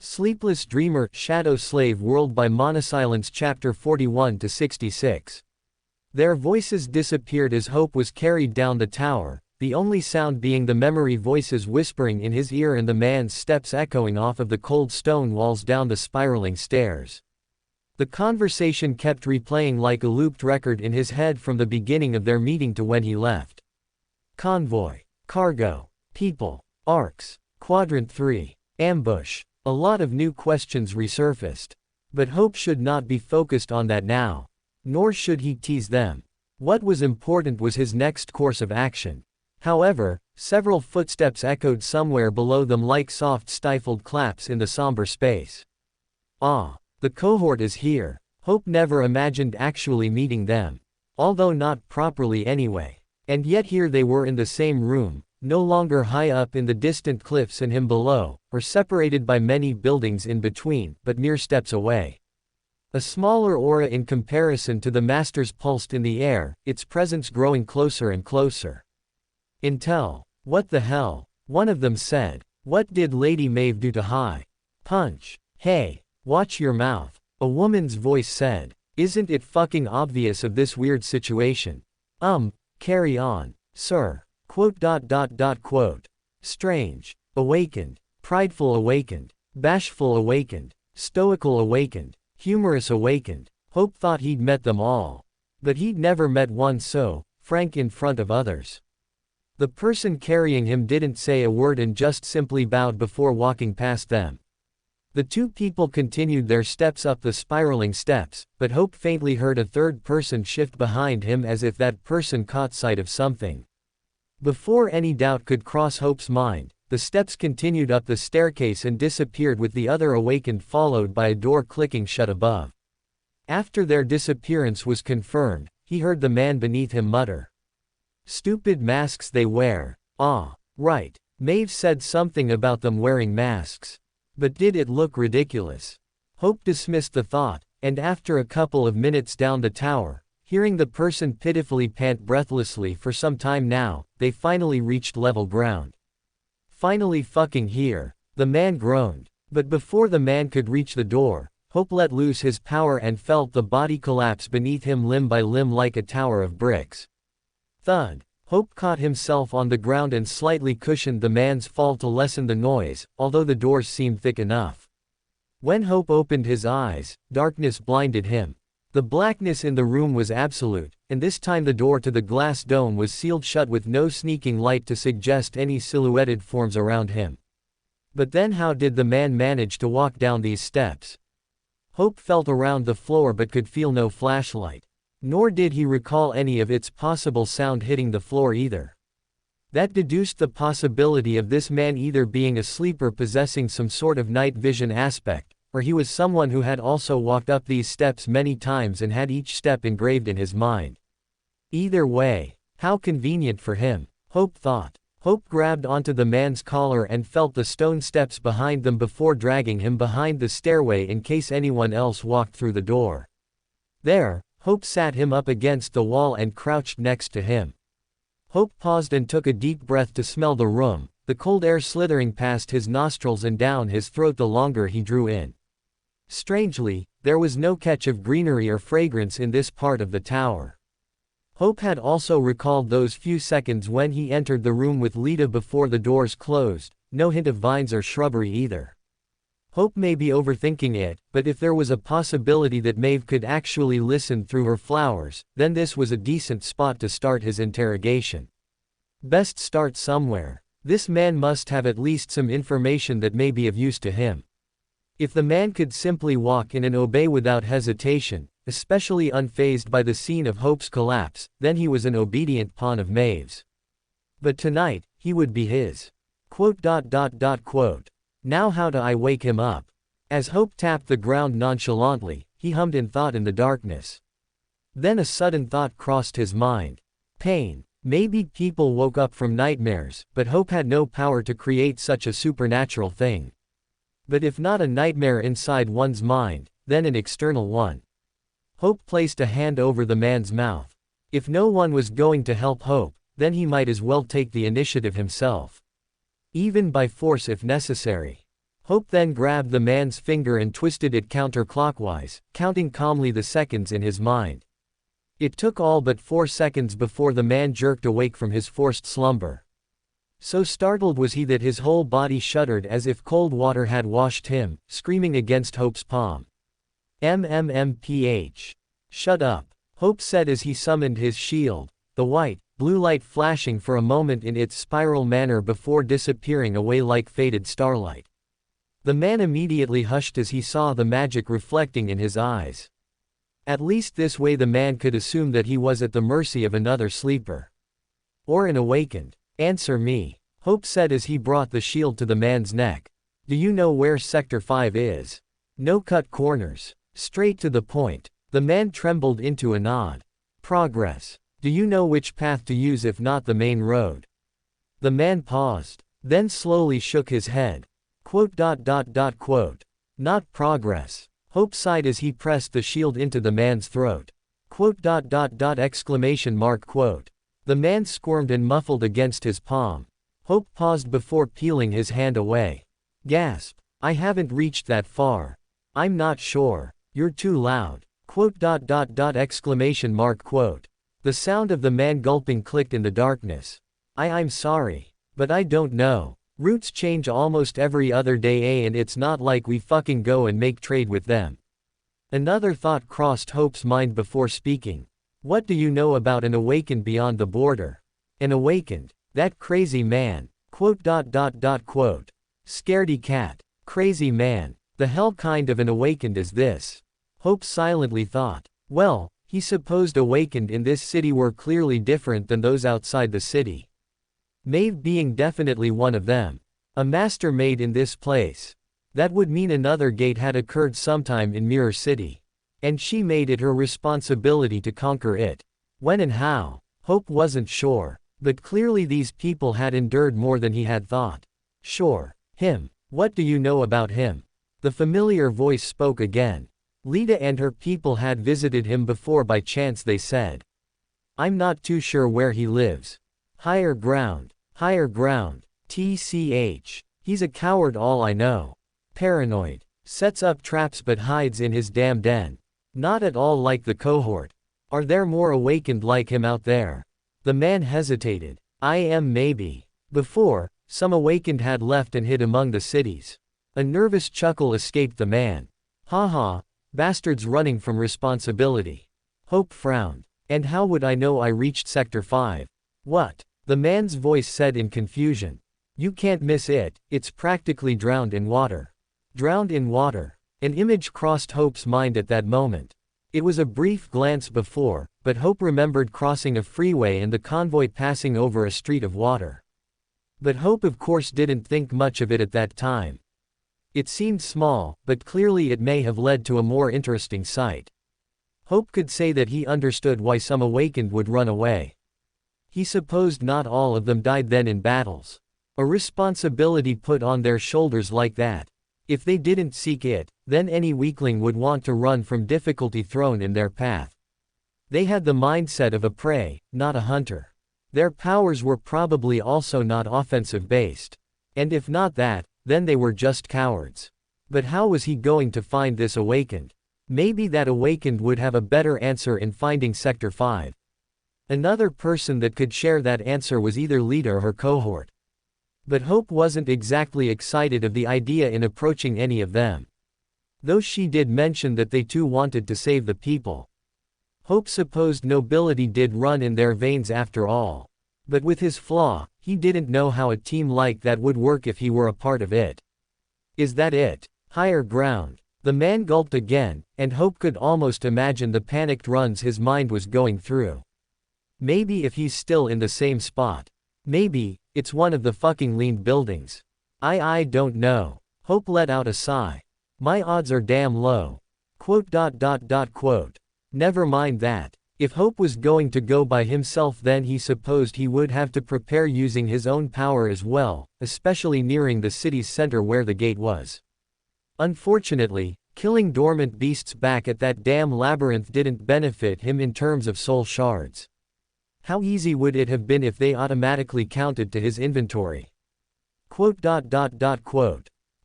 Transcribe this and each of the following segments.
Sleepless Dreamer, Shadow Slave World by Monosilence Chapter 41-66. Their voices disappeared as Hope was carried down the tower, the only sound being the memory voices whispering in his ear and the man's steps echoing off of the cold stone walls down the spiraling stairs. The conversation kept replaying like a looped record in his head from the beginning of their meeting to when he left. Convoy. Cargo. People. Arcs. Quadrant 3. Ambush. A lot of new questions resurfaced. But Hope should not be focused on that now. Nor should he tease them. What was important was his next course of action. However, several footsteps echoed somewhere below them like soft stifled claps in the somber space. Ah, the cohort is here. Hope never imagined actually meeting them. Although not properly anyway. And yet here they were in the same room, no longer high up in the distant cliffs and him below, or separated by many buildings in between, but mere steps away. A smaller aura in comparison to the master's pulsed in the air, its presence growing closer and closer. Intel. What the hell? One of them said. What did Lady Maeve do to High Punch? Hey, watch your mouth. A woman's voice said. Isn't it fucking obvious of this weird situation? Carry on, sir. Quote. Strange. Awakened. Prideful awakened. Bashful awakened. Stoical awakened. Humorous awakened. Hope thought he'd met them all. But he'd never met one so frank in front of others. The person carrying him didn't say a word and just simply bowed before walking past them. The two people continued their steps up the spiraling steps, but Hope faintly heard a third person shift behind him as if that person caught sight of something. Before any doubt could cross Hope's mind, the steps continued up the staircase and disappeared with the other awakened followed by a door clicking shut above. After their disappearance was confirmed, he heard the man beneath him mutter. Stupid masks they wear. Ah, right. Maeve said something about them wearing masks. But did it look ridiculous? Hope dismissed the thought, and after a couple of minutes down the tower, hearing the person pitifully pant breathlessly for some time now, they finally reached level ground. Finally fucking here, the man groaned. But before the man could reach the door, Hope let loose his power and felt the body collapse beneath him limb by limb like a tower of bricks. Thud. Hope caught himself on the ground and slightly cushioned the man's fall to lessen the noise, although the doors seemed thick enough. When Hope opened his eyes, darkness blinded him. The blackness in the room was absolute, and this time the door to the glass dome was sealed shut with no sneaking light to suggest any silhouetted forms around him. But then how did the man manage to walk down these steps? Hope felt around the floor but could feel no flashlight. Nor did he recall any of its possible sound hitting the floor either. That deduced the possibility of this man either being a sleeper possessing some sort of night vision aspect, or he was someone who had also walked up these steps many times and had each step engraved in his mind. Either way, how convenient for him, Hope thought. Hope grabbed onto the man's collar and felt the stone steps behind them before dragging him behind the stairway in case anyone else walked through the door. There, Hope sat him up against the wall and crouched next to him. Hope paused and took a deep breath to smell the room, the cold air slithering past his nostrils and down his throat the longer he drew in. Strangely, there was no catch of greenery or fragrance in this part of the tower. Hope had also recalled those few seconds when he entered the room with Lita before the doors closed, no hint of vines or shrubbery either. Hope may be overthinking it, but if there was a possibility that Maeve could actually listen through her flowers, then this was a decent spot to start his interrogation. Best start somewhere. This man must have at least some information that may be of use to him. If the man could simply walk in and obey without hesitation, especially unfazed by the scene of Hope's collapse, then he was an obedient pawn of Maeve's. But tonight, he would be his. Quote. Now how do I wake him up? As Hope tapped the ground nonchalantly, he hummed in thought in the darkness. Then a sudden thought crossed his mind. Pain. Maybe people woke up from nightmares, but Hope had no power to create such a supernatural thing. But if not a nightmare inside one's mind, then an external one. Hope placed a hand over the man's mouth. If no one was going to help Hope, then he might as well take the initiative himself. Even by force if necessary. Hope then grabbed the man's finger and twisted it counterclockwise, counting calmly the seconds in his mind. It took all but 4 seconds before the man jerked awake from his forced slumber. So startled was he that his whole body shuddered as if cold water had washed him, screaming against Hope's palm. "MMMPH. Shut up," Hope said as he summoned his shield, the white, blue light flashing for a moment in its spiral manner before disappearing away like faded starlight. The man immediately hushed as he saw the magic reflecting in his eyes. At least this way the man could assume that he was at the mercy of another sleeper. Or an awakened. "Answer me," Hope said as he brought the shield to the man's neck. "Do you know where Sector 5 is? No cut corners. Straight to the point." The man trembled into a nod. "Progress. Do you know which path to use if not the main road?" The man paused, then slowly shook his head. "Not progress." Hope sighed as he pressed the shield into the man's throat. Exclamation mark. The man squirmed and muffled against his palm. Hope paused before peeling his hand away. Gasp. "I haven't reached that far. I'm not sure. You're too loud." Exclamation mark. The sound of the man gulping clicked in the darkness. I'm sorry. But I don't know. Routes change almost every other day, and it's not like we fucking go and make trade with them." Another thought crossed Hope's mind before speaking. "What do you know about an awakened beyond the border?" "An awakened? That crazy man." Scaredy cat. Crazy man. The hell kind of an awakened is this? Hope silently thought. Well, he supposed awakened in this city were clearly different than those outside the city. Maeve being definitely one of them. A master made in this place. That would mean another gate had occurred sometime in Mirror City. And she made it her responsibility to conquer it. When and how? Hope wasn't sure. But clearly these people had endured more than he had thought. Sure. Him. What do you know about him? The familiar voice spoke again. Lita and her people had visited him before by chance, they said. I'm not too sure where he lives. Higher ground. Higher ground. TCH. He's a coward, all I know. Paranoid. Sets up traps but hides in his damn den. Not at all like the cohort. Are there more awakened like him out there? The man hesitated. I am maybe. Before, some awakened had left and hid among the cities. A nervous chuckle escaped the man. Haha, bastards running from responsibility. Hope frowned. And how would I know I reached Sector 5? What? The man's voice said in confusion. You can't miss it, it's practically drowned in water. Drowned in water. An image crossed Hope's mind at that moment. It was a brief glance before, but Hope remembered crossing a freeway and the convoy passing over a street of water. But Hope of course didn't think much of it at that time. It seemed small, but clearly it may have led to a more interesting sight. Hope could say that he understood why some awakened would run away. He supposed not all of them died then in battles. A responsibility put on their shoulders like that. If they didn't seek it, then any weakling would want to run from difficulty thrown in their path. They had the mindset of a prey, not a hunter. Their powers were probably also not offensive based. And if not that, then they were just cowards. But how was he going to find this awakened? Maybe that awakened would have a better answer in finding Sector 5. Another person that could share that answer was either Lita or her cohort. But Hope wasn't exactly excited of the idea in approaching any of them. Though she did mention that they too wanted to save the people. Hope supposed nobility did run in their veins after all. But with his flaw, he didn't know how a team like that would work if he were a part of it. Is that it? Higher ground. The man gulped again, and Hope could almost imagine the panicked runs his mind was going through. Maybe if he's still in the same spot. Maybe, it's one of the fucking leaned buildings. I don't know. Hope let out a sigh. My odds are damn low. Never mind that. If Hope was going to go by himself, then he supposed he would have to prepare using his own power as well, especially nearing the city's center where the gate was. Unfortunately, killing dormant beasts back at that damn labyrinth didn't benefit him in terms of soul shards. How easy would it have been if they automatically counted to his inventory?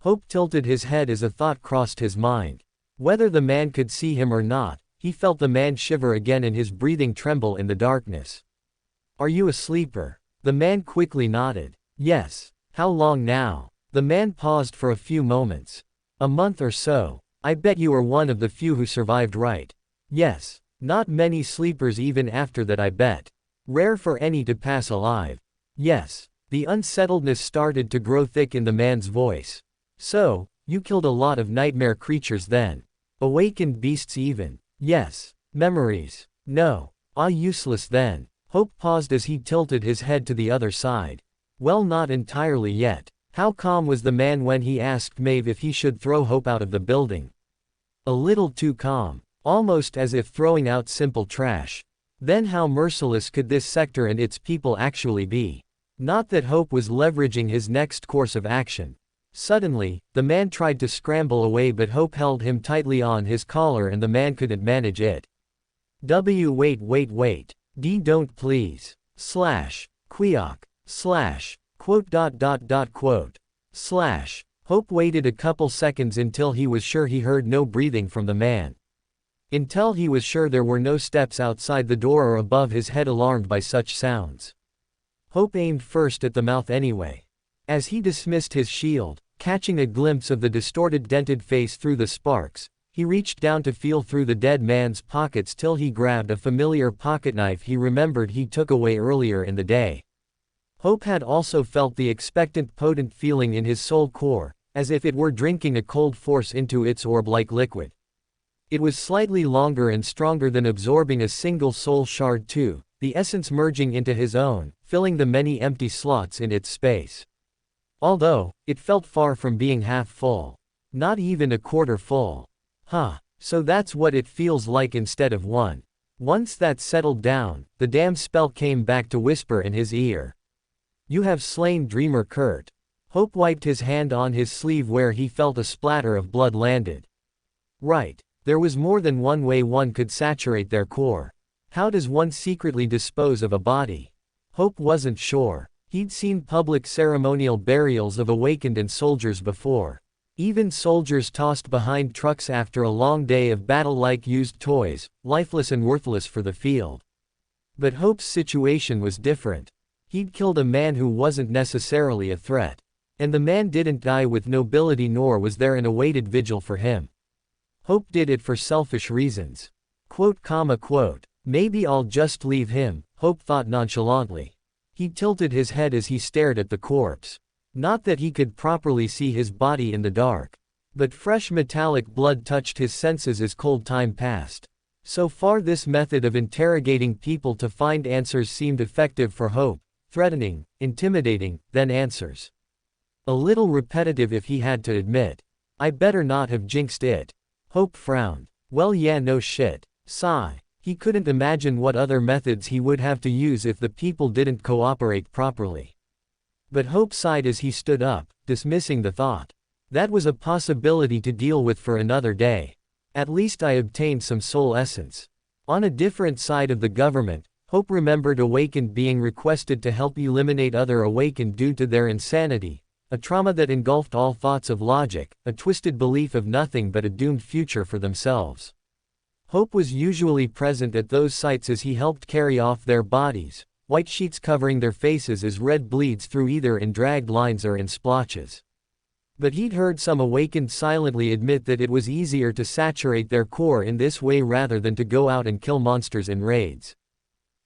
Hope tilted his head as a thought crossed his mind. Whether the man could see him or not, he felt the man shiver again and his breathing tremble in the darkness. "Are you a sleeper?" The man quickly nodded. "Yes." "How long now?" The man paused for a few moments. "A month or so. I bet you are one of the few who survived, right?" "Yes. Not many sleepers even after that, I bet. Rare for any to pass alive." "Yes." The unsettledness started to grow thick in the man's voice. "So, you killed a lot of nightmare creatures then? Awakened beasts even?" "Yes." "Memories?" "No." "Ah, useless then." Hope paused as he tilted his head to the other side. "Well, not entirely yet." How calm was the man when he asked Maeve if he should throw Hope out of the building? A little too calm. Almost as if throwing out simple trash. Then how merciless could this sector and its people actually be? Not that Hope was leveraging his next course of action. Suddenly, the man tried to scramble away, but Hope held him tightly on his collar and the man couldn't manage it. Wait. D don't please. Slash. Queok. Slash. Quote. Slash. Hope waited a couple seconds until he was sure he heard no breathing from the man. Until he was sure there were no steps outside the door or above his head, alarmed by such sounds. Hope aimed first at the mouth anyway. As he dismissed his shield, catching a glimpse of the distorted dented face through the sparks, he reached down to feel through the dead man's pockets till he grabbed a familiar pocketknife he remembered he took away earlier in the day. Hope had also felt the expectant potent feeling in his soul core, as if it were drinking a cold force into its orb-like liquid. It was slightly longer and stronger than absorbing a single soul shard too, the essence merging into his own, filling the many empty slots in its space. Although, it felt far from being half full. Not even a quarter full. So that's what it feels like instead of one. Once that settled down, the damn spell came back to whisper in his ear. "You have slain Dreamer Kurt." Hope wiped his hand on his sleeve where he felt a splatter of blood landed. Right. There was more than one way one could saturate their core. How does one secretly dispose of a body? Hope wasn't sure. He'd seen public ceremonial burials of awakened and soldiers before. Even soldiers tossed behind trucks after a long day of battle like used toys, lifeless and worthless for the field. But Hope's situation was different. He'd killed a man who wasn't necessarily a threat. And the man didn't die with nobility, nor was there an awaited vigil for him. Hope did it for selfish reasons. Quote. Maybe I'll just leave him, Hope thought nonchalantly. He tilted his head as he stared at the corpse. Not that he could properly see his body in the dark. But fresh metallic blood touched his senses as cold time passed. So far this method of interrogating people to find answers seemed effective for Hope. Threatening, intimidating, then answers. A little repetitive if he had to admit. I better not have jinxed it. Hope frowned. Well, yeah, no shit. Sigh. He couldn't imagine what other methods he would have to use if the people didn't cooperate properly. But Hope sighed as he stood up, dismissing the thought. That was a possibility to deal with for another day. At least I obtained some soul essence. On a different side of the government, Hope remembered Awakened being requested to help eliminate other Awakened due to their insanity, a trauma that engulfed all thoughts of logic, a twisted belief of nothing but a doomed future for themselves. Hope was usually present at those sites as he helped carry off their bodies, white sheets covering their faces as red bleeds through either in dragged lines or in splotches. But he'd heard some Awakened silently admit that it was easier to saturate their core in this way rather than to go out and kill monsters in raids.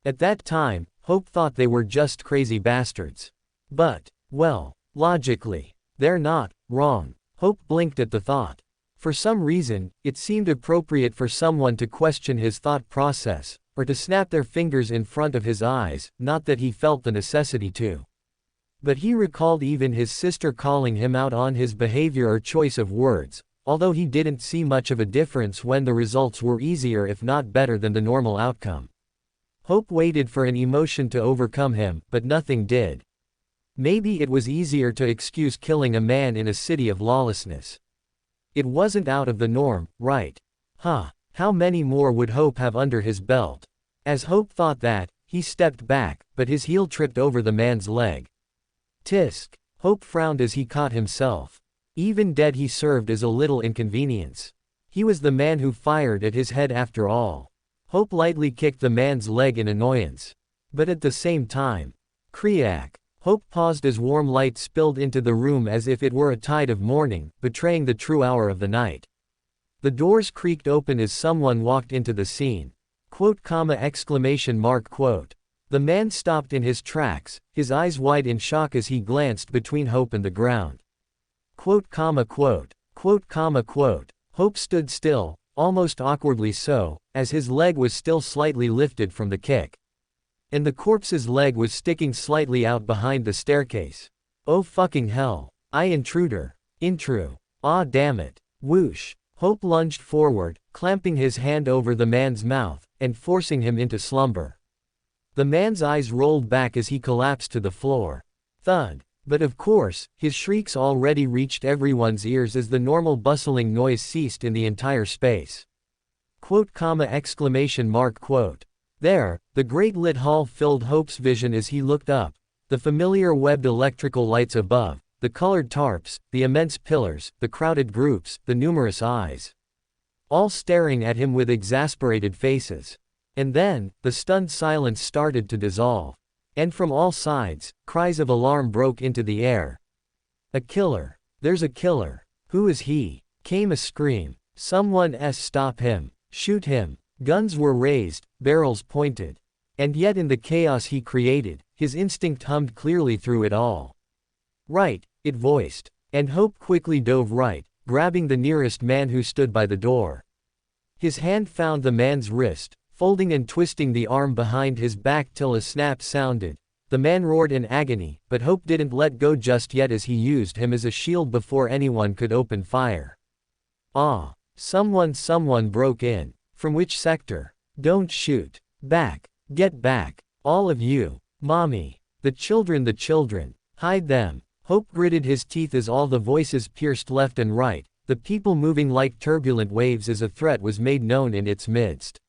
At that time, Hope thought they were just crazy bastards. But, well, logically, they're not wrong. Hope blinked at the thought. For some reason, it seemed appropriate for someone to question his thought process, or to snap their fingers in front of his eyes, not that he felt the necessity to. But he recalled even his sister calling him out on his behavior or choice of words, although he didn't see much of a difference when the results were easier if not better than the normal outcome. Hope waited for an emotion to overcome him, but nothing did. Maybe it was easier to excuse killing a man in a city of lawlessness. It wasn't out of the norm, right? How many more would Hope have under his belt? As Hope thought that, he stepped back, but his heel tripped over the man's leg. Tisk. Hope frowned as he caught himself. Even dead he served as a little inconvenience. He was the man who fired at his head after all. Hope lightly kicked the man's leg in annoyance. But at the same time, Kriak. Hope paused as warm light spilled into the room as if it were a tide of morning, betraying the true hour of the night. The doors creaked open as someone walked into the scene. Quote, exclamation mark, quote. The man stopped in his tracks, his eyes wide in shock as he glanced between Hope and the ground. Quote, quote. Quote, quote. Hope stood still, almost awkwardly so, as his leg was still slightly lifted from the kick. And the corpse's leg was sticking slightly out behind the staircase. Oh fucking hell. Intruder. Intru. Ah damn it. Whoosh. Hope lunged forward, clamping his hand over the man's mouth, and forcing him into slumber. The man's eyes rolled back as he collapsed to the floor. Thud. But of course, his shrieks already reached everyone's ears as the normal bustling noise ceased in the entire space. Quote, exclamation mark, quote. There, the great lit hall filled Hope's vision as he looked up. The familiar webbed electrical lights above, the colored tarps, the immense pillars, the crowded groups, the numerous eyes. All staring at him with exasperated faces. And then, the stunned silence started to dissolve. And from all sides, cries of alarm broke into the air. A killer. There's a killer. Who is he? Came a scream. Someone stop him. Shoot him. Guns were raised, barrels pointed. And yet in the chaos he created, his instinct hummed clearly through it all. Right, it voiced. And Hope quickly dove right, grabbing the nearest man who stood by the door. His hand found the man's wrist, folding and twisting the arm behind his back till a snap sounded. The man roared in agony, but Hope didn't let go just yet as he used him as a shield before anyone could open fire. Ah! Someone broke in. From which sector? Don't shoot. Back. Get back. All of you. Mommy. The children. Hide them. Hope gritted his teeth as all the voices pierced left and right, the people moving like turbulent waves as a threat was made known in its midst.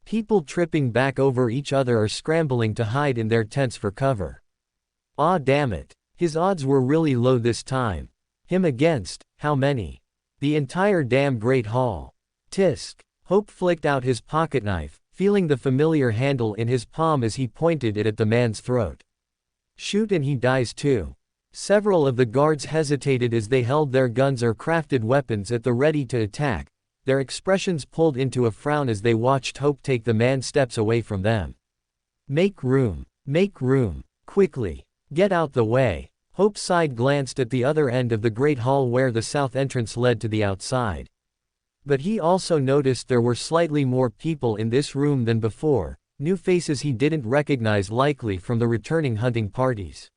People tripping back over each other or scrambling to hide in their tents for cover. Ah damn it. His odds were really low this time. Him against, how many? The entire damn great hall. Tisk. Hope flicked out his pocketknife, feeling the familiar handle in his palm as he pointed it at the man's throat. Shoot and he dies too. Several of the guards hesitated as they held their guns or crafted weapons at the ready to attack, their expressions pulled into a frown as they watched Hope take the man steps away from them. Make room. Quickly. Get out the way. Hope's side glanced at the other end of the great hall where the south entrance led to the outside. But he also noticed there were slightly more people in this room than before, new faces he didn't recognize likely from the returning hunting parties.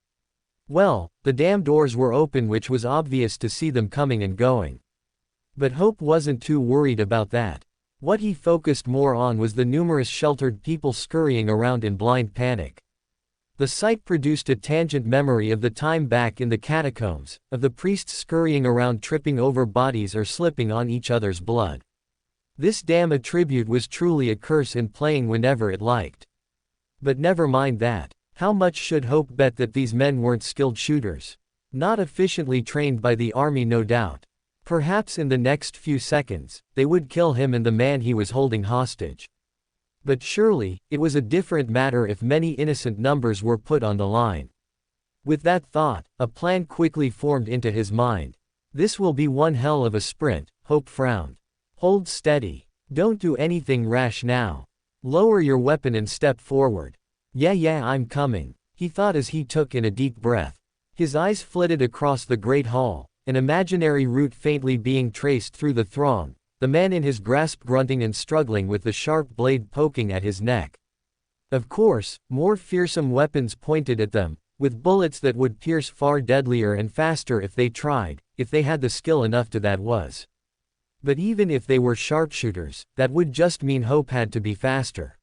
Well, the damn doors were open, which was obvious to see them coming and going. But Hope wasn't too worried about that. What he focused more on was the numerous sheltered people scurrying around in blind panic. The sight produced a tangent memory of the time back in the catacombs, of the priests scurrying around tripping over bodies or slipping on each other's blood. This damn attribute was truly a curse in playing whenever it liked. But never mind that. How much should Hope bet that these men weren't skilled shooters? Not efficiently trained by the army, no doubt. Perhaps in the next few seconds, they would kill him and the man he was holding hostage. But surely, it was a different matter if many innocent numbers were put on the line. With that thought, a plan quickly formed into his mind. This will be one hell of a sprint, Hope frowned. Hold steady. Don't do anything rash now. Lower your weapon and step forward. Yeah, I'm coming, he thought as he took in a deep breath. His eyes flitted across the great hall, an imaginary route faintly being traced through the throng, the man in his grasp grunting and struggling with the sharp blade poking at his neck. Of course, more fearsome weapons pointed at them, with bullets that would pierce far deadlier and faster if they tried, if they had the skill enough to, that was. But even if they were sharpshooters, that would just mean Hope had to be faster.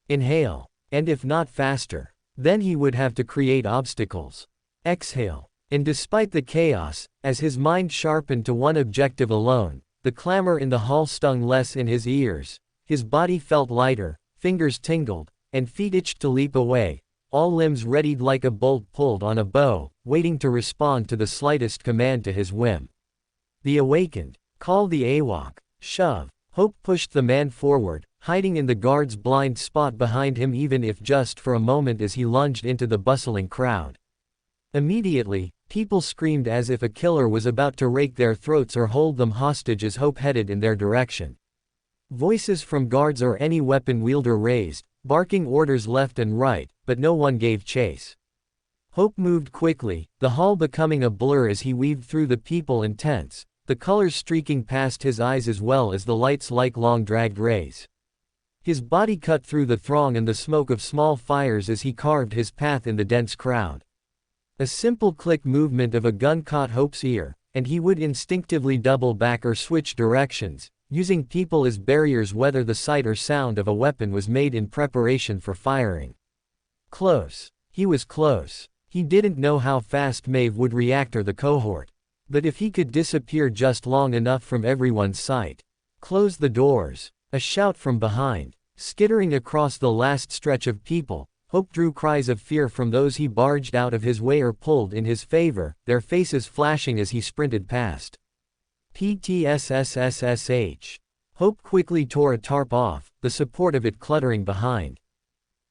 Inhale. And if not faster, then he would have to create obstacles. Exhale. And despite the chaos, as his mind sharpened to one objective alone, the clamor in the hall stung less in his ears, his body felt lighter, fingers tingled, and feet itched to leap away, all limbs readied like a bolt pulled on a bow, waiting to respond to the slightest command to his whim. The awakened. Call the AWAC. Shove. Hope pushed the man forward, hiding in the guard's blind spot behind him even if just for a moment as he lunged into the bustling crowd. Immediately, people screamed as if a killer was about to rake their throats or hold them hostage as Hope headed in their direction. Voices from guards or any weapon wielder raised, barking orders left and right, but no one gave chase. Hope moved quickly, the hall becoming a blur as he weaved through the people and tents, the colors streaking past his eyes as well as the lights like long dragged rays. His body cut through the throng and the smoke of small fires as he carved his path in the dense crowd. A simple click movement of a gun caught Hope's ear, and he would instinctively double back or switch directions, using people as barriers whether the sight or sound of a weapon was made in preparation for firing. Close. He was close. He didn't know how fast Maeve would react or the cohort. But if he could disappear just long enough from everyone's sight. Close the doors. A shout from behind. Skittering across the last stretch of people, Hope drew cries of fear from those he barged out of his way or pulled in his favor, their faces flashing as he sprinted past. PTSSSSH. Hope quickly tore a tarp off, the support of it cluttering behind.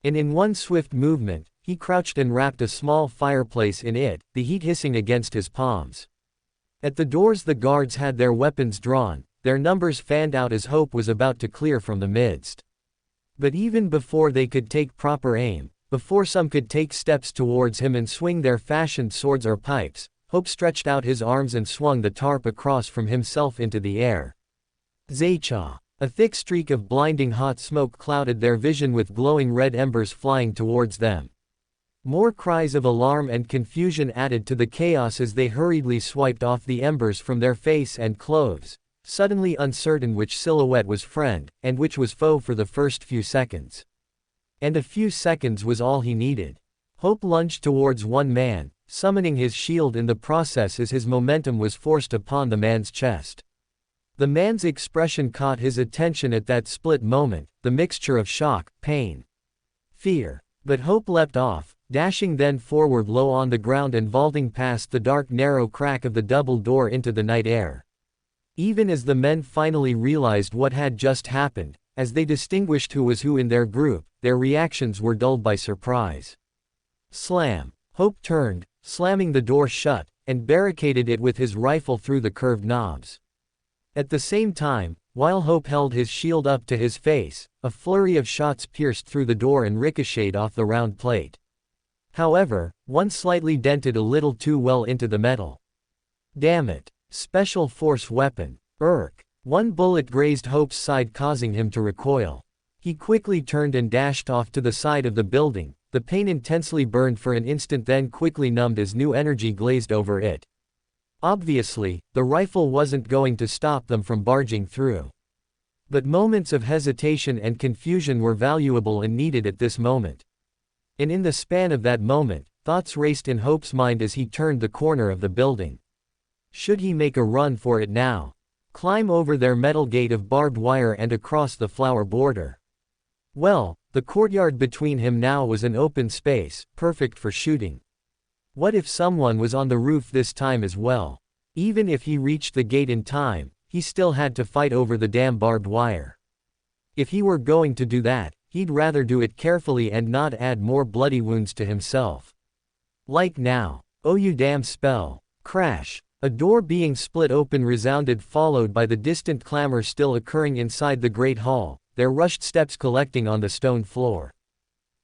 And in one swift movement, he crouched and wrapped a small fireplace in it, the heat hissing against his palms. At the doors the guards had their weapons drawn, their numbers fanned out as Hope was about to clear from the midst. But even before they could take proper aim, before some could take steps towards him and swing their fashioned swords or pipes, Hope stretched out his arms and swung the tarp across from himself into the air. Zaycha. A thick streak of blinding hot smoke clouded their vision with glowing red embers flying towards them. More cries of alarm and confusion added to the chaos as they hurriedly swiped off the embers from their face and clothes, suddenly uncertain which silhouette was friend, and which was foe for the first few seconds. And a few seconds was all he needed. Hope lunged towards one man, summoning his shield in the process as his momentum was forced upon the man's chest. The man's expression caught his attention at that split moment, the mixture of shock, pain, fear. But Hope leapt off, dashing then forward low on the ground and vaulting past the dark narrow crack of the double door into the night air. Even as the men finally realized what had just happened, as they distinguished who was who in their group, their reactions were dulled by surprise. Slam. Hope turned, slamming the door shut, and barricaded it with his rifle through the curved knobs. At the same time, while Hope held his shield up to his face, a flurry of shots pierced through the door and ricocheted off the round plate. However, one slightly dented a little too well into the metal. Damn it. Special force weapon. One bullet grazed Hope's side causing him to recoil. He quickly turned and dashed off to the side of the building, the pain intensely burned for an instant then quickly numbed as new energy glazed over it. Obviously, the rifle wasn't going to stop them from barging through. But moments of hesitation and confusion were valuable and needed at this moment. And in the span of that moment, thoughts raced in Hope's mind as he turned the corner of the building. Should he make a run for it now? Climb over their metal gate of barbed wire and across the flower border? Well, the courtyard between him now was an open space, perfect for shooting. What if someone was on the roof this time as well? Even if he reached the gate in time, he still had to fight over the damn barbed wire. If he were going to do that, he'd rather do it carefully and not add more bloody wounds to himself. Like now. Oh you damn spell. Crash. A door being split open resounded followed by the distant clamor still occurring inside the great hall, their rushed steps collecting on the stone floor.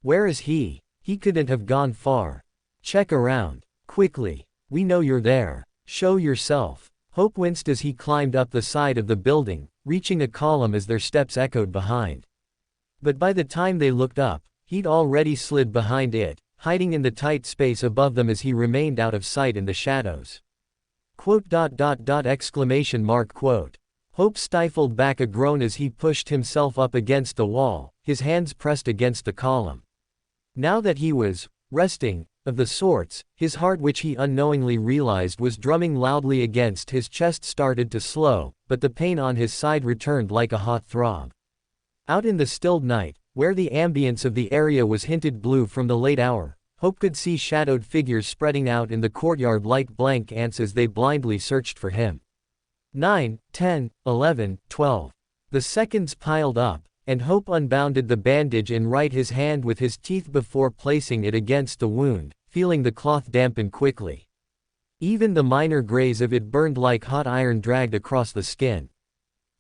Where is he? He couldn't have gone far. Check around. Quickly. We know you're there. Show yourself. Hope winced as he climbed up the side of the building, reaching a column as their steps echoed behind. But by the time they looked up, he'd already slid behind it, hiding in the tight space above them as he remained out of sight in the shadows. Hope stifled back a groan as he pushed himself up against the wall, his hands pressed against the column. Now that he was resting, of the sorts, his heart which he unknowingly realized was drumming loudly against his chest started to slow, but the pain on his side returned like a hot throb. Out in the stilled night, where the ambience of the area was hinted blue from the late hour, Hope could see shadowed figures spreading out in the courtyard like blank ants as they blindly searched for him. 9, 10, 11, 12. The seconds piled up, and Hope unbounded the bandage and right his hand with his teeth before placing it against the wound, feeling the cloth dampen quickly. Even the minor graze of it burned like hot iron dragged across the skin.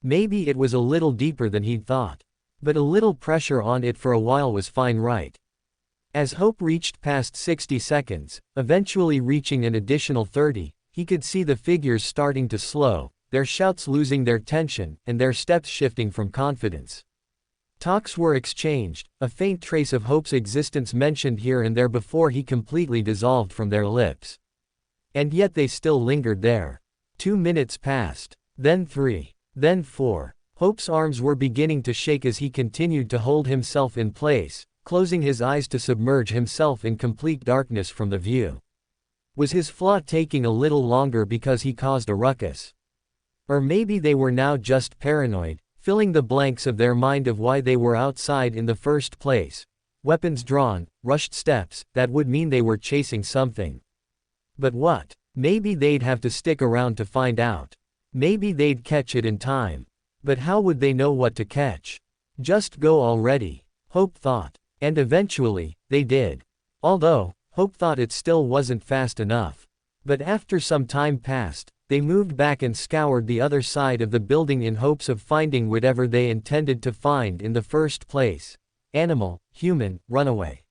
Maybe it was a little deeper than he'd thought. But a little pressure on it for a while was fine, right? As Hope reached past 60 seconds, eventually reaching an additional 30, he could see the figures starting to slow, their shouts losing their tension, and their steps shifting from confidence. Talks were exchanged, a faint trace of Hope's existence mentioned here and there before he completely dissolved from their lips. And yet they still lingered there. 2 minutes passed, then 3, then 4. Hope's arms were beginning to shake as he continued to hold himself in place, closing his eyes to submerge himself in complete darkness from the view. Was his flaw taking a little longer because he caused a ruckus? Or maybe they were now just paranoid, filling the blanks of their mind of why they were outside in the first place. Weapons drawn, rushed steps, that would mean they were chasing something. But what? Maybe they'd have to stick around to find out. Maybe they'd catch it in time. But how would they know what to catch? Just go already, Hope thought. And eventually, they did. Although, Hope thought it still wasn't fast enough. But after some time passed, they moved back and scoured the other side of the building in hopes of finding whatever they intended to find in the first place. Animal, human, runaway.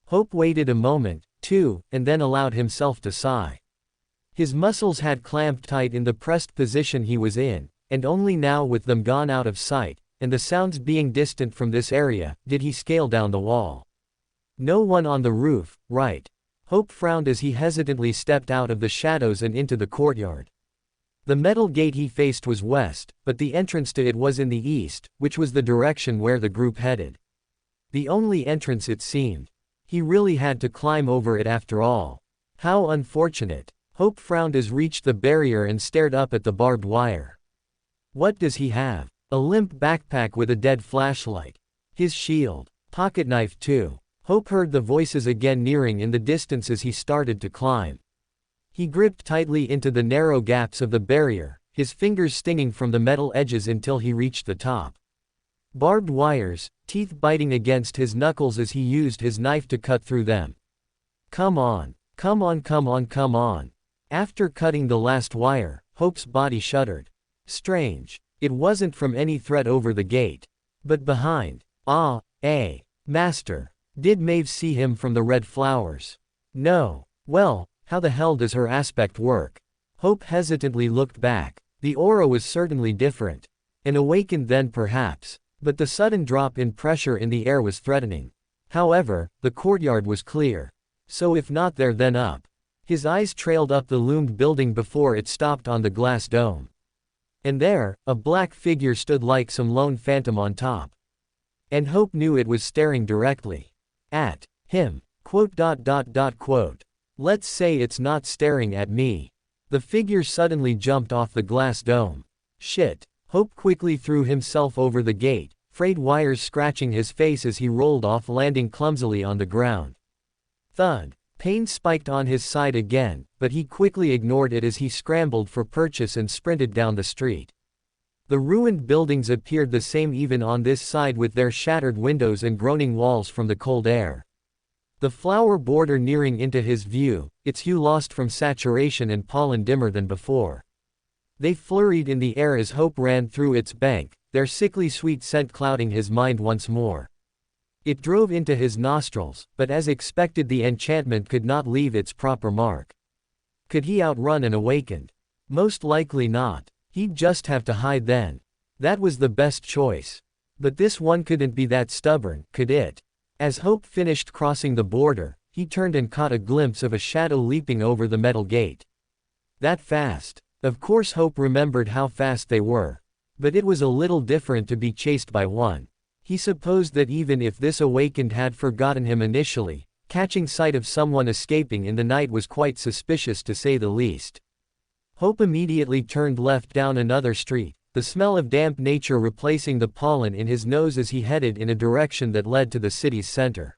Hope waited a moment, too, and then allowed himself to sigh. His muscles had clamped tight in the pressed position he was in, and only now with them gone out of sight, and the sounds being distant from this area, did he scale down the wall. No one on the roof, right? Hope frowned as he hesitantly stepped out of the shadows and into the courtyard. The metal gate he faced was west, but the entrance to it was in the east, which was the direction where the group headed. The only entrance it seemed. He really had to climb over it after all. How unfortunate. Hope frowned as reached the barrier and stared up at the barbed wire. What does he have? A limp backpack with a dead flashlight. His shield. Pocketknife too. Hope heard the voices again nearing in the distance as he started to climb. He gripped tightly into the narrow gaps of the barrier, his fingers stinging from the metal edges until he reached the top. Barbed wires, teeth biting against his knuckles as he used his knife to cut through them. Come on, come on, come on, come on. After cutting the last wire, Hope's body shuddered. Strange. It wasn't from any threat over the gate. But behind. Master. Did Maeve see him from the red flowers? No. Well, how the hell does her aspect work? Hope hesitantly looked back. The aura was certainly different. An awakened then perhaps. But the sudden drop in pressure in the air was threatening. However, the courtyard was clear. So if not there then up. His eyes trailed up the loomed building before it stopped on the glass dome. And there, a black figure stood like some lone phantom on top. And Hope knew it was staring directly at him. Let's say it's not staring at me. The figure suddenly jumped off the glass dome. Shit. Hope quickly threw himself over the gate, frayed wires scratching his face as he rolled off, landing clumsily on the ground. Thud. Pain spiked on his side again, but he quickly ignored it as he scrambled for purchase and sprinted down the street. The ruined buildings appeared the same even on this side with their shattered windows and groaning walls from the cold air. The flower border nearing into his view, its hue lost from saturation and pollen dimmer than before. They flurried in the air as Hope ran through its bank, their sickly sweet scent clouding his mind once more. It drove into his nostrils, but as expected the enchantment could not leave its proper mark. Could he outrun an awakened? Most likely not. He'd just have to hide then. That was the best choice. But this one couldn't be that stubborn, could it? As Hope finished crossing the border, he turned and caught a glimpse of a shadow leaping over the metal gate. That fast. Of course Hope remembered how fast they were. But it was a little different to be chased by one. He supposed that even if this awakened had forgotten him initially, catching sight of someone escaping in the night was quite suspicious to say the least. Hope immediately turned left down another street, the smell of damp nature replacing the pollen in his nose as he headed in a direction that led to the city's center.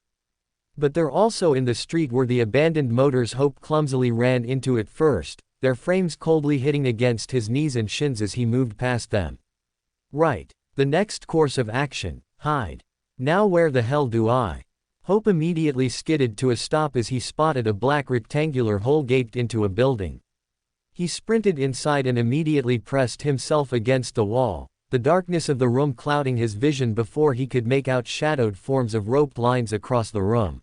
But there also in the street were the abandoned motors Hope clumsily ran into at first, their frames coldly hitting against his knees and shins as he moved past them. Right. The next course of action, hide. Now where the hell do I? Hope immediately skidded to a stop as he spotted a black rectangular hole gaped into a building. He sprinted inside and immediately pressed himself against the wall, the darkness of the room clouding his vision before he could make out shadowed forms of roped lines across the room.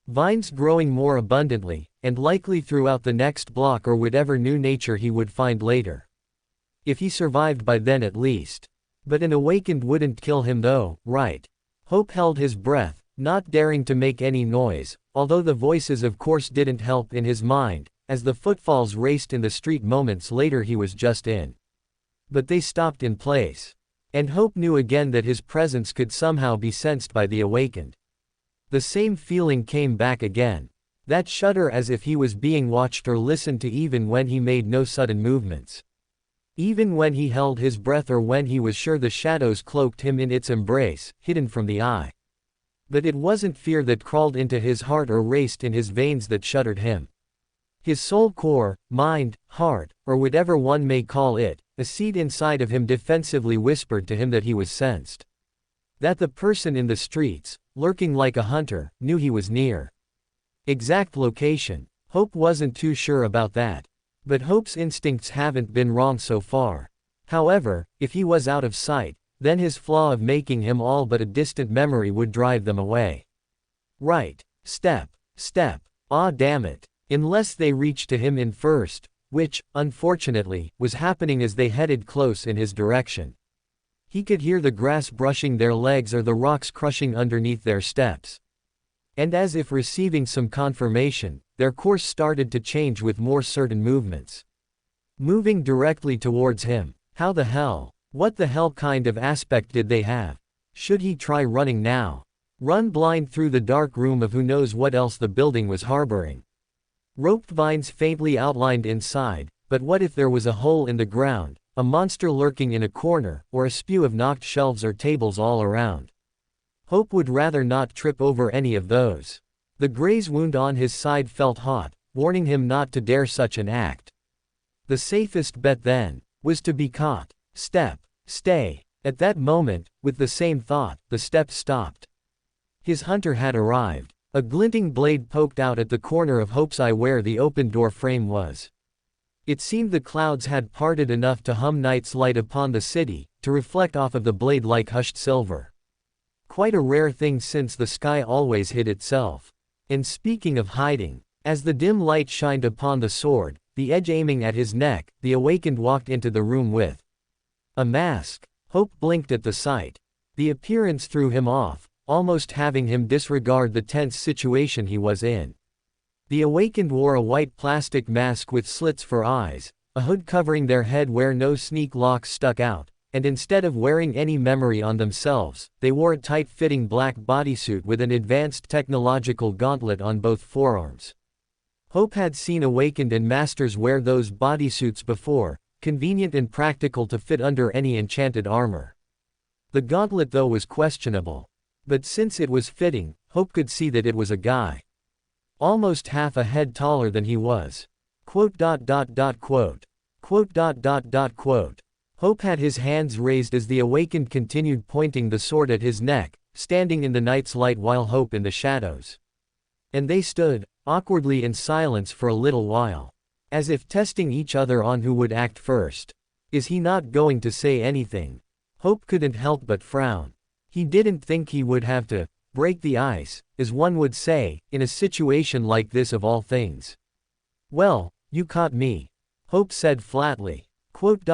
Vines growing more abundantly, and likely throughout the next block or whatever new nature he would find later. If he survived by then at least. But an awakened wouldn't kill him though, right? Hope held his breath, not daring to make any noise, although the voices of course didn't help in his mind, as the footfalls raced in the street moments later he was just in. But they stopped in place. And Hope knew again that his presence could somehow be sensed by the awakened. The same feeling came back again. That shudder as if he was being watched or listened to even when he made no sudden movements. Even when he held his breath or when he was sure the shadows cloaked him in its embrace, hidden from the eye. But it wasn't fear that crawled into his heart or raced in his veins that shuddered him. His soul core, mind, heart, or whatever one may call it, a seed inside of him defensively whispered to him that he was sensed. That the person in the streets, lurking like a hunter, knew he was near. Exact location, Hope wasn't too sure about that. But Hope's instincts haven't been wrong so far. However, if he was out of sight, then his flaw of making him all but a distant memory would drive them away. Right. Step. Ah damn it. Unless they reached to him in first, which, unfortunately, was happening as they headed close in his direction. He could hear the grass brushing their legs or the rocks crushing underneath their steps. And as if receiving some confirmation, their course started to change with more certain movements. Moving directly towards him. How the hell? What the hell kind of aspect did they have? Should he try running now? Run blind through the dark room of who knows what else the building was harboring? Roped vines faintly outlined inside, but what if there was a hole in the ground, a monster lurking in a corner, or a spew of knocked shelves or tables all around? Hope would rather not trip over any of those. The graze wound on his side felt hot, warning him not to dare such an act. The safest bet then was to be caught. Stay. At that moment, with the same thought, the steps stopped. His hunter had arrived. A glinting blade poked out at the corner of Hope's eye where the open door frame was. It seemed the clouds had parted enough to hum night's light upon the city, to reflect off of the blade like hushed silver. Quite a rare thing since the sky always hid itself. And speaking of hiding, as the dim light shined upon the sword, the edge aiming at his neck, the awakened walked into the room with a mask. Hope blinked at the sight. The appearance threw him off, almost having him disregard the tense situation he was in. The awakened wore a white plastic mask with slits for eyes, a hood covering their head where no sneak locks stuck out, and instead of wearing any memory on themselves, they wore a tight-fitting black bodysuit with an advanced technological gauntlet on both forearms. Hope had seen awakened and masters wear those bodysuits before, convenient and practical to fit under any enchanted armor. The gauntlet though was questionable. But since it was fitting, Hope could see that it was a guy. Almost half a head taller than he was. Quote. Hope had his hands raised as the awakened continued pointing the sword at his neck, standing in the night's light while Hope in the shadows. And they stood, awkwardly in silence for a little while. As if testing each other on who would act first. Is he not going to say anything? Hope couldn't help but frown. He didn't think he would have to break the ice, as one would say, in a situation like this of all things. Well, you caught me. Hope said flatly. Quote.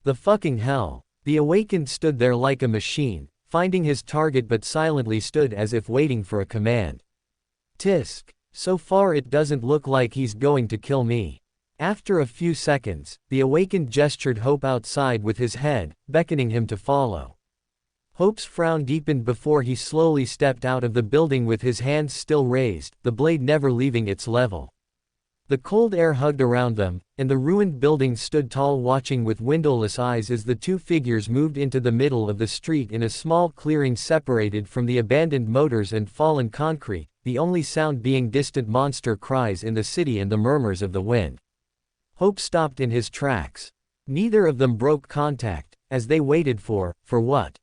The fucking hell. The awakened stood there like a machine, finding his target but silently stood as if waiting for a command. Tisk. So far it doesn't look like he's going to kill me. After a few seconds, the awakened gestured Hope outside with his head, beckoning him to follow. Hope's frown deepened before he slowly stepped out of the building with his hands still raised, the blade never leaving its level. The cold air hugged around them, and the ruined building stood tall watching with windowless eyes as the two figures moved into the middle of the street in a small clearing separated from the abandoned motors and fallen concrete, the only sound being distant monster cries in the city and the murmurs of the wind. Hope stopped in his tracks. Neither of them broke contact, as they waited for what?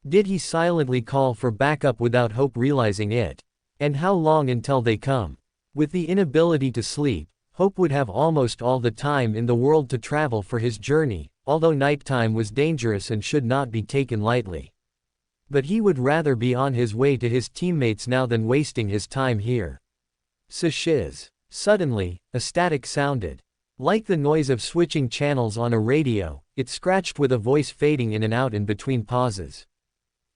Did he silently call for backup without Hope realizing it? And how long until they come? With the inability to sleep, Hope would have almost all the time in the world to travel for his journey, although nighttime was dangerous and should not be taken lightly. But he would rather be on his way to his teammates now than wasting his time here. Shiz. Suddenly, a static sounded. Like the noise of switching channels on a radio, it scratched with a voice fading in and out in between pauses.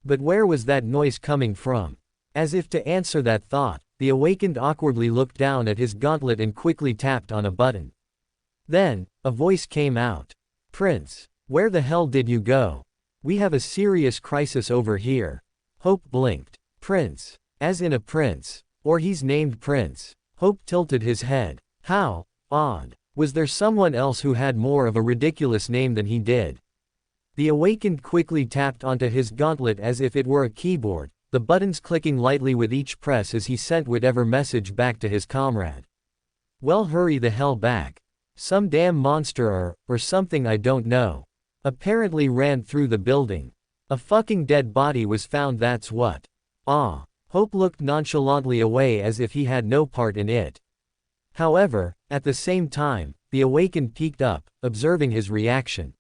But where was that noise coming from? As if to answer that thought, the awakened awkwardly looked down at his gauntlet and quickly tapped on a button. Then, a voice came out. "Prince, where the hell did you go? We have a serious crisis over here." Hope blinked. Prince. As in a prince. Or he's named Prince. Hope tilted his head. How odd. Was there someone else who had more of a ridiculous name than he did? The awakened quickly tapped onto his gauntlet as if it were a keyboard, the buttons clicking lightly with each press as he sent whatever message back to his comrade. "Well, hurry the hell back. Some damn monster or something I don't know. Apparently ran through the building. A fucking dead body was found, that's what." Hope looked nonchalantly away as if he had no part in it. However, at the same time, the awakened peeked up, observing his reaction.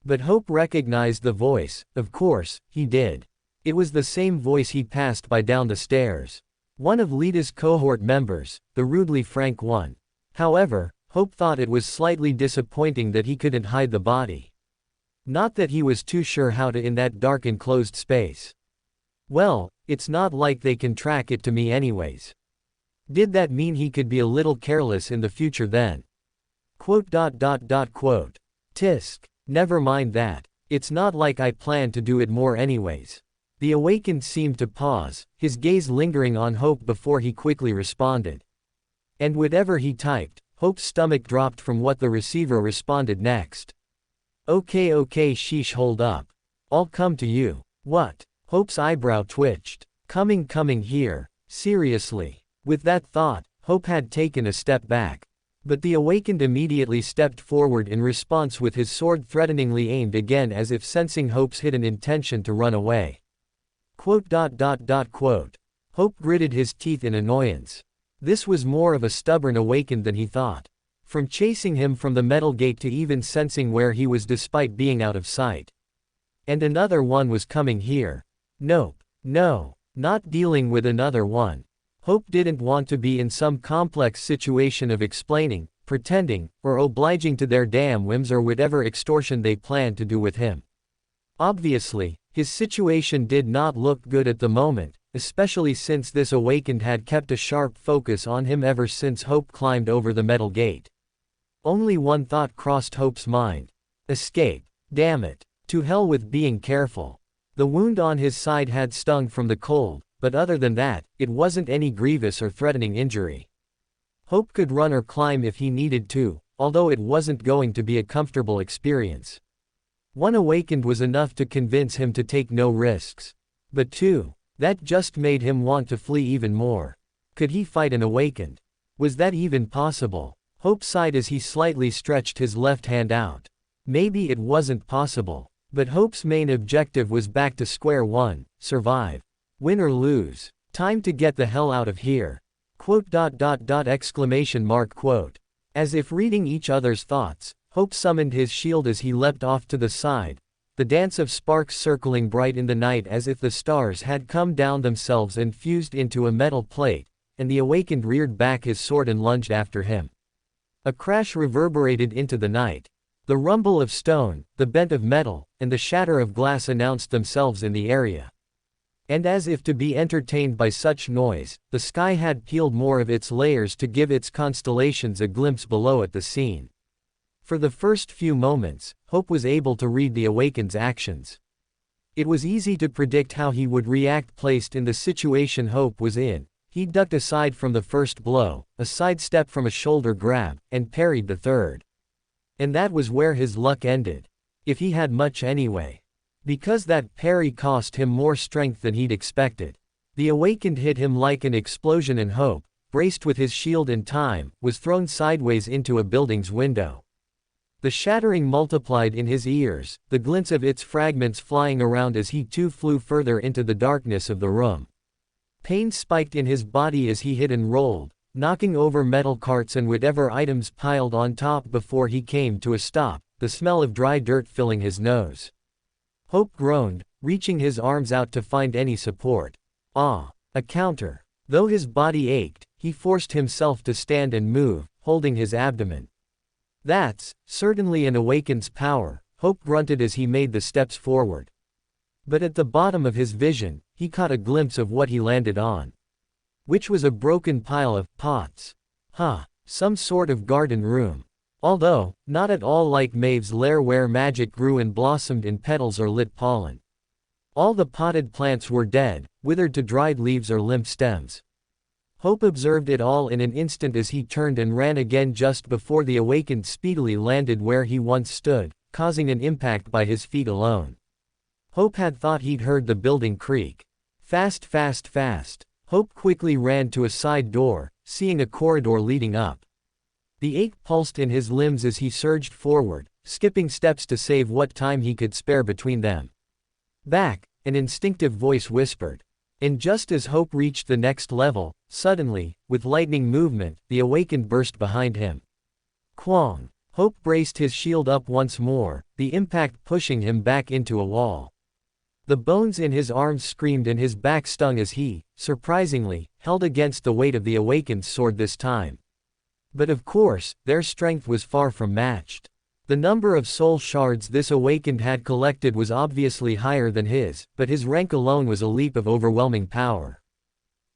But Hope recognized the voice. Of course, he did. It was the same voice he passed by down the stairs. One of Lita's cohort members, the rudely frank one. However, Hope thought it was slightly disappointing that he couldn't hide the body. Not that he was too sure how to in that dark enclosed space. Well, it's not like they can track it to me anyways. Did that mean he could be a little careless in the future then? Tisk. Never mind that. It's not like I plan to do it more anyways. The awakened seemed to pause, his gaze lingering on Hope before he quickly responded. And whatever he typed, Hope's stomach dropped from what the receiver responded next. Okay, sheesh, hold up. I'll come to you. What? Hope's eyebrow twitched. Coming here. Seriously. With that thought, Hope had taken a step back. But the awakened immediately stepped forward in response with his sword threateningly aimed again as if sensing Hope's hidden intention to run away. Hope gritted his teeth in annoyance. This was more of a stubborn awakened than he thought. From chasing him from the metal gate to even sensing where he was despite being out of sight. And another one was coming here. Nope. No. Not dealing with another one. Hope didn't want to be in some complex situation of explaining, pretending, or obliging to their damn whims or whatever extortion they planned to do with him. Obviously, his situation did not look good at the moment, especially since this awakened had kept a sharp focus on him ever since Hope climbed over the metal gate. Only one thought crossed Hope's mind. Escape. Damn it. To hell with being careful. The wound on his side had stung from the cold, but other than that, it wasn't any grievous or threatening injury. Hope could run or climb if he needed to, although it wasn't going to be a comfortable experience. One awakened was enough to convince him to take no risks. But two, that just made him want to flee even more. Could he fight an awakened? Was that even possible? Hope sighed as he slightly stretched his left hand out. Maybe it wasn't possible. But Hope's main objective was back to square one, survive. Win or lose. Time to get the hell out of here. .. As if reading each other's thoughts, Hope summoned his shield as he leapt off to the side, the dance of sparks circling bright in the night as if the stars had come down themselves and fused into a metal plate, and the awakened reared back his sword and lunged after him. A crash reverberated into the night. The rumble of stone, the bent of metal, and the shatter of glass announced themselves in the area. And as if to be entertained by such noise, the sky had peeled more of its layers to give its constellations a glimpse below at the scene. For the first few moments, Hope was able to read the awakened's actions. It was easy to predict how he would react placed in the situation Hope was in. He ducked aside from the first blow, a sidestep from a shoulder grab, and parried the third. And that was where his luck ended. If he had much anyway. Because that parry cost him more strength than he'd expected. The awakened hit him like an explosion, and Hope, braced with his shield in time, was thrown sideways into a building's window. The shattering multiplied in his ears, the glints of its fragments flying around as he too flew further into the darkness of the room. Pain spiked in his body as he hit and rolled, knocking over metal carts and whatever items piled on top before he came to a stop, the smell of dry dirt filling his nose. Hope groaned, reaching his arms out to find any support. Ah, a counter. Though his body ached, he forced himself to stand and move, holding his abdomen. That's certainly an awakened's power, Hope grunted as he made the steps forward. But at the bottom of his vision, he caught a glimpse of what he landed on. Which was a broken pile of pots. Some sort of garden room. Although, not at all like Maeve's lair where magic grew and blossomed in petals or lit pollen. All the potted plants were dead, withered to dried leaves or limp stems. Hope observed it all in an instant as he turned and ran again just before the awakened speedily landed where he once stood, causing an impact by his feet alone. Hope had thought he'd heard the building creak. Fast. Hope quickly ran to a side door, seeing a corridor leading up. The ache pulsed in his limbs as he surged forward, skipping steps to save what time he could spare between them. Back, an instinctive voice whispered. And just as Hope reached the next level, suddenly, with lightning movement, the awakened burst behind him. Quang! Hope braced his shield up once more, the impact pushing him back into a wall. The bones in his arms screamed and his back stung as he, surprisingly, held against the weight of the awakened sword this time. But of course, their strength was far from matched. The number of soul shards this awakened had collected was obviously higher than his, but his rank alone was a leap of overwhelming power.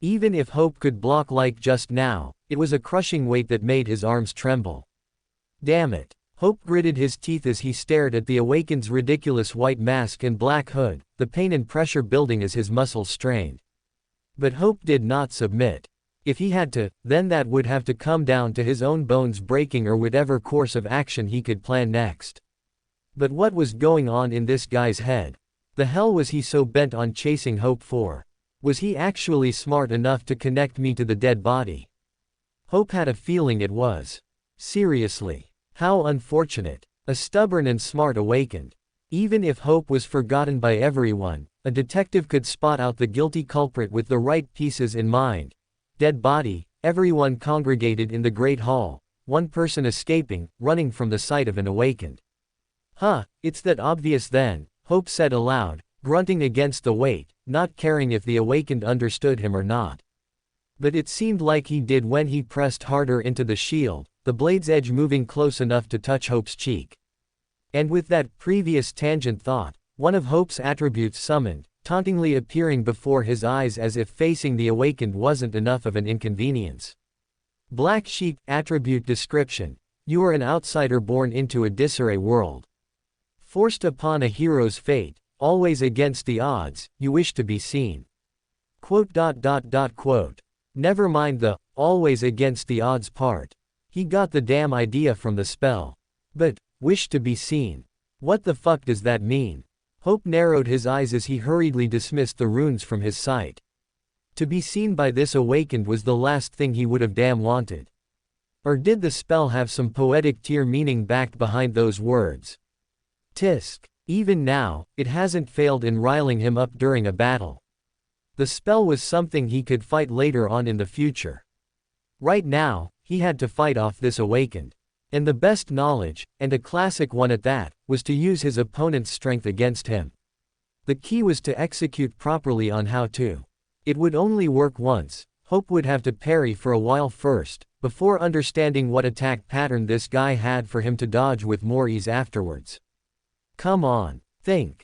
Even if Hope could block like just now, it was a crushing weight that made his arms tremble. Damn it. Hope gritted his teeth as he stared at the awakened's ridiculous white mask and black hood, the pain and pressure building as his muscles strained. But Hope did not submit. If he had to, then that would have to come down to his own bones breaking or whatever course of action he could plan next. But what was going on in this guy's head? The hell was he so bent on chasing Hope for? Was he actually smart enough to connect me to the dead body? Hope had a feeling it was. Seriously. How unfortunate. A stubborn and smart awakened. Even if Hope was forgotten by everyone, a detective could spot out the guilty culprit with the right pieces in mind. Dead body, everyone congregated in the Great Hall, one person escaping, running from the sight of an awakened. It's that obvious then, Hope said aloud, grunting against the weight, not caring if the awakened understood him or not. But it seemed like he did when he pressed harder into the shield, the blade's edge moving close enough to touch Hope's cheek. And with that previous tangent thought, one of Hope's attributes summoned, tauntingly appearing before his eyes as if facing the awakened wasn't enough of an inconvenience. Black Sheep attribute description: you are an outsider born into a disarray world. Forced upon a hero's fate, always against the odds, you wish to be seen. Quote. Never mind the always against the odds part. He got the damn idea from the spell. But, wish to be seen. What the fuck does that mean? Hope narrowed his eyes as he hurriedly dismissed the runes from his sight. To be seen by this awakened was the last thing he would have damn wanted. Or did the spell have some poetic tier meaning backed behind those words? Tisk. Even now, it hasn't failed in riling him up during a battle. The spell was something he could fight later on in the future. Right now, he had to fight off this awakened. And the best knowledge, and a classic one at that, was to use his opponent's strength against him. The key was to execute properly on how to. It would only work once. Hope would have to parry for a while first, before understanding what attack pattern this guy had for him to dodge with more ease afterwards. Come on. Think.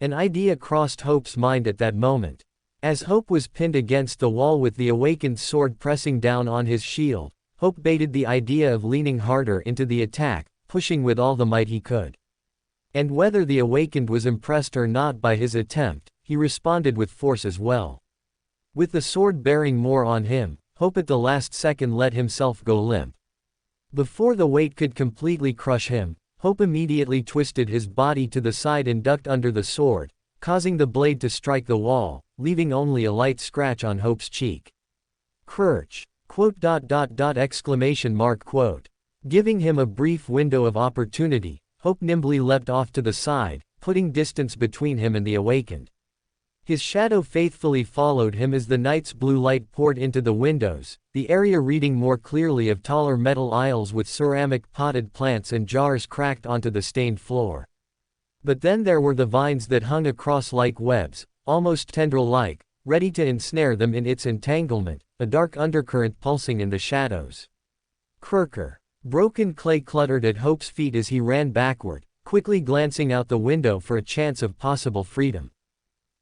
An idea crossed Hope's mind at that moment. As Hope was pinned against the wall with the awakened sword pressing down on his shield, Hope baited the idea of leaning harder into the attack, pushing with all the might he could. And whether the awakened was impressed or not by his attempt, he responded with force as well. With the sword bearing more on him, Hope at the last second let himself go limp. Before the weight could completely crush him, Hope immediately twisted his body to the side and ducked under the sword, causing the blade to strike the wall, leaving only a light scratch on Hope's cheek. Crurch! Exclamation mark quote. Giving him a brief window of opportunity, Hope nimbly leapt off to the side, putting distance between him and the awakened. His shadow faithfully followed him as the night's blue light poured into the windows, the area reading more clearly of taller metal aisles with ceramic potted plants and jars cracked onto the stained floor. But then there were the vines that hung across like webs, almost tendril-like, ready to ensnare them in its entanglement, a dark undercurrent pulsing in the shadows. Crurker. Broken clay cluttered at Hope's feet as he ran backward, quickly glancing out the window for a chance of possible freedom.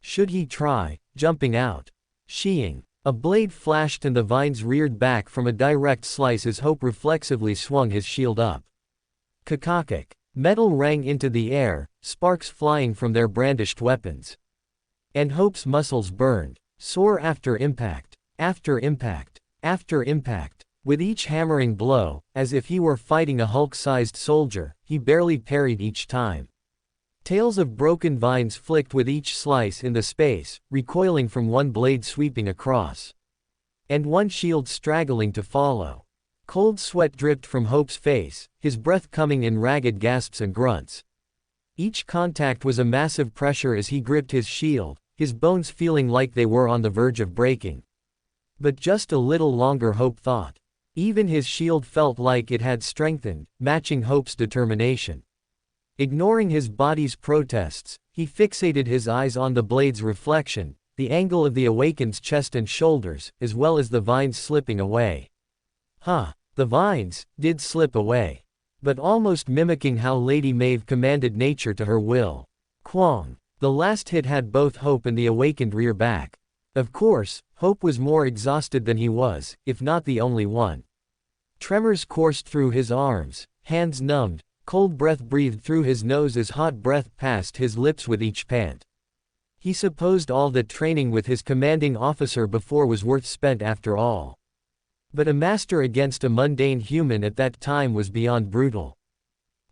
Should he try jumping out? Sheeing. A blade flashed and the vines reared back from a direct slice as Hope reflexively swung his shield up. Kakakik. Metal rang into the air, sparks flying from their brandished weapons. And Hope's muscles burned, sore after impact, after impact, after impact. With each hammering blow, as if he were fighting a Hulk-sized soldier, he barely parried each time. Tails of broken vines flicked with each slice in the space, recoiling from one blade sweeping across. And one shield straggling to follow. Cold sweat dripped from Hope's face, his breath coming in ragged gasps and grunts. Each contact was a massive pressure as he gripped his shield, his bones feeling like they were on the verge of breaking. But just a little longer, Hope thought. Even his shield felt like it had strengthened, matching Hope's determination. Ignoring his body's protests, he fixated his eyes on the blade's reflection, the angle of the awakened's chest and shoulders, as well as the vines slipping away. The vines did slip away. But almost mimicking how Lady Maeve commanded nature to her will. Quang. The last hit had both Hope and the awakened rear back. Of course, Hope was more exhausted than he was, if not the only one. Tremors coursed through his arms, hands numbed, cold breath breathed through his nose as hot breath passed his lips with each pant. He supposed all that training with his commanding officer before was worth spent after all. But a master against a mundane human at that time was beyond brutal.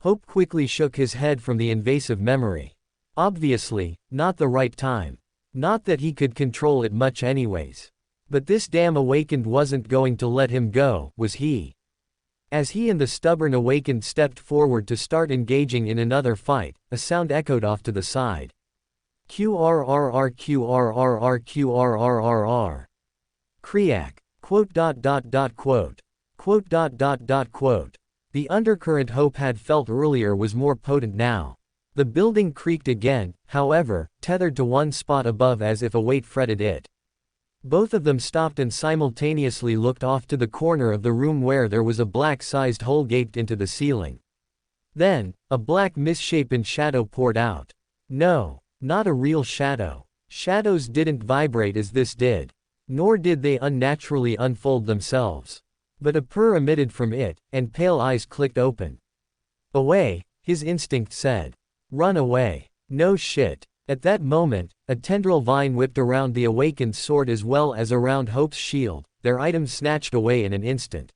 Hope quickly shook his head from the invasive memory. Obviously, not the right time. Not that he could control it much anyways. But this damn awakened wasn't going to let him go, was he? As he and the stubborn awakened stepped forward to start engaging in another fight, a sound echoed off to the side. QRRR QRRR QRRRR. Kriak. Quote. The undercurrent Hope had felt earlier was more potent now. The building creaked again, however, tethered to one spot above as if a weight fretted it. Both of them stopped and simultaneously looked off to the corner of the room where there was a black-sized hole gaped into the ceiling. Then, a black misshapen shadow poured out. No, not a real shadow. Shadows didn't vibrate as this did. Nor did they unnaturally unfold themselves. But a purr emitted from it, and pale eyes clicked open. Away, his instinct said. Run away. No shit. At that moment, a tendril vine whipped around the awakened sword as well as around Hope's shield, their items snatched away in an instant.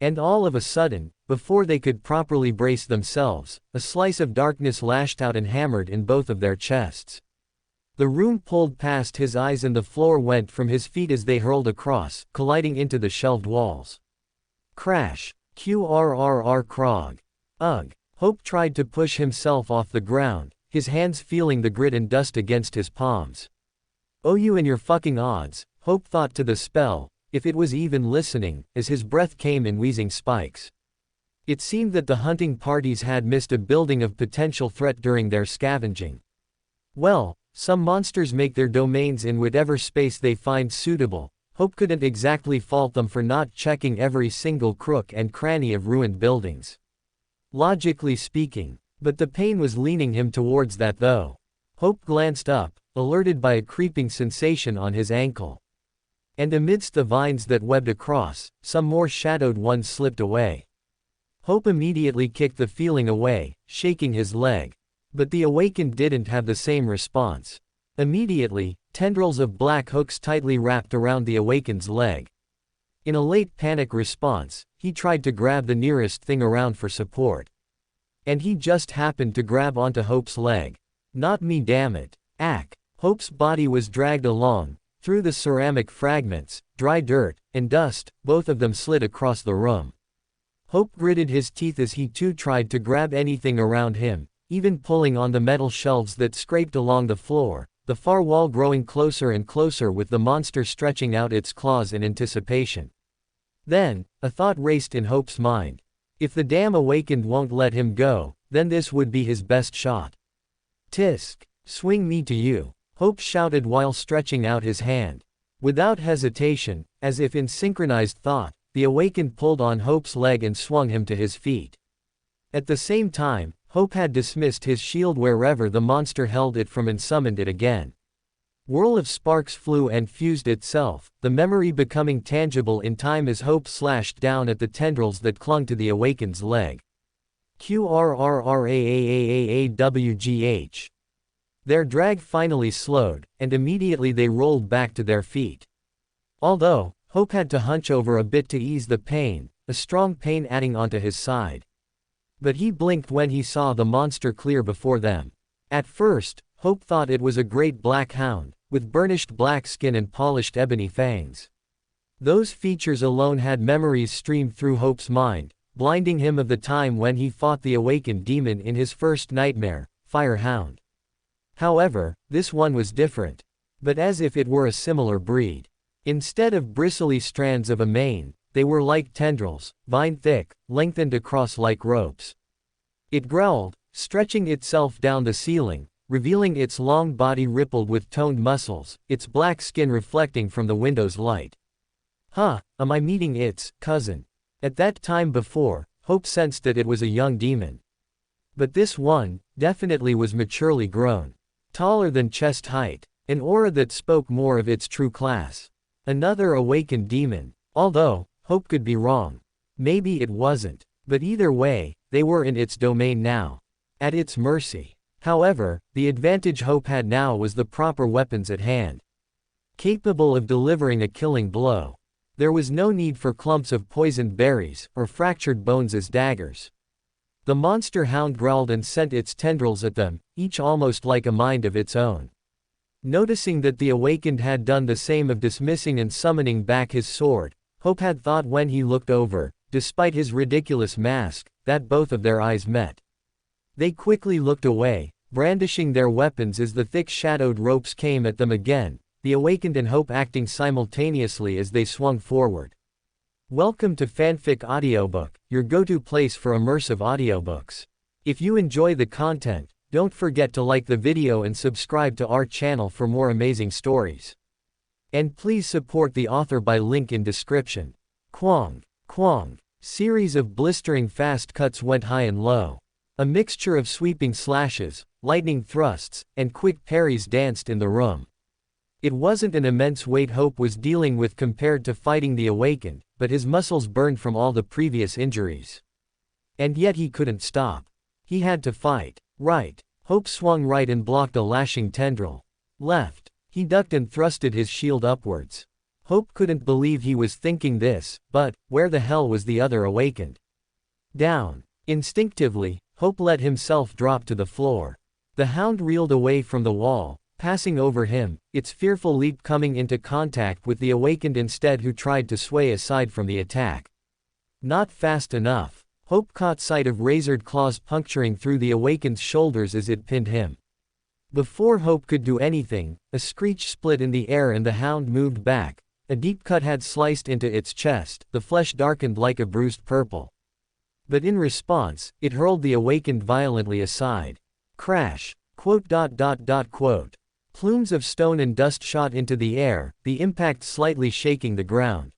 And all of a sudden, before they could properly brace themselves, a slice of darkness lashed out and hammered in both of their chests. The room pulled past his eyes and the floor went from his feet as they hurled across, colliding into the shelved walls. Crash. QRRR Krog. Ugh. Hope tried to push himself off the ground, his hands feeling the grit and dust against his palms. Oh, you and your fucking odds, Hope thought to the spell, if it was even listening, as his breath came in wheezing spikes. It seemed that the hunting parties had missed a building of potential threat during their scavenging. Well, some monsters make their domains in whatever space they find suitable. Hope couldn't exactly fault them for not checking every single crook and cranny of ruined buildings. Logically speaking. But the pain was leaning him towards that though. Hope glanced up, alerted by a creeping sensation on his ankle. And amidst the vines that webbed across, some more shadowed ones slipped away. Hope immediately kicked the feeling away, shaking his leg. But the awakened didn't have the same response. Immediately, tendrils of black hooks tightly wrapped around the awakened's leg. In a late panic response, he tried to grab the nearest thing around for support. And he just happened to grab onto Hope's leg. Not me, damn it. Ack! Hope's body was dragged along, through the ceramic fragments, dry dirt, and dust, both of them slid across the room. Hope gritted his teeth as he too tried to grab anything around him, even pulling on the metal shelves that scraped along the floor, the far wall growing closer and closer with the monster stretching out its claws in anticipation. Then, a thought raced in Hope's mind. If the damn awakened won't let him go, then this would be his best shot. Tisk! Swing me to you, Hope shouted while stretching out his hand. Without hesitation, as if in synchronized thought, the awakened pulled on Hope's leg and swung him to his feet. At the same time, Hope had dismissed his shield wherever the monster held it from and summoned it again. Whirl of sparks flew and fused itself, the memory becoming tangible in time as Hope slashed down at the tendrils that clung to the awakened's leg. QRRRAAAAAWGH. Their drag finally slowed, and immediately they rolled back to their feet. Although, Hope had to hunch over a bit to ease the pain, a strong pain adding onto his side. But he blinked when he saw the monster clear before them. At first, Hope thought it was a great black hound, with burnished black skin and polished ebony fangs. Those features alone had memories streamed through Hope's mind, blinding him of the time when he fought the awakened demon in his first nightmare, Fire Hound. However, this one was different. But as if it were a similar breed. Instead of bristly strands of a mane, they were like tendrils, vine-thick, lengthened across like ropes. It growled, stretching itself down the ceiling, revealing its long body rippled with toned muscles, its black skin reflecting from the window's light. Huh, am I meeting its cousin? At that time before, Hope sensed that it was a young demon. But this one, definitely was maturely grown. Taller than chest height, an aura that spoke more of its true class. Another awakened demon, although, Hope could be wrong. Maybe it wasn't, but either way, they were in its domain now. At its mercy. However, the advantage Hope had now was the proper weapons at hand. Capable of delivering a killing blow. There was no need for clumps of poisoned berries, or fractured bones as daggers. The monster hound growled and sent its tendrils at them, each almost like a mind of its own. Noticing that the awakened had done the same of dismissing and summoning back his sword, Hope had thought when he looked over, despite his ridiculous mask, that both of their eyes met. They quickly looked away, brandishing their weapons as the thick shadowed ropes came at them again, the awakened and Hope acting simultaneously as they swung forward. Welcome to Fanfic Audiobook, your go-to place for immersive audiobooks. If you enjoy the content, don't forget to like the video and subscribe to our channel for more amazing stories. And please support the author by link in description. Quang, quang. Series of blistering fast cuts went high and low. A mixture of sweeping slashes, lightning thrusts, and quick parries danced in the room. It wasn't an immense weight Hope was dealing with compared to fighting the awakened, but his muscles burned from all the previous injuries. And yet he couldn't stop. He had to fight. Right. Hope swung right and blocked a lashing tendril. Left. He ducked and thrusted his shield upwards. Hope couldn't believe he was thinking this, but, where the hell was the other awakened? Down. Instinctively, Hope let himself drop to the floor. The hound reeled away from the wall, passing over him, its fearful leap coming into contact with the awakened instead, who tried to sway aside from the attack. Not fast enough. Hope caught sight of razored claws puncturing through the awakened's shoulders as it pinned him. Before Hope could do anything, a screech split in the air and the hound moved back. A deep cut had sliced into its chest, the flesh darkened like a bruised purple. But in response, it hurled the awakened violently aside. Crash. Quote. Plumes of stone and dust shot into the air, the impact slightly shaking the ground.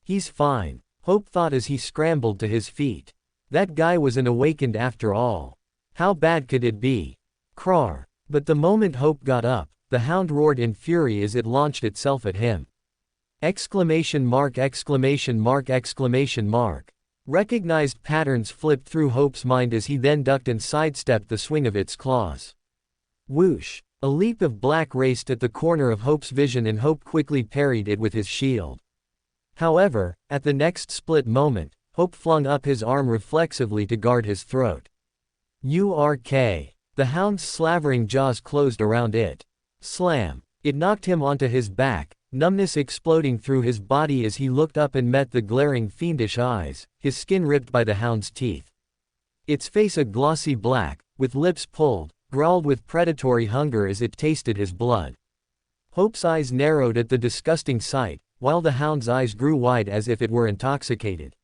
He's fine, Hope thought as he scrambled to his feet. That guy was an awakened after all. How bad could it be? Crawr. But the moment Hope got up, the hound roared in fury as it launched itself at him. Exclamation mark, exclamation mark, exclamation mark. Recognized patterns flipped through Hope's mind as he then ducked and sidestepped the swing of its claws. Whoosh. A leap of black raced at the corner of Hope's vision and Hope quickly parried it with his shield. However, at the next split moment, Hope flung up his arm reflexively to guard his throat. URK. The hound's slavering jaws closed around it. Slam! It knocked him onto his back, numbness exploding through his body as he looked up and met the glaring fiendish eyes, his skin ripped by the hound's teeth. Its face a glossy black, with lips pulled, growled with predatory hunger as it tasted his blood. Hope's eyes narrowed at the disgusting sight, while the hound's eyes grew wide as if it were intoxicated.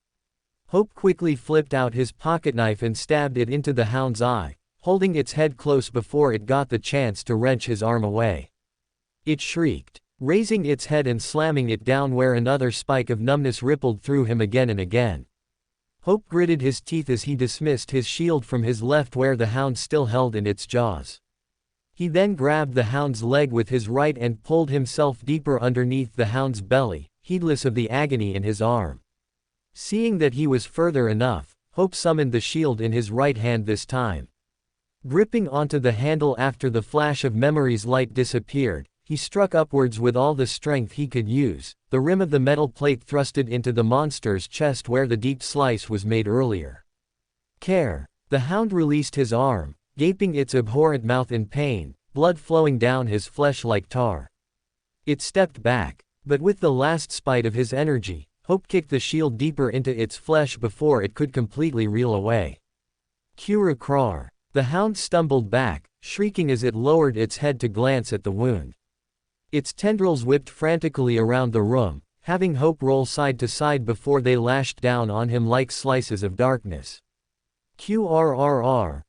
Hope quickly flipped out his pocketknife and stabbed it into the hound's eye, holding its head close before it got the chance to wrench his arm away. It shrieked, raising its head and slamming it down where another spike of numbness rippled through him again and again. Hope gritted his teeth as he dismissed his shield from his left where the hound still held in its jaws. He then grabbed the hound's leg with his right and pulled himself deeper underneath the hound's belly, heedless of the agony in his arm. Seeing that he was further enough, Hope summoned the shield in his right hand this time. Gripping onto the handle after the flash of memory's light disappeared, he struck upwards with all the strength he could use, the rim of the metal plate thrusted into the monster's chest where the deep slice was made earlier. Care! The hound released his arm, gaping its abhorrent mouth in pain, blood flowing down his flesh like tar. It stepped back, but with the last spite of his energy, Hope kicked the shield deeper into its flesh before it could completely reel away. Cura. The hound stumbled back, shrieking as it lowered its head to glance at the wound. Its tendrils whipped frantically around the room, having Hope roll side to side before they lashed down on him like slices of darkness. Qrrr.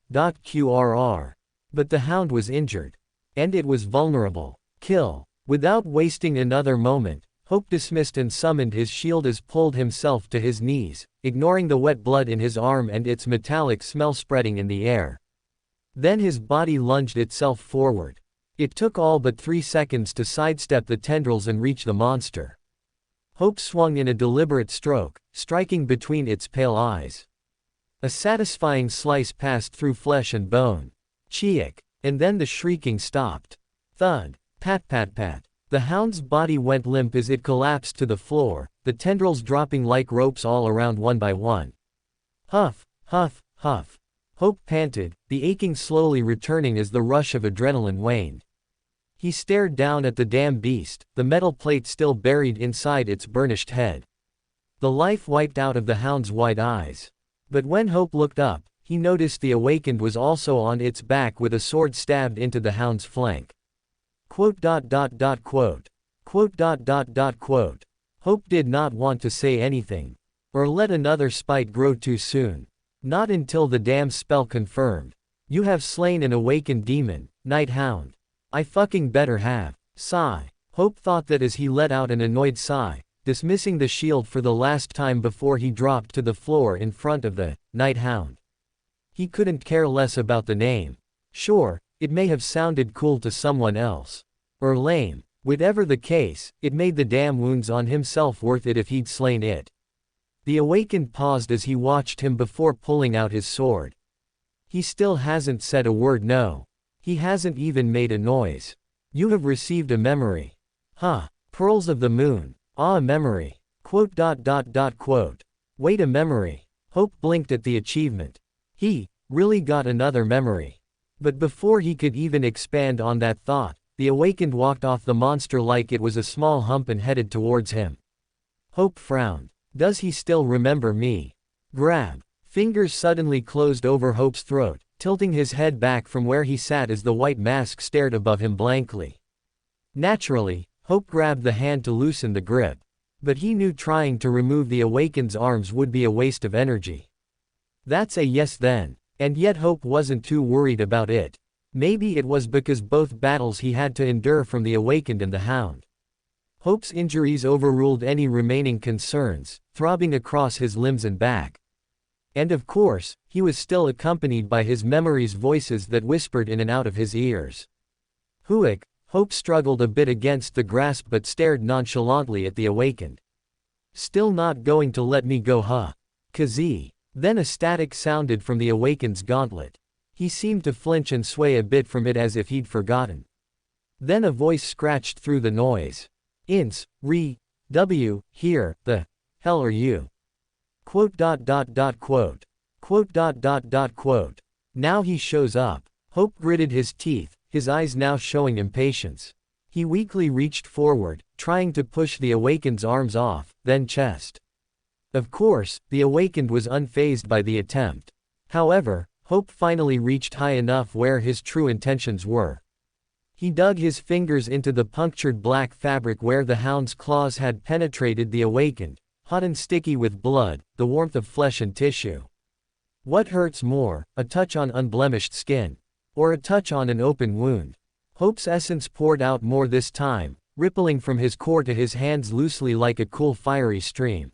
But the hound was injured. And it was vulnerable. Kill. Without wasting another moment, Hope dismissed and summoned his shield as pulled himself to his knees, ignoring the wet blood in his arm and its metallic smell spreading in the air. Then his body lunged itself forward. It took all but 3 seconds to sidestep the tendrils and reach the monster. Hope swung in a deliberate stroke, striking between its pale eyes. A satisfying slice passed through flesh and bone. Cheek. And then the shrieking stopped. Thud. Pat pat pat. The hound's body went limp as it collapsed to the floor, the tendrils dropping like ropes all around one by one. Huff, huff, huff. Hope panted, the aching slowly returning as the rush of adrenaline waned. He stared down at the damn beast, the metal plate still buried inside its burnished head. The life wiped out of the hound's wide eyes. But when Hope looked up, he noticed the awakened was also on its back with a sword stabbed into the hound's flank. Hope did not want to say anything. Or let another spite grow too soon. Not until the damn spell confirmed. You have slain an awakened demon, Night Hound. I fucking better have. Sigh. Hope thought that as he let out an annoyed sigh, dismissing the shield for the last time before he dropped to the floor in front of the Night Hound. He couldn't care less about the name. Sure, it may have sounded cool to someone else. Or lame. Whatever the case, it made the damn wounds on himself worth it if he'd slain it. The awakened paused as he watched him before pulling out his sword. He still hasn't said a word, no. He hasn't even made a noise. You have received a memory. Huh. Pearls of the moon. Ah, a memory. Wait, a memory. Hope blinked at the achievement. He really got another memory. But before he could even expand on that thought, the awakened walked off the monster like it was a small hump and headed towards him. Hope frowned. Does he still remember me? Grab. Fingers suddenly closed over Hope's throat, tilting his head back from where he sat as the white mask stared above him blankly. Naturally, Hope grabbed the hand to loosen the grip. But he knew trying to remove the awakened's arms would be a waste of energy. That's a yes then. And yet Hope wasn't too worried about it. Maybe it was because both battles he had to endure from the awakened and the hound. Hope's injuries overruled any remaining concerns, throbbing across his limbs and back. And of course, he was still accompanied by his memory's voices that whispered in and out of his ears. Huick. Hope struggled a bit against the grasp but stared nonchalantly at the awakened. Still not going to let me go, huh? Kazee. Then a static sounded from the awakened's gauntlet. He seemed to flinch and sway a bit from it as if he'd forgotten. Then a voice scratched through the noise. Ints, here, the hell are you? Now he shows up. Hope gritted his teeth, his eyes now showing impatience. He weakly reached forward, trying to push the awakened's arms off, then chest. Of course, the awakened was unfazed by the attempt. However, Hope finally reached high enough where his true intentions were. He dug his fingers into the punctured black fabric where the hound's claws had penetrated the awakened, hot and sticky with blood, the warmth of flesh and tissue. What hurts more, a touch on unblemished skin, or a touch on an open wound? Hope's essence poured out more this time, rippling from his core to his hands loosely like a cool fiery stream.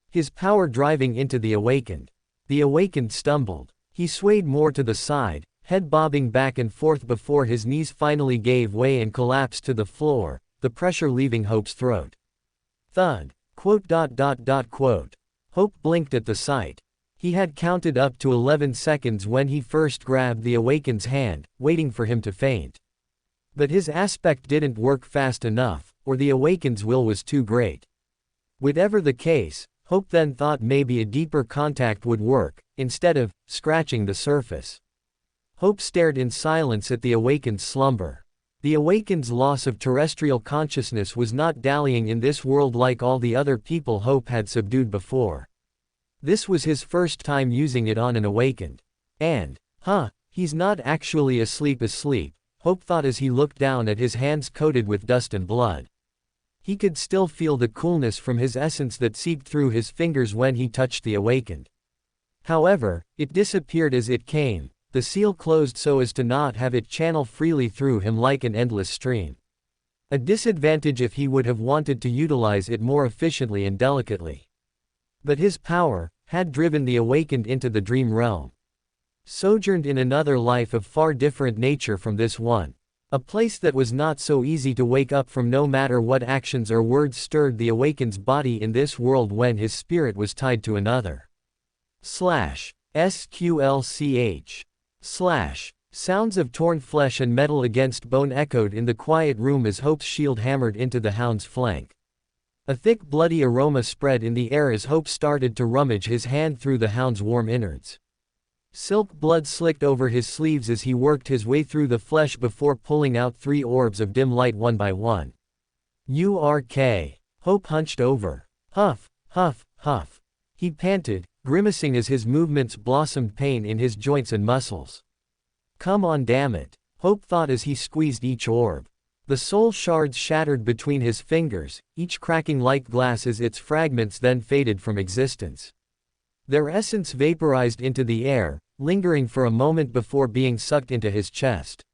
His power driving into the awakened. The awakened stumbled. He swayed more to the side, head bobbing back and forth before his knees finally gave way and collapsed to the floor, the pressure leaving Hope's throat. Thud. ... Hope blinked at the sight. He had counted up to 11 seconds when he first grabbed the awakened's hand, waiting for him to faint. But his aspect didn't work fast enough, or the awakened's will was too great. Whatever the case, Hope then thought maybe a deeper contact would work, instead of scratching the surface. Hope stared in silence at the awakened's slumber. The awakened's loss of terrestrial consciousness was not dallying in this world like all the other people Hope had subdued before. This was his first time using it on an awakened. And, he's not actually asleep, Hope thought as he looked down at his hands coated with dust and blood. He could still feel the coolness from his essence that seeped through his fingers when he touched the awakened. However, it disappeared as it came, the seal closed so as to not have it channel freely through him like an endless stream. A disadvantage if he would have wanted to utilize it more efficiently and delicately. But his power had driven the awakened into the dream realm. Sojourned in another life of far different nature from this one. A place that was not so easy to wake up from no matter what actions or words stirred the awakened's body in this world when his spirit was tied to another. /SQLCH. Sounds of torn flesh and metal against bone echoed in the quiet room as Hope's shield hammered into the hound's flank. A thick bloody aroma spread in the air as Hope started to rummage his hand through the hound's warm innards. Silk blood slicked over his sleeves as he worked his way through the flesh before pulling out 3 orbs of dim light one by one. URK. Hope hunched over. Huff, huff, huff. He panted, grimacing as his movements blossomed pain in his joints and muscles. Come on, damn it, Hope thought as he squeezed each orb. The soul shards shattered between his fingers, each cracking like glass as its fragments then faded from existence. Their essence vaporized into the air, lingering for a moment before being sucked into his chest.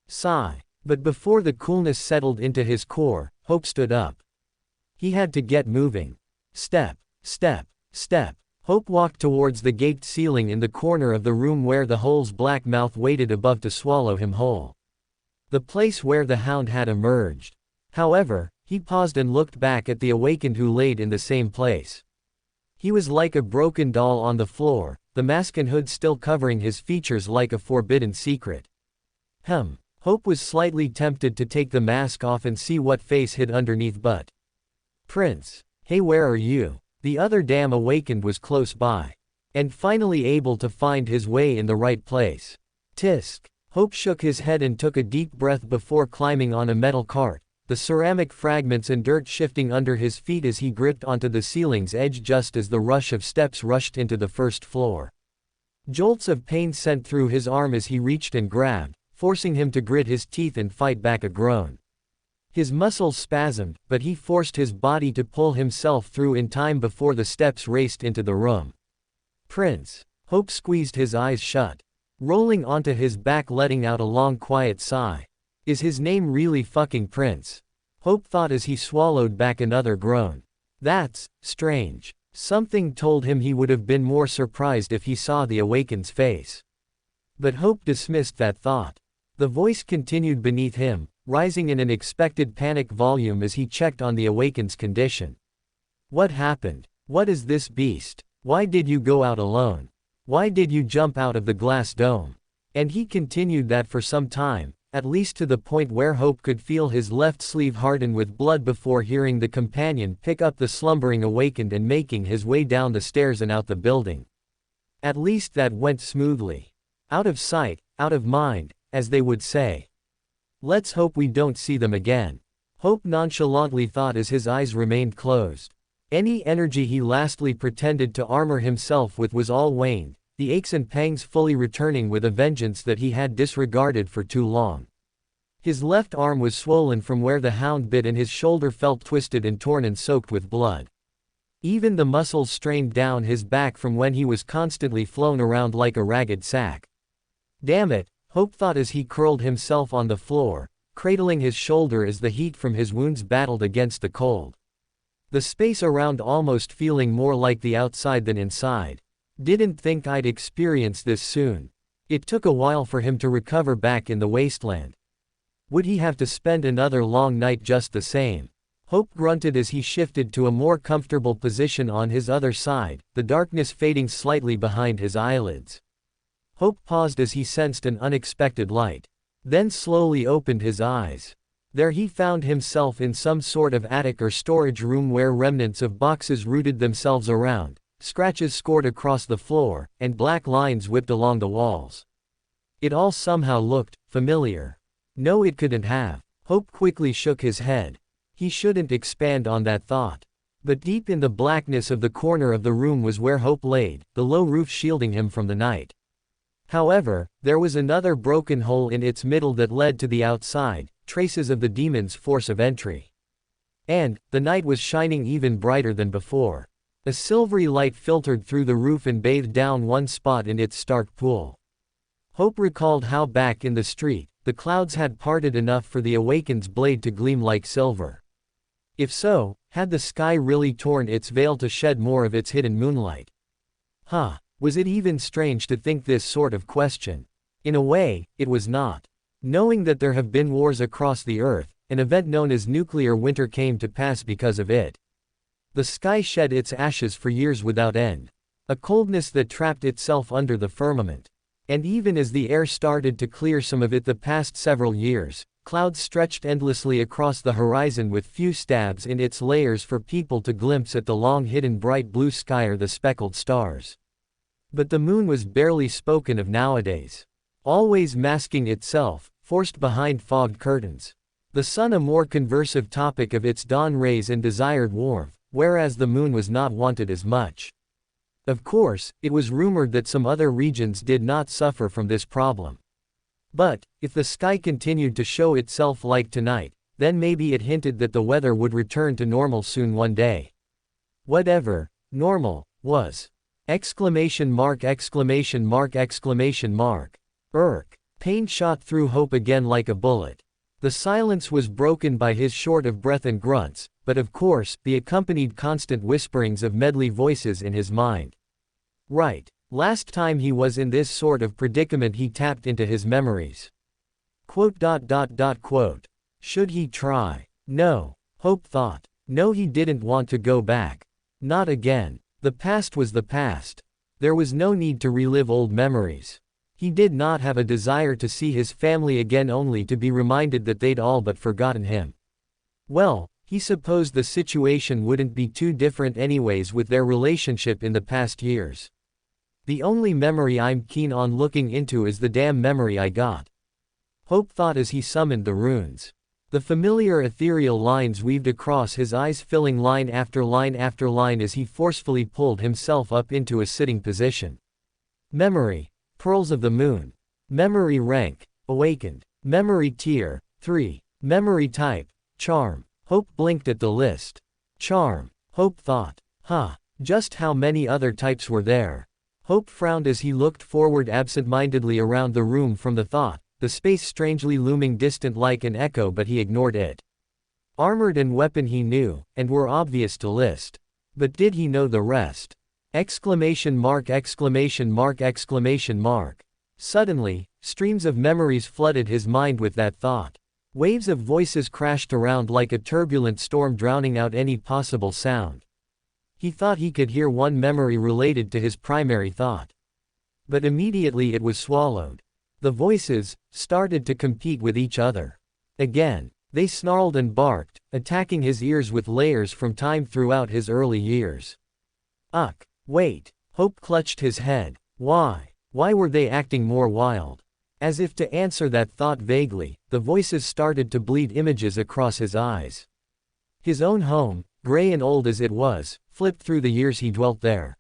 Sigh. But before the coolness settled into his core, Hope stood up. He had to get moving. Step, step, step. Hope walked towards the gaped ceiling in the corner of the room where the hole's black mouth waited above to swallow him whole. The place where the hound had emerged. However, he paused and looked back at the awakened who laid in the same place. He was like a broken doll on the floor, the mask and hood still covering his features like a forbidden secret. Hope was slightly tempted to take the mask off and see what face hid underneath, but Prince, hey, where are you? The other damn awakened was close by. And finally able to find his way in the right place. Tisk. Hope shook his head and took a deep breath before climbing on a metal cart, the ceramic fragments and dirt shifting under his feet as he gripped onto the ceiling's edge just as the rush of steps rushed into the first floor. Jolts of pain sent through his arm as he reached and grabbed, forcing him to grit his teeth and fight back a groan. His muscles spasmed, but he forced his body to pull himself through in time before the steps raced into the room. Prince. Hope squeezed his eyes shut. Rolling onto his back, letting out a long quiet sigh. Is his name really fucking Prince? Hope thought as he swallowed back another groan. That's strange. Something told him he would have been more surprised if he saw the awakened's face. But Hope dismissed that thought. The voice continued beneath him, rising in an expected panic volume as he checked on the awakened's condition. What happened? What is this beast? Why did you go out alone? Why did you jump out of the glass dome? And he continued that for some time, at least to the point where Hope could feel his left sleeve harden with blood before hearing the companion pick up the slumbering awakened and making his way down the stairs and out the building. At least that went smoothly. Out of sight, out of mind, as they would say. Let's hope we don't see them again. Hope nonchalantly thought as his eyes remained closed. Any energy he lastly pretended to armor himself with was all waned, the aches and pangs fully returning with a vengeance that he had disregarded for too long. His left arm was swollen from where the hound bit and his shoulder felt twisted and torn and soaked with blood. Even the muscles strained down his back from when he was constantly flown around like a ragged sack. Damn it, Hope thought as he curled himself on the floor, cradling his shoulder as the heat from his wounds battled against the cold. The space around almost feeling more like the outside than inside. Didn't think I'd experience this soon. It took a while for him to recover back in the wasteland. Would he have to spend another long night just the same? Hope grunted as he shifted to a more comfortable position on his other side, the darkness fading slightly behind his eyelids. Hope paused as he sensed an unexpected light. Then slowly opened his eyes. There he found himself in some sort of attic or storage room where remnants of boxes rooted themselves around, scratches scored across the floor, and black lines whipped along the walls. It all somehow looked familiar. No, it couldn't have. Hope quickly shook his head. He shouldn't expand on that thought. But deep in the blackness of the corner of the room was where Hope laid, the low roof shielding him from the night. However, there was another broken hole in its middle that led to the outside, traces of the demon's force of entry. And, the night was shining even brighter than before. A silvery light filtered through the roof and bathed down one spot in its stark pool. Hope recalled how back in the street, the clouds had parted enough for the Awakened's blade to gleam like silver. If so, had the sky really torn its veil to shed more of its hidden moonlight? Was it even strange to think this sort of question? In a way, it was not. Knowing that there have been wars across the earth, an event known as nuclear winter came to pass because of it. The sky shed its ashes for years without end. A coldness that trapped itself under the firmament. And even as the air started to clear some of it the past several years, clouds stretched endlessly across the horizon with few stabs in its layers for people to glimpse at the long-hidden bright blue sky or the speckled stars. But the moon was barely spoken of nowadays. Always masking itself, forced behind fogged curtains. The sun a more conversive topic of its dawn rays and desired warmth, whereas the moon was not wanted as much. Of course, it was rumored that some other regions did not suffer from this problem. But, if the sky continued to show itself like tonight, then maybe it hinted that the weather would return to normal soon one day. Whatever normal was. Exclamation mark. Pain shot through Hope again like a bullet. The silence was broken by his short of breath and grunts, but of course, the accompanied constant whisperings of medley voices in his mind. Right. Last time he was in this sort of predicament he tapped into his memories. Should he try? No. Hope thought. No, he didn't want to go back. Not again. The past was the past. There was no need to relive old memories. He did not have a desire to see his family again only to be reminded that they'd all but forgotten him. Well, he supposed the situation wouldn't be too different anyways with their relationship in the past years. The only memory I'm keen on looking into is the damn memory I got. Hope thought as he summoned the runes. The familiar ethereal lines weaved across his eyes, filling line after line after line as he forcefully pulled himself up into a sitting position. Memory. Pearls of the Moon. Memory rank. Awakened. Memory tier. 3. Memory type. Charm. Hope blinked at the list. Charm. Hope thought. Just how many other types were there? Hope frowned as he looked forward absent-mindedly around the room from the thought, the space strangely looming distant like an echo, but he ignored it. Armored and weapon he knew, and were obvious to list. But did he know the rest? Exclamation mark. Suddenly, streams of memories flooded his mind with that thought. Waves of voices crashed around like a turbulent storm, drowning out any possible sound. He thought he could hear one memory related to his primary thought. But immediately it was swallowed. The voices started to compete with each other. Again, they snarled and barked, attacking his ears with layers from time throughout his early years. Wait. Hope clutched his head. Why were they acting more wild? As if to answer that thought vaguely, the voices started to bleed images across his eyes. His own home, gray and old as it was, flipped through the years he dwelt there.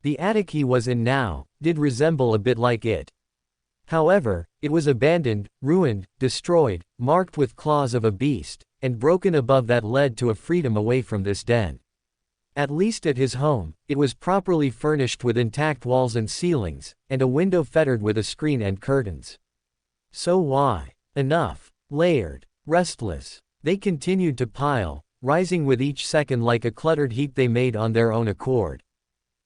The attic he was in now, did resemble a bit like it. However, it was abandoned, ruined, destroyed, marked with claws of a beast, and broken above that led to a freedom away from this den. At least at his home, it was properly furnished with intact walls and ceilings, and a window fettered with a screen and curtains. So why? Enough. Layered. Restless. They continued to pile, rising with each second like a cluttered heap they made on their own accord.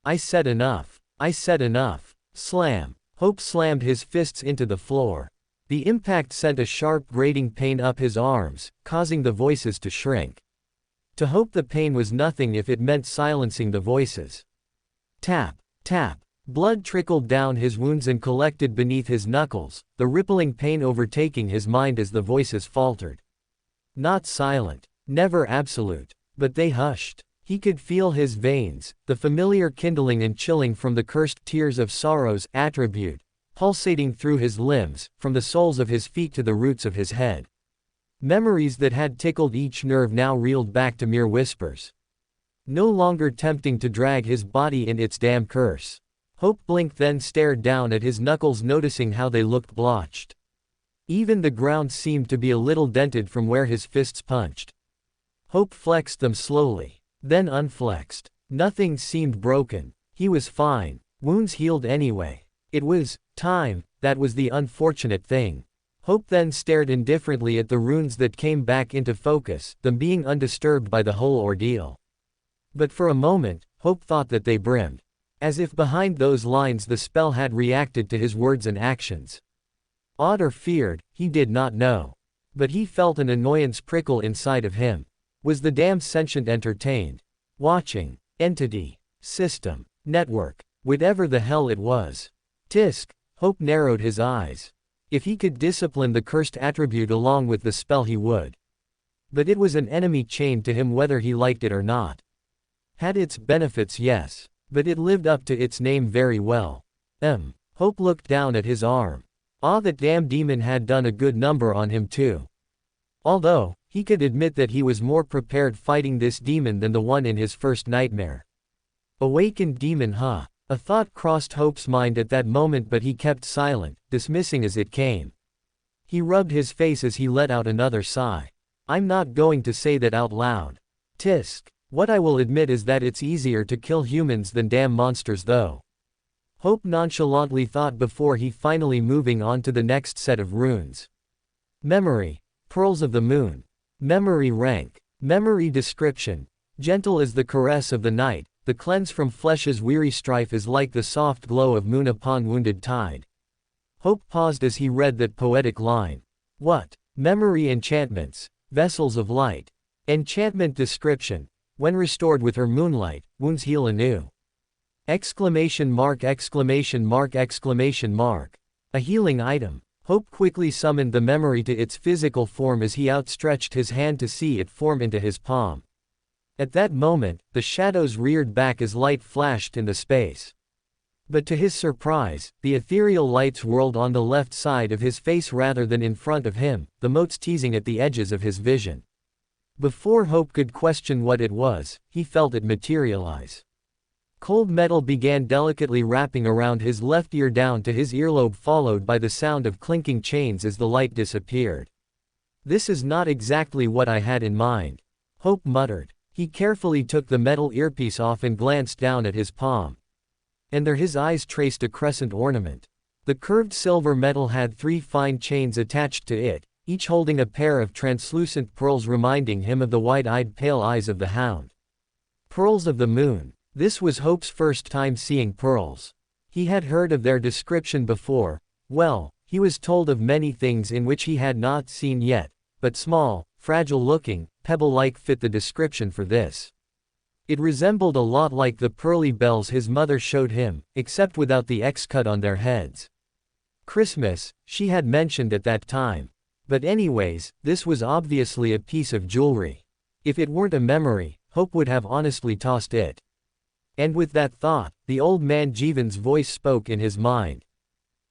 I said enough. I said enough. Slam. Hope slammed his fists into the floor. The impact sent a sharp grating pain up his arms, causing the voices to shrink. To Hope the pain was nothing if it meant silencing the voices. Tap, tap. Blood trickled down his wounds and collected beneath his knuckles, the rippling pain overtaking his mind as the voices faltered. Not silent, never absolute, but they hushed. He could feel his veins, the familiar kindling and chilling from the cursed tears of sorrow's attribute, pulsating through his limbs, from the soles of his feet to the roots of his head. Memories that had tickled each nerve now reeled back to mere whispers. No longer tempting to drag his body in its damn curse. Hope blinked, then stared down at his knuckles, noticing how they looked blotched. Even the ground seemed to be a little dented from where his fists punched. Hope flexed them slowly, then unflexed. Nothing seemed broken. He was fine. Wounds healed anyway. It was time, that was the unfortunate thing. Hope then stared indifferently at the runes that came back into focus, them being undisturbed by the whole ordeal. But for a moment, Hope thought that they brimmed. As if behind those lines the spell had reacted to his words and actions. Awed or feared, he did not know. But he felt an annoyance prickle inside of him. Was the damn sentient entertained? Watching? Entity? System? Network? Whatever the hell it was. Tisk. Hope narrowed his eyes. If he could discipline the cursed attribute along with the spell he would. But it was an enemy chained to him whether he liked it or not. Had its benefits, yes. But it lived up to its name very well. Hope looked down at his arm. That damn demon had done a good number on him too. Although, he could admit that he was more prepared fighting this demon than the one in his first nightmare. Awakened demon, huh? A thought crossed Hope's mind at that moment, but he kept silent, dismissing as it came. He rubbed his face as he let out another sigh. I'm not going to say that out loud. Tisk. What I will admit is that it's easier to kill humans than damn monsters though. Hope nonchalantly thought before he finally moving on to the next set of runes. Memory. Pearls of the moon. Memory rank. Memory description. Gentle as the caress of the night, the cleanse from flesh's weary strife is like the soft glow of moon upon wounded tide. Hope paused as he read that poetic line. What? Memory enchantments. Vessels of light. Enchantment description. When restored with her moonlight, wounds heal anew. Exclamation mark, exclamation mark, exclamation mark. A healing item. Hope quickly summoned the memory to its physical form as he outstretched his hand to see it form into his palm. At that moment, the shadows reared back as light flashed in the space. But to his surprise, the ethereal lights whirled on the left side of his face rather than in front of him, the motes teasing at the edges of his vision. Before Hope could question what it was, he felt it materialize. Cold metal began delicately wrapping around his left ear down to his earlobe, followed by the sound of clinking chains as the light disappeared. This is not exactly what I had in mind. Hope muttered. He carefully took the metal earpiece off and glanced down at his palm. And there his eyes traced a crescent ornament. The curved silver metal had 3 fine chains attached to it, each holding a pair of translucent pearls reminding him of the wide-eyed pale eyes of the hound. Pearls of the moon. This was Hope's first time seeing pearls. He had heard of their description before. Well, he was told of many things in which he had not seen yet, but small, fragile-looking, pebble-like fit the description for this. It resembled a lot like the pearly bells his mother showed him, except without the X cut on their heads. Christmas, she had mentioned at that time. But anyways, this was obviously a piece of jewelry. If it weren't a memory, Hope would have honestly tossed it. And with that thought, the old man Jeevan's voice spoke in his mind.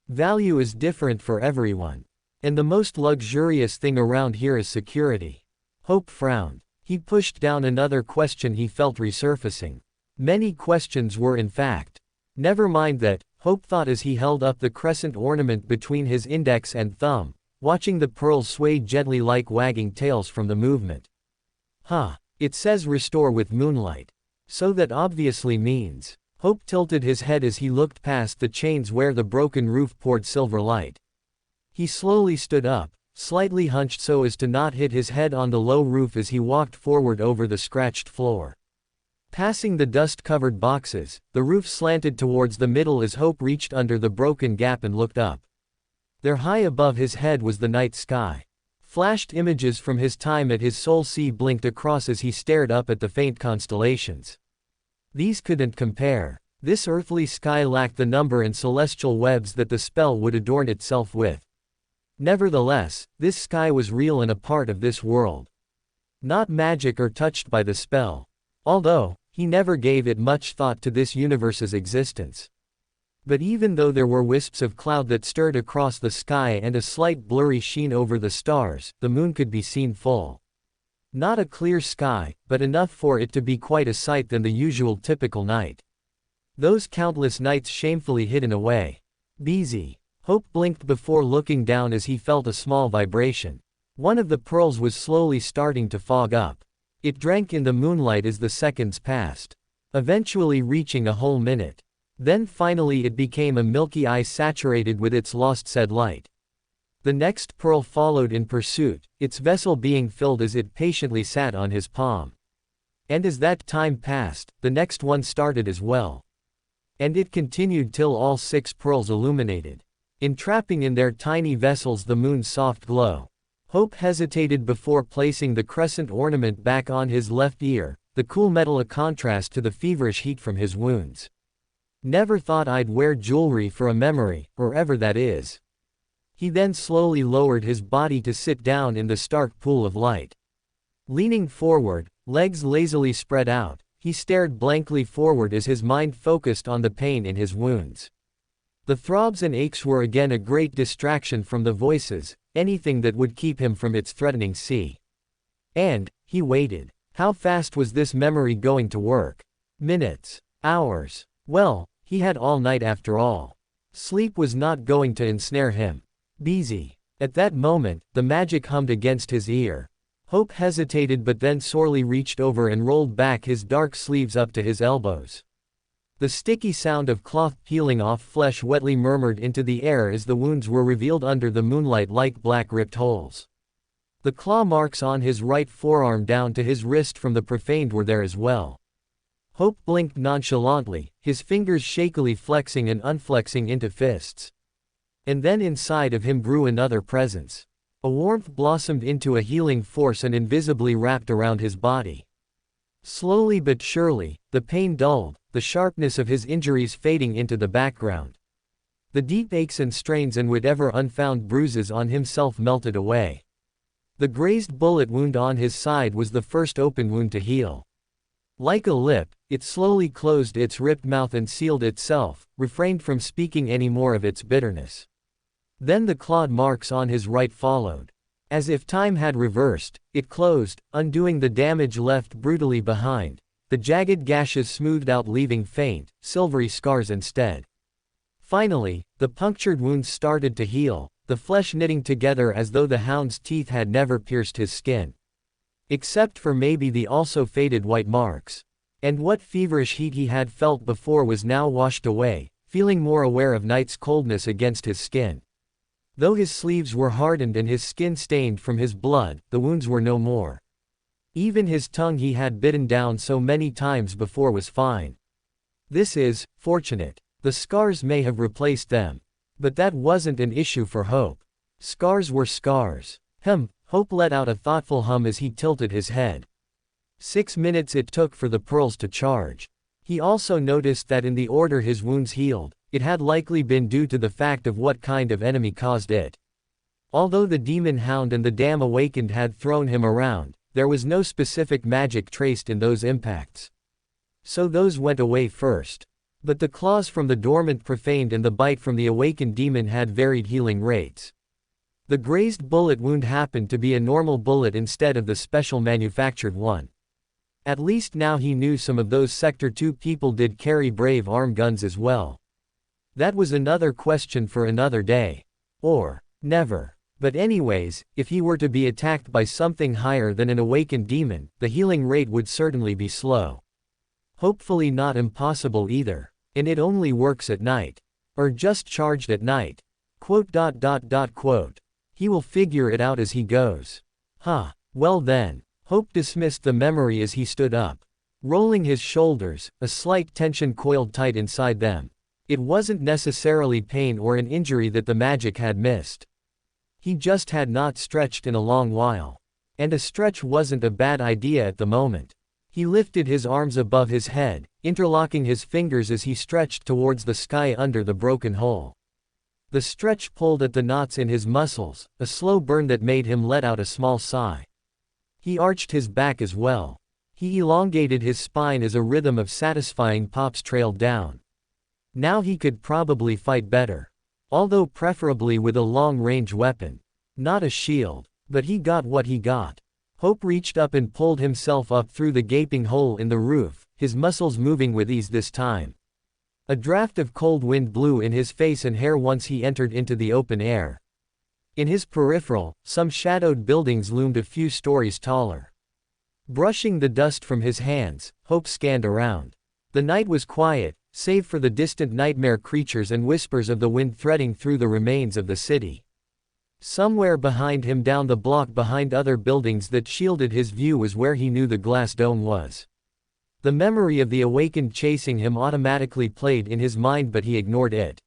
Value is different for everyone. And the most luxurious thing around here is security. Hope frowned. He pushed down another question he felt resurfacing. Many questions were in fact. Never mind that, Hope thought as he held up the crescent ornament between his index and thumb, watching the pearls sway gently like wagging tails from the movement. Huh. It says restore with moonlight. So that obviously means. Hope tilted his head as he looked past the chains where the broken roof poured silver light. He slowly stood up, slightly hunched so as to not hit his head on the low roof as he walked forward over the scratched floor. Passing the dust-covered boxes, the roof slanted towards the middle as Hope reached under the broken gap and looked up. There high above his head was the night sky. Flashed images from his time at his soul sea blinked across as he stared up at the faint constellations. These couldn't compare. This earthly sky lacked the number and celestial webs that the spell would adorn itself with. Nevertheless, this sky was real and a part of this world. Not magic or touched by the spell. Although, he never gave it much thought to this universe's existence. But even though there were wisps of cloud that stirred across the sky and a slight blurry sheen over the stars, the moon could be seen full. Not a clear sky, but enough for it to be quite a sight than the usual typical night. Those countless nights shamefully hidden away. Busy. Hope blinked before looking down as he felt a small vibration. One of the pearls was slowly starting to fog up. It drank in the moonlight as the seconds passed, eventually reaching a whole minute. Then finally it became a milky eye saturated with its lost said light. The next pearl followed in pursuit, its vessel being filled as it patiently sat on his palm. And as that time passed, the next one started as well. And it continued till all 6 pearls illuminated, entrapping in their tiny vessels the moon's soft glow. Hope hesitated before placing the crescent ornament back on his left ear, the cool metal a contrast to the feverish heat from his wounds. Never thought I'd wear jewelry for a memory, or ever that is. He then slowly lowered his body to sit down in the stark pool of light. Leaning forward, legs lazily spread out, he stared blankly forward as his mind focused on the pain in his wounds. The throbs and aches were again a great distraction from the voices, anything that would keep him from its threatening sea. And, he waited. How fast was this memory going to work? Minutes? Hours? Well, he had all night after all. Sleep was not going to ensnare him. Busy. At that moment, the magic hummed against his ear. Hope hesitated but then sorely reached over and rolled back his dark sleeves up to his elbows. The sticky sound of cloth peeling off flesh wetly murmured into the air as the wounds were revealed under the moonlight like black ripped holes. The claw marks on his right forearm down to his wrist from the profaned were there as well. Hope blinked nonchalantly, his fingers shakily flexing and unflexing into fists. And then inside of him grew another presence. A warmth blossomed into a healing force and invisibly wrapped around his body. Slowly but surely, the pain dulled, the sharpness of his injuries fading into the background. The deep aches and strains and whatever unfound bruises on himself melted away. The grazed bullet wound on his side was the first open wound to heal. Like a lip, it slowly closed its ripped mouth and sealed itself, refrained from speaking any more of its bitterness. Then the clawed marks on his right followed. As if time had reversed, it closed, undoing the damage left brutally behind. The jagged gashes smoothed out leaving faint, silvery scars instead. Finally, the punctured wounds started to heal, the flesh knitting together as though the hound's teeth had never pierced his skin. Except for maybe the also faded white marks. And what feverish heat he had felt before was now washed away, feeling more aware of night's coldness against his skin. Though his sleeves were hardened and his skin stained from his blood, the wounds were no more. Even his tongue he had bitten down so many times before was fine. This is fortunate. The scars may have replaced them. But that wasn't an issue for Hope. Scars were scars. Hope let out a thoughtful hum as he tilted his head. 6 minutes it took for the pearls to charge. He also noticed that in the order his wounds healed, it had likely been due to the fact of what kind of enemy caused it. Although the demon hound and the dam awakened had thrown him around, there was no specific magic traced in those impacts. So those went away first. But the claws from the dormant profaned and the bite from the awakened demon had varied healing rates. The grazed bullet wound happened to be a normal bullet instead of the special manufactured one. At least now he knew some of those Sector 2 people did carry brave arm guns as well. That was another question for another day. Or never. But anyways, if he were to be attacked by something higher than an awakened demon, the healing rate would certainly be slow. Hopefully not impossible either. And it only works at night. Or just charged at night. Quote. He will figure it out as he goes. Well then. Hope dismissed the memory as he stood up. Rolling his shoulders, a slight tension coiled tight inside them. It wasn't necessarily pain or an injury that the magic had missed. He just had not stretched in a long while. And a stretch wasn't a bad idea at the moment. He lifted his arms above his head, interlocking his fingers as he stretched towards the sky under the broken hole. The stretch pulled at the knots in his muscles, a slow burn that made him let out a small sigh. He arched his back as well. He elongated his spine as a rhythm of satisfying pops trailed down. Now he could probably fight better. Although preferably with a long-range weapon. Not a shield. But he got what he got. Hope reached up and pulled himself up through the gaping hole in the roof, his muscles moving with ease this time. A draft of cold wind blew in his face and hair once he entered into the open air. In his peripheral, some shadowed buildings loomed a few stories taller. Brushing the dust from his hands, Hope scanned around. The night was quiet, save for the distant nightmare creatures and whispers of the wind threading through the remains of the city. Somewhere behind him down the block behind other buildings that shielded his view was where he knew the glass dome was. The memory of the awakened chasing him automatically played in his mind, but he ignored it.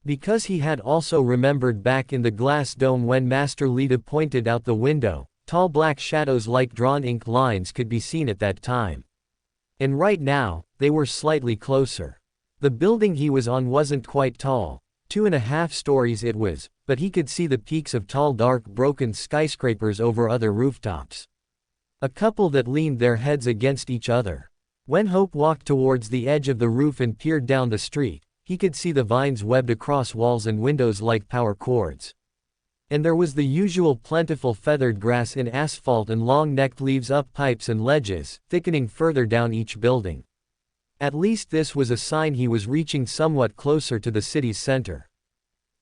Because he had also remembered back in the glass dome when Master Lita pointed out the window, tall black shadows like drawn ink lines could be seen at that time. And right now, they were slightly closer. The building he was on wasn't quite tall, 2.5 stories it was, but he could see the peaks of tall dark broken skyscrapers over other rooftops. A couple that leaned their heads against each other. When Hope walked towards the edge of the roof and peered down the street, he could see the vines webbed across walls and windows like power cords. And there was the usual plentiful feathered grass in asphalt and long-necked leaves up pipes and ledges, thickening further down each building. At least this was a sign he was reaching somewhat closer to the city's center.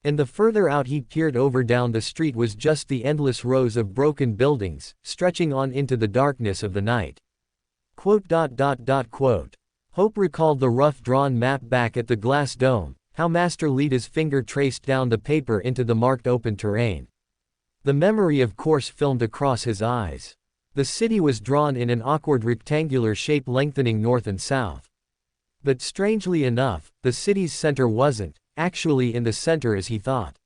And the further out he peered over down the street was just the endless rows of broken buildings, stretching on into the darkness of the night. Hope recalled the rough-drawn map back at the glass dome, how Master Lita's finger traced down the paper into the marked open terrain. The memory of course filmed across his eyes. The city was drawn in an awkward rectangular shape lengthening north and south. But strangely enough, the city's center wasn't actually in the center as he thought.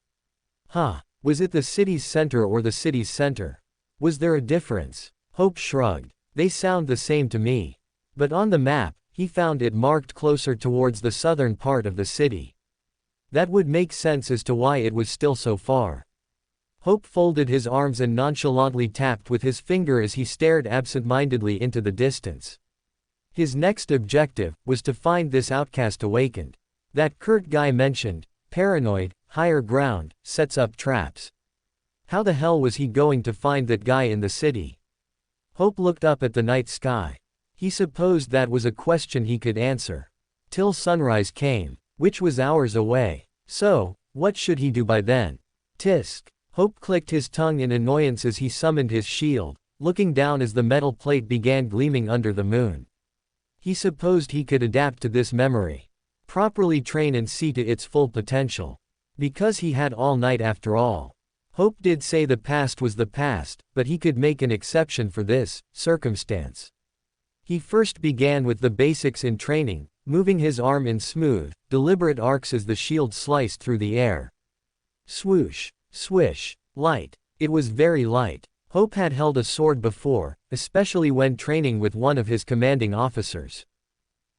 Was it the city's center or the city's center? Was there a difference? Hope shrugged. They sound the same to me. But on the map, he found it marked closer towards the southern part of the city. That would make sense as to why it was still so far. Hope folded his arms and nonchalantly tapped with his finger as he stared absent-mindedly into the distance. His next objective was to find this outcast awakened. That Kurt guy mentioned, paranoid, higher ground, sets up traps. How the hell was he going to find that guy in the city? Hope looked up at the night sky. He supposed that was a question he could answer. Till sunrise came, which was hours away. So, what should he do by then? Tisk. Hope clicked his tongue in annoyance as he summoned his shield, looking down as the metal plate began gleaming under the moon. He supposed he could adapt to this memory. Properly train and see to its full potential. Because he had all night after all. Hope did say the past was the past, but he could make an exception for this circumstance. He first began with the basics in training, moving his arm in smooth, deliberate arcs as the shield sliced through the air. Swoosh, swish, light. It was very light. Hope had held a sword before, especially when training with one of his commanding officers.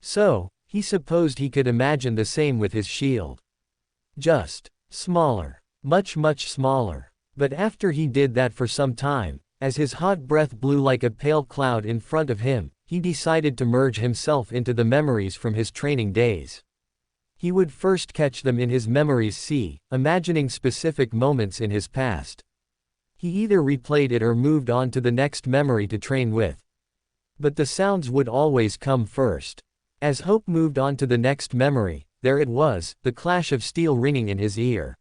So, he supposed he could imagine the same with his shield. Just smaller. Much smaller. But after he did that for some time, as his hot breath blew like a pale cloud in front of him, he decided to merge himself into the memories from his training days. He would first catch them in his memories sea, imagining specific moments in his past. He either replayed it or moved on to the next memory to train with. But the sounds would always come first. As Hope moved on to the next memory, there it was, the clash of steel ringing in his ear.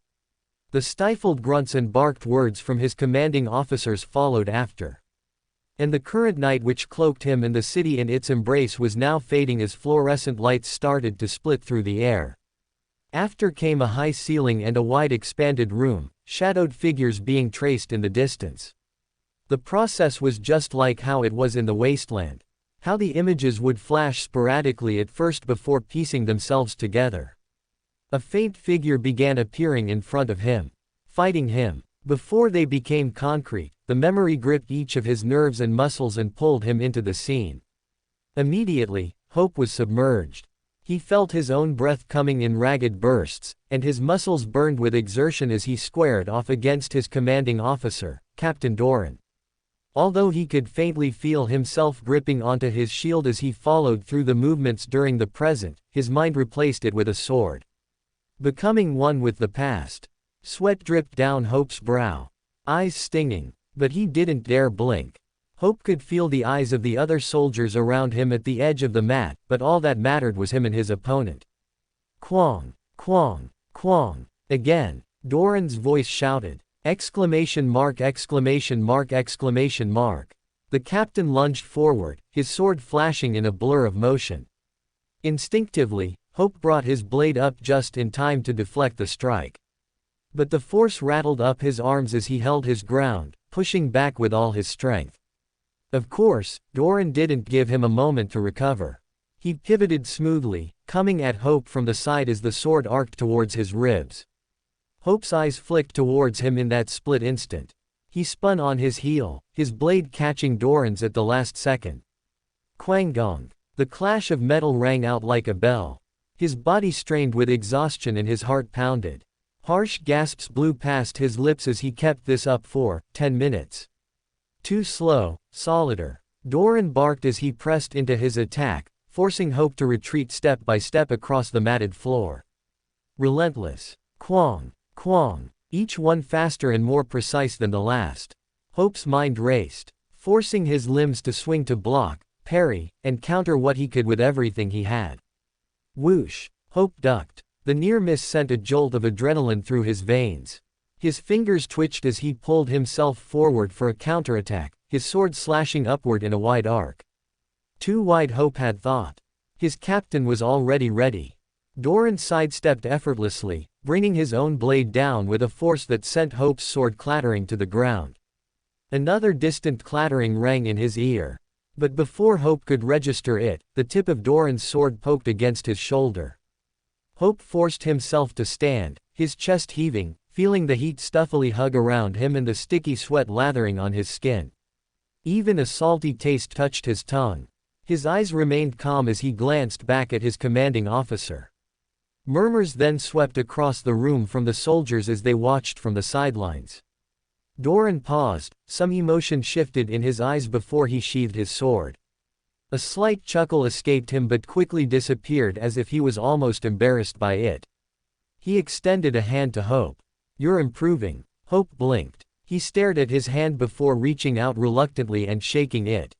The stifled grunts and barked words from his commanding officers followed after. And the current night which cloaked him and the city in its embrace was now fading as fluorescent lights started to split through the air. After came a high ceiling and a wide expanded room, shadowed figures being traced in the distance. The process was just like how it was in the wasteland. How the images would flash sporadically at first before piecing themselves together. A faint figure began appearing in front of him, fighting him. Before they became concrete, the memory gripped each of his nerves and muscles and pulled him into the scene. Immediately, Hope was submerged. He felt his own breath coming in ragged bursts, and his muscles burned with exertion as he squared off against his commanding officer, Captain Doran. Although he could faintly feel himself gripping onto his shield as he followed through the movements during the present, his mind replaced it with a sword. Becoming one with the past. Sweat dripped down Hope's brow. Eyes stinging, but he didn't dare blink. Hope could feel the eyes of the other soldiers around him at the edge of the mat, but all that mattered was him and his opponent. Quang, quang, quang. Again, Doran's voice shouted. Exclamation mark, exclamation mark, exclamation mark. The captain lunged forward, his sword flashing in a blur of motion. Instinctively, Hope brought his blade up just in time to deflect the strike. But the force rattled up his arms as he held his ground, pushing back with all his strength. Of course, Doran didn't give him a moment to recover. He pivoted smoothly, coming at Hope from the side as the sword arced towards his ribs. Hope's eyes flicked towards him in that split instant. He spun on his heel, his blade catching Doran's at the last second. Quang gong. The clash of metal rang out like a bell. His body strained with exhaustion and his heart pounded. Harsh gasps blew past his lips as he kept this up for 10 minutes. Too slow, solider. Doran barked as he pressed into his attack, forcing Hope to retreat step by step across the matted floor. Relentless. Quang. Quang, each one faster and more precise than the last. Hope's mind raced, forcing his limbs to swing to block, parry, and counter what he could with everything he had. Whoosh! Hope ducked. The near miss sent a jolt of adrenaline through his veins. His fingers twitched as he pulled himself forward for a counterattack, his sword slashing upward in a wide arc. Too wide, Hope had thought. His captain was already ready. Doran sidestepped effortlessly, bringing his own blade down with a force that sent Hope's sword clattering to the ground. Another distant clattering rang in his ear. But before Hope could register it, the tip of Doran's sword poked against his shoulder. Hope forced himself to stand, his chest heaving, feeling the heat stuffily hug around him and the sticky sweat lathering on his skin. Even a salty taste touched his tongue. His eyes remained calm as he glanced back at his commanding officer. Murmurs then swept across the room from the soldiers as they watched from the sidelines. Doran paused, some emotion shifted in his eyes before he sheathed his sword. A slight chuckle escaped him but quickly disappeared as if he was almost embarrassed by it. He extended a hand to Hope. "You're improving." Hope blinked. He stared at his hand before reaching out reluctantly and shaking it.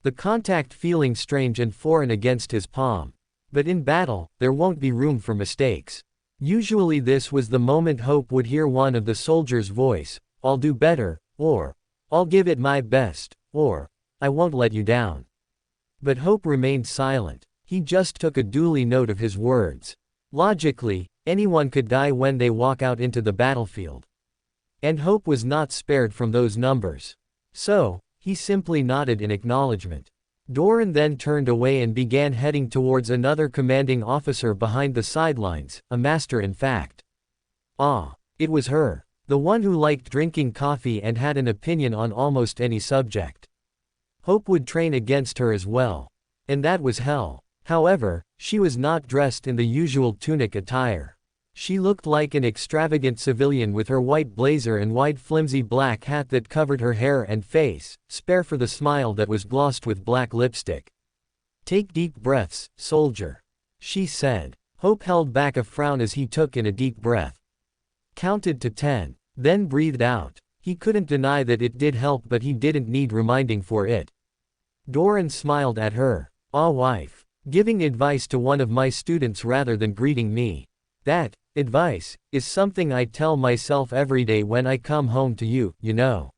The contact feeling strange and foreign against his palm. But in battle, there won't be room for mistakes. Usually this was the moment Hope would hear one of the soldiers' voice, "I'll do better," or, "I'll give it my best," or, "I won't let you down." But Hope remained silent. He just took a duly note of his words. Logically, anyone could die when they walk out into the battlefield. And Hope was not spared from those numbers. So, he simply nodded in acknowledgement. Doran then turned away and began heading towards another commanding officer behind the sidelines, a master in fact. It was her. The one who liked drinking coffee and had an opinion on almost any subject. Hope would train against her as well. And that was hell. However, she was not dressed in the usual tunic attire. She looked like an extravagant civilian with her white blazer and wide flimsy black hat that covered her hair and face, spare for the smile that was glossed with black lipstick. "Take deep breaths, soldier," she said. Hope held back a frown as he took in a deep breath. Counted to 10, then breathed out. He couldn't deny that it did help, but he didn't need reminding for it. Doran smiled at her. "Ah, wife. Giving advice to one of my students rather than greeting me. That, advice, is something I tell myself every day when I come home to you, you know."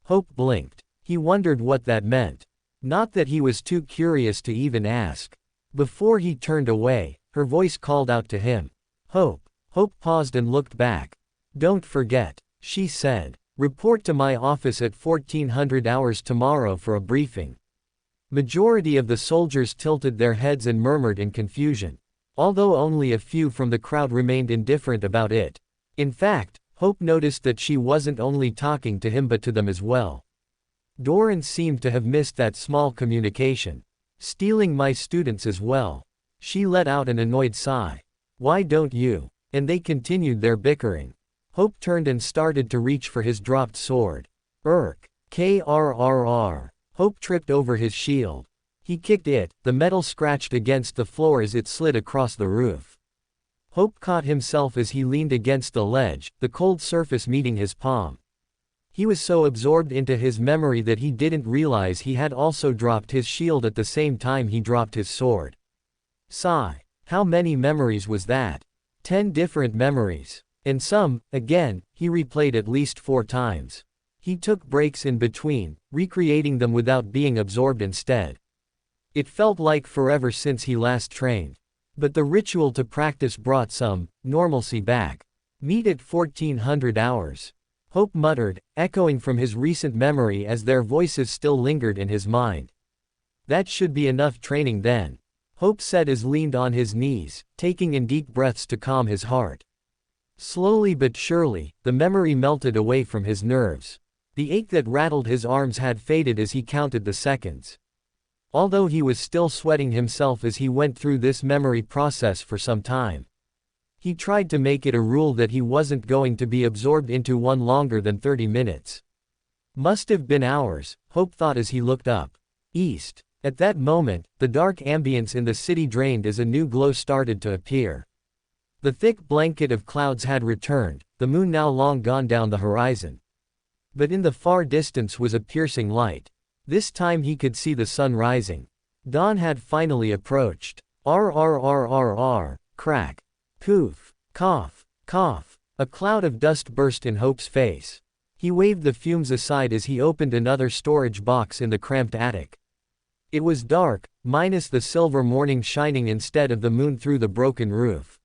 Hope blinked. He wondered what that meant. Not that he was too curious to even ask. Before he turned away, her voice called out to him. "Hope." Hope paused and looked back. "Don't forget," she said. "Report to my office at 1400 hours tomorrow for a briefing." Majority of the soldiers tilted their heads and murmured in confusion. Although only a few from the crowd remained indifferent about it. In fact, Hope noticed that she wasn't only talking to him but to them as well. Doran seemed to have missed that small communication. "Stealing my students as well." She let out an annoyed sigh. "Why don't you?" And they continued their bickering. Hope turned and started to reach for his dropped sword. Krrr. Hope tripped over his shield. He kicked it, the metal scratched against the floor as it slid across the roof. Hope caught himself as he leaned against the ledge, the cold surface meeting his palm. He was so absorbed into his memory that he didn't realize he had also dropped his shield at the same time he dropped his sword. Sigh. How many memories was that? 10 different memories. And some, again, he replayed at least 4 times. He took breaks in between, recreating them without being absorbed instead. It felt like forever since he last trained. But the ritual to practice brought some normalcy back. Meet at 1400 hours. Hope muttered, echoing from his recent memory as their voices still lingered in his mind. That should be enough training then. Hope said as leaned on his knees, taking in deep breaths to calm his heart. Slowly but surely, the memory melted away from his nerves. The ache that rattled his arms had faded as he counted the seconds. Although he was still sweating himself as he went through this memory process for some time. He tried to make it a rule that he wasn't going to be absorbed into one longer than 30 minutes. Must have been hours, Hope thought as he looked up. East. At that moment, the dark ambience in the city drained as a new glow started to appear. The thick blanket of clouds had returned, the moon now long gone down the horizon. But in the far distance was a piercing light. This time he could see the sun rising. Dawn had finally approached. Rrrrrr, crack. Poof. Cough. Cough. A cloud of dust burst in Hope's face. He waved the fumes aside as he opened another storage box in the cramped attic. It was dark, minus the silver morning shining instead of the moon through the broken roof.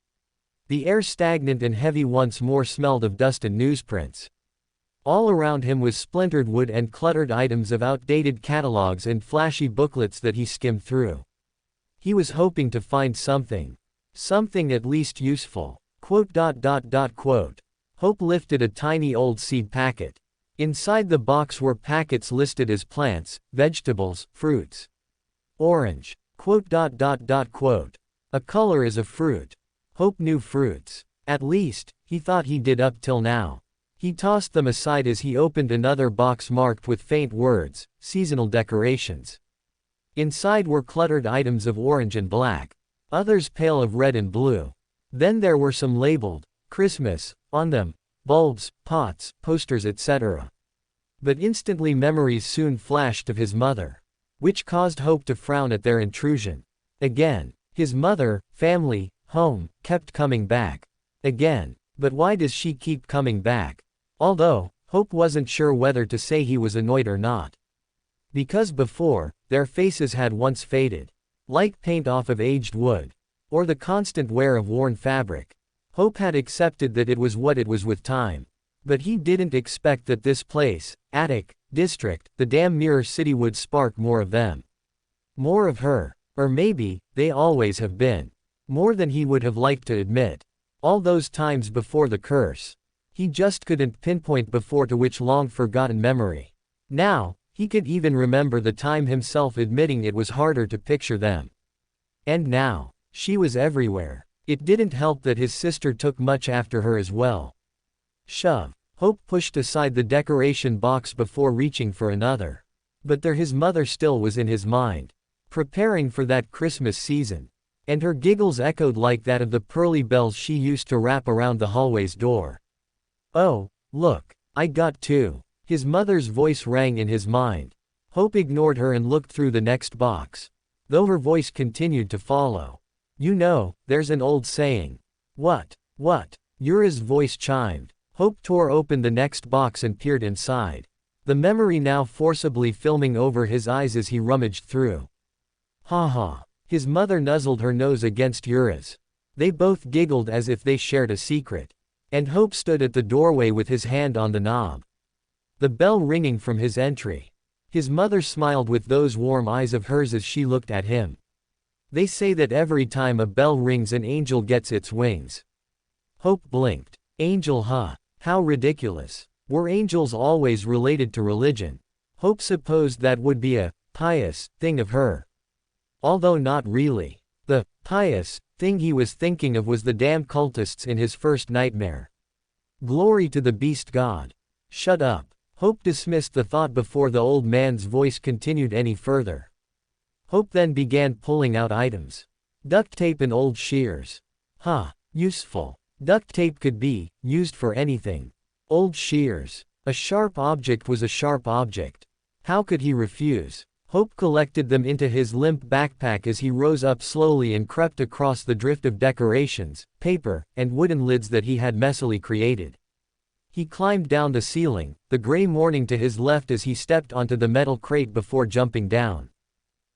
The air stagnant and heavy once more smelled of dust and newsprints. All around him was splintered wood and cluttered items of outdated catalogs and flashy booklets that he skimmed through. He was hoping to find something. Something at least useful. Hope lifted a tiny old seed packet. Inside the box were packets listed as plants, vegetables, fruits. Orange. A color is a fruit. Hope knew fruits. At least, he thought he did up till now. He tossed them aside as he opened another box marked with faint words, seasonal decorations. Inside were cluttered items of orange and black. Others pale of red and blue. Then there were some labeled, Christmas, on them, bulbs, pots, posters etc. But instantly memories soon flashed of his mother. Which caused Hope to frown at their intrusion. Again. His mother, family, home, kept coming back. Again. But why does she keep coming back? Although, Hope wasn't sure whether to say he was annoyed or not. Because before, their faces had once faded. Like paint off of aged wood. Or the constant wear of worn fabric. Hope had accepted that it was what it was with time. But he didn't expect that this place, attic, district, the damn mirror city would spark more of them. More of her. Or maybe, they always have been. More than he would have liked to admit. All those times before the curse. He just couldn't pinpoint before to which long-forgotten memory. Now, he could even remember the time himself admitting it was harder to picture them. And now, she was everywhere. It didn't help that his sister took much after her as well. Shove. Hope pushed aside the decoration box before reaching for another. But there his mother still was in his mind. Preparing for that Christmas season. and her giggles echoed like that of the pearly bells she used to wrap around the hallway's door. "Oh, look, I got two." His mother's voice rang in his mind. Hope ignored her and looked through the next box, though her voice continued to follow. "You know, there's an old saying." What? Yura's voice chimed. Hope tore open the next box and peered inside, the memory now forcibly filming over his eyes as he rummaged through. "Ha ha." His mother nuzzled her nose against Yura's. They both giggled as if they shared a secret. And Hope stood at the doorway with his hand on the knob, the bell ringing from his entry. His mother smiled with those warm eyes of hers as she looked at him. "They say that every time a bell rings an angel gets its wings." Hope blinked. Angel, huh? How ridiculous. Were angels always related to religion? Hope supposed that would be a pious thing of her. Although not really. The pious thing he was thinking of was the damn cultists in his first nightmare. Glory to the beast god. Shut up. Hope dismissed the thought before the old man's voice continued any further. Hope then began pulling out items. Duct tape and old shears. Useful. Duct tape could be used for anything. Old shears. A sharp object was a sharp object. How could he refuse? Hope collected them into his limp backpack as he rose up slowly and crept across the drift of decorations, paper, and wooden lids that he had messily created. He climbed down the ceiling, the gray morning to his left as he stepped onto the metal crate before jumping down.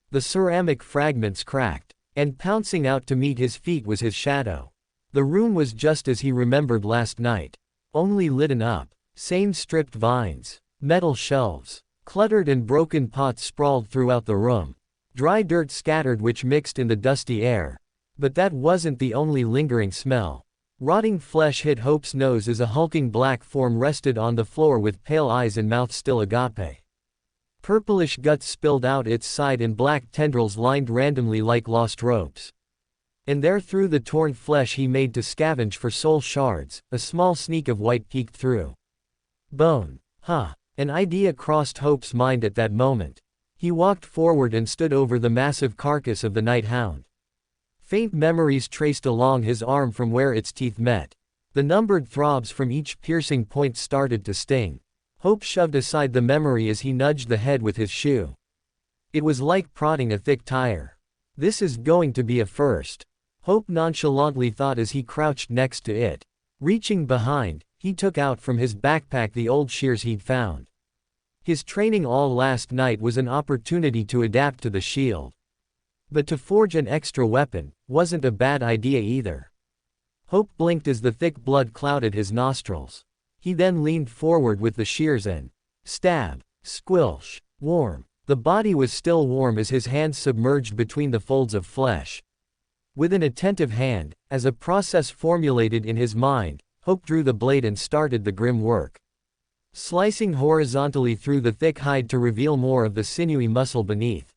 The ceramic fragments cracked, and pouncing out to meet his feet was his shadow. The room was just as he remembered last night. Only lit up. Same stripped vines. Metal shelves. Cluttered and broken pots sprawled throughout the room. Dry dirt scattered which mixed in the dusty air. But that wasn't the only lingering smell. Rotting flesh hit Hope's nose as a hulking black form rested on the floor with pale eyes and mouth still agape. Purplish guts spilled out its side and black tendrils lined randomly like lost ropes. And there through the torn flesh he made to scavenge for soul shards, a small sneak of white peeked through. Bone. An idea crossed Hope's mind at that moment. He walked forward and stood over the massive carcass of the night hound. Faint memories traced along his arm from where its teeth met. The numbered throbs from each piercing point started to sting. Hope shoved aside the memory as he nudged the head with his shoe. It was like prodding a thick tire. This is going to be a first, Hope nonchalantly thought as he crouched next to it. Reaching behind, he took out from his backpack the old shears he'd found. His training all last night was an opportunity to adapt to the shield. But to forge an extra weapon wasn't a bad idea either. Hope blinked as the thick blood clouded his nostrils. He then leaned forward with the shears and stab, squilch, warm. The body was still warm as his hands submerged between the folds of flesh. With an attentive hand, as a process formulated in his mind, Hope drew the blade and started the grim work. Slicing horizontally through the thick hide to reveal more of the sinewy muscle beneath.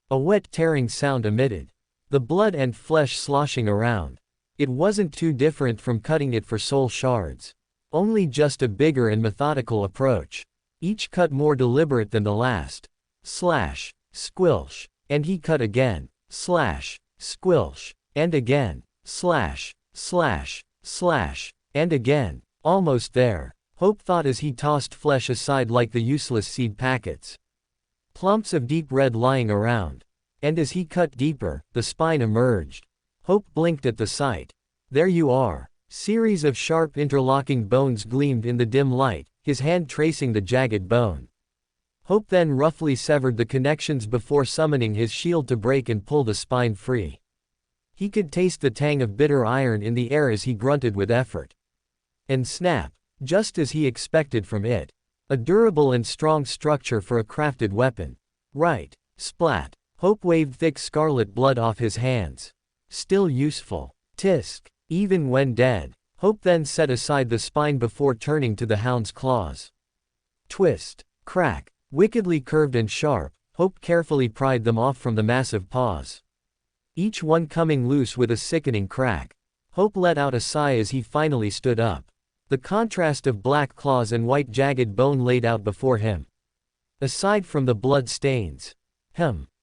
A wet tearing sound emitted. The blood and flesh sloshing around. It wasn't too different from cutting it for soul shards. Only just a bigger and methodical approach. Each cut more deliberate than the last. Slash, squilch, and he cut again. Slash, squilch, and again. Slash, slash, slash, and again. Almost there, Hope thought as he tossed flesh aside like the useless seed packets. Clumps of deep red lying around. And as he cut deeper, the spine emerged. Hope blinked at the sight. There you are. Series of sharp interlocking bones gleamed in the dim light, his hand tracing the jagged bone. Hope then roughly severed the connections before summoning his shield to break and pull the spine free. He could taste the tang of bitter iron in the air as he grunted with effort. And snap, just as he expected from it. A durable and strong structure for a crafted weapon. Right. Splat. Hope waved thick scarlet blood off his hands. Still useful. Tisk. Even when dead. Hope then set aside the spine before turning to the hound's claws. Twist. Crack. Wickedly curved and sharp, Hope carefully pried them off from the massive paws. Each one coming loose with a sickening crack. Hope let out a sigh as he finally stood up. The contrast of black claws and white jagged bone laid out before him. Aside from the blood stains.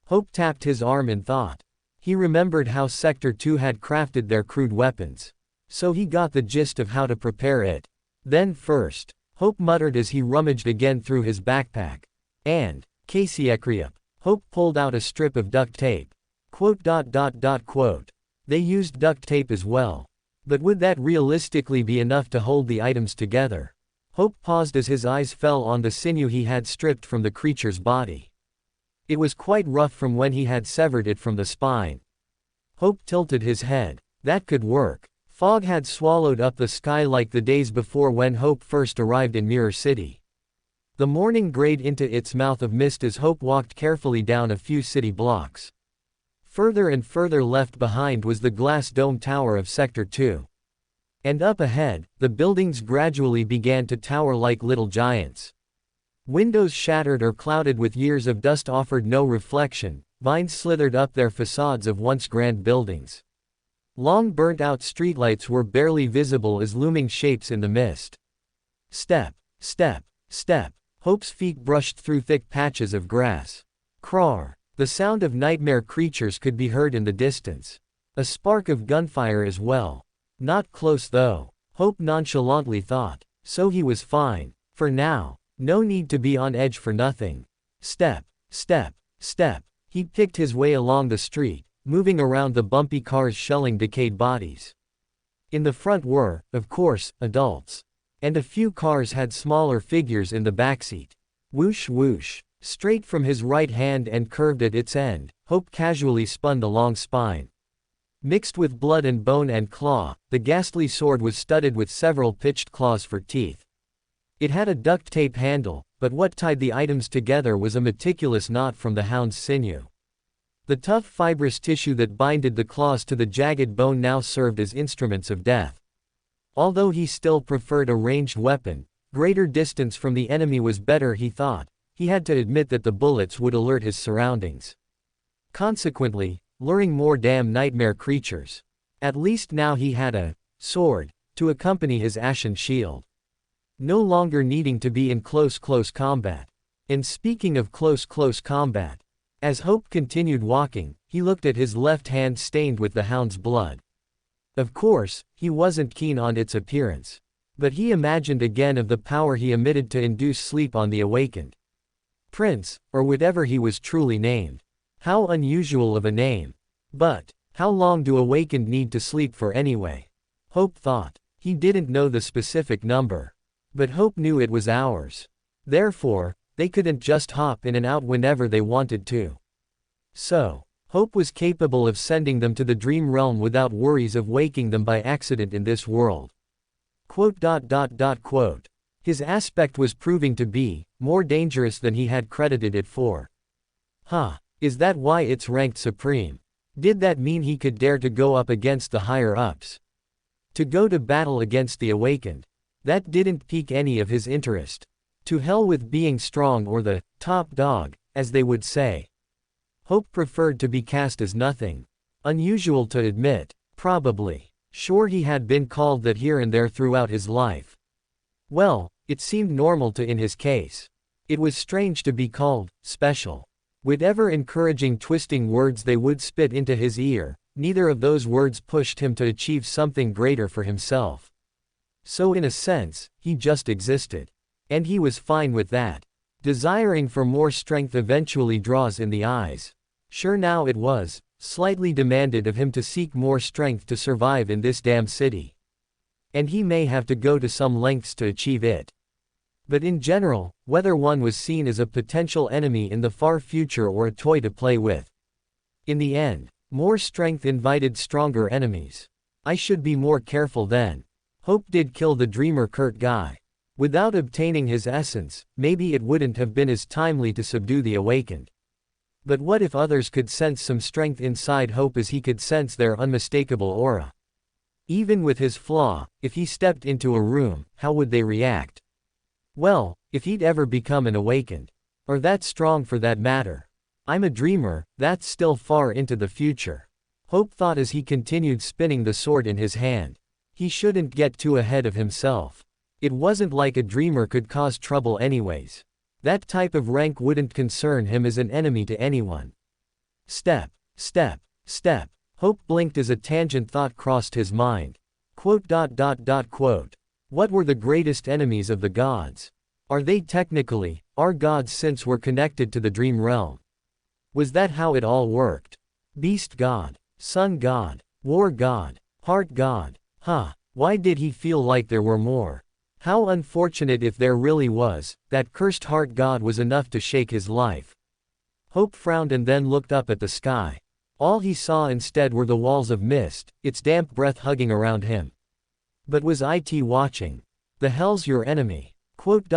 Hope tapped his arm in thought. He remembered how Sector 2 had crafted their crude weapons. So he got the gist of how to prepare it. Then first, Hope muttered as he rummaged again through his backpack. And, Caseyekriup, Hope pulled out a strip of duct tape. Quote. They used duct tape as well. But would that realistically be enough to hold the items together? Hope paused as his eyes fell on the sinew he had stripped from the creature's body. It was quite rough from when he had severed it from the spine. Hope tilted his head. That could work. Fog had swallowed up the sky like the days before when Hope first arrived in Mirror City. The morning grayed into its mouth of mist as Hope walked carefully down a few city blocks. Further and further left behind was the glass dome tower of Sector 2. And up ahead, the buildings gradually began to tower like little giants. Windows shattered or clouded with years of dust offered no reflection, vines slithered up their facades of once grand buildings. Long burnt-out streetlights were barely visible as looming shapes in the mist. Step, step, step. Hope's feet brushed through thick patches of grass. Craw! The sound of nightmare creatures could be heard in the distance. A spark of gunfire as well. Not close though, Hope nonchalantly thought. So he was fine. For now. No need to be on edge for nothing. Step, step, step. He picked his way along the street, moving around the bumpy cars shelling decayed bodies. In the front were, of course, adults. And a few cars had smaller figures in the backseat. Whoosh whoosh. Straight from his right hand and curved at its end, Hope casually spun the long spine. Mixed with blood and bone and claw, the ghastly sword was studded with several pitched claws for teeth. It had a duct tape handle, but what tied the items together was a meticulous knot from the hound's sinew. The tough fibrous tissue that binded the claws to the jagged bone now served as instruments of death. Although he still preferred a ranged weapon, greater distance from the enemy was better, he thought. He had to admit that the bullets would alert his surroundings. Consequently, luring more damn nightmare creatures. At least now he had a sword to accompany his ashen shield. No longer needing to be in close combat. And speaking of close combat, as Hope continued walking, he looked at his left hand stained with the hound's blood. Of course, he wasn't keen on its appearance. But he imagined again of the power he emitted to induce sleep on the awakened. Prince, or whatever he was truly named. How unusual of a name. But, how long do awakened need to sleep for anyway? Hope thought. He didn't know the specific number. But Hope knew it was hours. Therefore, they couldn't just hop in and out whenever they wanted to. So, Hope was capable of sending them to the dream realm without worries of waking them by accident in this world. Quote. His aspect was proving to be more dangerous than he had credited it for. Is that why it's ranked supreme? Did that mean he could dare to go up against the higher-ups? To go to battle against the awakened? That didn't pique any of his interest. To hell with being strong or the top dog, as they would say. Hope preferred to be cast as nothing. Unusual to admit, probably. Sure, he had been called that here and there throughout his life. Well, it seemed normal to in his case. It was strange to be called special. Whatever encouraging twisting words they would spit into his ear, neither of those words pushed him to achieve something greater for himself. So in a sense, he just existed. And he was fine with that. Desiring for more strength eventually draws in the eyes. Sure, now it was slightly demanded of him to seek more strength to survive in this damn city. And he may have to go to some lengths to achieve it. But in general, whether one was seen as a potential enemy in the far future or a toy to play with. In the end, more strength invited stronger enemies. I should be more careful then. Hope did kill the dreamer Kurt guy. Without obtaining his essence, maybe it wouldn't have been as timely to subdue the awakened. But what if others could sense some strength inside Hope as he could sense their unmistakable aura? Even with his flaw, if he stepped into a room, how would they react? Well, if he'd ever become an awakened. Or that strong for that matter. I'm a dreamer, that's still far into the future. Hope thought as he continued spinning the sword in his hand. He shouldn't get too ahead of himself. It wasn't like a dreamer could cause trouble anyways. That type of rank wouldn't concern him as an enemy to anyone. Step, step, step. Hope blinked as a tangent thought crossed his mind. Quote. What were the greatest enemies of the gods? Are they technically, our gods since we're connected to the dream realm? Was that how it all worked? Beast god, sun god, war god, heart god. Why did he feel like there were more? How unfortunate if there really was, that cursed heart god was enough to shake his life. Hope frowned and then looked up at the sky. All he saw instead were the walls of mist, its damp breath hugging around him. But was it watching? The hell's your enemy? Quote.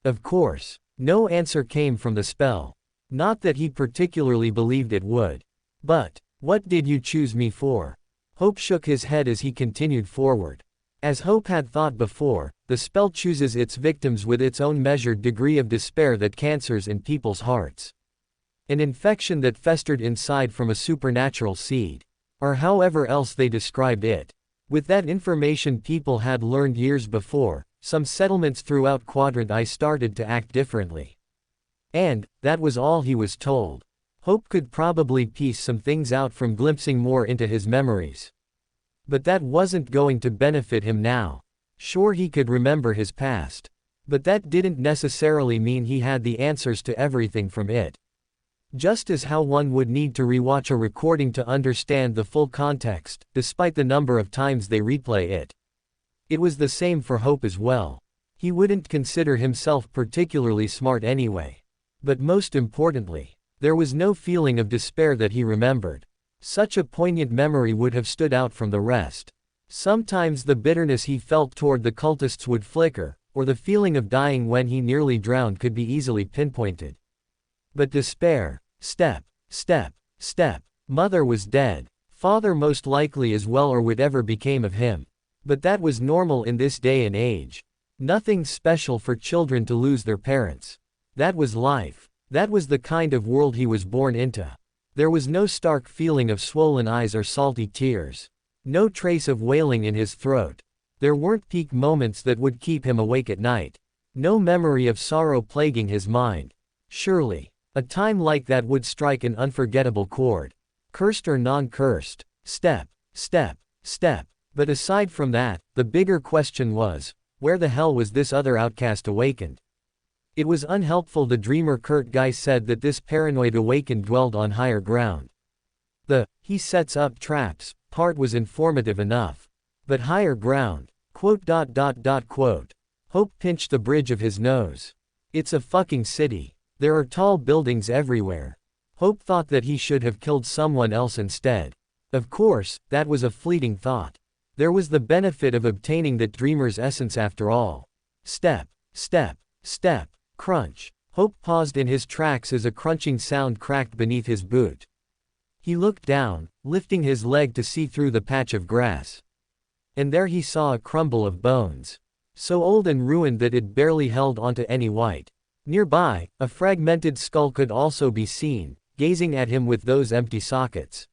Of course. No answer came from the spell. Not that he particularly believed it would. But, what did you choose me for? Hope shook his head as he continued forward. As Hope had thought before, the spell chooses its victims with its own measured degree of despair that cancers in people's hearts. An infection that festered inside from a supernatural seed. Or however else they described it. With that information people had learned years before, some settlements throughout Quadrant I started to act differently. And, that was all he was told. Hope could probably piece some things out from glimpsing more into his memories. But that wasn't going to benefit him now. Sure, he could remember his past. But that didn't necessarily mean he had the answers to everything from it. Just as how one would need to rewatch a recording to understand the full context, despite the number of times they replay it. It was the same for Hope as well. He wouldn't consider himself particularly smart anyway. But most importantly, there was no feeling of despair that he remembered. Such a poignant memory would have stood out from the rest. Sometimes the bitterness he felt toward the cultists would flicker, or the feeling of dying when he nearly drowned could be easily pinpointed. But despair. Step. Mother was dead. Father most likely as well, or whatever became of him. But that was normal in this day and age. Nothing special for children to lose their parents. That was life. That was the kind of world he was born into. There was no stark feeling of swollen eyes or salty tears. No trace of wailing in his throat. There weren't peak moments that would keep him awake at night. No memory of sorrow plaguing his mind. Surely, a time like that would strike an unforgettable chord. Cursed or non-cursed. Step. But aside from that, the bigger question was, where the hell was this other outcast awakened? It was unhelpful the dreamer Kurt Guy said that this paranoid awakened dwelled on higher ground. The, he sets up traps, part was informative enough. But higher ground. Quote. Hope pinched the bridge of his nose. It's a fucking city. There are tall buildings everywhere. Hope thought that he should have killed someone else instead. Of course, that was a fleeting thought. There was the benefit of obtaining that dreamer's essence after all. Step. Crunch. Hope paused in his tracks as a crunching sound cracked beneath his boot. He looked down, lifting his leg to see through the patch of grass. And there he saw a crumble of bones. So old and ruined that it barely held onto any white. Nearby, a fragmented skull could also be seen, gazing at him with those empty sockets.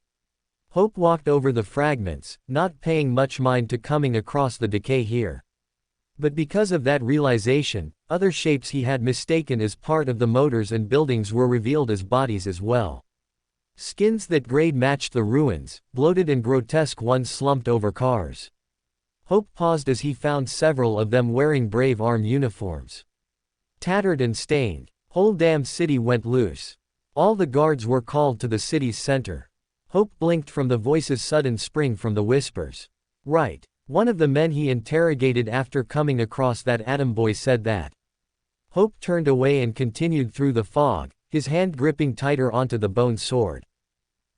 Hope walked over the fragments, not paying much mind to coming across the decay here. But because of that realization, other shapes he had mistaken as part of the motors and buildings were revealed as bodies as well. Skins that grade matched the ruins, bloated and grotesque ones slumped over cars. Hope paused as he found several of them wearing Brave Arm uniforms. Tattered and stained, whole damn city went loose. All the guards were called to the city's center. Hope blinked from the voice's sudden spring from the whispers. Right. One of the men he interrogated after coming across that atom boy said that. Hope turned away and continued through the fog, his hand gripping tighter onto the bone sword.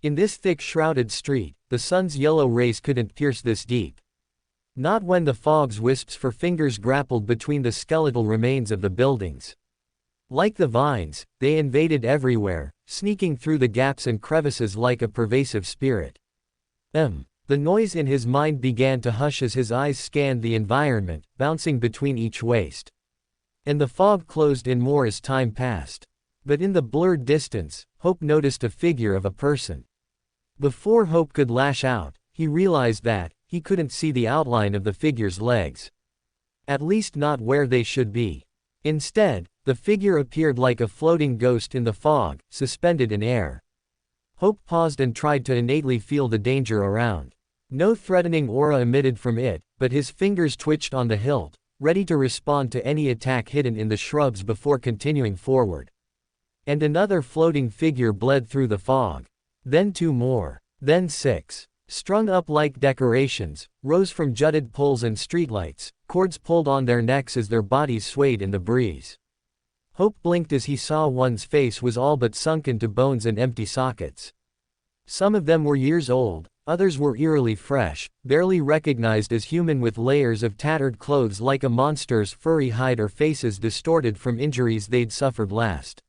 In this thick shrouded street, the sun's yellow rays couldn't pierce this deep. Not when the fog's wisps for fingers grappled between the skeletal remains of the buildings. Like the vines, they invaded everywhere, sneaking through the gaps and crevices like a pervasive spirit. The noise in his mind began to hush as his eyes scanned the environment, bouncing between each waste. And the fog closed in more as time passed. But in the blurred distance, Hope noticed a figure of a person. Before Hope could lash out, he realized that he couldn't see the outline of the figure's legs. At least not where they should be. Instead, the figure appeared like a floating ghost in the fog, suspended in air. Hope paused and tried to innately feel the danger around. No threatening aura emitted from it, but his fingers twitched on the hilt, ready to respond to any attack hidden in the shrubs before continuing forward. And another floating figure bled through the fog. Then 2 more. Then 6. Strung up like decorations, rose from jutted poles and streetlights, cords pulled on their necks as their bodies swayed in the breeze. Hope blinked as he saw one's face was all but sunken to bones and empty sockets. Some of them were years old, others were eerily fresh, barely recognized as human with layers of tattered clothes like a monster's furry hide or faces distorted from injuries they'd suffered last.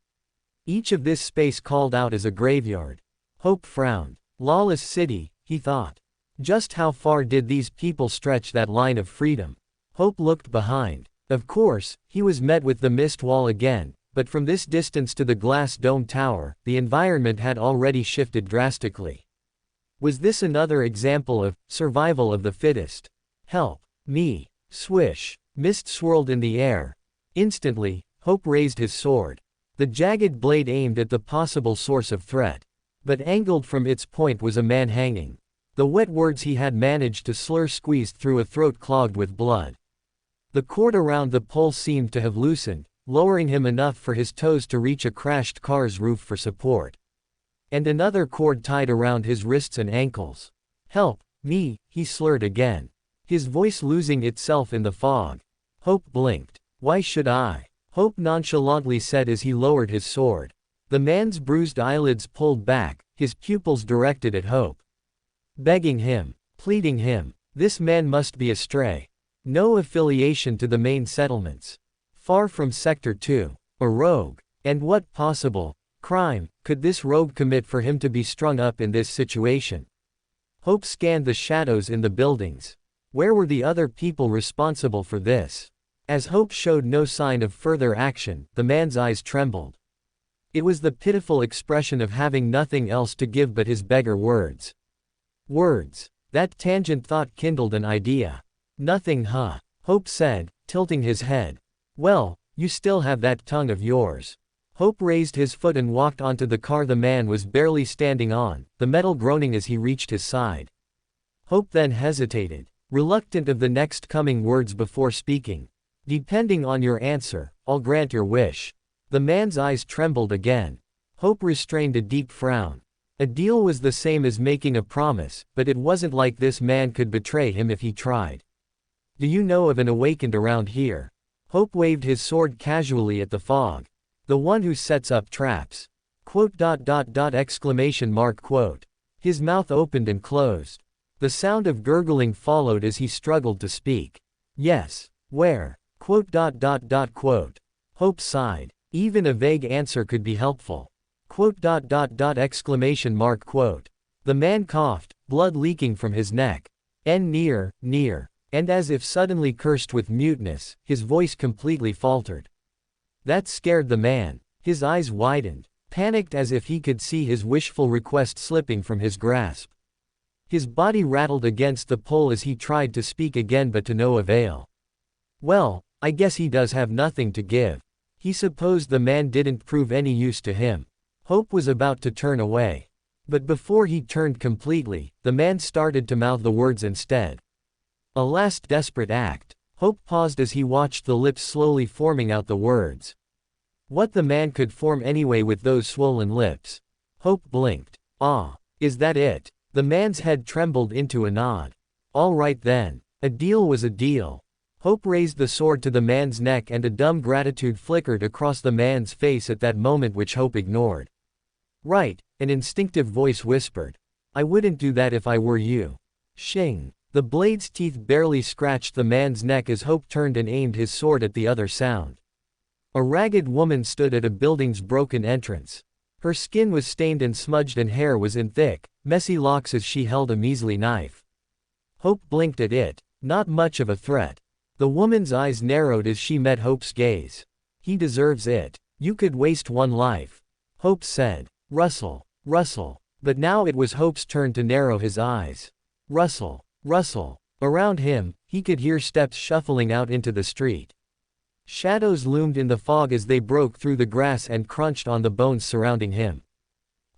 Each of this space called out as a graveyard. Hope frowned. Lawless city, he thought. Just how far did these people stretch that line of freedom? Hope looked behind. Of course, he was met with the mist wall again, but from this distance to the glass dome tower, the environment had already shifted drastically. Was this another example of survival of the fittest? Help me. Swish. Mist swirled in the air. Instantly, Hope raised his sword. The jagged blade aimed at the possible source of threat. But angled from its point was a man hanging. The wet words he had managed to slur squeezed through a throat clogged with blood. The cord around the pole seemed to have loosened, lowering him enough for his toes to reach a crashed car's roof for support. And another cord tied around his wrists and ankles. Help me, he slurred again. His voice losing itself in the fog. Hope blinked. Why should I? Hope nonchalantly said as he lowered his sword. The man's bruised eyelids pulled back, his pupils directed at Hope. Begging him, pleading him. This man must be a stray. No affiliation to the main settlements. Far from Sector 2. A rogue. And what possible crime could this rogue commit for him to be strung up in this situation? Hope scanned the shadows in the buildings. Where were the other people responsible for this? As Hope showed no sign of further action, the man's eyes trembled. It was the pitiful expression of having nothing else to give but his beggar words. Words. That tangent thought kindled an idea. Nothing, huh? Hope said, tilting his head. Well, you still have that tongue of yours. Hope raised his foot and walked onto the car the man was barely standing on, the metal groaning as he reached his side. Hope then hesitated, reluctant of the next coming words before speaking. Depending on your answer, I'll grant your wish. The man's eyes trembled again. Hope restrained a deep frown. A deal was the same as making a promise, but it wasn't like this man could betray him if he tried. Do you know of an awakened around here? Hope waved his sword casually at the fog. The one who sets up traps. Quote. Exclamation mark quote. His mouth opened and closed. The sound of gurgling followed as he struggled to speak. Yes. Where? Quote. Quote. Hope sighed. Even a vague answer could be helpful. Quote. Exclamation mark quote. The man coughed, blood leaking from his neck. Near. And as if suddenly cursed with muteness, his voice completely faltered. That scared the man. His eyes widened, panicked as if he could see his wishful request slipping from his grasp. His body rattled against the pole as he tried to speak again but to no avail. Well, I guess he does have nothing to give. He supposed the man didn't prove any use to him. Hope was about to turn away. But before he turned completely, the man started to mouth the words instead. A last desperate act. Hope paused as he watched the lips slowly forming out the words. What the man could form anyway with those swollen lips? Hope blinked. Ah, is that it? The man's head trembled into a nod. All right then. A deal was a deal. Hope raised the sword to the man's neck and a dumb gratitude flickered across the man's face at that moment which Hope ignored. Right, an instinctive voice whispered. I wouldn't do that if I were you. Shing. The blade's teeth barely scratched the man's neck as Hope turned and aimed his sword at the other sound. A ragged woman stood at a building's broken entrance. Her skin was stained and smudged and hair was in thick, messy locks as she held a measly knife. Hope blinked at it. Not much of a threat. The woman's eyes narrowed as she met Hope's gaze. He deserves it. You could waste one life. Hope said. Rustle. But now it was Hope's turn to narrow his eyes. Rustle. Around him, he could hear steps shuffling out into the street. Shadows loomed in the fog as they broke through the grass and crunched on the bones surrounding him.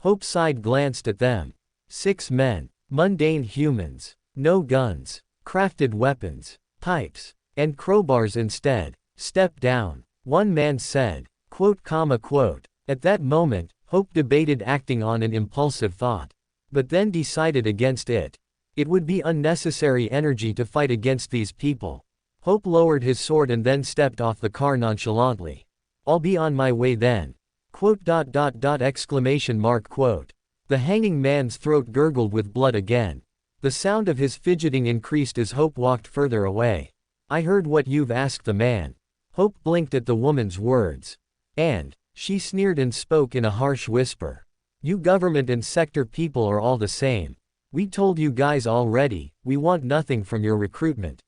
Hope's side glanced at them. 6 men. Mundane humans. No guns. Crafted weapons. Pipes. And crowbars instead. Step down. One man said. Quote, quote. At that moment, Hope debated acting on an impulsive thought. But then decided against it. It would be unnecessary energy to fight against these people. Hope lowered his sword and then stepped off the car nonchalantly. I'll be on my way then. Quote, exclamation mark, quote. The hanging man's throat gurgled with blood again. The sound of his fidgeting increased as Hope walked further away. I heard what you've asked the man. Hope blinked at the woman's words. And, she sneered and spoke in a harsh whisper. You government and sector people are all the same. We told you guys already, we want nothing from your recruitment.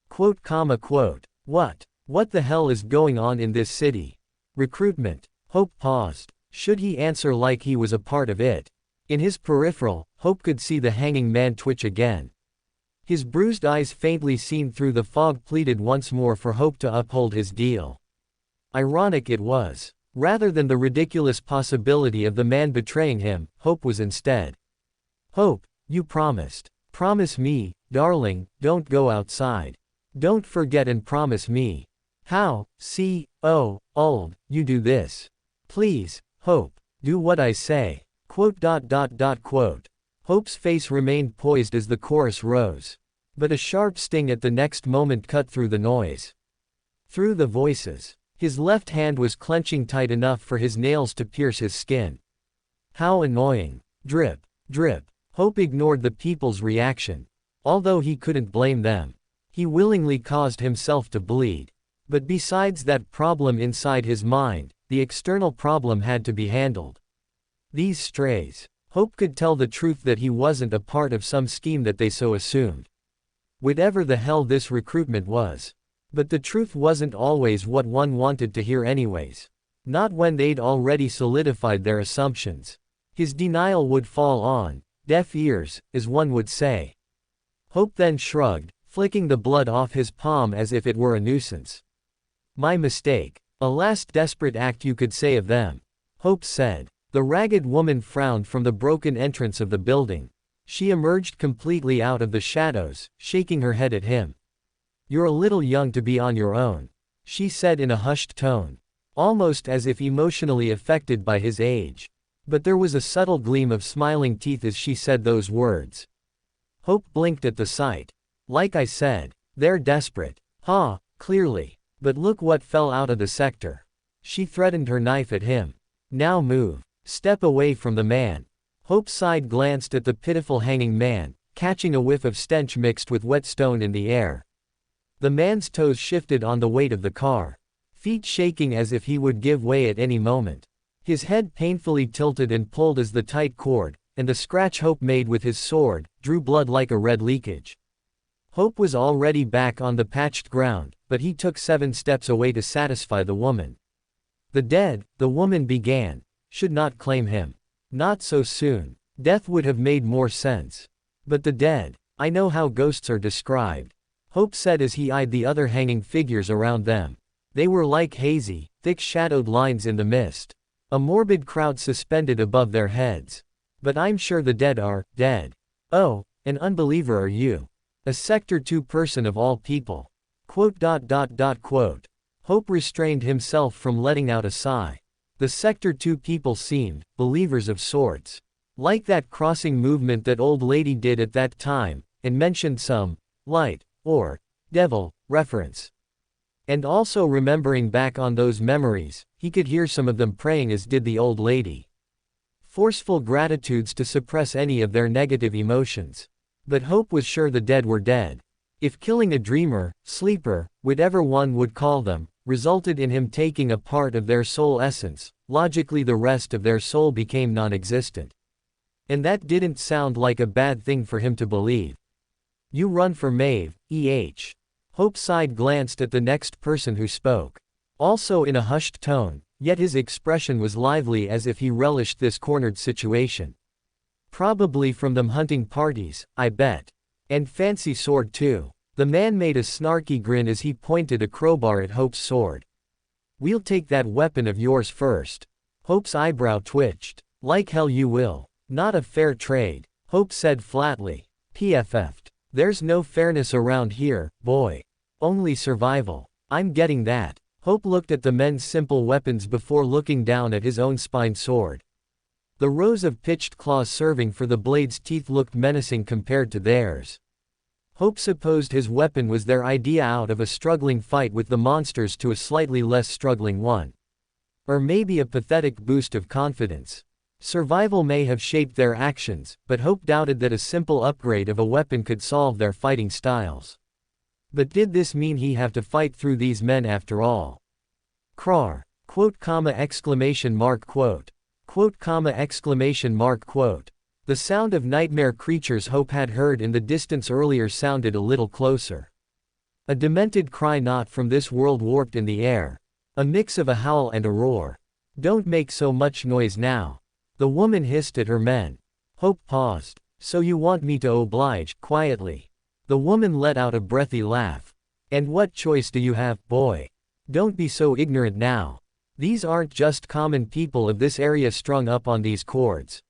Quote, quote. What the hell is going on in this city? Recruitment. Hope paused. Should he answer like he was a part of it? In his peripheral, Hope could see the hanging man twitch again. His bruised eyes faintly seen through the fog pleaded once more for Hope to uphold his deal. Ironic it was. Rather than the ridiculous possibility of the man betraying him, Hope was instead. Hope, you promised. Promise me, darling, don't go outside. Don't forget and promise me. How, old, you do this. Please, Hope, do what I say. Quote, quote. Hope's face remained poised as the chorus rose. But a sharp sting at the next moment cut through the noise. Through the voices. His left hand was clenching tight enough for his nails to pierce his skin. How annoying. Drip, drip. Hope ignored the people's reaction. Although he couldn't blame them. He willingly caused himself to bleed. But besides that problem inside his mind, the external problem had to be handled. These strays. Hope could tell the truth that he wasn't a part of some scheme that they so assumed. Whatever the hell this recruitment was. But the truth wasn't always what one wanted to hear anyways. Not when they'd already solidified their assumptions. His denial would fall on deaf ears, as one would say. Hope then shrugged, flicking the blood off his palm as if it were a nuisance. My mistake. A last desperate act you could say of them. Hope said. The ragged woman frowned from the broken entrance of the building. She emerged completely out of the shadows, shaking her head at him. You're a little young to be on your own, she said in a hushed tone, almost as if emotionally affected by his age. But there was a subtle gleam of smiling teeth as she said those words. Hope blinked at the sight. Like I said, they're desperate. Clearly. But look what fell out of the sector. She threatened her knife at him. Now move. Step away from the man. Hope's side glanced at the pitiful hanging man, catching a whiff of stench mixed with wet stone in the air. The man's toes shifted on the weight of the car, feet shaking as if he would give way at any moment. His head painfully tilted and pulled as the tight cord, and the scratch Hope made with his sword, drew blood like a red leakage. Hope was already back on the patched ground, but he took 7 steps away to satisfy the woman. The dead, the woman began, should not claim him. Not so soon. Death would have made more sense. But the dead, I know how ghosts are described. Hope said as he eyed the other hanging figures around them. They were like hazy, thick-shadowed lines in the mist. A morbid crowd suspended above their heads. But I'm sure the dead are dead. Oh, an unbeliever are you. A Sector 2 person of all people. Quote. Hope restrained himself from letting out a sigh. The Sector 2 people seemed believers of sorts. Like that crossing movement that old lady did at that time, and mentioned some light, or devil, reference. And also remembering back on those memories, he could hear some of them praying as did the old lady. Forceful gratitudes to suppress any of their negative emotions. But Hope was sure the dead were dead. If killing a dreamer, sleeper, whatever one would call them, resulted in him taking a part of their soul essence, logically the rest of their soul became non-existent. And that didn't sound like a bad thing for him to believe. You run for Maeve, E.H. Hope's side glanced at the next person who spoke. Also in a hushed tone, yet his expression was lively as if he relished this cornered situation. Probably from them hunting parties, I bet. And fancy sword too. The man made a snarky grin as he pointed a crowbar at Hope's sword. We'll take that weapon of yours first. Hope's eyebrow twitched. Like hell you will. Not a fair trade, Hope said flatly. PFF'd. There's no fairness around here, boy. Only survival. I'm getting that. Hope looked at the men's simple weapons before looking down at his own spined sword. The rows of pitched claws serving for the blade's teeth looked menacing compared to theirs. Hope supposed his weapon was their idea out of a struggling fight with the monsters to a slightly less struggling one. Or maybe a pathetic boost of confidence. Survival may have shaped their actions, but Hope doubted that a simple upgrade of a weapon could solve their fighting styles. But did this mean he have to fight through these men after all? Crar. Quote, comma, exclamation mark, quote. Quote, comma, exclamation mark, quote. The sound of nightmare creatures Hope had heard in the distance earlier sounded a little closer. A demented cry not from this world warped in the air. A mix of a howl and a roar. Don't make so much noise now. The woman hissed at her men. Hope paused. So you want me to oblige, quietly. The woman let out a breathy laugh. And what choice do you have, boy? Don't be so ignorant now. These aren't just common people of this area strung up on these cords.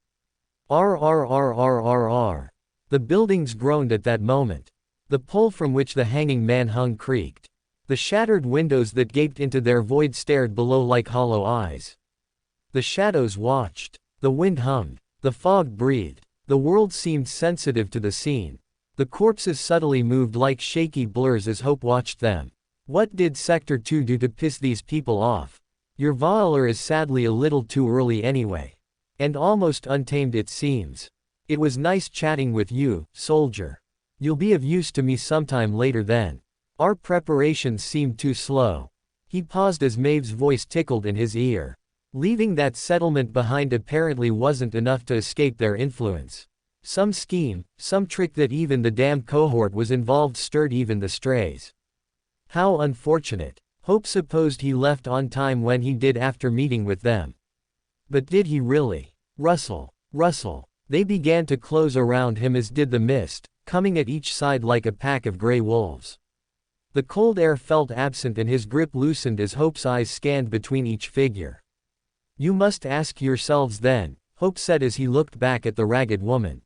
R. The buildings groaned at that moment. The pole from which the hanging man hung creaked. The shattered windows that gaped into their void stared below like hollow eyes. The shadows watched. The wind hummed. The fog breathed. The world seemed sensitive to the scene. The corpses subtly moved like shaky blurs as Hope watched them. What did Sector 2 do to piss these people off? Your Valor is sadly a little too early anyway. And almost untamed it seems. It was nice chatting with you, soldier. You'll be of use to me sometime later then. Our preparations seemed too slow. He paused as Maeve's voice tickled in his ear. Leaving that settlement behind apparently wasn't enough to escape their influence. Some scheme, some trick that even the damned cohort was involved stirred even the strays. How unfortunate. Hope supposed he left on time when he did after meeting with them. But did he really? Rustle, rustle. They began to close around him as did the mist, coming at each side like a pack of gray wolves. The cold air felt absent and his grip loosened as Hope's eyes scanned between each figure. You must ask yourselves then, Hope said as he looked back at the ragged woman.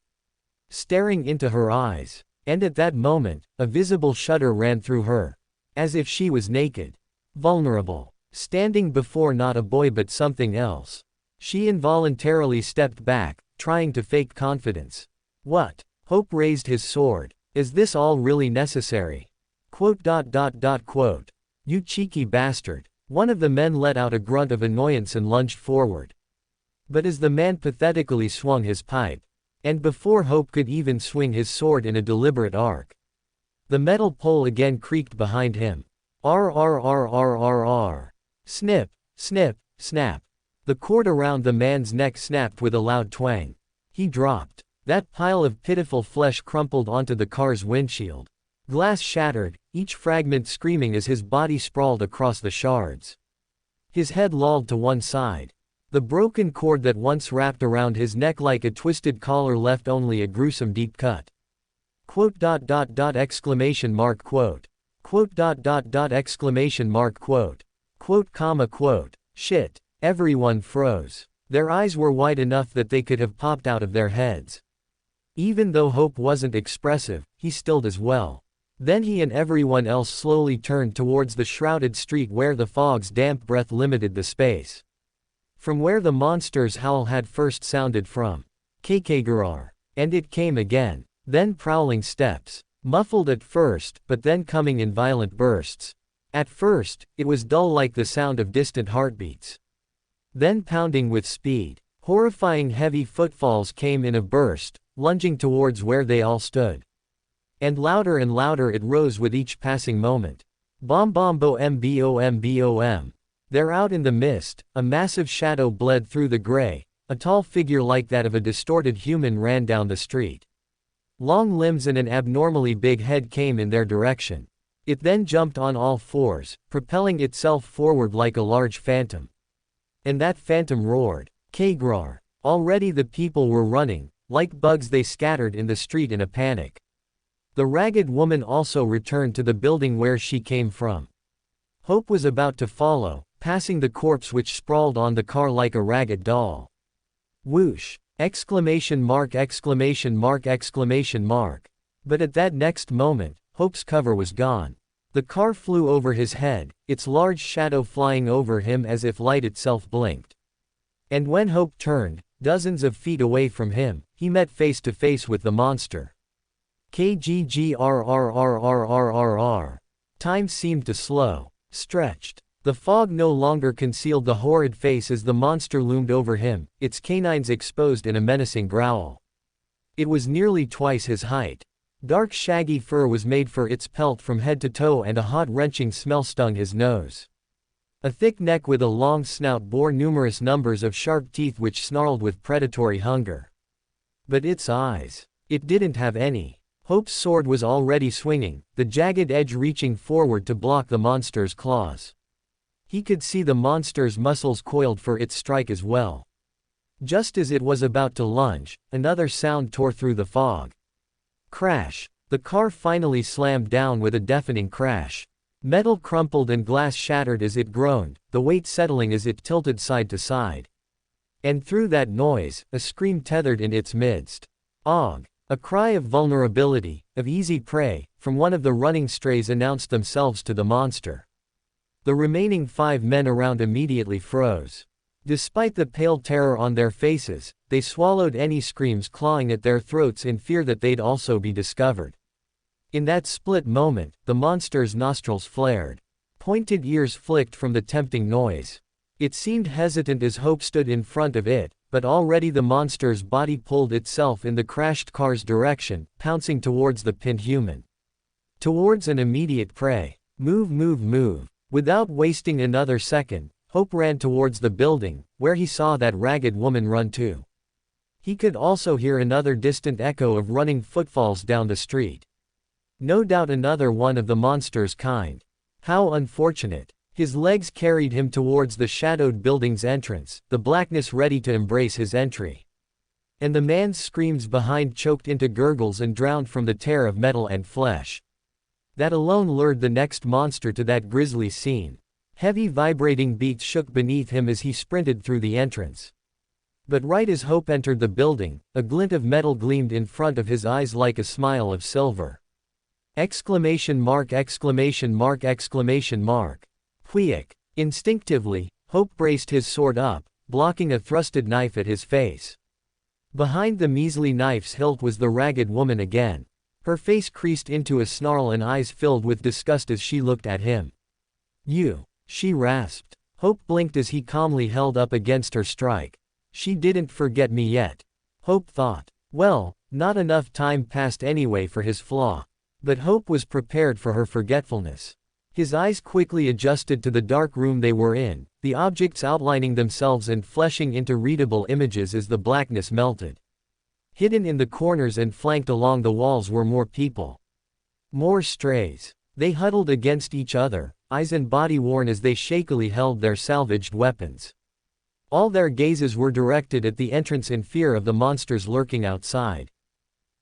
Staring into her eyes. And at that moment, a visible shudder ran through her. As if she was naked. Vulnerable. Standing before not a boy but something else. She involuntarily stepped back, trying to fake confidence. What? Hope raised his sword. Is this all really necessary? Quote. You cheeky bastard. One of the men let out a grunt of annoyance and lunged forward. But as the man pathetically swung his pipe, and before Hope could even swing his sword in a deliberate arc, the metal pole again creaked behind him. Snip, snip, snap. The cord around the man's neck snapped with a loud twang. He dropped. That pile of pitiful flesh crumpled onto the car's windshield. Glass shattered, each fragment screaming as his body sprawled across the shards. His head lolled to one side. The broken cord that once wrapped around his neck like a twisted collar left only a gruesome deep cut. Quote. Exclamation mark, quote. Quote. Exclamation mark, quote. Quote, comma, quote. Shit. Everyone froze. Their eyes were wide enough that they could have popped out of their heads. Even though Hope wasn't expressive, he stilled as well. Then he and everyone else slowly turned towards the shrouded street where the fog's damp breath limited the space. From where the monster's howl had first sounded from. Kkegarar. And it came again. Then prowling steps. Muffled at first, but then coming in violent bursts. At first, it was dull like the sound of distant heartbeats. Then pounding with speed. Horrifying heavy footfalls came in a burst, lunging towards where they all stood. And louder it rose with each passing moment. Bom bom bom bom. There out in the mist, a massive shadow bled through the gray, a tall figure like that of a distorted human ran down the street. Long limbs and an abnormally big head came in their direction. It then jumped on all fours, propelling itself forward like a large phantom. And that phantom roared. Kagrar. Already the people were running, like bugs they scattered in the street in a panic. The ragged woman also returned to the building where she came from. Hope was about to follow, passing the corpse which sprawled on the car like a ragged doll. Whoosh! Exclamation mark exclamation mark exclamation mark. But at that next moment, Hope's cover was gone. The car flew over his head, its large shadow flying over him as if light itself blinked. And when Hope turned, dozens of feet away from him, he met face to face with the monster. KGGRRRRRRR. Time seemed to slow, stretched. The fog no longer concealed the horrid face as the monster loomed over him, its canines exposed in a menacing growl. It was nearly twice his height. Dark shaggy fur was made for its pelt from head to toe, and a hot wrenching smell stung his nose. A thick neck with a long snout bore numerous numbers of sharp teeth which snarled with predatory hunger. But its eyes, it didn't have any. Hope's sword was already swinging, the jagged edge reaching forward to block the monster's claws. He could see the monster's muscles coiled for its strike as well. Just as it was about to lunge, another sound tore through the fog. Crash! The car finally slammed down with a deafening crash. Metal crumpled and glass shattered as it groaned, the weight settling as it tilted side to side. And through that noise, a scream tethered in its midst. Og! A cry of vulnerability, of easy prey, from one of the running strays announced themselves to the monster. The remaining 5 men around immediately froze. Despite the pale terror on their faces, they swallowed any screams clawing at their throats in fear that they'd also be discovered. In that split moment, the monster's nostrils flared. Pointed ears flicked from the tempting noise. It seemed hesitant as Hope stood in front of it, but already the monster's body pulled itself in the crashed car's direction, pouncing towards the pinned human. Towards an immediate prey. Move, move, move. Without wasting another second, Hope ran towards the building, where he saw that ragged woman run too. He could also hear another distant echo of running footfalls down the street. No doubt another one of the monster's kind. How unfortunate. His legs carried him towards the shadowed building's entrance, the blackness ready to embrace his entry. And the man's screams behind choked into gurgles and drowned from the tear of metal and flesh. That alone lured the next monster to that grisly scene. Heavy vibrating beats shook beneath him as he sprinted through the entrance. But right as Hope entered the building, a glint of metal gleamed in front of his eyes like a smile of silver. Exclamation mark exclamation mark exclamation mark. Wheek! Instinctively, Hope braced his sword up, blocking a thrusted knife at his face. Behind the measly knife's hilt was the ragged woman again. Her face creased into a snarl and eyes filled with disgust as she looked at him. You! She rasped. Hope blinked as he calmly held up against her strike. She didn't forget me yet. Hope thought. Well, not enough time passed anyway for his flaw. But Hope was prepared for her forgetfulness. His eyes quickly adjusted to the dark room they were in, the objects outlining themselves and fleshing into readable images as the blackness melted. Hidden in the corners and flanked along the walls were more people. More strays. They huddled against each other, eyes and body worn as they shakily held their salvaged weapons. All their gazes were directed at the entrance in fear of the monsters lurking outside.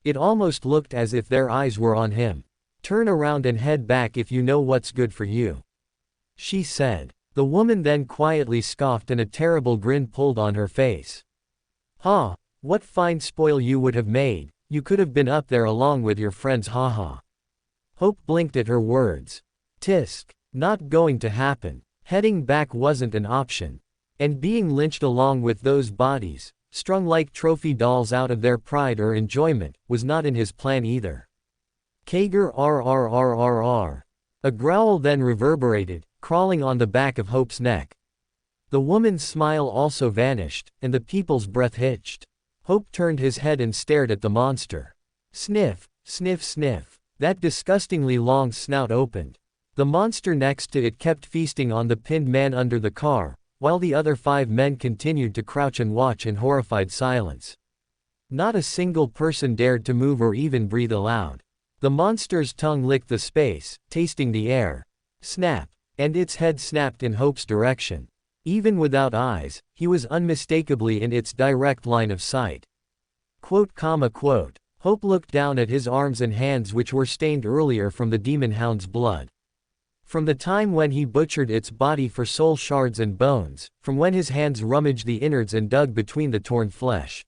It almost looked as if their eyes were on him. Turn around and head back if you know what's good for you, she said. The woman then quietly scoffed and a terrible grin pulled on her face. Ha! What fine spoil you would have made, you could have been up there along with your friends, haha. Hope blinked at her words. Tisk. Not going to happen. Heading back wasn't an option. And being lynched along with those bodies, strung like trophy dolls out of their pride or enjoyment, was not in his plan either. Kager rrrrrr. A growl then reverberated, crawling on the back of Hope's neck. The woman's smile also vanished, and the people's breath hitched. Hope turned his head and stared at the monster. Sniff, sniff, sniff. That disgustingly long snout opened. The monster next to it kept feasting on the pinned man under the car, while the other 5 men continued to crouch and watch in horrified silence. Not a single person dared to move or even breathe aloud. The monster's tongue licked the space, tasting the air. Snap! And its head snapped in Hope's direction. Even without eyes, he was unmistakably in its direct line of sight. Quote. Hope looked down at his arms and hands which were stained earlier from the demon hound's blood. From the time when he butchered its body for soul shards and bones, from when his hands rummaged the innards and dug between the torn flesh.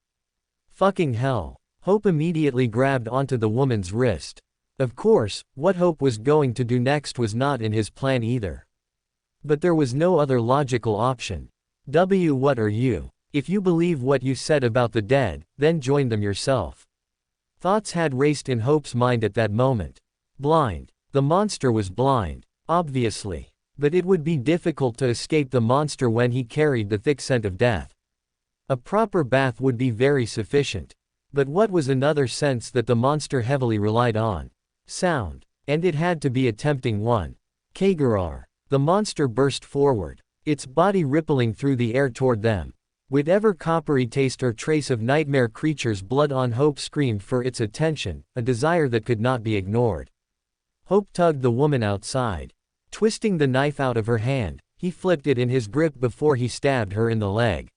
Fucking hell. Hope immediately grabbed onto the woman's wrist. Of course, what Hope was going to do next was not in his plan either. But there was no other logical option. What are you? If you believe what you said about the dead, then join them yourself. Thoughts had raced in Hope's mind at that moment. Blind. The monster was blind. Obviously. But it would be difficult to escape the monster when he carried the thick scent of death. A proper bath would be very sufficient. But what was another sense that the monster heavily relied on? Sound. And it had to be a tempting one. Kagarar. The monster burst forward, its body rippling through the air toward them. Whatever coppery taste or trace of nightmare creature's blood on Hope screamed for its attention, a desire that could not be ignored. Hope tugged the woman outside. Twisting the knife out of her hand, he flipped it in his grip before he stabbed her in the leg.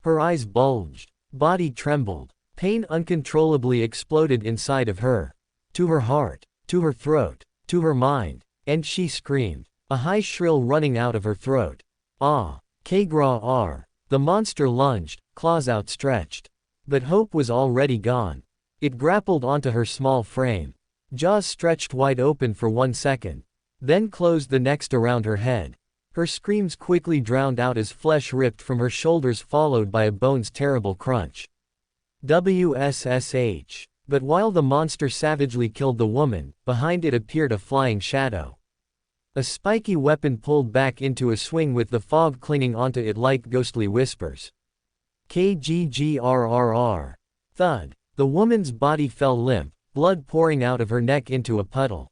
Her eyes bulged. Body trembled. Pain uncontrollably exploded inside of her. To her heart. To her throat. To her mind. And she screamed. A high shrill running out of her throat. Ah. Kagrar. The monster lunged, claws outstretched. But Hope was already gone. It grappled onto her small frame. Jaws stretched wide open for 1 second. Then closed the next around her head. Her screams quickly drowned out as flesh ripped from her shoulders followed by a bone's terrible crunch. WSSH. But while the monster savagely killed the woman, behind it appeared a flying shadow. A spiky weapon pulled back into a swing with the fog clinging onto it like ghostly whispers. KGGRRR. Thud. The woman's body fell limp, blood pouring out of her neck into a puddle.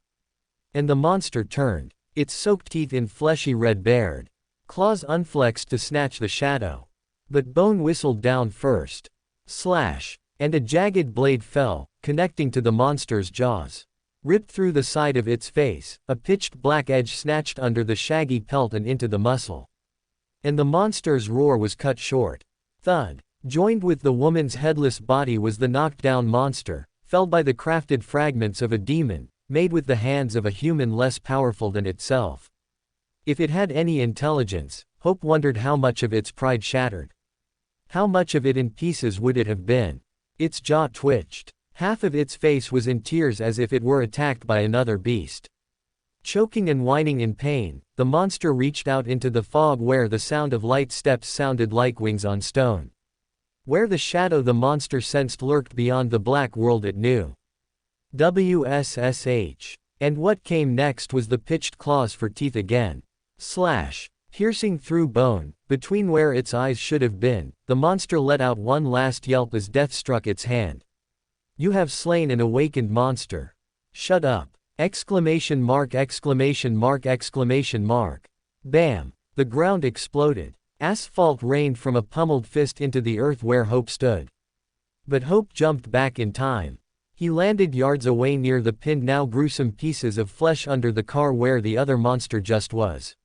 And the monster turned, its soaked teeth in fleshy red bared. Claws unflexed to snatch the shadow. But bone whistled down first. Slash. And a jagged blade fell, connecting to the monster's jaws. Ripped through the side of its face, a pitched black edge snatched under the shaggy pelt and into the muscle. And the monster's roar was cut short. Thud. Joined with the woman's headless body was the knocked-down monster, felled by the crafted fragments of a demon, made with the hands of a human less powerful than itself. If it had any intelligence, Hope wondered how much of its pride shattered. How much of it in pieces would it have been? Its jaw twitched. Half of its face was in tears as if it were attacked by another beast. Choking and whining in pain, the monster reached out into the fog where the sound of light steps sounded like wings on stone. Where the shadow the monster sensed lurked beyond the black world it knew. WSSH. And what came next was the pitched claws for teeth again. Slash. Piercing through bone, between where its eyes should have been, the monster let out one last yelp as death struck its hand. You have slain an awakened monster. Shut up! Exclamation mark exclamation mark exclamation mark. Bam! The ground exploded. Asphalt rained from a pummeled fist into the earth where Hope stood. But Hope jumped back in time. He landed yards away near the pinned now gruesome pieces of flesh under the car where the other monster just was.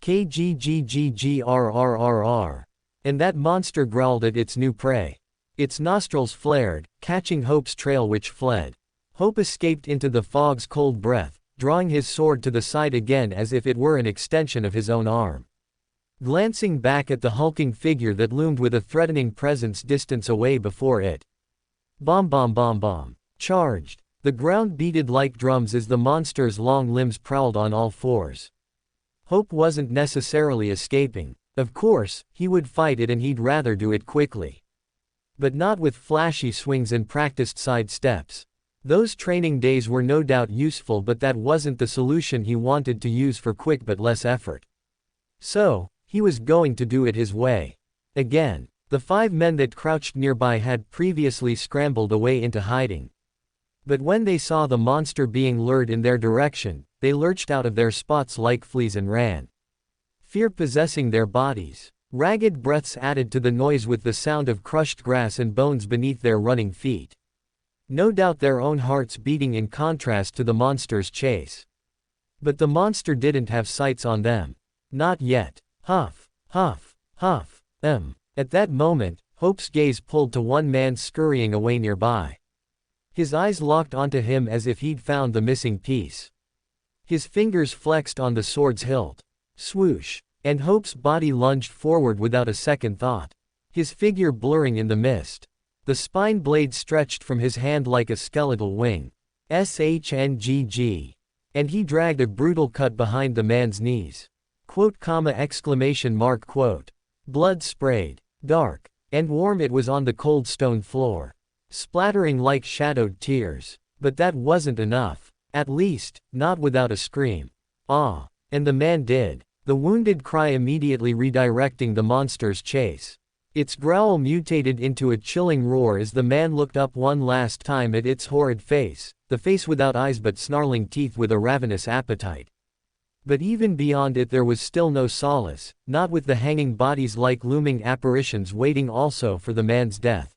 KGGGGRRRR. And that monster growled at its new prey. Its nostrils flared, catching Hope's trail which fled. Hope escaped into the fog's cold breath, drawing his sword to the side again as if it were an extension of his own arm. Glancing back at the hulking figure that loomed with a threatening presence distance away before it. Bomb bomb bomb bomb. Charged. The ground beated like drums as the monster's long limbs prowled on all fours. Hope wasn't necessarily escaping. Of course, he would fight it and he'd rather do it quickly. But not with flashy swings and practiced side steps. Those training days were no doubt useful, but that wasn't the solution he wanted to use for quick but less effort. So, he was going to do it his way. Again. The 5 men that crouched nearby had previously scrambled away into hiding. But when they saw the monster being lured in their direction, they lurched out of their spots like fleas and ran. Fear possessing their bodies. Ragged breaths added to the noise with the sound of crushed grass and bones beneath their running feet. No doubt their own hearts beating in contrast to the monster's chase. But the monster didn't have sights on them. Not yet. Huff, huff, huff, At that moment, Hope's gaze pulled to one man scurrying away nearby. His eyes locked onto him as if he'd found the missing piece. His fingers flexed on the sword's hilt. Swoosh. And Hope's body lunged forward without a second thought. His figure blurring in the mist. The spine blade stretched from his hand like a skeletal wing. SHNGG. And he dragged a brutal cut behind the man's knees. Quote, exclamation mark, quote. Blood sprayed. Dark. And warm it was on the cold stone floor. Splattering like shadowed tears. But that wasn't enough. At least, not without a scream. Ah. And the man did. The wounded cry immediately redirecting the monster's chase. Its growl mutated into a chilling roar as the man looked up one last time at its horrid face, the face without eyes but snarling teeth with a ravenous appetite. But even beyond it there was still no solace, not with the hanging bodies like looming apparitions waiting also for the man's death.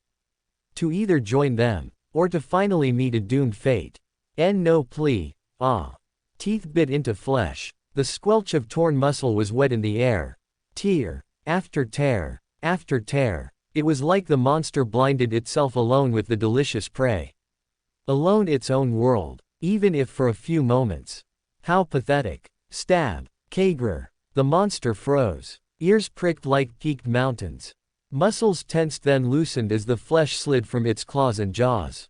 To either join them, or to finally meet a doomed fate. No plea. Ah. Teeth bit into flesh. The squelch of torn muscle was wet in the air. Tear. After tear. After tear. It was like the monster blinded itself alone with the delicious prey. Alone its own world, even if for a few moments. How pathetic. Stab. Kagrer. The monster froze. Ears pricked like peaked mountains. Muscles tensed then loosened as the flesh slid from its claws and jaws.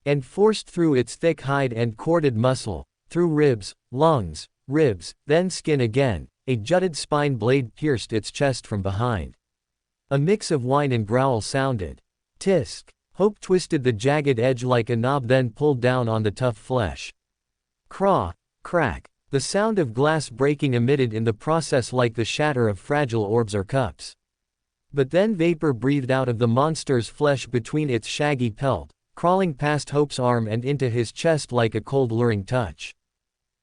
And forced through its thick hide and corded muscle, through ribs, lungs, ribs, then skin again, a jutted spine blade pierced its chest from behind. A mix of whine and growl sounded. Tisk. Hope twisted the jagged edge like a knob then pulled down on the tough flesh. Craw. Crack. The sound of glass breaking emitted in the process like the shatter of fragile orbs or cups. But then vapor breathed out of the monster's flesh between its shaggy pelt, crawling past Hope's arm and into his chest like a cold luring touch.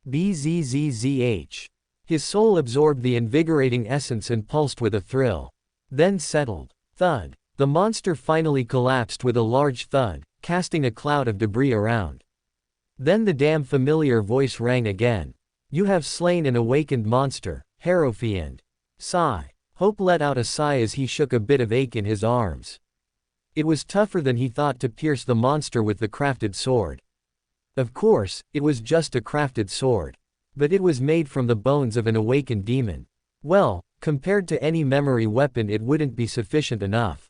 Bzzz. His soul absorbed the invigorating essence and pulsed with a thrill. Then settled. Thud. The monster finally collapsed with a large thud, casting a cloud of debris around. Then the damn familiar voice rang again. You have slain an awakened monster, Harrowfiend. Sigh. Hope let out a sigh as he shook a bit of ache in his arms. It was tougher than he thought to pierce the monster with the crafted sword. Of course, it was just a crafted sword. But it was made from the bones of an awakened demon. Well, compared to any memory weapon it wouldn't be sufficient enough.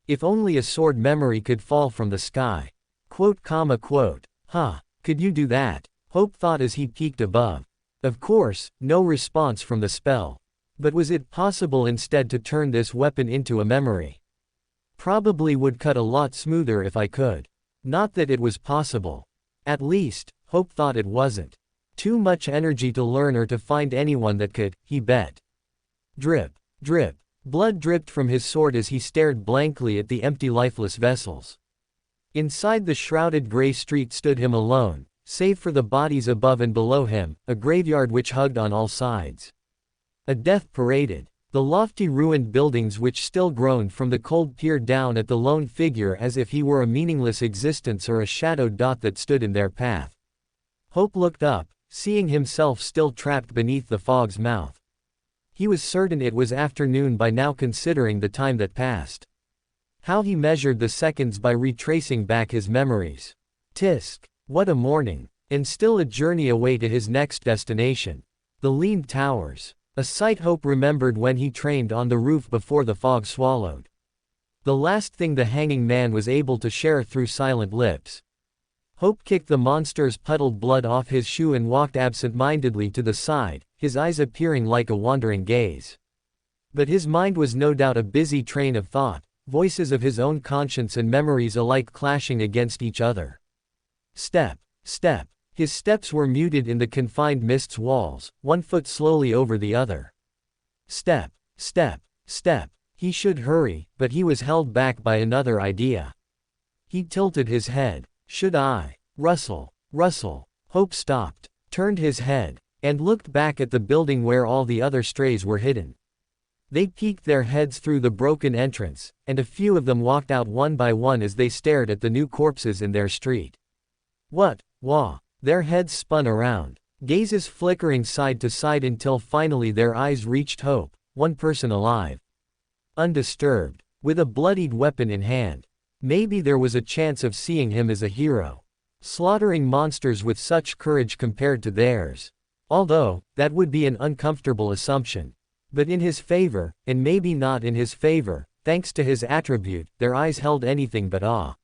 If only a sword memory could fall from the sky. Quote. Huh, could you do that? Hope thought as he peeked above. Of course, no response from the spell. But was it possible instead to turn this weapon into a memory? Probably would cut a lot smoother if I could. Not that it was possible. At least, Hope thought it wasn't. Too much energy to learn or to find anyone that could, he bet. Drip. Drip. Blood dripped from his sword as he stared blankly at the empty lifeless vessels. Inside the shrouded gray street stood him alone, save for the bodies above and below him, a graveyard which hugged on all sides. A death paraded. The lofty ruined buildings which still groaned from the cold peered down at the lone figure as if he were a meaningless existence or a shadowed dot that stood in their path. Hope looked up, seeing himself still trapped beneath the fog's mouth. He was certain it was afternoon by now considering the time that passed. How he measured the seconds by retracing back his memories. Tisk. What a morning. And still a journey away to his next destination. The leaned towers. A sight Hope remembered when he trained on the roof before the fog swallowed. The last thing the hanging man was able to share through silent lips. Hope kicked the monster's puddled blood off his shoe and walked absent-mindedly to the side, his eyes appearing like a wandering gaze. But his mind was no doubt a busy train of thought, voices of his own conscience and memories alike clashing against each other. Step. Step. His steps were muted in the confined mist's walls, one foot slowly over the other. Step. Step. Step. He should hurry, but he was held back by another idea. He tilted his head. Should I? Rustle. Rustle. Hope stopped, turned his head, and looked back at the building where all the other strays were hidden. They peeked their heads through the broken entrance, and a few of them walked out one by one as they stared at the new corpses in their street. What? Wah. Their heads spun around, gazes flickering side to side until finally their eyes reached Hope, one person alive. Undisturbed, with a bloodied weapon in hand. Maybe there was a chance of seeing him as a hero. slaughtering monsters with such courage compared to theirs. Although, that would be an uncomfortable assumption. But in his favor, and maybe not in his favor, thanks to his attribute, their eyes held anything but awe.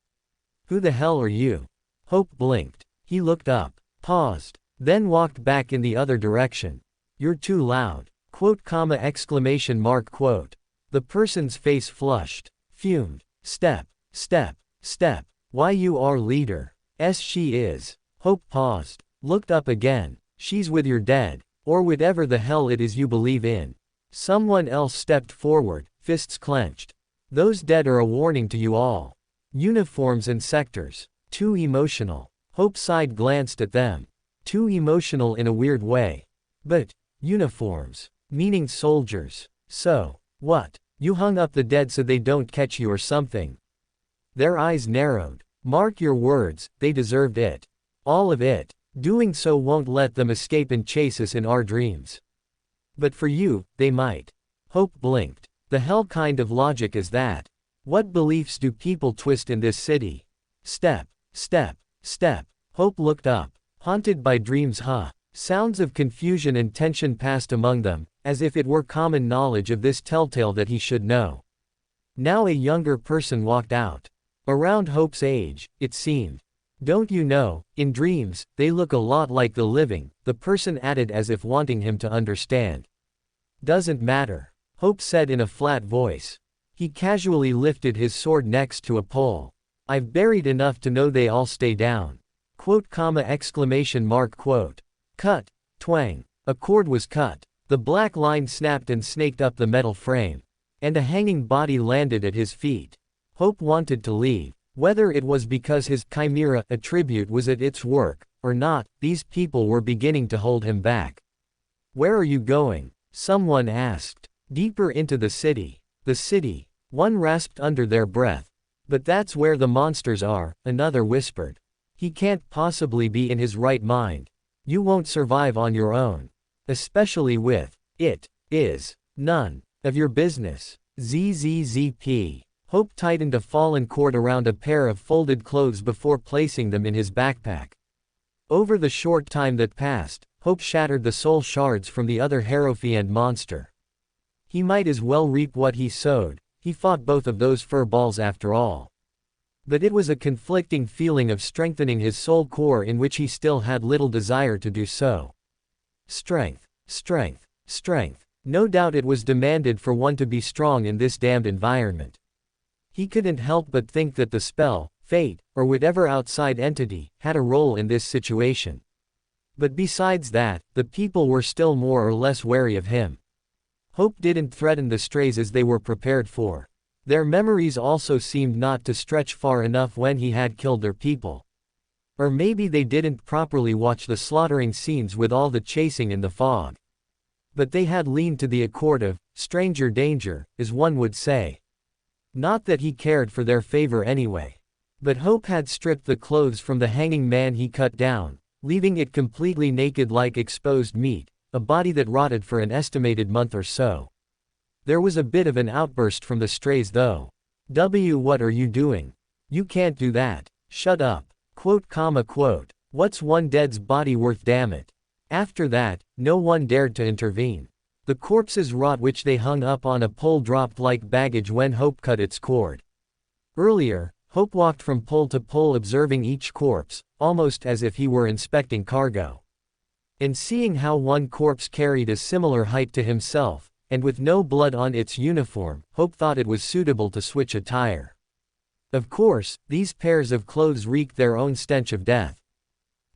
Who the hell are you? Hope blinked. He looked up, paused, then walked back in the other direction. You're too loud. Quote, exclamation mark, quote. The person's face flushed, fumed. Step, step, step. Why you are leader. She is. Hope paused, looked up again. She's with your dead, or whatever the hell it is you believe in. Someone else stepped forward, fists clenched. Those dead are a warning to you all. Uniforms and sectors. Too emotional. Hope sighed, glanced at them. Too emotional in a weird way. But, uniforms. Meaning soldiers. So, what? You hung up the dead so they don't catch you or something? Their eyes narrowed. Mark your words, they deserved it. All of it. Doing so won't let them escape and chase us in our dreams. But for you, they might. Hope blinked. The hell kind of logic is that? What beliefs do people twist in this city? Step, step, step. Hope looked up. Haunted by dreams, huh? Sounds of confusion and tension passed among them, as if it were common knowledge of this telltale that he should know. Now a younger person walked out. Around Hope's age, it seemed. Don't you know, in dreams, they look a lot like the living, the person added as if wanting him to understand. Doesn't matter, Hope said in a flat voice. He casually lifted his sword next to a pole. I've buried enough to know they all stay down. Quote, exclamation mark, quote. Cut, twang. A cord was cut. The black line snapped and snaked up the metal frame. And a hanging body landed at his feet. Hope wanted to leave. Whether it was because his chimera attribute was at its work, or not, these people were beginning to hold him back. Where are you going? Someone asked. Deeper into the city. The city. One rasped under their breath. But that's where the monsters are, another whispered. He can't possibly be in his right mind. You won't survive on your own. Especially with, it is none of your business. ZZZP. Hope tightened a fallen cord around a pair of folded clothes before placing them in his backpack. Over the short time that passed, Hope shattered the soul shards from the other Hierophant monster. He might as well reap what he sowed. He fought both of those fur balls after all. But it was a conflicting feeling of strengthening his soul core in which he still had little desire to do so. Strength, strength, strength. No doubt it was demanded for one to be strong in this damned environment. He couldn't help but think that the spell, fate, or whatever outside entity, had a role in this situation. But besides that, the people were still more or less wary of him. Hope didn't threaten the strays as they were prepared for. Their memories also seemed not to stretch far enough when he had killed their people. Or maybe they didn't properly watch the slaughtering scenes with all the chasing in the fog. But they had leaned to the accord of stranger danger, as one would say. Not that he cared for their favor anyway. But Hope had stripped the clothes from the hanging man he cut down, leaving it completely naked like exposed meat, a body that rotted for an estimated month or so. There was a bit of an outburst from the strays though. What are you doing? You can't do that. Shut up. Quote, quote. What's one dead's body worth, damn it? After that, no one dared to intervene. The corpse's rot which they hung up on a pole dropped like baggage when Hope cut its cord. Earlier, Hope walked from pole to pole observing each corpse, almost as if he were inspecting cargo. And seeing how one corpse carried a similar height to himself, and with no blood on its uniform, Hope thought it was suitable to switch attire. Of course, these pairs of clothes reeked their own stench of death.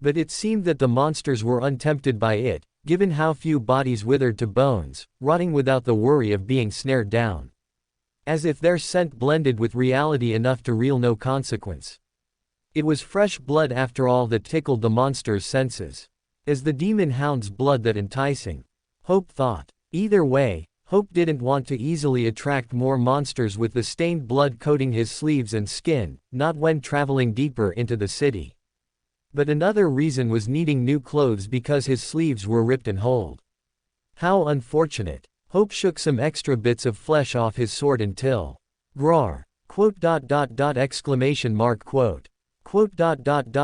But it seemed that the monsters were untempted by it, given how few bodies withered to bones, rotting without the worry of being snared down. As if their scent blended with reality enough to real no consequence. It was fresh blood after all that tickled the monster's senses. Is the demon hound's blood that enticing? Hope thought. Either way, Hope didn't want to easily attract more monsters with the stained blood coating his sleeves and skin, not when traveling deeper into the city. But another reason was needing new clothes because his sleeves were ripped and holed. How unfortunate. Hope shook some extra bits of flesh off his sword until. Grar. Quote, exclamation mark, quote.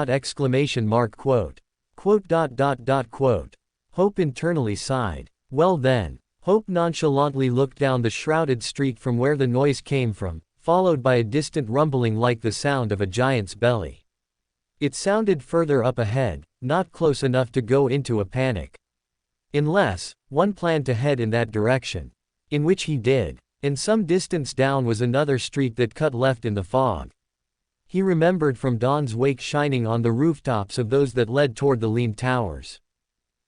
Exclamation mark quote. Quote. Hope internally sighed. Well then. Hope nonchalantly looked down the shrouded street from where the noise came from, followed by a distant rumbling like the sound of a giant's belly. It sounded further up ahead, not close enough to go into a panic. Unless, one planned to head in that direction. In which he did. And some distance down was another street that cut left in the fog. He remembered from dawn's wake shining on the rooftops of those that led toward the lean towers.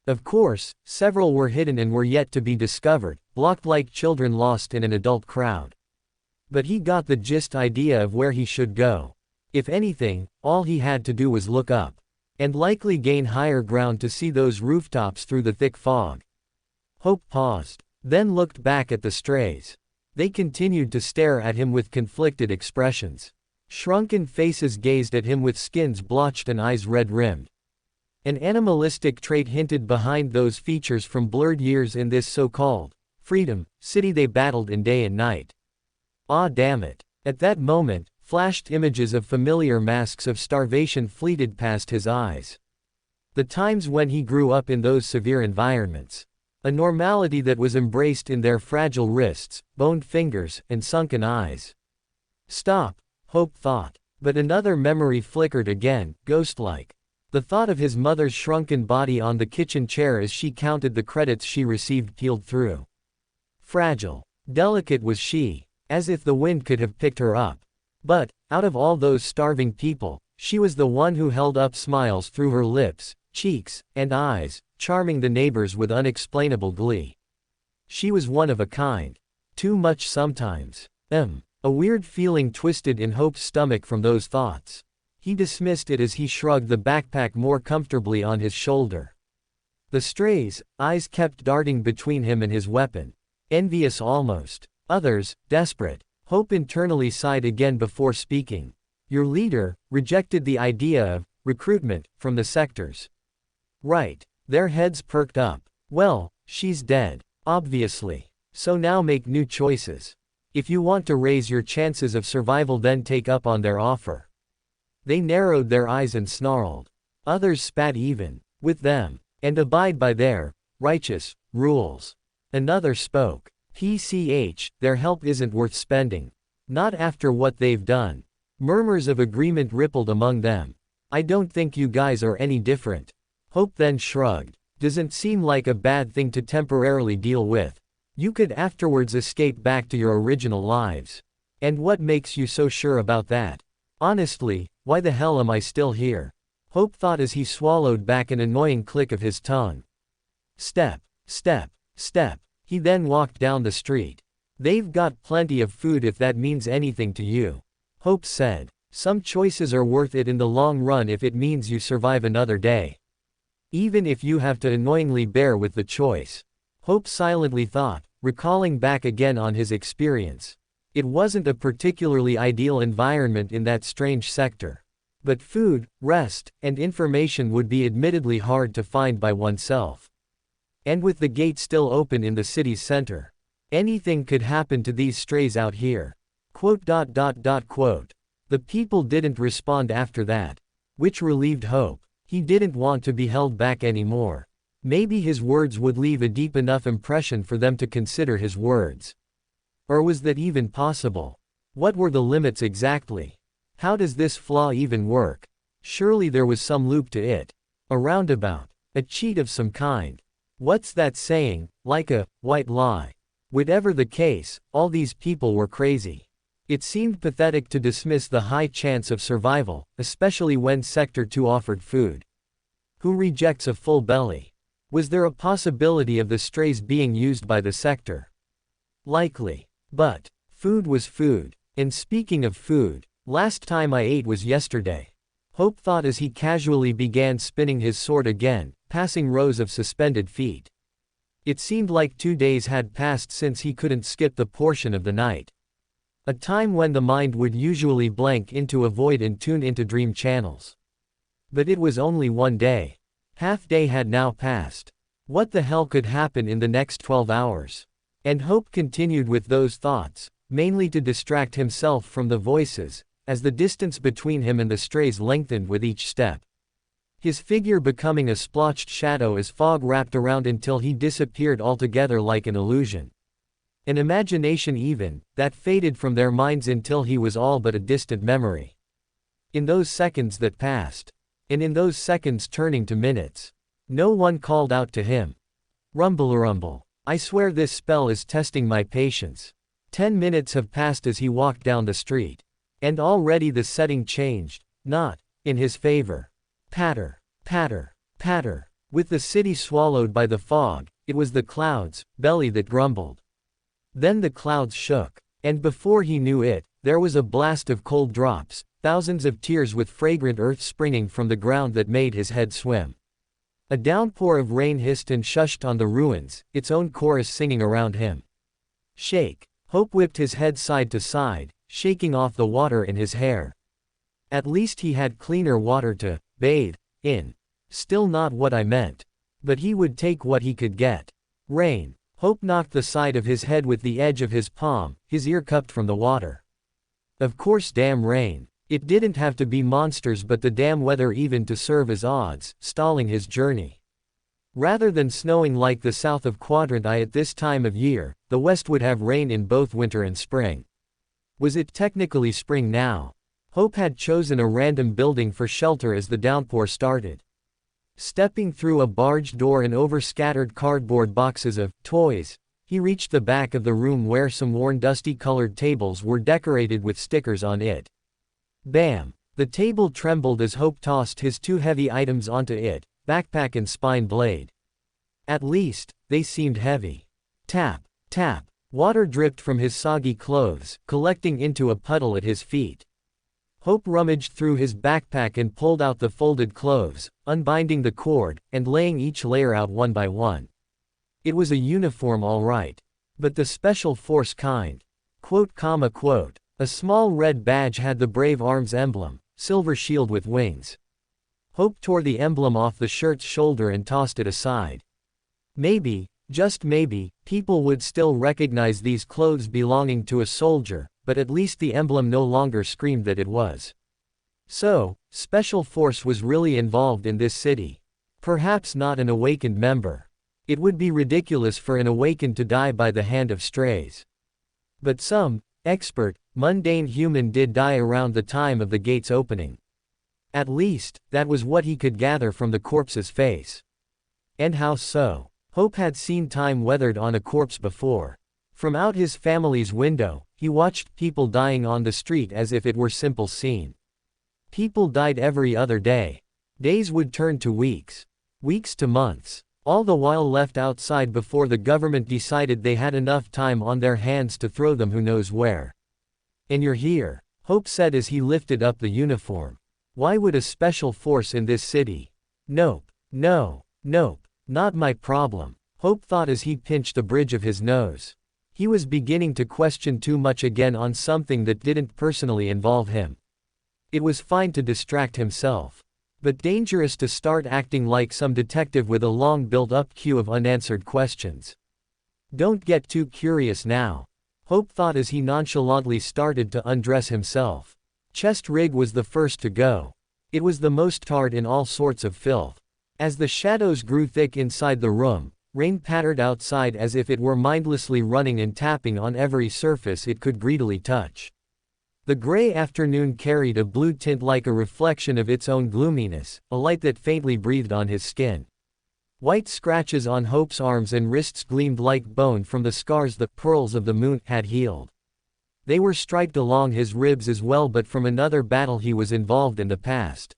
Of course, several were hidden and were yet to be discovered, blocked like children lost in an adult crowd. But he got the gist idea of where he should go. If anything, all he had to do was look up. And likely gain higher ground to see those rooftops through the thick fog. Hope paused, then looked back at the strays. They continued to stare at him with conflicted expressions. Shrunken faces gazed at him with skins blotched and eyes red-rimmed. An animalistic trait hinted behind those features from blurred years in this so-called freedom city they battled in day and night. Ah damn it. At that moment, flashed images of familiar masks of starvation fleeted past his eyes. The times when he grew up in those severe environments. A normality that was embraced in their fragile wrists, boned fingers, and sunken eyes. Stop, Hope thought. But another memory flickered again, ghost-like. The thought of his mother's shrunken body on the kitchen chair as she counted the credits she received peeled through. Fragile, delicate was she, as if the wind could have picked her up. But, out of all those starving people, she was the one who held up smiles through her lips, cheeks, and eyes, charming the neighbors with unexplainable glee. She was one of a kind. Too much sometimes. A weird feeling twisted in Hope's stomach from those thoughts. He dismissed it as he shrugged the backpack more comfortably on his shoulder. The strays' eyes kept darting between him and his weapon. Envious almost. Others, desperate. Hope internally sighed again before speaking. Your leader rejected the idea of recruitment from the sectors. Right. Their heads perked up. Well, she's dead. Obviously. So now make new choices. If you want to raise your chances of survival, then take up on their offer. They narrowed their eyes and snarled. Others spat even with them, and abide by their righteous rules. Another spoke. Their help isn't worth spending. Not after what they've done. Murmurs of agreement rippled among them. I don't think you guys are any different. Hope then shrugged. Doesn't seem like a bad thing to temporarily deal with. You could afterwards escape back to your original lives. And what makes you so sure about that? Honestly, why the hell am I still here? Hope thought as he swallowed back an annoying click of his tongue. Step, step, step. He then walked down the street. They've got plenty of food if that means anything to you. Hope said. Some choices are worth it in the long run if it means you survive another day. Even if you have to annoyingly bear with the choice. Hope silently thought, recalling back again on his experience. It wasn't a particularly ideal environment in that strange sector. But food, rest, and information would be admittedly hard to find by oneself. And with the gate still open in the city's center. Anything could happen to these strays out here. The people didn't respond after that. Which relieved Hope. He didn't want to be held back anymore. Maybe his words would leave a deep enough impression for them to consider his words. Or was that even possible? What were the limits exactly? How does this flaw even work? Surely there was some loop to it. A roundabout. A cheat of some kind. What's that saying, like a white lie? Whatever the case, all these people were crazy. It seemed pathetic to dismiss the high chance of survival, especially when Sector 2 offered food. Who rejects a full belly? Was there a possibility of the strays being used by the sector? Likely. But food was food. And speaking of food, last time I ate was yesterday. Hope thought as he casually began spinning his sword again, passing rows of suspended feet. It seemed like 2 days had passed since he couldn't skip the portion of the night. A time when the mind would usually blank into a void and tune into dream channels. But it was only 1 day. Half day had now passed. What the hell could happen in the next 12 hours? And Hope continued with those thoughts, mainly to distract himself from the voices, as the distance between him and the strays lengthened with each step. His figure becoming a splotched shadow as fog wrapped around until he disappeared altogether like an illusion. An imagination even, that faded from their minds until he was all but a distant memory. In those seconds that passed, and in those seconds turning to minutes, no one called out to him. Rumble. I swear this spell is testing my patience. 10 minutes have passed as he walked down the street. And already the setting changed, not in his favor. Patter, patter, patter. With the city swallowed by the fog, it was the clouds' belly that grumbled. Then the clouds shook, and before he knew it, there was a blast of cold drops, thousands of tears with fragrant earth springing from the ground that made his head swim. A downpour of rain hissed and shushed on the ruins, its own chorus singing around him. Shake. Hope whipped his head side to side, shaking off the water in his hair. At least he had cleaner water to bathe in. Still not what I meant. But he would take what he could get. Rain. Hope knocked the side of his head with the edge of his palm, his ear cupped from the water. Of course, damn rain. It didn't have to be monsters but the damn weather even to serve as odds, stalling his journey. Rather than snowing like the south of Quadrant I at this time of year, the west would have rain in both winter and spring. Was it technically spring now? Hope had chosen a random building for shelter as the downpour started. Stepping through a barge door and over scattered cardboard boxes of toys, he reached the back of the room where some worn dusty-colored tables were decorated with stickers on it. Bam! The table trembled as Hope tossed his 2 heavy items onto it, backpack and spine blade. At least, they seemed heavy. Tap, tap. Water dripped from his soggy clothes, collecting into a puddle at his feet. Hope rummaged through his backpack and pulled out the folded clothes, unbinding the cord, and laying each layer out one by one. It was a uniform all right. But the special force kind. Quote. A small red badge had the Brave Arms emblem, silver shield with wings. Hope tore the emblem off the shirt's shoulder and tossed it aside. Maybe, just maybe, people would still recognize these clothes belonging to a soldier, but at least the emblem no longer screamed that it was. So, Special Force was really involved in this city. Perhaps not an awakened member. It would be ridiculous for an awakened to die by the hand of strays. But some expert, mundane human did die around the time of the gate's opening. At least, that was what he could gather from the corpse's face. And how so? Hope had seen time weathered on a corpse before. From out his family's window, he watched people dying on the street as if it were simple scene. People died every other day. Days would turn to weeks. Weeks to months. All the while left outside before the government decided they had enough time on their hands to throw them who knows where. And you're here, Hope said as he lifted up the uniform. Why would a special force in this city? Nope. Not my problem, Hope thought as he pinched the bridge of his nose. He was beginning to question too much again on something that didn't personally involve him. It was fine to distract himself. But dangerous to start acting like some detective with a long built-up queue of unanswered questions. Don't get too curious now, Hope thought as he nonchalantly started to undress himself. Chest rig was the first to go. It was the most tarred in all sorts of filth. As the shadows grew thick inside the room, rain pattered outside as if it were mindlessly running and tapping on every surface it could greedily touch. The gray afternoon carried a blue tint like a reflection of its own gloominess, a light that faintly breathed on his skin. White scratches on Hope's arms and wrists gleamed like bone from the scars the pearls of the moon had healed. They were striped along his ribs as well, but from another battle he was involved in the past.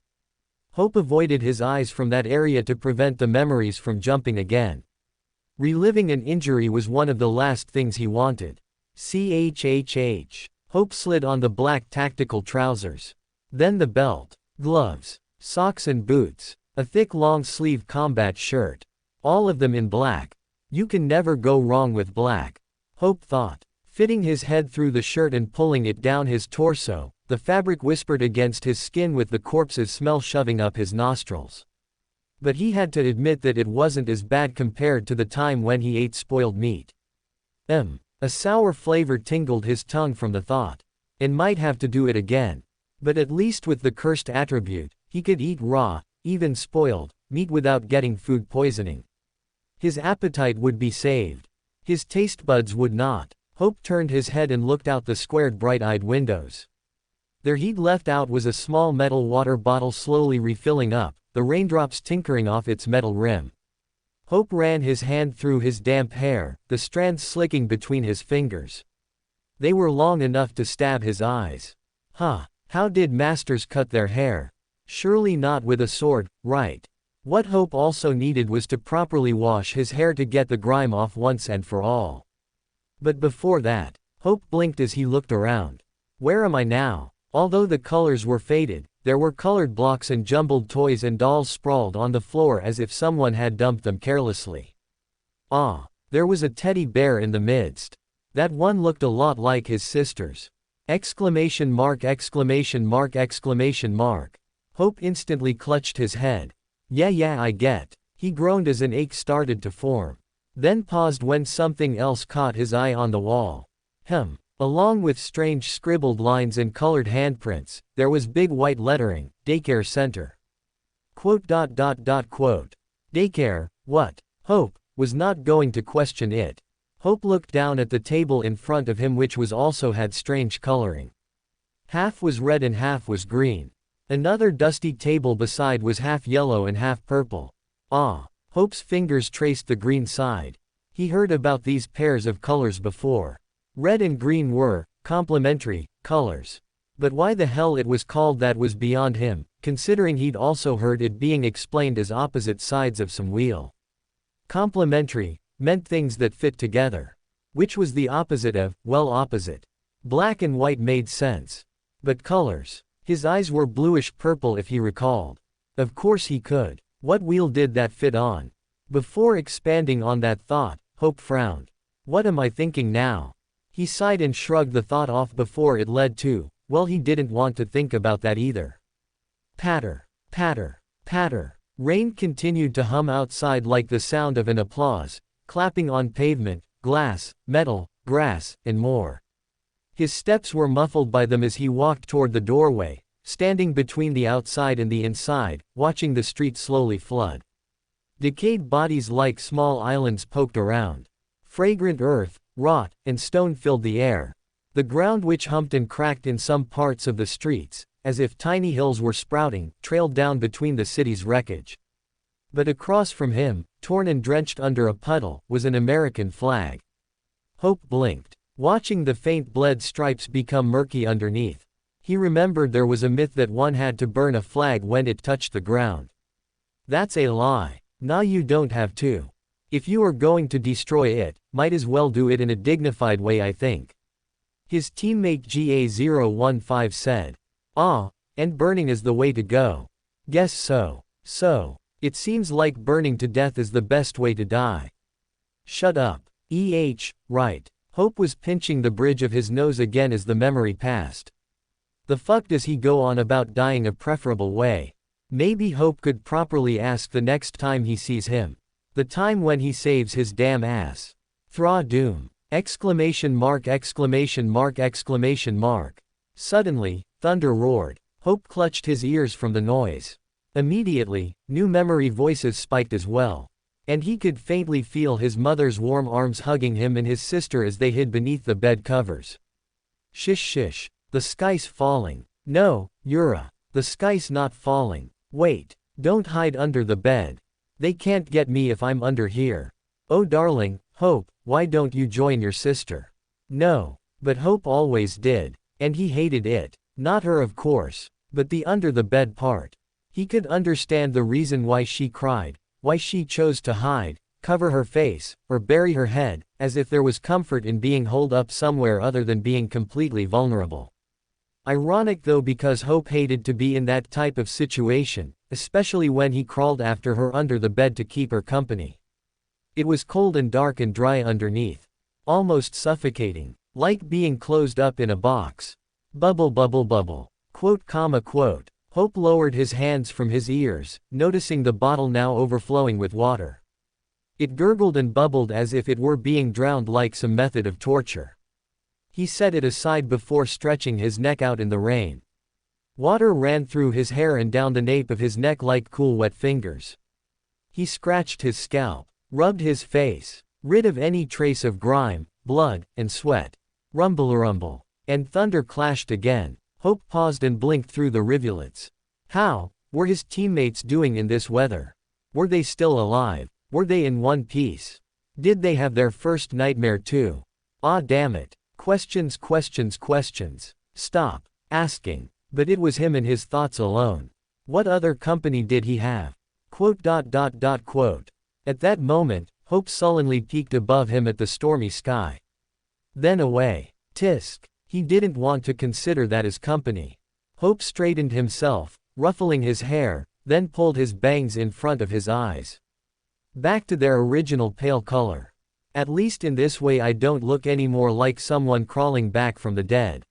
Hope avoided his eyes from that area to prevent the memories from jumping again. Reliving an injury was one of the last things he wanted. Hope slid on the black tactical trousers. Then the belt, gloves, socks and boots, a thick long-sleeve combat shirt. All of them in black. You can never go wrong with black, Hope thought. Fitting his head through the shirt and pulling it down his torso, the fabric whispered against his skin with the corpse's smell shoving up his nostrils. But he had to admit that it wasn't as bad compared to the time when he ate spoiled meat. A sour flavor tingled his tongue from the thought. And might have to do it again. But at least with the cursed attribute, he could eat raw, even spoiled, meat without getting food poisoning. His appetite would be saved. His taste buds would not. Hope turned his head and looked out the squared bright-eyed windows. There he'd left out was a small metal water bottle slowly refilling up, the raindrops tinkering off its metal rim. Hope ran his hand through his damp hair, the strands slicking between his fingers. They were long enough to stab his eyes. How did masters cut their hair? Surely not with a sword, right? What Hope also needed was to properly wash his hair to get the grime off once and for all. But before that, Hope blinked as he looked around. Where am I now? Although the colors were faded, there were colored blocks and jumbled toys and dolls sprawled on the floor as if someone had dumped them carelessly. There was a teddy bear in the midst. That one looked a lot like his sister's. Exclamation mark, exclamation mark, exclamation mark. Hope instantly clutched his head. Yeah, I get. He groaned as an ache started to form. Then paused when something else caught his eye on the wall. Along with strange scribbled lines and colored handprints, there was big white lettering, Daycare Center. Quote. Daycare, what? Hope was not going to question it. Hope looked down at the table in front of him, which was also had strange coloring. Half was red and half was green. Another dusty table beside was half yellow and half purple. Hope's fingers traced the green side. He heard about these pairs of colors before. Red and green were complementary colors. But why the hell it was called that was beyond him, considering he'd also heard it being explained as opposite sides of some wheel. Complementary meant things that fit together. Which was the opposite of, well, opposite. Black and white made sense. But colors. His eyes were bluish-purple if he recalled. Of course he could. What wheel did that fit on? Before expanding on that thought, Hope frowned. What am I thinking now? He sighed and shrugged the thought off before it led to, well, he didn't want to think about that either. Patter, patter, patter. Rain continued to hum outside like the sound of an applause, clapping on pavement, glass, metal, grass, and more. His steps were muffled by them as he walked toward the doorway, standing between the outside and the inside, watching the street slowly flood. Decayed bodies like small islands poked around. Fragrant earth, rot, and stone filled the air. The ground, which humped and cracked in some parts of the streets, as if tiny hills were sprouting, trailed down between the city's wreckage. But across from him, torn and drenched under a puddle, was an American flag. Hope blinked, watching the faint bled stripes become murky underneath. He remembered there was a myth that one had to burn a flag when it touched the ground. That's a lie. Nah, you don't have to. If you are going to destroy it, might as well do it in a dignified way, I think. His teammate GA015 said. And burning is the way to go. Guess so. It seems like burning to death is the best way to die. Shut up. Right. Hope was pinching the bridge of his nose again as the memory passed. The fuck does he go on about dying a preferable way? Maybe Hope could properly ask the next time he sees him. The time when he saves his damn ass. Thra doom. Exclamation mark, exclamation mark, exclamation mark. Suddenly, thunder roared. Hope clutched his ears from the noise. Immediately, new memory voices spiked as well. And he could faintly feel his mother's warm arms hugging him and his sister as they hid beneath the bed covers. Shish. The sky's falling. No, Yura. The sky's not falling. Wait. Don't hide under the bed. They can't get me if I'm under here. Oh darling, Hope, why don't you join your sister? No. But Hope always did. And he hated it. Not her, of course. But the under the bed part. He could understand the reason why she cried, why she chose to hide, cover her face, or bury her head, as if there was comfort in being holed up somewhere other than being completely vulnerable. Ironic though, because Hope hated to be in that type of situation, especially when he crawled after her under the bed to keep her company. It was cold and dark and dry underneath. Almost suffocating. Like being closed up in a box. Bubble bubble bubble. Quote. Hope lowered his hands from his ears, noticing the bottle now overflowing with water. It gurgled and bubbled as if it were being drowned, like some method of torture. He set it aside before stretching his neck out in the rain. Water ran through his hair and down the nape of his neck like cool wet fingers. He scratched his scalp, rubbed his face, rid of any trace of grime, blood, and sweat. Rumble-rumble. And thunder clashed again. Hope paused and blinked through the rivulets. How were his teammates doing in this weather? Were they still alive? Were they in one piece? Did they have their first nightmare too? Ah, damn it. Questions, questions, questions. Stop asking. But it was him and his thoughts alone. What other company did he have? Quote. At that moment, Hope sullenly peeked above him at the stormy sky. Then away. Tisk. He didn't want to consider that as company. Hope straightened himself, ruffling his hair, then pulled his bangs in front of his eyes back to their original pale color. At least in this way I don't look any more like someone crawling back from the dead.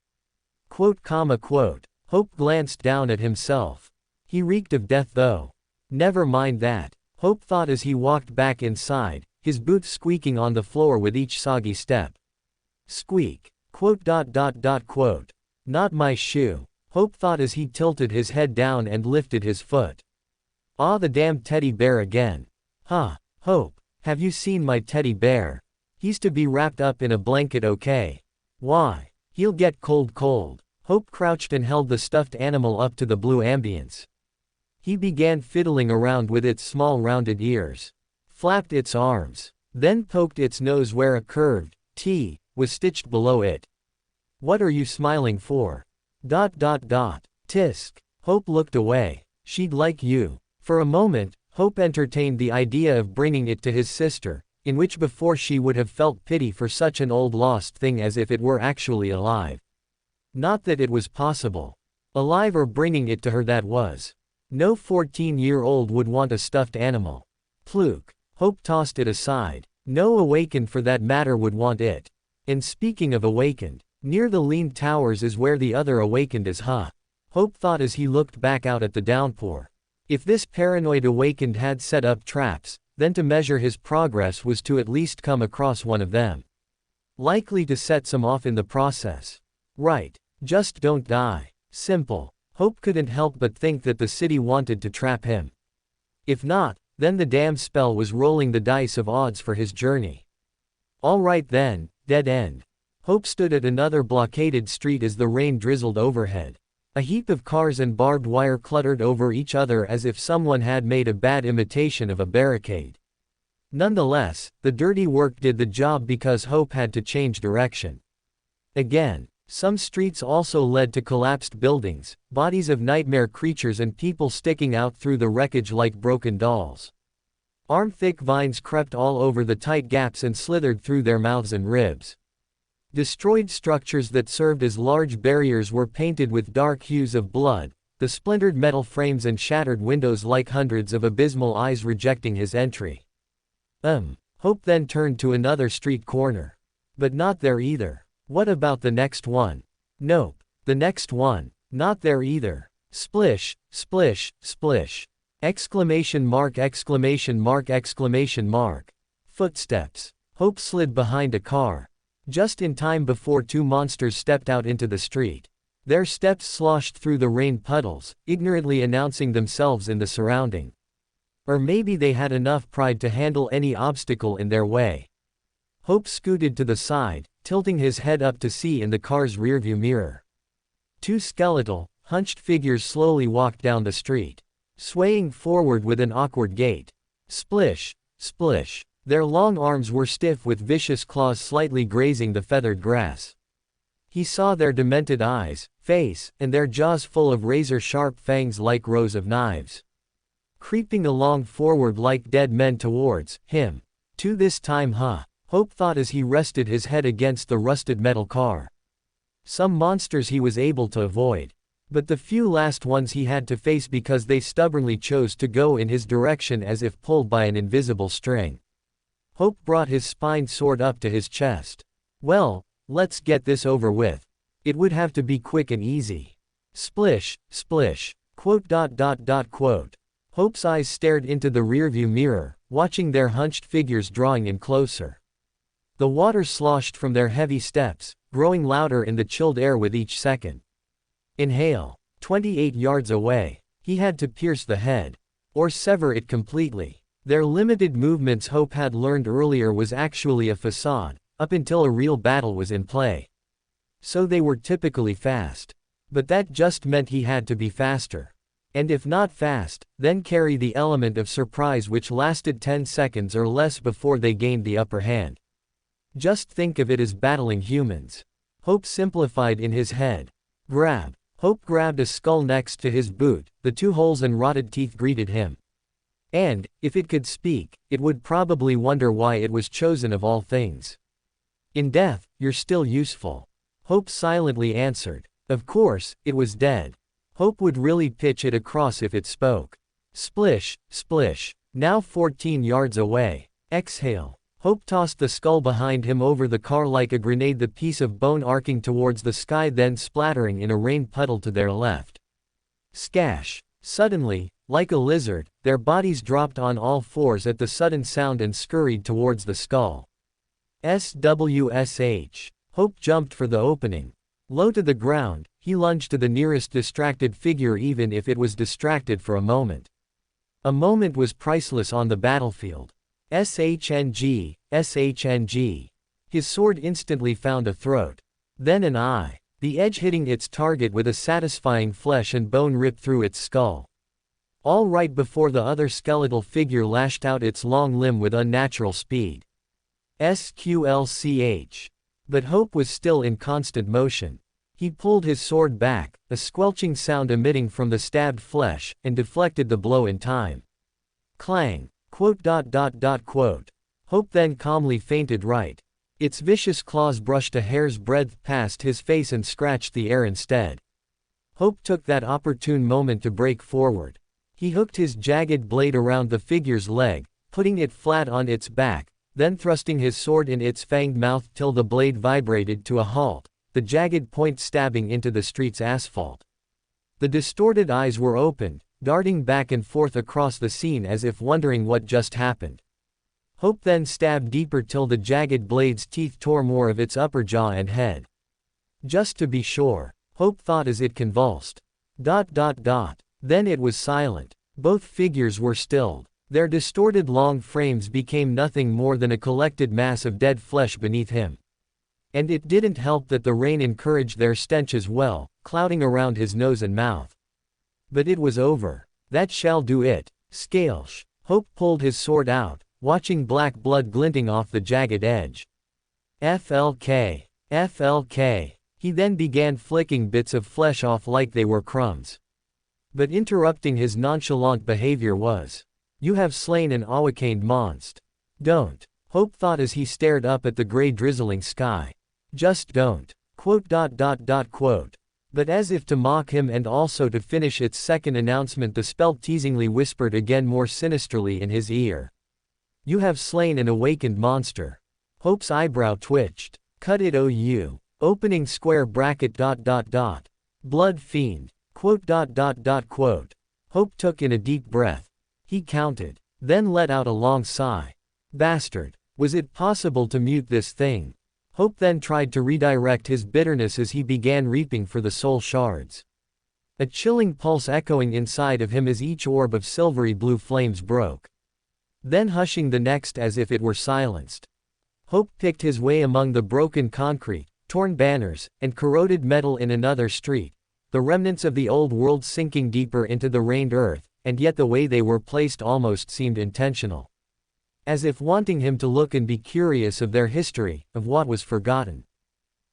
Quote. Hope glanced down at himself. He reeked of death though. Never mind that, Hope thought as he walked back inside, his boots squeaking on the floor with each soggy step. Squeak. Quote. Not my shoe, Hope thought as he tilted his head down and lifted his foot. Ah, the damn teddy bear again. Huh, Hope, have you seen my teddy bear? He's to be wrapped up in a blanket, okay? Why? He'll get cold. Hope crouched and held the stuffed animal up to the blue ambience. He began fiddling around with its small rounded ears, flapped its arms, then poked its nose where a curved T was stitched below it. What are you smiling for? Tisk. Hope looked away. She'd like you. For a moment, Hope entertained the idea of bringing it to his sister, in which before she would have felt pity for such an old lost thing as if it were actually alive. Not that it was possible. Alive or bringing it to her, that was. No 14-year-old would want a stuffed animal. Pluke. Hope tossed it aside. No awakened for that matter would want it. And speaking of awakened, near the lean towers is where the other awakened is, huh? Hope thought as he looked back out at the downpour. If this paranoid awakened had set up traps, then to measure his progress was to at least come across one of them. Likely to set some off in the process. Right. Just don't die. Simple. Hope couldn't help but think that the city wanted to trap him. If not, then the damn spell was rolling the dice of odds for his journey. Alright then, dead end. Hope stood at another blockaded street as the rain drizzled overhead. A heap of cars and barbed wire cluttered over each other as if someone had made a bad imitation of a barricade. Nonetheless, the dirty work did the job because Hope had to change direction. Again, some streets also led to collapsed buildings, bodies of nightmare creatures and people sticking out through the wreckage like broken dolls. Arm-thick vines crept all over the tight gaps and slithered through their mouths and ribs. Destroyed structures that served as large barriers were painted with dark hues of blood, the splintered metal frames and shattered windows like hundreds of abysmal eyes rejecting his entry. Hope then turned to another street corner. But not there either. What about the next one? Nope. The next one. Not there either. Splish, splish, splish. Exclamation mark, exclamation mark, exclamation mark. Footsteps. Hope slid behind a car. Just in time before two monsters stepped out into the street. Their steps sloshed through the rain puddles, ignorantly announcing themselves in the surrounding. Or maybe they had enough pride to handle any obstacle in their way. Hope scooted to the side, tilting his head up to see in the car's rearview mirror. Two skeletal, hunched figures slowly walked down the street, swaying forward with an awkward gait. Splish, splish. Their long arms were stiff with vicious claws slightly grazing the feathered grass. He saw their demented eyes, face, and their jaws full of razor-sharp fangs like rows of knives. Creeping along forward like dead men towards him. To this time, huh? Hope thought as he rested his head against the rusted metal car. Some monsters he was able to avoid. But the few last ones he had to face because they stubbornly chose to go in his direction as if pulled by an invisible string. Hope brought his spine soared up to his chest. Well, let's get this over with. It would have to be quick and easy. Splish, splish. Quote. Hope's eyes stared into the rearview mirror, watching their hunched figures drawing in closer. The water sloshed from their heavy steps, growing louder in the chilled air with each second. Inhale. 28 yards away. He had to pierce the head. Or sever it completely. Their limited movements Hope had learned earlier was actually a facade, up until a real battle was in play. So they were typically fast. But that just meant he had to be faster. And if not fast, then carry the element of surprise which lasted 10 seconds or less before they gained the upper hand. Just think of it as battling humans. Hope simplified in his head. Grab. Hope grabbed a skull next to his boot, the 2 holes and rotted teeth greeted him. And, if it could speak, it would probably wonder why it was chosen of all things. In death, you're still useful. Hope silently answered. Of course, it was dead. Hope would really pitch it across if it spoke. Splish, splish. Now 14 yards away. Exhale. Hope tossed the skull behind him over the car like a grenade, the piece of bone arcing towards the sky then splattering in a rain puddle to their left. Skash. Suddenly, like a lizard, their bodies dropped on all fours at the sudden sound and scurried towards the skull. SWSH. Hope jumped for the opening. Low to the ground, he lunged to the nearest distracted figure even if it was distracted for a moment. A moment was priceless on the battlefield. SHNG, SHNG. His sword instantly found a throat. Then an eye. The edge hitting its target with a satisfying flesh and bone rip through its skull. All right before the other skeletal figure lashed out its long limb with unnatural speed. SQLCH. But Hope was still in constant motion. He pulled his sword back, a squelching sound emitting from the stabbed flesh, and deflected the blow in time. Clang. Quote. Hope then calmly feinted right. Its vicious claws brushed a hair's breadth past his face and scratched the air instead. Hope took that opportune moment to break forward. He hooked his jagged blade around the figure's leg, putting it flat on its back, then thrusting his sword in its fanged mouth till the blade vibrated to a halt, the jagged point stabbing into the street's asphalt. The distorted eyes were opened, darting back and forth across the scene as if wondering what just happened. Hope then stabbed deeper till the jagged blade's teeth tore more of its upper jaw and head. Just to be sure, Hope thought as it convulsed. Then it was silent. Both figures were stilled. Their distorted long frames became nothing more than a collected mass of dead flesh beneath him. And it didn't help that the rain encouraged their stench as well, clouding around his nose and mouth. But it was over. That shall do it. Scalsh. Hope pulled his sword out, watching black blood glinting off the jagged edge. FLK. FLK. He then began flicking bits of flesh off like they were crumbs. But interrupting his nonchalant behavior was, "You have slain an awakened monst. Don't." Hope thought as he stared up at the gray drizzling sky. Just don't. Quote. But as if to mock him and also to finish its second announcement, the spell teasingly whispered again more sinisterly in his ear. "You have slain an awakened monster." Hope's eyebrow twitched. Cut it OU. Opening square bracket. Blood fiend. Quote. Hope took in a deep breath. He counted. Then let out a long sigh. Bastard. Was it possible to mute this thing? Hope then tried to redirect his bitterness as he began reaping for the soul shards. A chilling pulse echoing inside of him as each orb of silvery blue flames broke. Then hushing the next as if it were silenced. Hope picked his way among the broken concrete, torn banners, and corroded metal in another street, the remnants of the old world sinking deeper into the rained earth, and yet the way they were placed almost seemed intentional. As if wanting him to look and be curious of their history, of what was forgotten.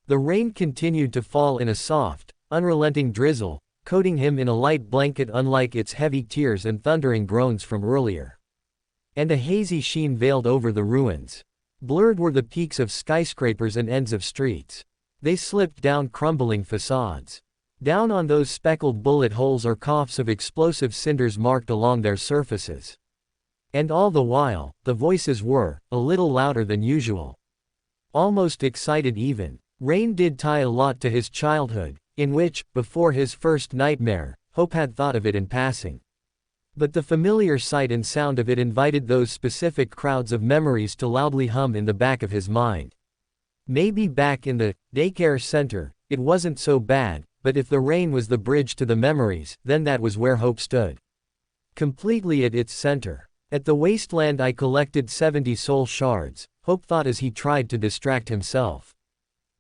The rain continued to fall in a soft, unrelenting drizzle, coating him in a light blanket unlike its heavy tears and thundering groans from earlier. And a hazy sheen veiled over the ruins. Blurred were the peaks of skyscrapers and ends of streets. They slipped down crumbling facades. Down on those speckled bullet holes or coughs of explosive cinders marked along their surfaces. And all the while, the voices were, a little louder than usual. Almost excited even. Rain did tie a lot to his childhood, in which, before his first nightmare, Hope had thought of it in passing. But the familiar sight and sound of it invited those specific crowds of memories to loudly hum in the back of his mind. Maybe back in the daycare center, it wasn't so bad, but if the rain was the bridge to the memories, then that was where Hope stood. Completely at its center. At the wasteland I collected 70 soul shards, Hope thought as he tried to distract himself.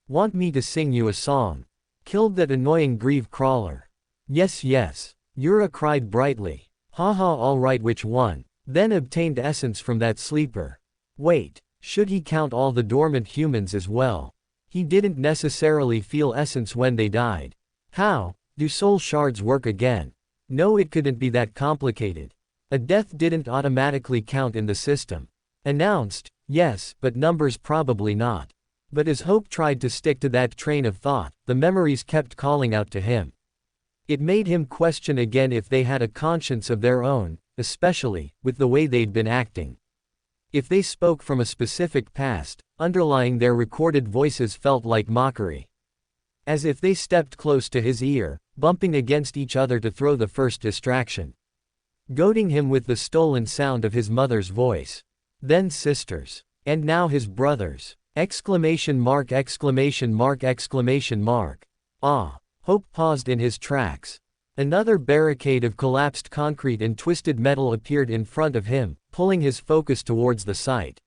Want me to sing you a song? Killed that annoying grieve crawler. Yes yes. Yura cried brightly. Haha, alright, which one? Then obtained essence from that sleeper. Wait, should he count all the dormant humans as well? He didn't necessarily feel essence when they died. How do soul shards work again? No, it couldn't be that complicated. A death didn't automatically count in the system. Announced, yes, but numbers probably not. But as Hope tried to stick to that train of thought, the memories kept calling out to him. It made him question again if they had a conscience of their own, especially with the way they'd been acting. If they spoke from a specific past, underlying their recorded voices felt like mockery. As if they stepped close to his ear, bumping against each other to throw the first distraction. Goading him with the stolen sound of his mother's voice. Then sisters. And now his brothers. Exclamation mark, exclamation mark, exclamation mark. Ah! Hope paused in his tracks. Another barricade of collapsed concrete and twisted metal appeared in front of him, pulling his focus towards the site.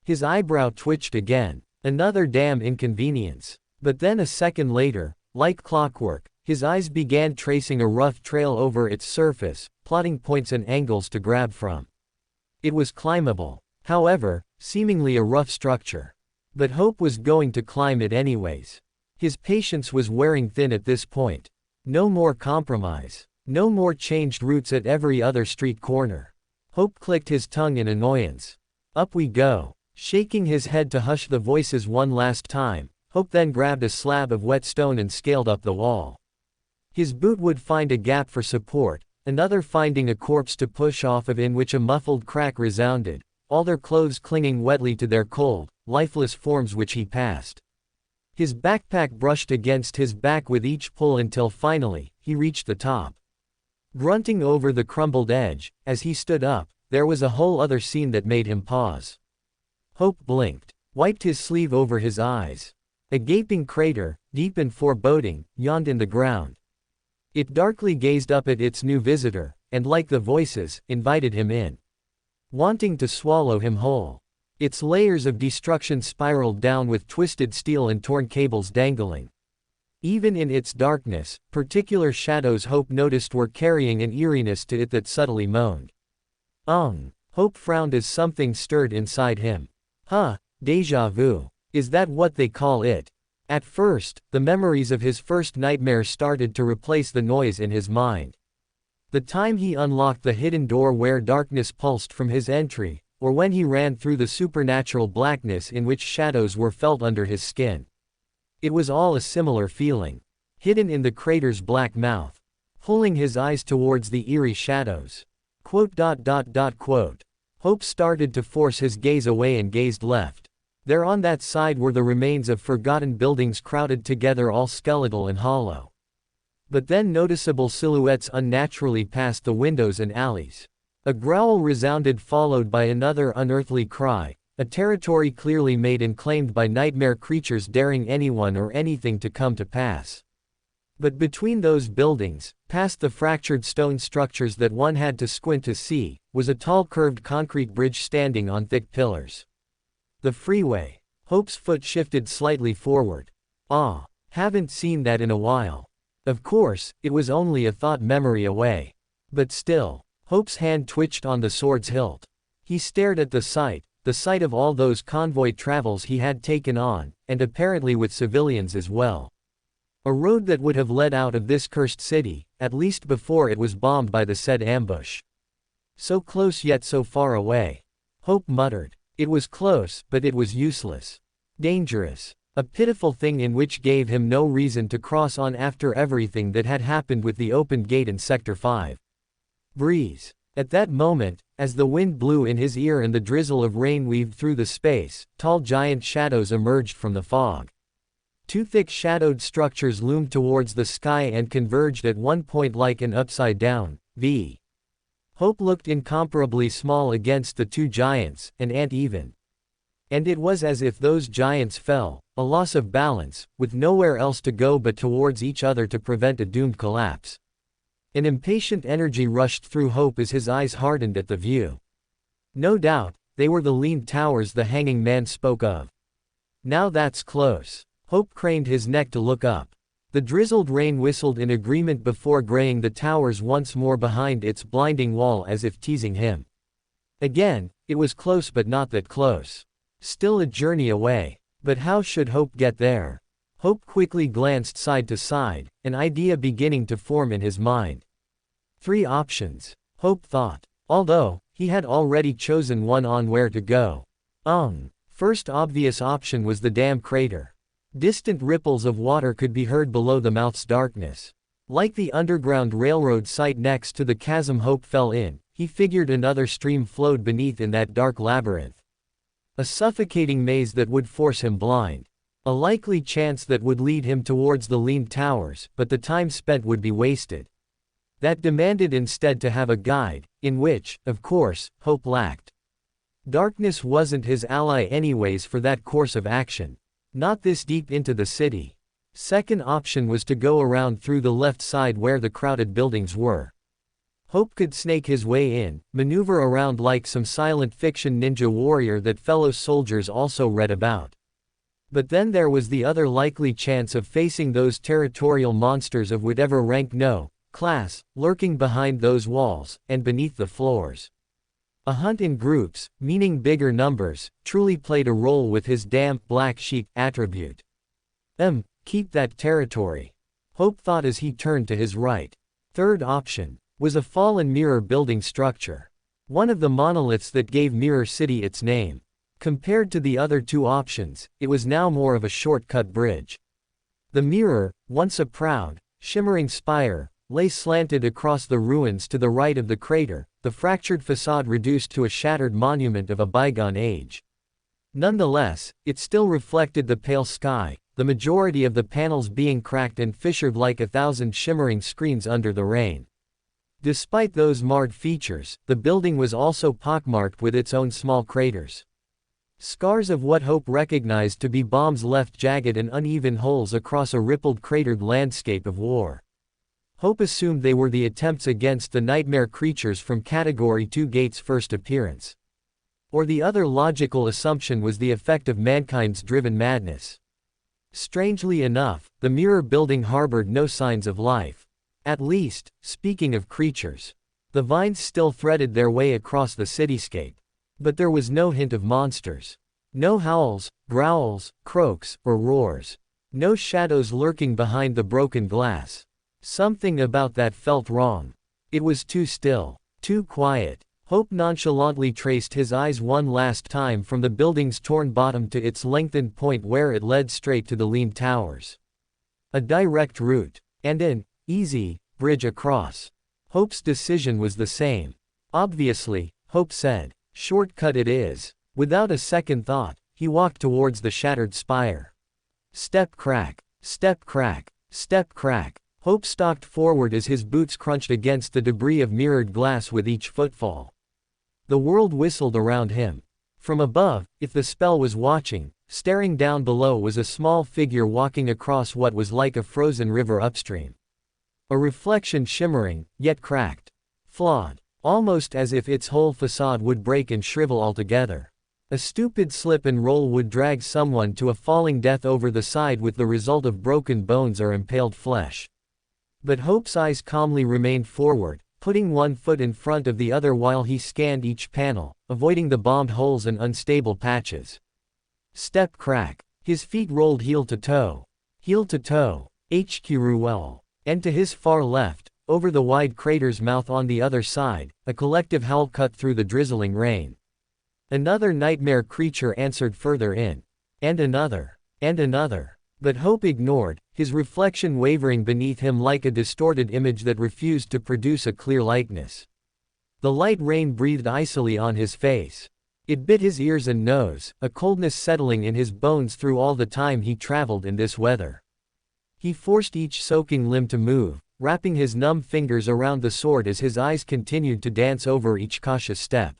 His eyebrow twitched again. Another damn inconvenience. But then a second later, like clockwork, his eyes began tracing a rough trail over its surface, plotting points and angles to grab from. It was climbable. However, seemingly a rough structure. But Hope was going to climb it anyways. His patience was wearing thin at this point. No more compromise. No more changed routes at every other street corner. Hope clicked his tongue in annoyance. Up we go. Shaking his head to hush the voices one last time, Hope then grabbed a slab of wet stone and scaled up the wall. His boot would find a gap for support, another finding a corpse to push off of in which a muffled crack resounded, all their clothes clinging wetly to their cold, lifeless forms which he passed. His backpack brushed against his back with each pull until finally, he reached the top. Grunting over the crumbled edge, as he stood up, there was a whole other scene that made him pause. Hope blinked, wiped his sleeve over his eyes. A gaping crater, deep in foreboding, yawned in the ground. It darkly gazed up at its new visitor, and like the voices, invited him in. Wanting to swallow him whole. Its layers of destruction spiraled down with twisted steel and torn cables dangling. Even in its darkness, particular shadows Hope noticed were carrying an eeriness to it that subtly moaned. Hope frowned as something stirred inside him. Huh, déjà vu. Is that what they call it? At first, the memories of his first nightmare started to replace the noise in his mind. The time he unlocked the hidden door where darkness pulsed from his entry, or when he ran through the supernatural blackness in which shadows were felt under his skin. It was all a similar feeling. Hidden in the crater's black mouth. Pulling his eyes towards the eerie shadows. Hope started to force his gaze away and gazed left. There on that side were the remains of forgotten buildings crowded together, all skeletal and hollow. But then noticeable silhouettes unnaturally past the windows and alleys. A growl resounded, followed by another unearthly cry, a territory clearly made and claimed by nightmare creatures daring anyone or anything to come to pass. But between those buildings, past the fractured stone structures that one had to squint to see, was a tall curved concrete bridge standing on thick pillars. The freeway. Hope's foot shifted slightly forward. Haven't seen that in a while. Of course, it was only a thought memory away. But still, Hope's hand twitched on the sword's hilt. He stared at the site of all those convoy travels he had taken on, and apparently with civilians as well. A road that would have led out of this cursed city, at least before it was bombed by the said ambush. So close yet so far away. Hope muttered. It was close, but it was useless. Dangerous. A pitiful thing in which gave him no reason to cross on after everything that had happened with the opened gate in Sector 5. Breeze. At that moment, as the wind blew in his ear and the drizzle of rain weaved through the space, tall giant shadows emerged from the fog. Two thick shadowed structures loomed towards the sky and converged at one point like an upside-down V. Hope looked incomparably small against the two giants, and uneven. And it was as if those giants fell, a loss of balance, with nowhere else to go but towards each other to prevent a doomed collapse. An impatient energy rushed through Hope as his eyes hardened at the view. No doubt, they were the leaned towers the hanging man spoke of. Now that's close. Hope craned his neck to look up. The drizzled rain whistled in agreement before graying the towers once more behind its blinding wall as if teasing him. Again, it was close but not that close. Still a journey away. But how should Hope get there? Hope quickly glanced side to side, an idea beginning to form in his mind. 3 options, Hope thought. Although, he had already chosen one on where to go. First obvious option was the dam crater. Distant ripples of water could be heard below the mouth's darkness. Like the underground railroad site next to the chasm Hope fell in, he figured another stream flowed beneath in that dark labyrinth. A suffocating maze that would force him blind. A likely chance that would lead him towards the leaned towers, but the time spent would be wasted. That demanded instead to have a guide, in which, of course, Hope lacked. Darkness wasn't his ally anyways for that course of action. Not this deep into the city. Second option was to go around through the left side where the crowded buildings were. Hope could snake his way in, maneuver around like some silent fiction ninja warrior that fellow soldiers also read about. But then there was the other likely chance of facing those territorial monsters of whatever rank no class, lurking behind those walls, and beneath the floors. A hunt in groups, meaning bigger numbers, truly played a role with his damp black sheep attribute. Keep that territory. Hope thought as he turned to his right. Third option was a fallen mirror building structure. One of the monoliths that gave Mirror City its name. Compared to the other 2 options, it was now more of a shortcut bridge. The mirror, once a proud, shimmering spire, lay slanted across the ruins to the right of the crater, the fractured facade reduced to a shattered monument of a bygone age. Nonetheless, it still reflected the pale sky, the majority of the panels being cracked and fissured like 1,000 shimmering screens under the rain. Despite those marred features, the building was also pockmarked with its own small craters. Scars of what Hope recognized to be bombs left jagged and uneven holes across a rippled cratered landscape of war. Hope assumed they were the attempts against the nightmare creatures from Category 2 Gate's first appearance. Or the other logical assumption was the effect of mankind's driven madness. Strangely enough, the mirror building harbored no signs of life. At least, speaking of creatures. The vines still threaded their way across the cityscape. But there was no hint of monsters. No howls, growls, croaks, or roars. No shadows lurking behind the broken glass. Something about that felt wrong. It was too still, too quiet. Hope nonchalantly traced his eyes one last time from the building's torn bottom to its lengthened point where it led straight to the leaned towers. A direct route, and an easy bridge across. Hope's decision was the same. Obviously, Hope said, shortcut it is. Without a second thought, he walked towards the shattered spire. Step crack, step crack, step crack. Hope stalked forward as his boots crunched against the debris of mirrored glass with each footfall. The world whistled around him. From above, if the spell was watching, staring down below was a small figure walking across what was like a frozen river upstream. A reflection shimmering, yet cracked. Flawed. Almost as if its whole facade would break and shrivel altogether. A stupid slip and roll would drag someone to a falling death over the side with the result of broken bones or impaled flesh. But Hope's eyes calmly remained forward, putting one foot in front of the other while he scanned each panel, avoiding the bombed holes and unstable patches. Step crack. His feet rolled heel to toe. Heel to toe. HQ Ruel. And to his far left, over the wide crater's mouth on the other side, a collective howl cut through the drizzling rain. Another nightmare creature answered further in. And another. And another. But Hope ignored, his reflection wavering beneath him like a distorted image that refused to produce a clear likeness. The light rain breathed icily on his face. It bit his ears and nose, a coldness settling in his bones through all the time he traveled in this weather. He forced each soaking limb to move, wrapping his numb fingers around the sword as his eyes continued to dance over each cautious step.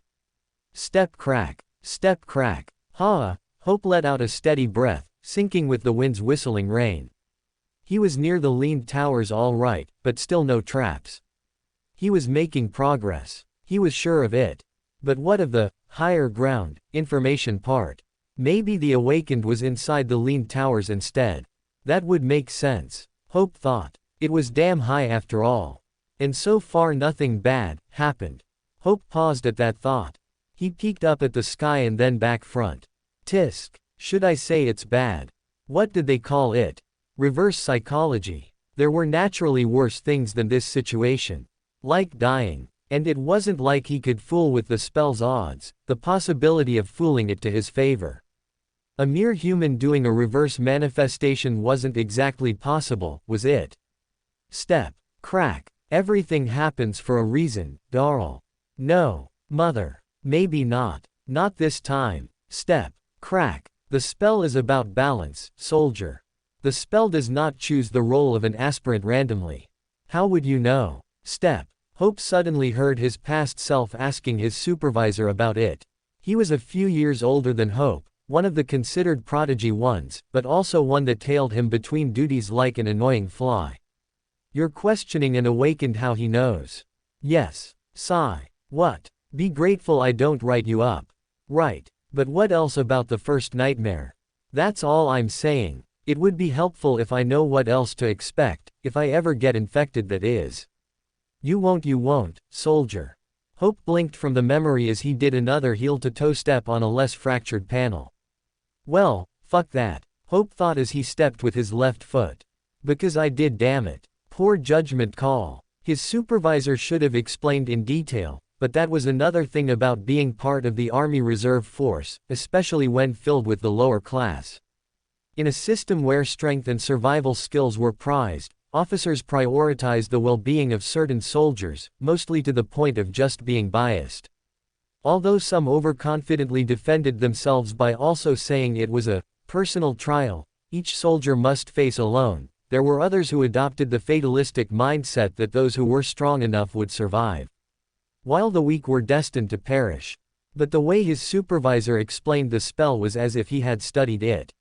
Step crack. Step crack. Ha! Hope let out a steady breath, sinking with the wind's whistling rain. He was near the leaned towers all right, but still no traps. He was making progress. He was sure of it. But what of the higher ground information part? Maybe the awakened was inside the leaned towers instead. That would make sense, Hope thought. It was damn high after all. And so far nothing bad happened. Hope paused at that thought. He peeked up at the sky and then back front. Tisk. Should I say it's bad? What did they call it? Reverse psychology. There were naturally worse things than this situation. Like dying. And it wasn't like he could fool with the spell's odds, the possibility of fooling it to his favor. A mere human doing a reverse manifestation wasn't exactly possible, was it? Step. Crack. Everything happens for a reason, Darl. No. Mother. Maybe not. Not this time. Step. Crack. The spell is about balance, soldier. The spell does not choose the role of an aspirant randomly. How would you know? Step. Hope suddenly heard his past self asking his supervisor about it. He was a few years older than Hope, one of the considered prodigy ones, but also one that tailed him between duties like an annoying fly. You're questioning an awakened how he knows. Yes. Sigh. What? Be grateful I don't write you up. Right. But what else about the first nightmare? That's all I'm saying. It would be helpful if I know what else to expect, if I ever get infected, that is. You won't, soldier. Hope blinked from the memory as he did another heel-to-toe step on a less fractured panel. Well, fuck that, Hope thought as he stepped with his left foot. Because I did, damn it. Poor judgment call. His supervisor should have explained in detail, but that was another thing about being part of the Army Reserve Force, especially when filled with the lower class. In a system where strength and survival skills were prized, officers prioritized the well-being of certain soldiers, mostly to the point of just being biased. Although some overconfidently defended themselves by also saying it was a personal trial each soldier must face alone, there were others who adopted the fatalistic mindset that those who were strong enough would survive, while the weak were destined to perish. But the way his supervisor explained the spell was as if he had studied it,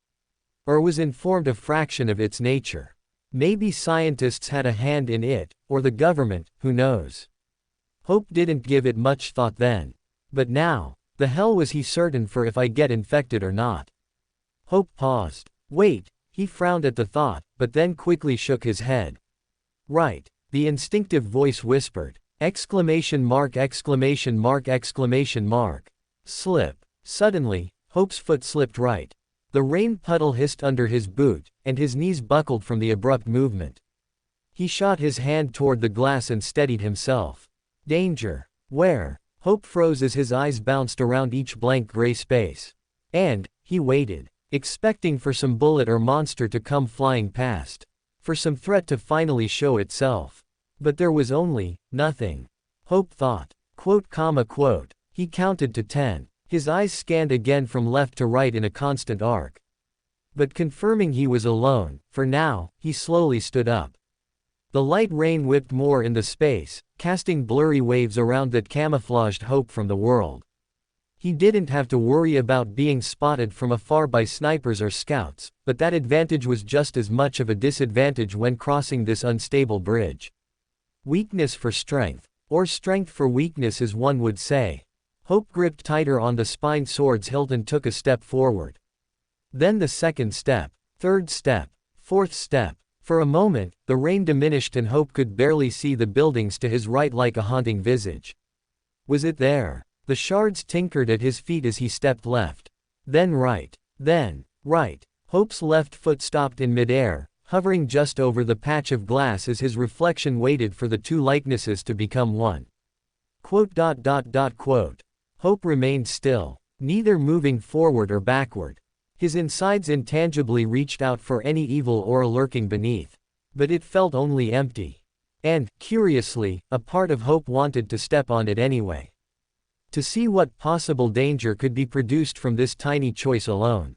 or was informed a fraction of its nature. Maybe scientists had a hand in it, or the government, who knows. Hope didn't give it much thought then. But now, the hell was he certain for if I get infected or not? Hope paused. Wait, he frowned at the thought, but then quickly shook his head. Right, the instinctive voice whispered. Exclamation mark, exclamation mark, exclamation mark. Slip. Suddenly, Hope's foot slipped right. The rain puddle hissed under his boot, and his knees buckled from the abrupt movement. He shot his hand toward the glass and steadied himself. Danger. Where? Hope froze as his eyes bounced around each blank gray space. And he waited, expecting for some bullet or monster to come flying past. For some threat to finally show itself. But there was only nothing. Hope thought. Quote, comma, quote. He counted to 10. His eyes scanned again from left to right in a constant arc. But confirming he was alone, for now, he slowly stood up. The light rain whipped more in the space, casting blurry waves around that camouflaged Hope from the world. He didn't have to worry about being spotted from afar by snipers or scouts, but that advantage was just as much of a disadvantage when crossing this unstable bridge. Weakness for strength, or strength for weakness as one would say. Hope gripped tighter on the spine sword's hilt and took a step forward. Then the second step, third step, fourth step. For a moment, the rain diminished and Hope could barely see the buildings to his right like a haunting visage. Was it there? The shards tinkered at his feet as he stepped left. Then right. Then right. Hope's left foot stopped in midair, hovering just over the patch of glass as his reflection waited for the two likenesses to become one. Quote, quote. Hope remained still, neither moving forward or backward. His insides intangibly reached out for any evil or lurking beneath. But it felt only empty. And, curiously, a part of Hope wanted to step on it anyway. To see what possible danger could be produced from this tiny choice alone.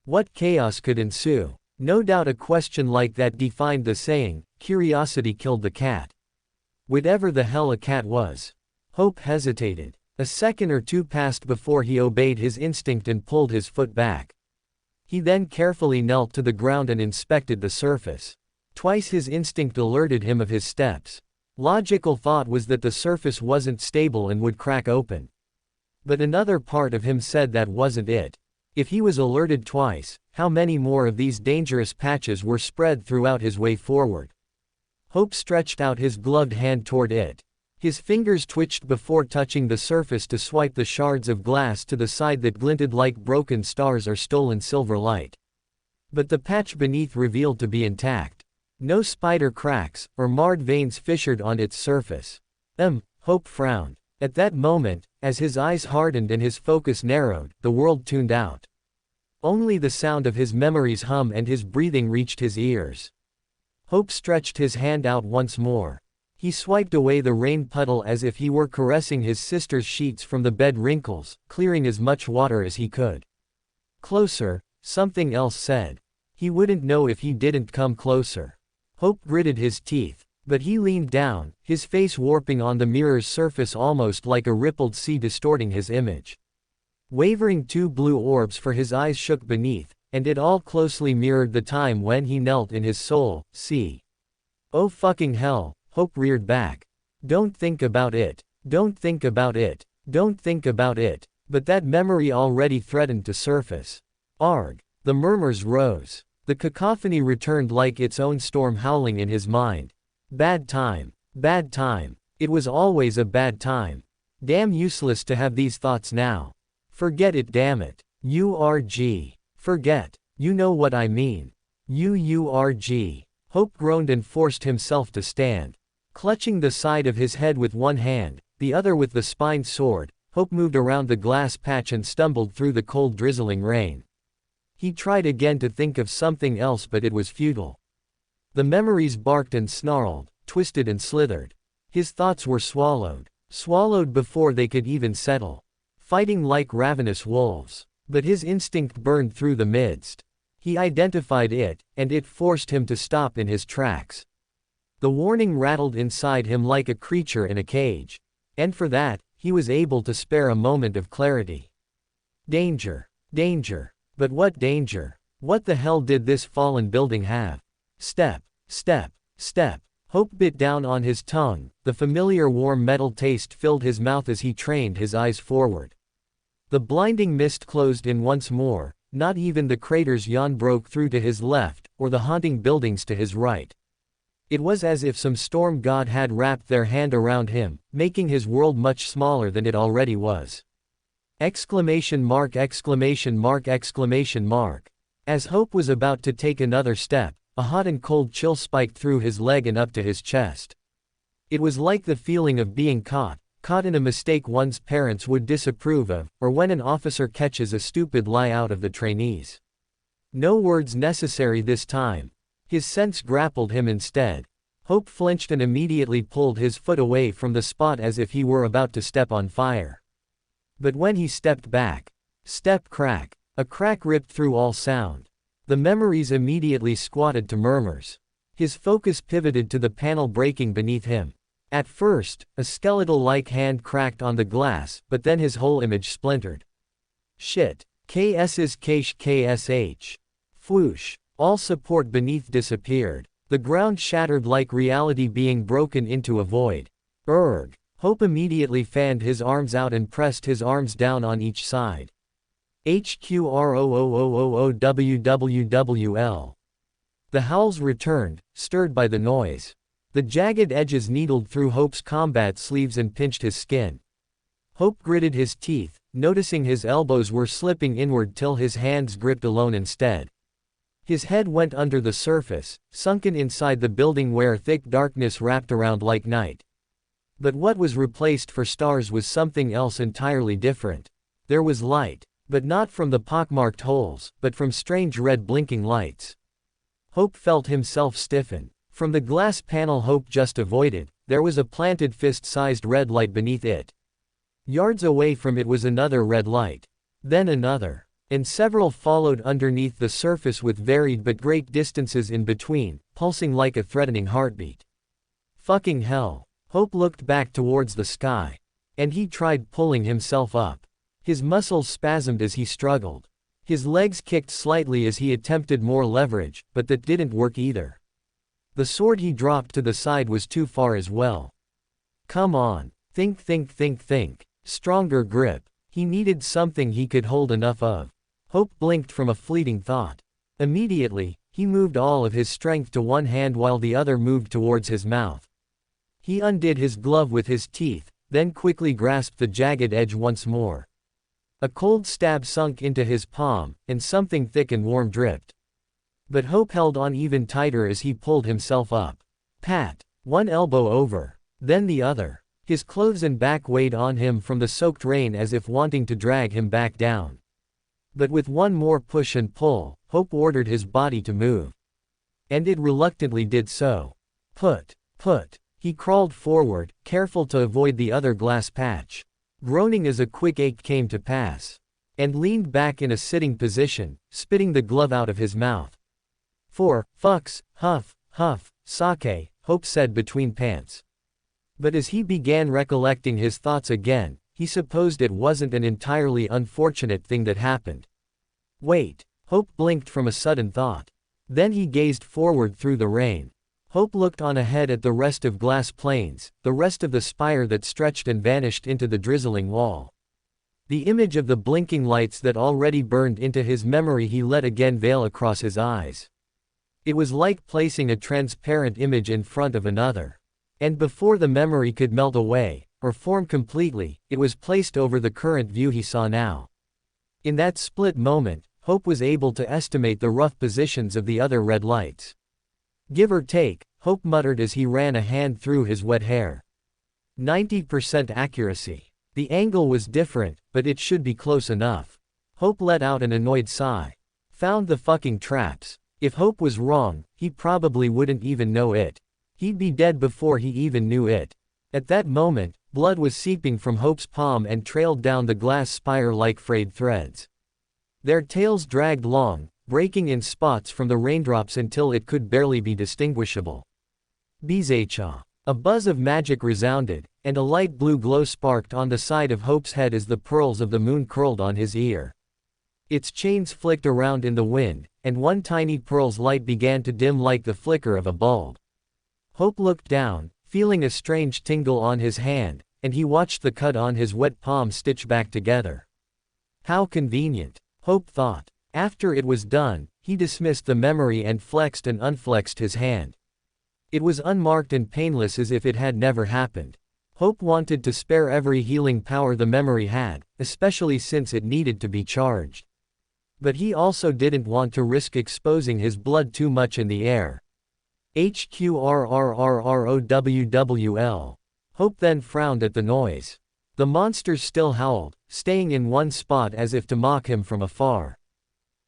What chaos could ensue? No doubt a question like that defined the saying, curiosity killed the cat. Whatever the hell a cat was. Hope hesitated. A second or two passed before he obeyed his instinct and pulled his foot back. He then carefully knelt to the ground and inspected the surface. Twice his instinct alerted him of his steps. Logical thought was that the surface wasn't stable and would crack open. But another part of him said that wasn't it. If he was alerted twice, how many more of these dangerous patches were spread throughout his way forward? Hope stretched out his gloved hand toward it. His fingers twitched before touching the surface to swipe the shards of glass to the side that glinted like broken stars or stolen silver light. But the patch beneath revealed to be intact. No spider cracks, or marred veins fissured on its surface. Hope frowned. At that moment, as his eyes hardened and his focus narrowed, the world tuned out. Only the sound of his memory's hum and his breathing reached his ears. Hope stretched his hand out once more. He swiped away the rain puddle as if he were caressing his sister's sheets from the bed wrinkles, clearing as much water as he could. Closer, something else said. He wouldn't know if he didn't come closer. Hope gritted his teeth, but he leaned down, his face warping on the mirror's surface almost like a rippled sea distorting his image. Wavering two blue orbs for his eyes shook beneath, and it all closely mirrored the time when he knelt in his soul, sea. Oh fucking hell, Hope reared back. Don't think about it. Don't think about it. Don't think about it. But that memory already threatened to surface. Arg. The murmurs rose. The cacophony returned like its own storm howling in his mind. Bad time. Bad time. It was always a bad time. Damn useless to have these thoughts now. Forget it, damn it. URG. Forget. You know what I mean. UURG. Hope groaned and forced himself to stand. Clutching the side of his head with one hand, the other with the spine sword, Hope moved around the glass patch and stumbled through the cold drizzling rain. He tried again to think of something else, but it was futile. The memories barked and snarled, twisted and slithered. His thoughts were swallowed before they could even settle. Fighting like ravenous wolves. But his instinct burned through the midst. He identified it, and it forced him to stop in his tracks. The warning rattled inside him like a creature in a cage. And for that, he was able to spare a moment of clarity. Danger. Danger. But what danger? What the hell did this fallen building have? Step. Step. Step. Hope bit down on his tongue. The familiar warm metal taste filled his mouth as he trained his eyes forward. The blinding mist closed in once more. Not even the crater's yawn broke through to his left, or the haunting buildings to his right. It was as if some storm god had wrapped their hand around him, making his world much smaller than it already was. Exclamation mark, exclamation mark, exclamation mark. As Hope was about to take another step, a hot and cold chill spiked through his leg and up to his chest. It was like the feeling of being caught in a mistake one's parents would disapprove of, or when an officer catches a stupid lie out of the trainees. No words necessary this time. His sense grappled him instead. Hope flinched and immediately pulled his foot away from the spot as if he were about to step on fire. But when he stepped back, step crack, a crack ripped through all sound. The memories immediately squatted to murmurs. His focus pivoted to the panel breaking beneath him. At first, a skeletal-like hand cracked on the glass, but then his whole image splintered. Shit. KS's cache KSH. Fwoosh. All support beneath disappeared. The ground shattered like reality being broken into a void. Urgh. Hope immediately fanned his arms out and pressed his arms down on each side. HQROOOOOWWWL. The howls returned, stirred by the noise. The jagged edges needled through Hope's combat sleeves and pinched his skin. Hope gritted his teeth, noticing his elbows were slipping inward till his hands gripped alone instead. His head went under the surface, sunken inside the building where thick darkness wrapped around like night. But what was replaced for stars was something else entirely different. There was light, but not from the pockmarked holes, but from strange red blinking lights. Hope felt himself stiffen. From the glass panel Hope just avoided, there was a planted fist-sized red light beneath it. Yards away from it was another red light. Then another. And several followed underneath the surface with varied but great distances in between, pulsing like a threatening heartbeat. Fucking hell. Hope looked back towards the sky. And he tried pulling himself up. His muscles spasmed as he struggled. His legs kicked slightly as he attempted more leverage, but that didn't work either. The sword he dropped to the side was too far as well. Come on. Think. Stronger grip. He needed something he could hold enough of. Hope blinked from a fleeting thought. Immediately, he moved all of his strength to one hand while the other moved towards his mouth. He undid his glove with his teeth, then quickly grasped the jagged edge once more. A cold stab sunk into his palm, and something thick and warm dripped. But Hope held on even tighter as he pulled himself up. Pat. One elbow over. Then the other. His clothes and back weighed on him from the soaked rain as if wanting to drag him back down. But with one more push and pull, Hope ordered his body to move. And it reluctantly did so. Put. He crawled forward, careful to avoid the other glass patch. Groaning as a quick ache came to pass. And leaned back in a sitting position, spitting the glove out of his mouth. For fuck's, huff, sake, Hope said between pants. But as he began recollecting his thoughts again, he supposed it wasn't an entirely unfortunate thing that happened. Wait. Hope blinked from a sudden thought. Then he gazed forward through the rain. Hope looked on ahead at the rest of Glass Plains, the rest of the spire that stretched and vanished into the drizzling wall. The image of the blinking lights that already burned into his memory he let again veil across his eyes. It was like placing a transparent image in front of another. And before the memory could melt away, or form completely, it was placed over the current view he saw now. In that split moment, Hope was able to estimate the rough positions of the other red lights. Give or take, Hope muttered as he ran a hand through his wet hair. 90% accuracy. The angle was different, but it should be close enough. Hope let out an annoyed sigh. Found the fucking traps. If Hope was wrong, he probably wouldn't even know it. He'd be dead before he even knew it. At that moment, blood was seeping from Hope's palm and trailed down the glass spire like frayed threads. Their tails dragged long, breaking in spots from the raindrops until it could barely be distinguishable. Bizecha. A buzz of magic resounded, and a light blue glow sparked on the side of Hope's head as the pearls of the moon curled on his ear. Its chains flicked around in the wind, and one tiny pearl's light began to dim like the flicker of a bulb. Hope looked down, feeling a strange tingle on his hand, and he watched the cut on his wet palm stitch back together. How convenient, Hope thought. After it was done, he dismissed the memory and flexed and unflexed his hand. It was unmarked and painless as if it had never happened. Hope wanted to spare every healing power the memory had, especially since it needed to be charged. But he also didn't want to risk exposing his blood too much in the air. HQRRRROWWL. Hope then frowned at the noise. The monsters still howled, staying in one spot as if to mock him from afar.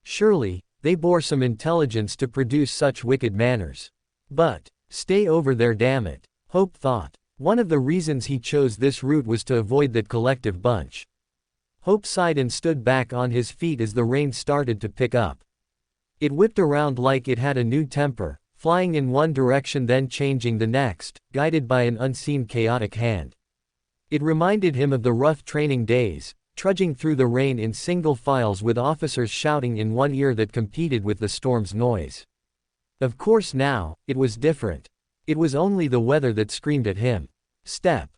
Surely, they bore some intelligence to produce such wicked manners. But, stay over there, damn it, Hope thought. One of the reasons he chose this route was to avoid that collective bunch. Hope sighed and stood back on his feet as the rain started to pick up. It whipped around like it had a new temper, flying in one direction then changing the next, guided by an unseen chaotic hand. It reminded him of the rough training days, trudging through the rain in single files with officers shouting in one ear that competed with the storm's noise. Of course now, it was different. It was only the weather that screamed at him. Step.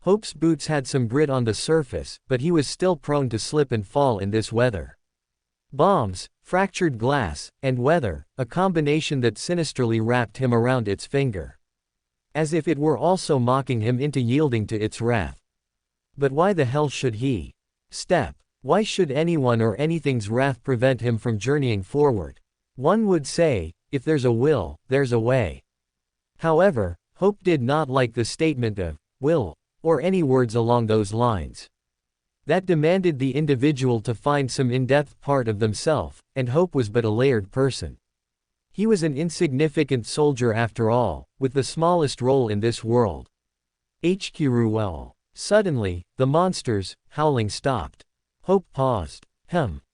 Hope's boots had some grit on the surface, but he was still prone to slip and fall in this weather. Bombs, fractured glass, and weather, a combination that sinisterly wrapped him around its finger. As if it were also mocking him into yielding to its wrath. But why the hell should he? Step. Why should anyone or anything's wrath prevent him from journeying forward? One would say, if there's a will, there's a way. However, Hope did not like the statement of will, or any words along those lines. That demanded the individual to find some in-depth part of themselves, and Hope was but a layered person. He was an insignificant soldier after all, with the smallest role in this world. HQRUL. Suddenly, the monsters, howling stopped. Hope paused.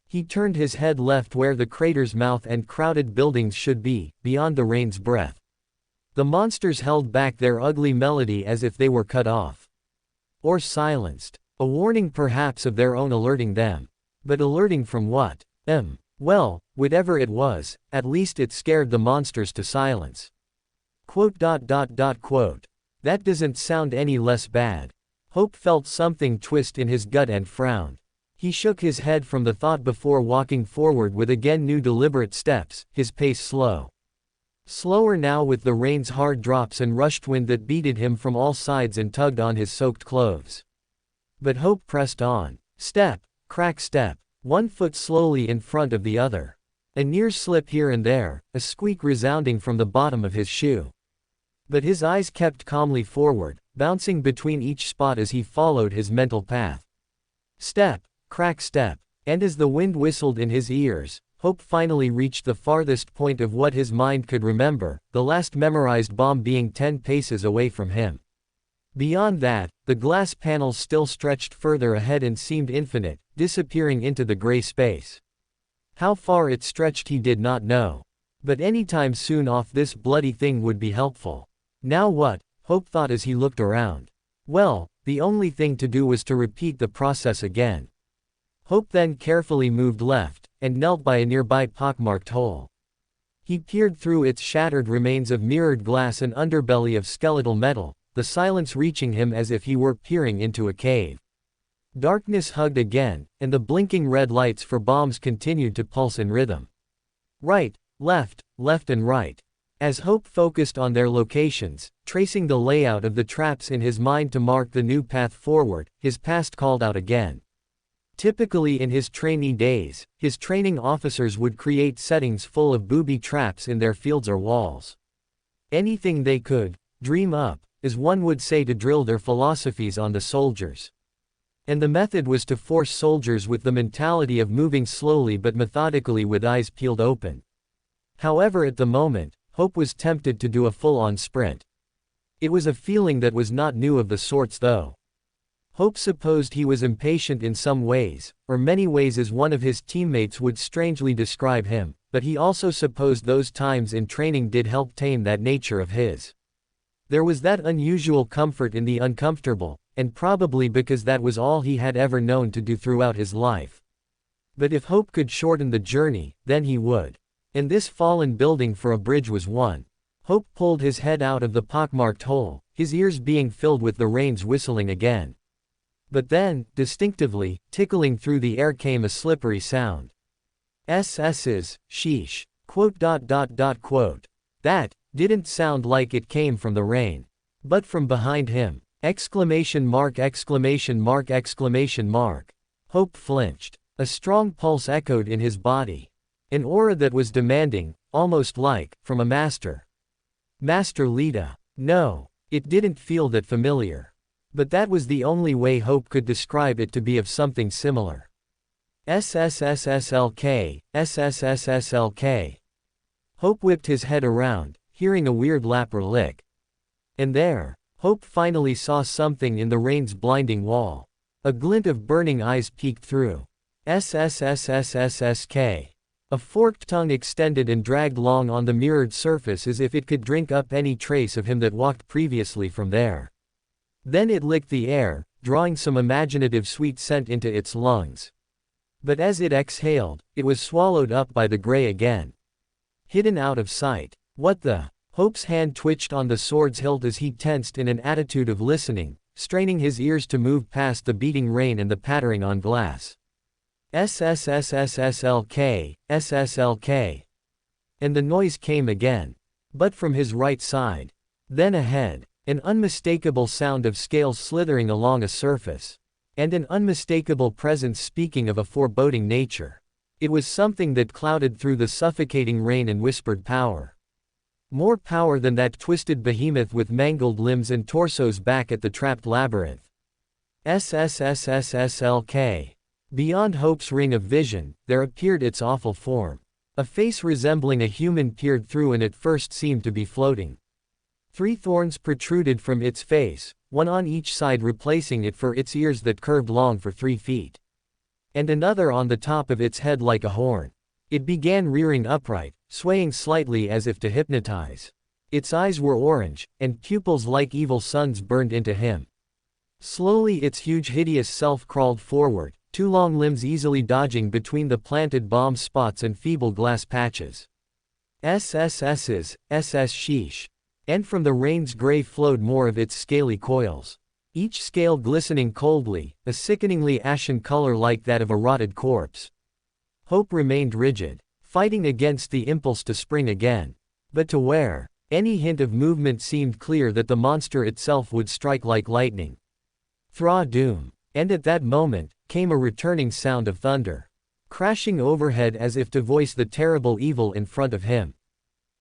He turned his head left where the crater's mouth and crowded buildings should be, beyond the rain's breath. The monsters held back their ugly melody as if they were cut off. Or silenced. A warning perhaps of their own alerting them. But alerting from what? Well, whatever it was, at least it scared the monsters to silence. Quote. That doesn't sound any less bad. Hope felt something twist in his gut and frowned. He shook his head from the thought before walking forward with again new deliberate steps, his pace slow. Slower now with the rain's hard drops and rushed wind that beated him from all sides and tugged on his soaked clothes. But hope pressed on. Step, crack step, one foot slowly in front of the other. A near slip here and there, a squeak resounding from the bottom of his shoe. But his eyes kept calmly forward, bouncing between each spot as he followed his mental path. Step, crack step, and as the wind whistled in his ears, Hope finally reached the farthest point of what his mind could remember, the last memorized bomb being 10 paces away from him. Beyond that, the glass panels still stretched further ahead and seemed infinite, disappearing into the gray space. How far it stretched he did not know. But anytime soon off this bloody thing would be helpful. Now what? Hope thought as he looked around. Well, the only thing to do was to repeat the process again. Hope then carefully moved left, and knelt by a nearby pockmarked hole. He peered through its shattered remains of mirrored glass and underbelly of skeletal metal, the silence reaching him as if he were peering into a cave. Darkness hugged again, and the blinking red lights for bombs continued to pulse in rhythm. Right, left and right. As Hope focused on their locations, tracing the layout of the traps in his mind to mark the new path forward, his past called out again. Typically in his trainee days, his training officers would create settings full of booby traps in their fields or walls. Anything they could dream up, as one would say, to drill their philosophies on the soldiers. And the method was to force soldiers with the mentality of moving slowly but methodically with eyes peeled open. However, at the moment, Hope was tempted to do a full-on sprint. It was a feeling that was not new of the sorts though. Hope supposed he was impatient in some ways, or many ways as one of his teammates would strangely describe him, but he also supposed those times in training did help tame that nature of his. There was that unusual comfort in the uncomfortable, and probably because that was all he had ever known to do throughout his life. But if Hope could shorten the journey, then he would. And this fallen building for a bridge was one. Hope pulled his head out of the pockmarked hole, his ears being filled with the rains whistling again. But then, tickling through the air came a slippery sound. Sheesh. That didn't sound like it came from the rain. But from behind him. ! Hope flinched. A strong pulse echoed in his body. An aura that was demanding, almost like, from a master. Master Lita. No, it didn't feel that familiar. But that was the only way Hope could describe it, to be of something similar. SSSSLK. Hope whipped his head around, hearing a weird lap or lick. And there, Hope finally saw something in the rain's blinding wall. A glint of burning eyes peeked through. SSSSSSK. A forked tongue extended and dragged long on the mirrored surface as if it could drink up any trace of him that walked previously from there. Then it licked the air, drawing some imaginative sweet scent into its lungs. But as it exhaled, it was swallowed up by the gray again. Hidden out of sight. What the? Hope's hand twitched on the sword's hilt as he tensed in an attitude of listening, straining his ears to move past the beating rain and the pattering on glass. SSSSSLK. And the noise came again. But from his right side. Then ahead. An unmistakable sound of scales slithering along a surface. And an unmistakable presence speaking of a foreboding nature. It was something that clouded through the suffocating rain and whispered power. More power than that twisted behemoth with mangled limbs and torsos back at the trapped labyrinth. SSSSSLK. Beyond Hope's ring of vision, there appeared its awful form. A face resembling a human peered through and at first seemed to be floating. 3 thorns protruded from its face, one on each side replacing it for its ears that curved long for 3 feet. And another on the top of its head like a horn. It began rearing upright, swaying slightly as if to hypnotize. Its eyes were orange, and pupils like evil suns burned into him. Slowly its huge hideous self crawled forward, two long limbs easily dodging between the planted bomb spots and feeble glass patches. SSS's, SS sheesh. And from the rain's gray flowed more of its scaly coils. Each scale glistening coldly, a sickeningly ashen color like that of a rotted corpse. Hope remained rigid, fighting against the impulse to spring again. But to where? Any hint of movement seemed clear that the monster itself would strike like lightning. Thra doom. And at that moment, came a returning sound of thunder. Crashing overhead as if to voice the terrible evil in front of him.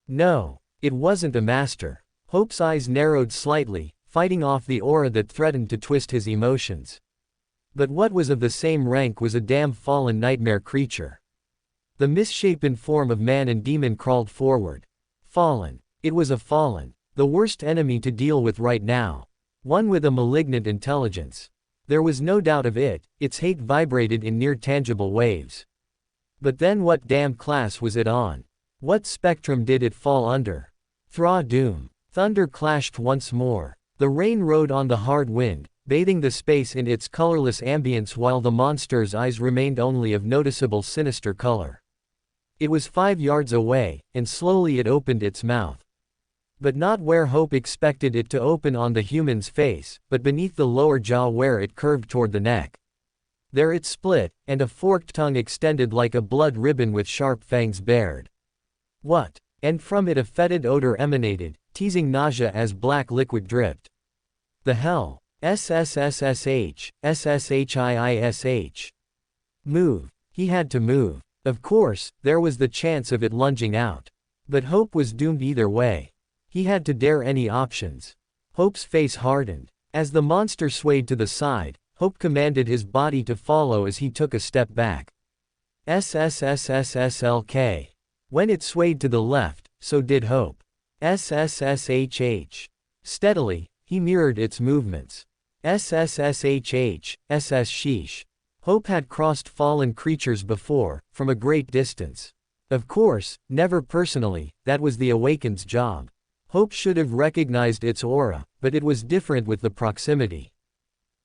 No, it wasn't a master. Hope's eyes narrowed slightly, fighting off the aura that threatened to twist his emotions. But what was of the same rank was a damn fallen nightmare creature. The misshapen form of man and demon crawled forward. Fallen. It was a fallen. The worst enemy to deal with right now. One with a malignant intelligence. There was no doubt of it, its hate vibrated in near-tangible waves. But then what damn class was it on? What spectrum did it fall under? Thra doom. Thunder clashed once more. The rain rode on the hard wind, bathing the space in its colorless ambience while the monster's eyes remained only of noticeable sinister color. It was 5 yards away, and slowly it opened its mouth. But not where Hope expected it to open on the human's face, but beneath the lower jaw where it curved toward the neck. There it split, and a forked tongue extended like a blood ribbon with sharp fangs bared. What? And from it a fetid odor emanated, teasing nausea as black liquid dripped. The hell? SSSSH, SSHIISH. Move. He had to move. Of course, there was the chance of it lunging out. But Hope was doomed either way. He had to dare any options. Hope's face hardened. As the monster swayed to the side, Hope commanded his body to follow as he took a step back. SSSSSLK. When it swayed to the left, so did Hope. SSSHH. Steadily, he mirrored its movements. SSSHH, SS sheesh. Hope had crossed fallen creatures before, from a great distance. Of course, never personally, that was the Awakened's job. Hope should have recognized its aura, but it was different with the proximity.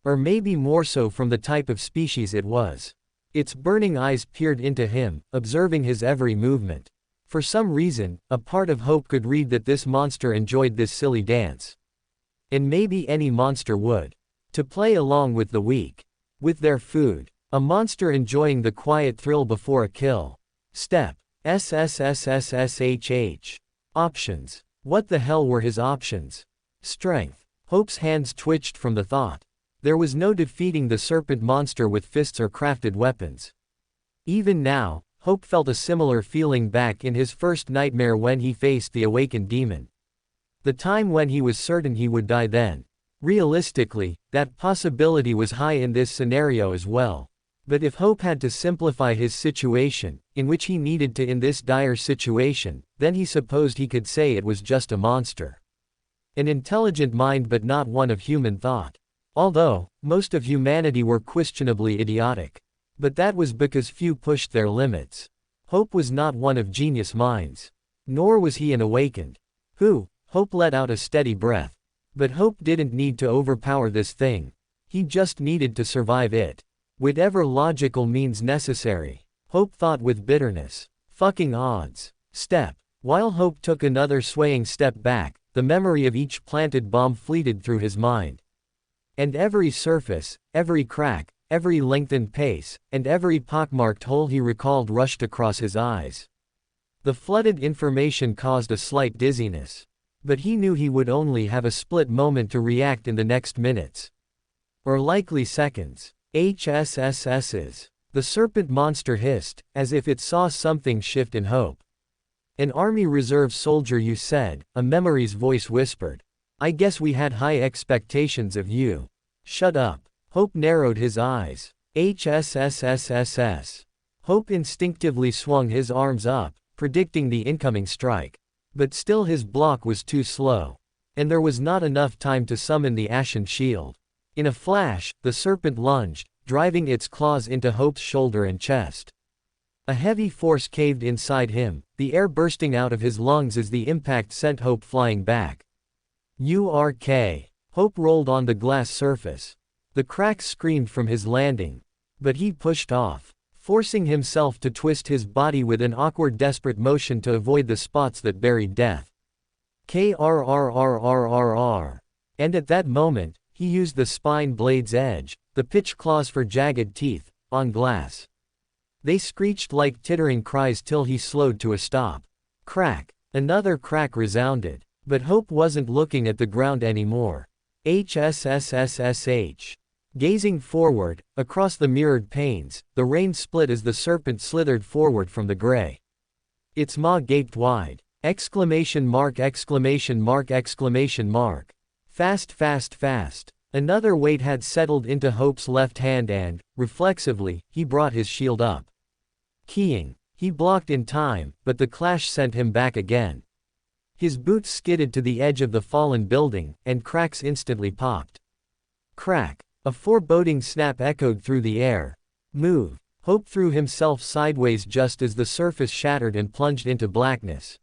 Or maybe more so from the type of species it was. Its burning eyes peered into him, observing his every movement. For some reason, a part of Hope could read that this monster enjoyed this silly dance. And maybe any monster would. To play along with the weak. With their food. A monster enjoying the quiet thrill before a kill. Step. SSSSSHH. Options. What the hell were his options? Strength. Hope's hands twitched from the thought. There was no defeating the serpent monster with fists or crafted weapons. Even now, Hope felt a similar feeling back in his first nightmare when he faced the awakened demon. The time when he was certain he would die then. Realistically, that possibility was high in this scenario as well. But if Hope had to simplify his situation, in which he needed to in this dire situation, then he supposed he could say it was just a monster. An intelligent mind but not one of human thought. Although, most of humanity were questionably idiotic. But that was because few pushed their limits. Hope was not one of genius minds. Nor was he an awakened. Hope let out a steady breath. But Hope didn't need to overpower this thing. He just needed to survive it. Whatever logical means necessary. Hope thought with bitterness. Fucking odds. Step. While Hope took another swaying step back, the memory of each planted bomb fleeted through his mind. And every surface, every crack, every lengthened pace, and every pockmarked hole he recalled rushed across his eyes. The flooded information caused a slight dizziness. But he knew he would only have a split moment to react in the next minutes. Or likely seconds. HSSS's. The serpent monster hissed, as if it saw something shift in Hope. An Army Reserve soldier you said, a memory's voice whispered. I guess we had high expectations of you. Shut up. Hope narrowed his eyes. HSSSSS. Hope instinctively swung his arms up, predicting the incoming strike. But still his block was too slow. And there was not enough time to summon the ashen shield. In a flash, the serpent lunged, driving its claws into Hope's shoulder and chest. A heavy force caved inside him, the air bursting out of his lungs as the impact sent Hope flying back. URK. Hope rolled on the glass surface. The cracks screamed from his landing. But he pushed off, forcing himself to twist his body with an awkward desperate motion to avoid the spots that buried death. KRRRRRR. And at that moment, he used the spine blade's edge, the pitch claws for jagged teeth, on glass. They screeched like tittering cries till he slowed to a stop. Crack. Another crack resounded. But Hope wasn't looking at the ground anymore. HSSSSH. Gazing forward, across the mirrored panes, the rain split as the serpent slithered forward from the gray. Its maw gaped wide. Exclamation mark exclamation mark exclamation mark. Fast fast fast. Another weight had settled into Hope's left hand and, reflexively, he brought his shield up. Keying. He blocked in time, but the clash sent him back again. His boots skidded to the edge of the fallen building, and cracks instantly popped. Crack. A foreboding snap echoed through the air. Move. Hope threw himself sideways just as the surface shattered and plunged into blackness.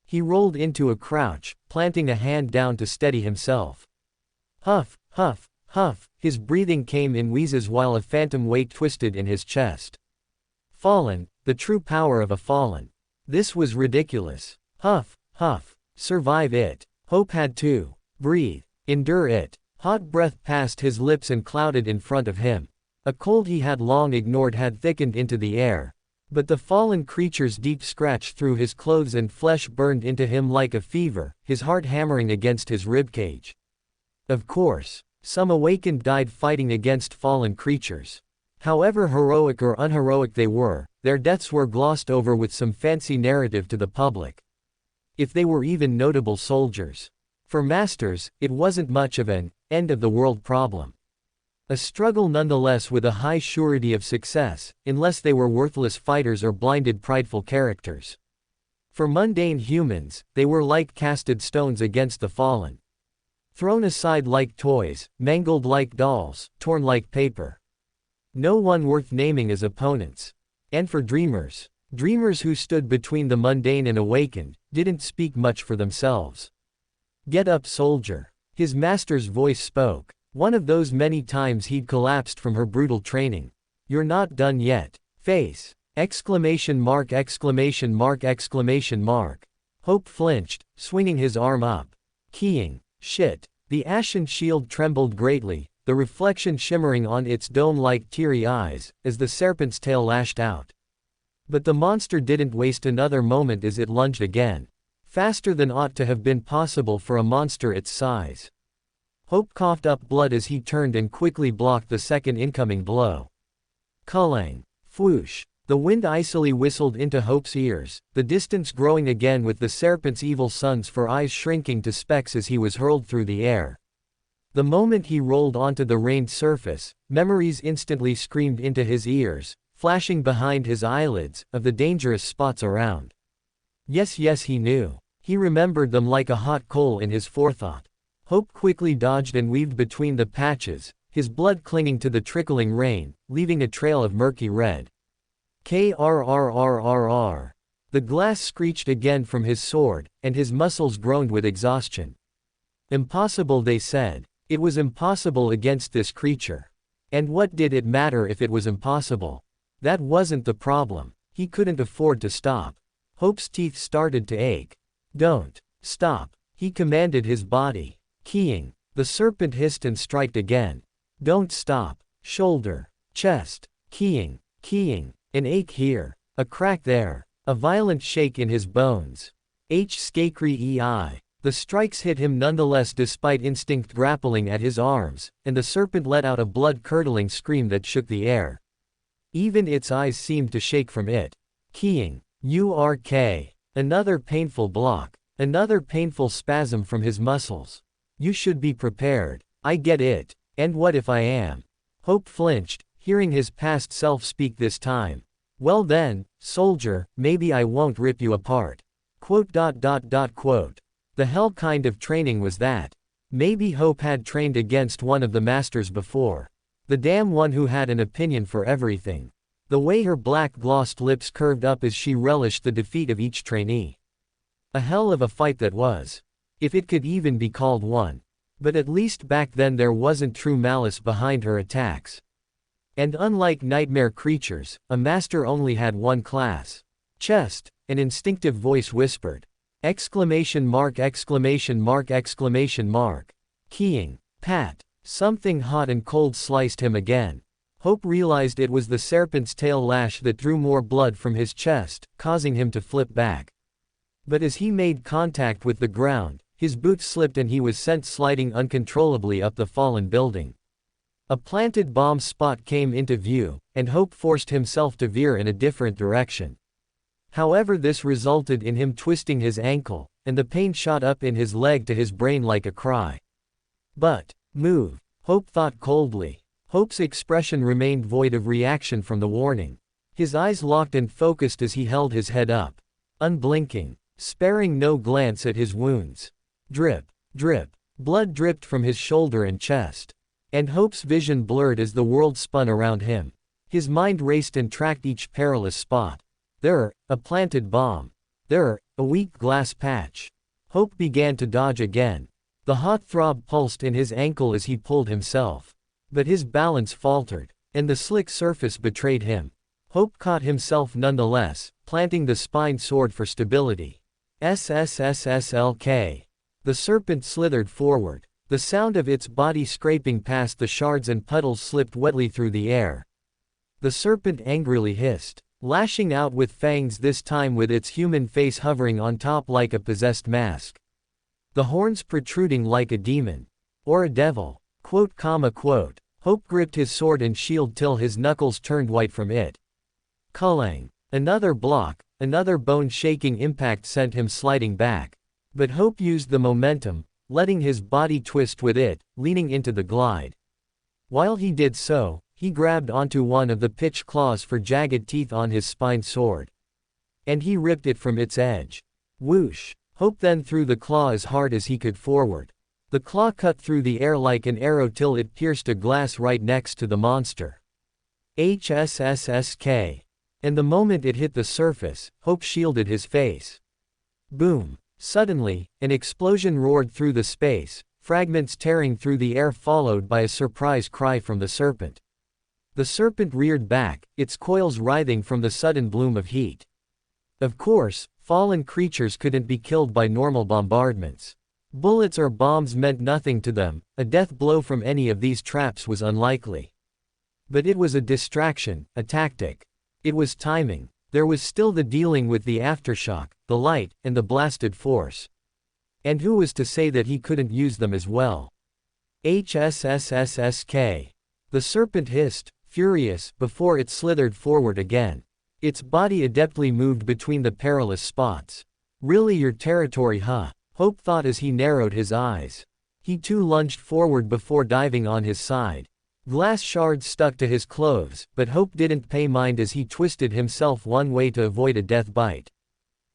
He rolled into a crouch, planting a hand down to steady himself. Huff, huff, huff, his breathing came in wheezes while a phantom weight twisted in his chest. Fallen, the true power of a fallen. This was ridiculous. Huff, huff, survive it. Hope had to breathe, endure it. Hot breath passed his lips and clouded in front of him. A cold he had long ignored had thickened into the air. But the fallen creature's deep scratch through his clothes and flesh burned into him like a fever, his heart hammering against his ribcage. Of course, some awakened died fighting against fallen creatures. However heroic or unheroic they were, their deaths were glossed over with some fancy narrative to the public. If they were even notable soldiers. For masters, it wasn't much of an end-of-the-world problem. A struggle nonetheless with a high surety of success, unless they were worthless fighters or blinded prideful characters. For mundane humans, they were like casted stones against the fallen. Thrown aside like toys, mangled like dolls, torn like paper. No one worth naming as opponents. And for dreamers who stood between the mundane and awakened, didn't speak much for themselves. Get up, soldier. His master's voice spoke. One of those many times he'd collapsed from her brutal training. You're not done yet. Face! Exclamation mark exclamation mark exclamation mark. Hope flinched, swinging his arm up. Keying. Shit. The ashen shield trembled greatly, the reflection shimmering on its dome-like teary eyes, as the serpent's tail lashed out. But the monster didn't waste another moment as it lunged again. Faster than ought to have been possible for a monster its size. Hope coughed up blood as he turned and quickly blocked the second incoming blow. Culling. Whoosh. The wind icily whistled into Hope's ears, the distance growing again with the serpent's evil suns for eyes shrinking to specks as he was hurled through the air. The moment he rolled onto the rained surface, memories instantly screamed into his ears, flashing behind his eyelids, of the dangerous spots around. Yes, he knew. He remembered them like a hot coal in his forethought. Hope quickly dodged and weaved between the patches, his blood clinging to the trickling rain, leaving a trail of murky red. KRRRRR. The glass screeched again from his sword, and his muscles groaned with exhaustion. Impossible, they said. It was impossible against this creature. And what did it matter if it was impossible? That wasn't the problem. He couldn't afford to stop. Hope's teeth started to ache. Don't stop, he commanded his body. Keying. The serpent hissed and striked again. Don't stop. Shoulder. Chest. Keying. An ache here. A crack there. A violent shake in his bones. Skakri. The strikes hit him nonetheless despite instinct grappling at his arms, and the serpent let out a blood-curdling scream that shook the air. Even its eyes seemed to shake from it. Keying. URK. Another painful block. Another painful spasm from his muscles. You should be prepared. I get it. And what if I am? Hope flinched, hearing his past self speak this time. Well then, soldier, maybe I won't rip you apart. Quote. The hell kind of training was that? Maybe Hope had trained against one of the masters before. The damn one who had an opinion for everything. The way her black glossed lips curved up as she relished the defeat of each trainee. A hell of a fight that was. If it could even be called one. But at least back then there wasn't true malice behind her attacks. And unlike nightmare creatures, a master only had one class. Chest, an instinctive voice whispered. Exclamation mark exclamation mark exclamation mark. Keying. Pat. Something hot and cold sliced him again. Hope realized it was the serpent's tail lash that drew more blood from his chest, causing him to flip back. But as he made contact with the ground, his boot slipped and he was sent sliding uncontrollably up the fallen building. A planted bomb spot came into view, and Hope forced himself to veer in a different direction. However, this resulted in him twisting his ankle, and the pain shot up in his leg to his brain like a cry. But, move, Hope thought coldly. Hope's expression remained void of reaction from the warning. His eyes locked and focused as he held his head up. Unblinking, sparing no glance at his wounds. Drip, drip, blood dripped from his shoulder and chest. And Hope's vision blurred as the world spun around him. His mind raced and tracked each perilous spot. There, a planted bomb. There, a weak glass patch. Hope began to dodge again. The hot throb pulsed in his ankle as he pulled himself. But his balance faltered, and the slick surface betrayed him. Hope caught himself nonetheless, planting the spine sword for stability. SSSSLK. The serpent slithered forward. The sound of its body scraping past the shards and puddles slipped wetly through the air. The serpent angrily hissed, lashing out with fangs, this time with its human face hovering on top like a possessed mask. The horns protruding like a demon. Or a devil. Quote, quote. Hope gripped his sword and shield till his knuckles turned white from it. Culling. Another block, another bone-shaking impact sent him sliding back. But Hope used the momentum, letting his body twist with it, leaning into the glide. While he did so, he grabbed onto one of the pitch claws for jagged teeth on his spine sword. And he ripped it from its edge. Whoosh! Hope then threw the claw as hard as he could forward. The claw cut through the air like an arrow till it pierced a glass right next to the monster. HSSSK. And the moment it hit the surface, Hope shielded his face. Boom! Suddenly, an explosion roared through the space, fragments tearing through the air followed by a surprise cry from the serpent. The serpent reared back, its coils writhing from the sudden bloom of heat. Of course, fallen creatures couldn't be killed by normal bombardments. Bullets or bombs meant nothing to them, a death blow from any of these traps was unlikely. But it was a distraction, a tactic. It was timing. There was still the dealing with the aftershock, the light, and the blasted force. And who was to say that he couldn't use them as well? HSSSSK. The serpent hissed, furious, before it slithered forward again. Its body adeptly moved between the perilous spots. Really your territory, huh? Hope thought as he narrowed his eyes. He too lunged forward before diving on his side. Glass shards stuck to his clothes, but Hope didn't pay mind as he twisted himself one way to avoid a death bite.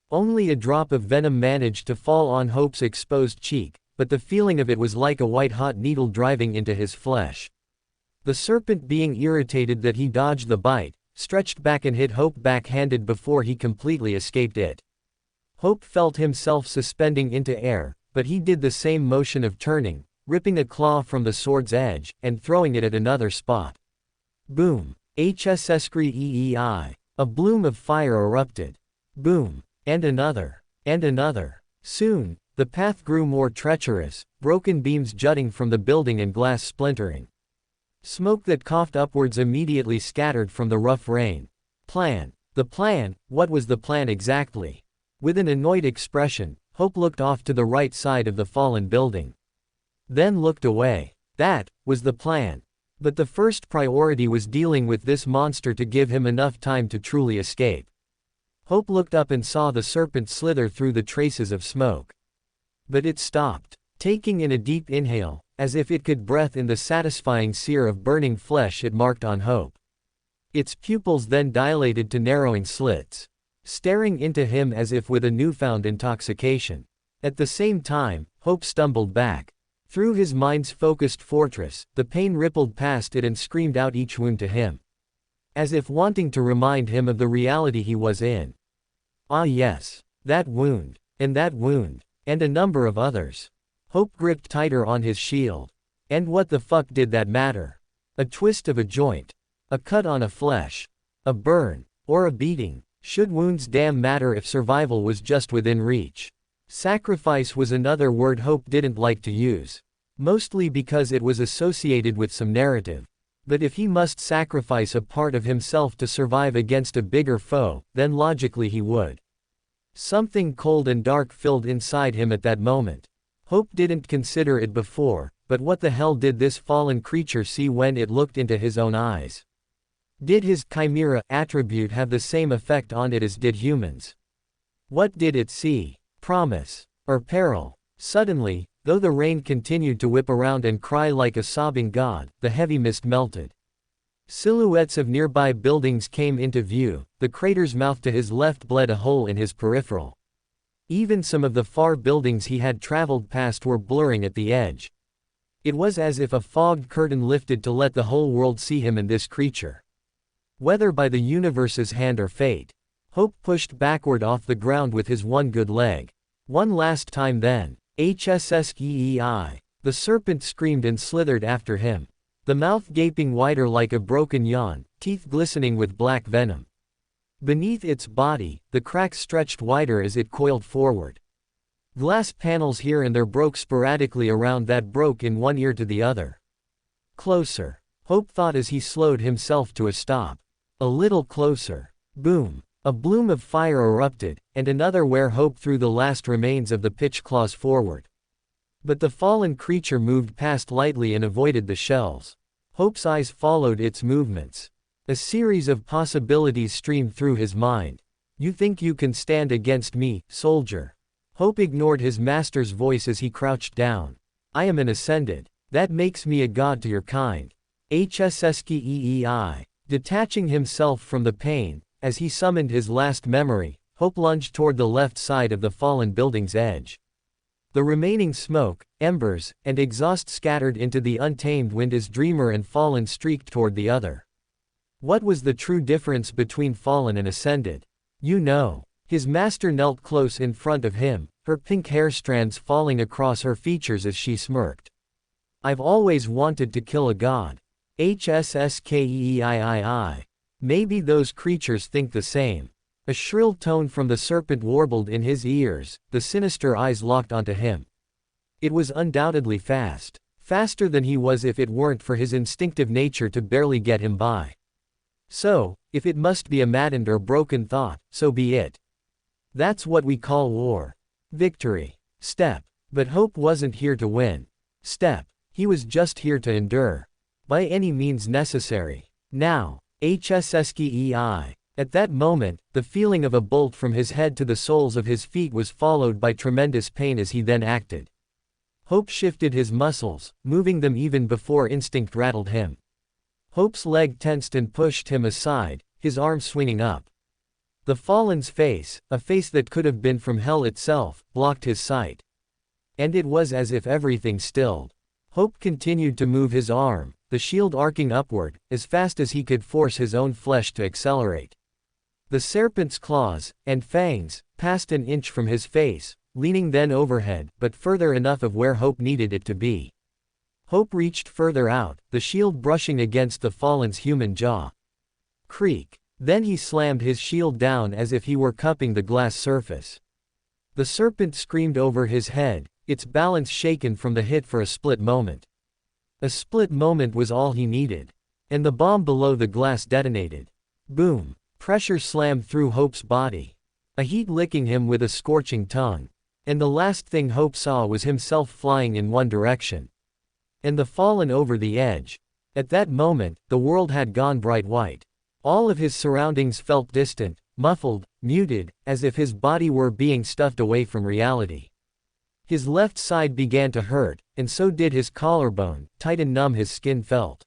Only a drop of venom managed to fall on Hope's exposed cheek, but the feeling of it was like a white-hot needle driving into his flesh. The serpent, being irritated that he dodged the bite, stretched back and hit Hope backhanded before he completely escaped it. Hope felt himself suspending into air, but he did the same motion of turning, ripping a claw from the sword's edge, and throwing it at another spot. Boom! HSSKREEI. A bloom of fire erupted. Boom! And another. And another. Soon, the path grew more treacherous, broken beams jutting from the building and glass splintering. Smoke that coughed upwards immediately scattered from the rough rain. Plan. The plan, what was the plan exactly? With an annoyed expression, Hope looked off to the right side of the fallen building. Then looked away. That was the plan. But the first priority was dealing with this monster to give him enough time to truly escape. Hope looked up and saw the serpent slither through the traces of smoke. But it stopped, taking in a deep inhale, as if it could breathe in the satisfying sear of burning flesh it marked on Hope. Its pupils then dilated to narrowing slits, staring into him as if with a newfound intoxication. At the same time, Hope stumbled back. Through his mind's focused fortress, the pain rippled past it and screamed out each wound to him. as if wanting to remind him of the reality he was in. Ah yes. That wound. And that wound. And a number of others. Hope gripped tighter on his shield. And what the fuck did that matter? A twist of a joint. A cut on a flesh. A burn. Or a beating. Should wounds damn matter if survival was just within reach? Sacrifice was another word Hope didn't like to use. Mostly because it was associated with some narrative. But if he must sacrifice a part of himself to survive against a bigger foe, then logically he would. Something cold and dark filled inside him at that moment. Hope didn't consider it before, but what the hell did this fallen creature see when it looked into his own eyes? Did his chimera attribute have the same effect on it as did humans? What did it see? Promise. Or peril? Suddenly, though the rain continued to whip around and cry like a sobbing god, the heavy mist melted. Silhouettes of nearby buildings came into view, the crater's mouth to his left bled a hole in his peripheral. Even some of the far buildings he had traveled past were blurring at the edge. It was as if a fogged curtain lifted to let the whole world see him and this creature. Whether by the universe's hand or fate, Hope pushed backward off the ground with his one good leg. One last time then. HSSKEI. The serpent screamed and slithered after him. The mouth gaping wider like a broken yawn, teeth glistening with black venom. Beneath its body, the cracks stretched wider as it coiled forward. Glass panels here and there broke sporadically around that broke in one ear to the other. Closer. Hope thought as he slowed himself to a stop. A little closer. Boom. A bloom of fire erupted, and another where Hope threw the last remains of the pitch claws forward. But the fallen creature moved past lightly and avoided the shells. Hope's eyes followed its movements. A series of possibilities streamed through his mind. You think you can stand against me, soldier? Hope ignored his master's voice as he crouched down. I am an ascended. That makes me a god to your kind. HSSKEI. Detaching himself from the pain, as he summoned his last memory, Hope lunged toward the left side of the fallen building's edge. The remaining smoke, embers, and exhaust scattered into the untamed wind as Dreamer and Fallen streaked toward the other. What was the true difference between Fallen and Ascended? You know. His master knelt close in front of him, her pink hair strands falling across her features as she smirked. I've always wanted to kill a god. HSSKEIII. Maybe those creatures think the same. A shrill tone from the serpent warbled in his ears, the sinister eyes locked onto him. It was undoubtedly fast. Faster than he was if it weren't for his instinctive nature to barely get him by. So, if it must be a maddened or broken thought, so be it. That's what we call war. Victory. Step. But Hope wasn't here to win. Step. He was just here to endure. By any means necessary. Now. HSSKEI. At that moment, the feeling of a bolt from his head to the soles of his feet was followed by tremendous pain as he then acted. Hope shifted his muscles, moving them even before instinct rattled him. Hope's leg tensed and pushed him aside, his arm swinging up. The Fallen's face, a face that could have been from hell itself, blocked his sight. And it was as if everything stilled. Hope continued to move his arm, the shield arcing upward, as fast as he could force his own flesh to accelerate. The serpent's claws, and fangs, passed an inch from his face, leaning then overhead, but further enough of where Hope needed it to be. Hope reached further out, the shield brushing against the Fallen's human jaw. Creak. Then he slammed his shield down as if he were cupping the glass surface. The serpent screamed over his head, its balance shaken from the hit for a split moment. A split moment was all he needed. And the bomb below the glass detonated. Boom. Pressure slammed through Hope's body. A heat licking him with a scorching tongue. And the last thing Hope saw was himself flying in one direction. And the Fallen over the edge. At that moment, the world had gone bright white. All of his surroundings felt distant, muffled, muted, as if his body were being stuffed away from reality. His left side began to hurt, and so did his collarbone, tight and numb his skin felt.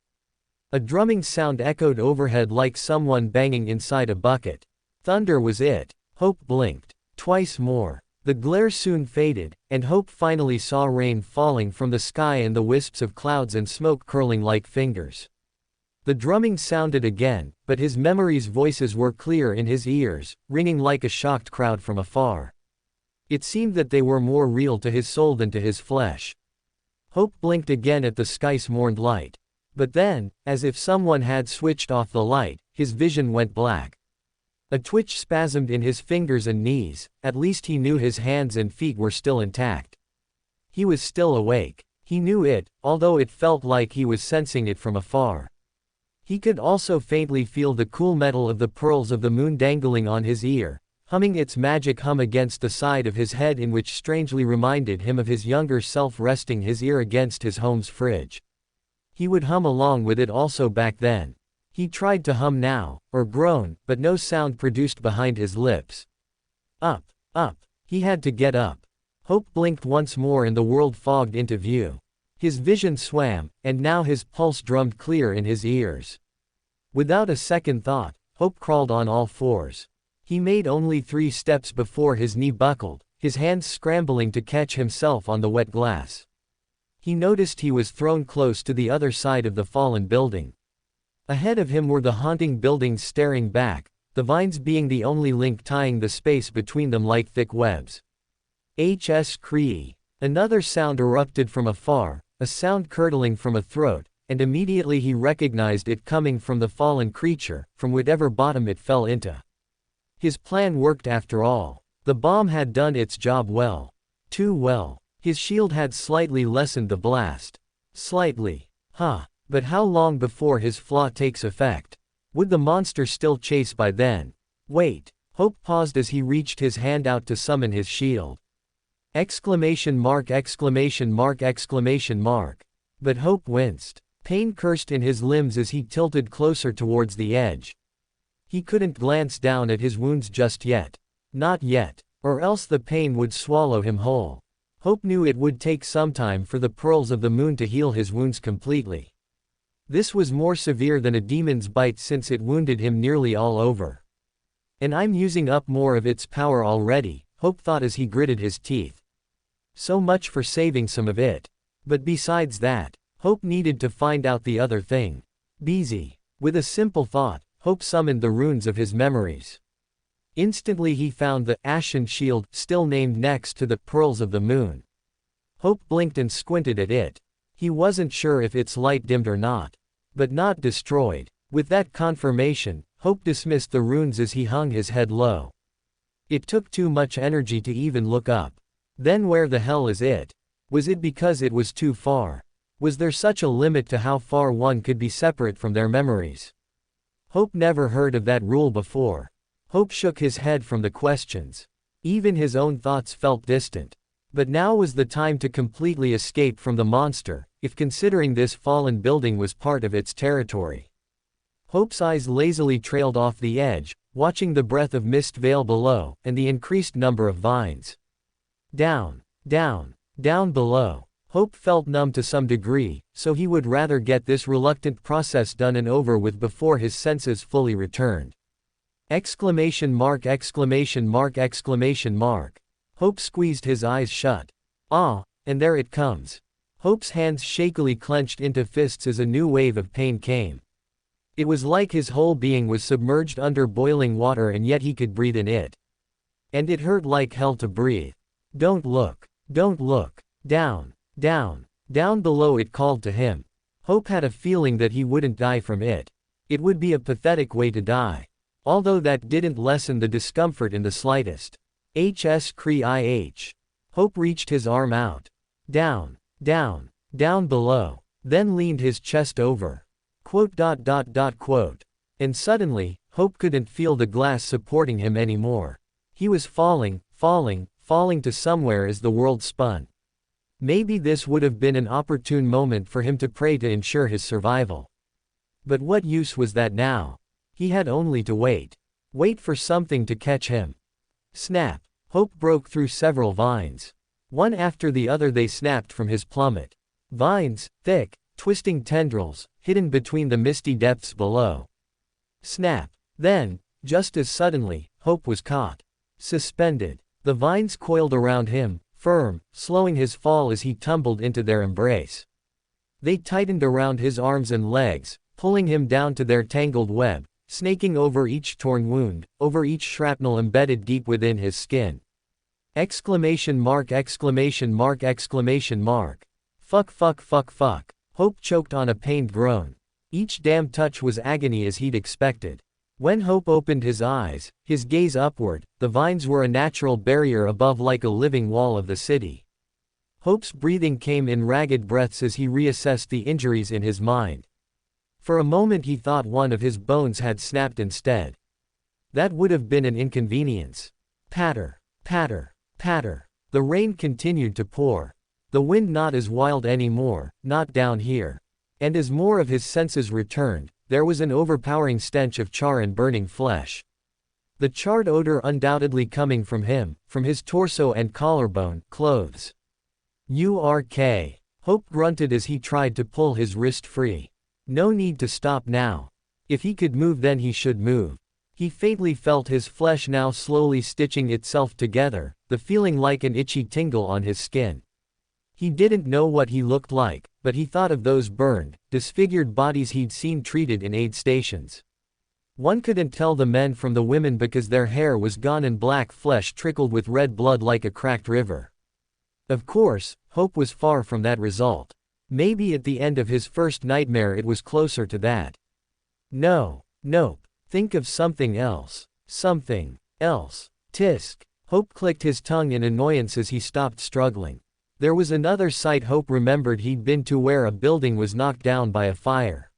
A drumming sound echoed overhead like someone banging inside a bucket. Thunder was it. Hope blinked. Twice more. The glare soon faded, and Hope finally saw rain falling from the sky and the wisps of clouds and smoke curling like fingers. The drumming sounded again, but his memory's voices were clear in his ears, ringing like a shocked crowd from afar. It seemed that they were more real to his soul than to his flesh. Hope blinked again at the sky's morned light. But then, as if someone had switched off the light, his vision went black. A twitch spasmed in his fingers and knees, at least he knew his hands and feet were still intact. He was still awake. He knew it, although it felt like he was sensing it from afar. He could also faintly feel the cool metal of the pearls of the moon dangling on his ear, humming its magic hum against the side of his head, in which strangely reminded him of his younger self resting his ear against his home's fridge. He would hum along with it also back then. He tried to hum now, or groan, but no sound produced behind his lips. Up, up. He had to get up. Hope blinked once more and the world fogged into view. His vision swam, and now his pulse drummed clear in his ears. Without a second thought, Hope crawled on all fours. He made only 3 steps before his knee buckled, his hands scrambling to catch himself on the wet glass. He noticed he was thrown close to the other side of the fallen building. Ahead of him were the haunting buildings staring back, the vines being the only link tying the space between them like thick webs. H.S. Cree. Another sound erupted from afar, a sound curdling from a throat, and immediately he recognized it coming from the fallen creature, from whatever bottom it fell into. His plan worked after all. The bomb had done its job well. Too well. His shield had slightly lessened the blast. Slightly. But how long before his flaw takes effect? Would the monster still chase by then? Wait. Hope paused as he reached his hand out to summon his shield. Exclamation mark, exclamation mark, exclamation mark. But Hope winced. Pain cursed in his limbs as he tilted closer towards the edge. He couldn't glance down at his wounds just yet. Not yet. Or else the pain would swallow him whole. Hope knew it would take some time for the pearls of the moon to heal his wounds completely. This was more severe than a demon's bite since it wounded him nearly all over. And I'm using up more of its power already, Hope thought as he gritted his teeth. So much for saving some of it. But besides that, Hope needed to find out the other thing. Busy. With a simple thought, Hope summoned the runes of his memories. Instantly he found the ashen shield, still named next to the pearls of the moon. Hope blinked and squinted at it. He wasn't sure if its light dimmed or not. But not destroyed. With that confirmation, Hope dismissed the runes as he hung his head low. It took too much energy to even look up. Then where the hell is it? Was it because it was too far? Was there such a limit to how far one could be separate from their memories? Hope never heard of that rule before. Hope shook his head from the questions. Even his own thoughts felt distant. But now was the time to completely escape from the monster, if considering this fallen building was part of its territory. Hope's eyes lazily trailed off the edge, watching the breath of mist veil below, and the increased number of vines. Down, down, down below. Hope felt numb to some degree, so he would rather get this reluctant process done and over with before his senses fully returned. Exclamation mark, exclamation mark, exclamation mark. Hope squeezed his eyes shut. Ah, and there it comes. Hope's hands shakily clenched into fists as a new wave of pain came. It was like his whole being was submerged under boiling water and yet he could breathe in it. And it hurt like hell to breathe. Don't look. Don't look. Down. Down. Down below, it called to him. Hope had a feeling that he wouldn't die from it. It would be a pathetic way to die. Although that didn't lessen the discomfort in the slightest. H.S. Cree IH. Hope reached his arm out. Down. Down. Down below. Then leaned his chest over. Quote. And suddenly, Hope couldn't feel the glass supporting him anymore. He was falling, falling, falling to somewhere as the world spun. Maybe this would have been an opportune moment for him to pray to ensure his survival. But what use was that now? He had only to wait. Wait for something to catch him. Snap. Hope broke through several vines. One after the other they snapped from his plummet. Vines, thick, twisting tendrils, hidden between the misty depths below. Snap. Then, just as suddenly, Hope was caught. Suspended. The vines coiled around him, firm, slowing his fall as he tumbled into their embrace. They tightened around his arms and legs, pulling him down to their tangled web, snaking over each torn wound, over each shrapnel embedded deep within his skin. Exclamation mark, exclamation mark, exclamation mark. Fuck, fuck, fuck, fuck. Hope choked on a pained groan. Each damn touch was agony as he'd expected. When Hope opened his eyes, his gaze upward, the vines were a natural barrier above like a living wall of the city. Hope's breathing came in ragged breaths as he reassessed the injuries in his mind. For a moment he thought one of his bones had snapped instead. That would have been an inconvenience. Patter, patter, patter. The rain continued to pour. The wind not as wild anymore, not down here. And as more of his senses returned, there was an overpowering stench of char and burning flesh. The charred odor undoubtedly coming from him, from his torso and collarbone, clothes. "URK." Hope grunted as he tried to pull his wrist free. No need to stop now. If he could move then he should move. He faintly felt his flesh now slowly stitching itself together, the feeling like an itchy tingle on his skin. He didn't know what he looked like, but he thought of those burned, disfigured bodies he'd seen treated in aid stations. One couldn't tell the men from the women because their hair was gone and black flesh trickled with red blood like a cracked river. Of course, Hope was far from that result. Maybe at the end of his first nightmare it was closer to that. No. Nope. Think of something else. Something else. Tisk. Hope clicked his tongue in annoyance as he stopped struggling. There was another site Hope remembered he'd been to where a building was knocked down by a fire.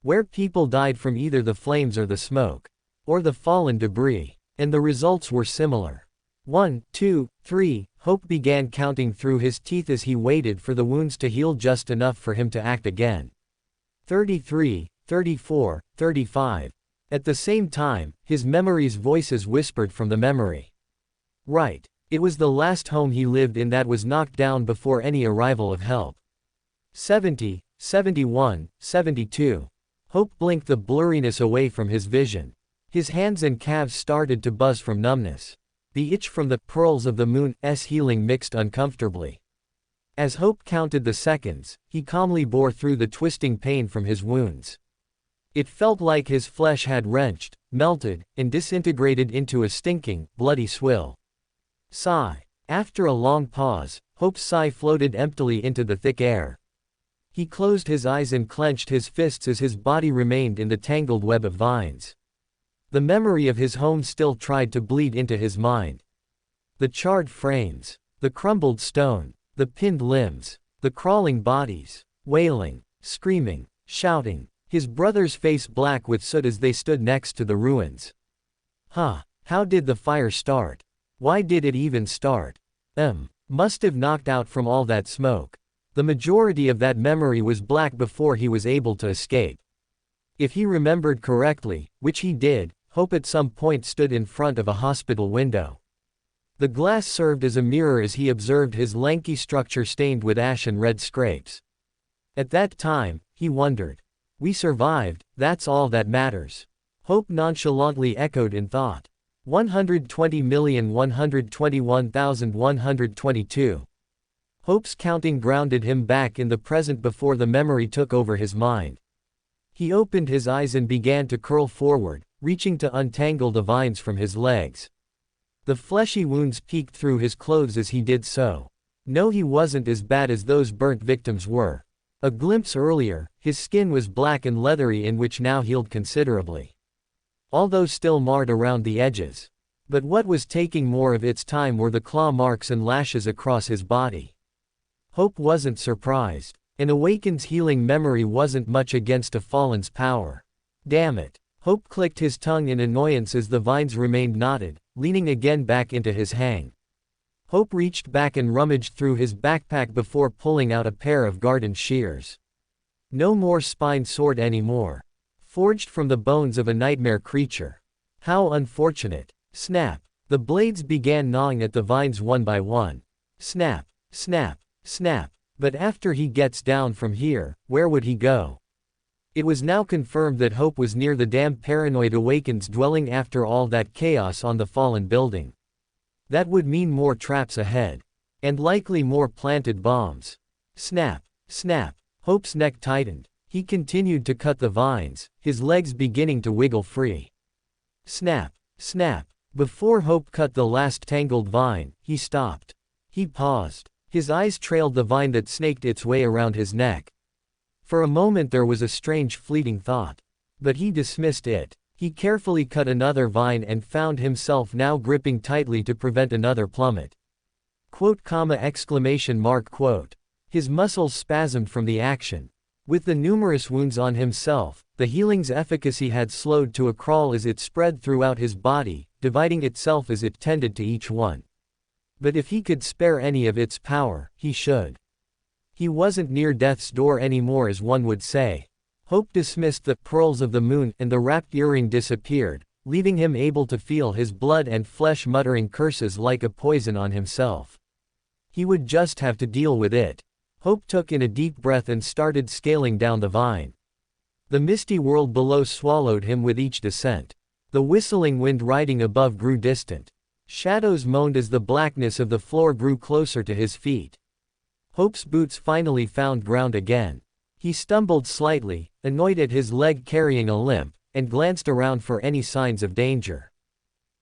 Where people died from either the flames or the smoke. Or the fallen debris. And the results were similar. 1, 2, 3, Hope began counting through his teeth as he waited for the wounds to heal just enough for him to act again. 33, 34, 35. At the same time, his memory's voices whispered from the memory. Right. It was the last home he lived in that was knocked down before any arrival of help. 70, 71, 72. Hope blinked the blurriness away from his vision. His hands and calves started to buzz from numbness. The itch from the pearls of the moon's healing mixed uncomfortably. As Hope counted the seconds, he calmly bore through the twisting pain from his wounds. It felt like his flesh had wrenched, melted, and disintegrated into a stinking, bloody swill. Sigh. After a long pause, Hope's sigh floated emptily into the thick air. He closed his eyes and clenched his fists as his body remained in the tangled web of vines. The memory of his home still tried to bleed into his mind. The charred frames, the crumbled stone, the pinned limbs, the crawling bodies, wailing, screaming, shouting, his brother's face black with soot as they stood next to the ruins. How did the fire start? Why did it even start? Must have knocked out from all that smoke. The majority of that memory was black before he was able to escape. If he remembered correctly, which he did, Hope at some point stood in front of a hospital window. The glass served as a mirror as he observed his lanky structure stained with ash and red scrapes. At that time, he wondered. We survived, that's all that matters. Hope nonchalantly echoed in thought. 120,121,122. Hope's counting grounded him back in the present before the memory took over his mind. He opened his eyes and began to curl forward, reaching to untangle the vines from his legs. The fleshy wounds peeked through his clothes as he did so. No, he wasn't as bad as those burnt victims were. A glimpse earlier, his skin was black and leathery in which now healed considerably. Although still marred around the edges. But what was taking more of its time were the claw marks and lashes across his body. Hope wasn't surprised. An awakened's healing memory wasn't much against a fallen's power. Damn it. Hope clicked his tongue in annoyance as the vines remained knotted, leaning again back into his hang. Hope reached back and rummaged through his backpack before pulling out a pair of garden shears. No more spine sword anymore. Forged from the bones of a nightmare creature. How unfortunate. Snap. The blades began gnawing at the vines one by one. Snap, snap, snap. But after he gets down from here, where would he go? It was now confirmed that Hope was near the damn paranoid awakened's dwelling after all that chaos on the fallen building. That would mean more traps ahead. And likely more planted bombs. Snap, snap. Hope's neck tightened. He continued to cut the vines, his legs beginning to wiggle free. Snap, snap. Before Hope cut the last tangled vine, he stopped. He paused. His eyes trailed the vine that snaked its way around his neck. For a moment there was a strange fleeting thought. But he dismissed it. He carefully cut another vine and found himself now gripping tightly to prevent another plummet. Quote, exclamation mark, quote. His muscles spasmed from the action. With the numerous wounds on himself, the healing's efficacy had slowed to a crawl as it spread throughout his body, dividing itself as it tended to each one. But if he could spare any of its power, he should. He wasn't near death's door anymore, as one would say. Hope dismissed the pearls of the moon, and the wrapped earring disappeared, leaving him able to feel his blood and flesh muttering curses like a poison on himself. He would just have to deal with it. Hope took in a deep breath and started scaling down the vine. The misty world below swallowed him with each descent. The whistling wind riding above grew distant. Shadows moaned as the blackness of the floor grew closer to his feet. Hope's boots finally found ground again. He stumbled slightly, annoyed at his leg carrying a limp, and glanced around for any signs of danger.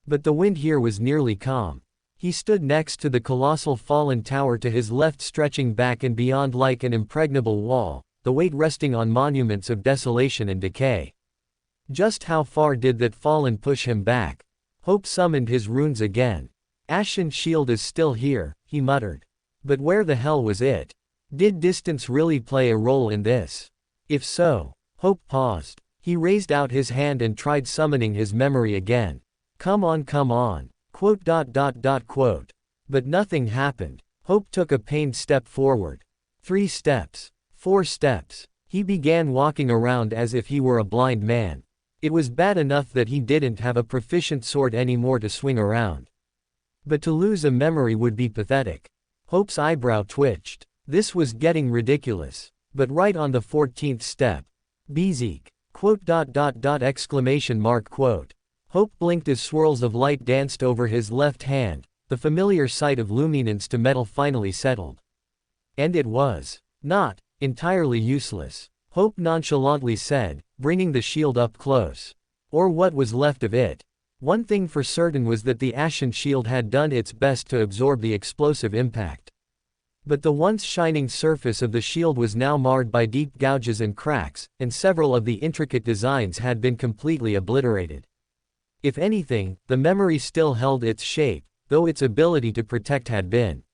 But the wind here was nearly calm. He stood next to the colossal fallen tower to his left, stretching back and beyond like an impregnable wall, the weight resting on monuments of desolation and decay. Just how far did that fallen push him back? Hope summoned his runes again. Ashen shield is still here, he muttered. But where the hell was it? Did distance really play a role in this? If so, Hope paused. He raised out his hand and tried summoning his memory again. Come on, come on. Quote. But nothing happened. Hope took a pained step forward. 3 steps. 4 steps. He began walking around as if he were a blind man. It was bad enough that he didn't have a proficient sword anymore to swing around. But to lose a memory would be pathetic. Hope's eyebrow twitched. This was getting ridiculous. But right on the 14th step. Bezik. Quote. Exclamation mark, quote. Hope blinked as swirls of light danced over his left hand, the familiar sight of luminance to metal finally settled. And it was not entirely useless, Hope nonchalantly said, bringing the shield up close. Or what was left of it. One thing for certain was that the ashen shield had done its best to absorb the explosive impact. But the once shining surface of the shield was now marred by deep gouges and cracks, and several of the intricate designs had been completely obliterated. If anything, the memory still held its shape, though its ability to protect had been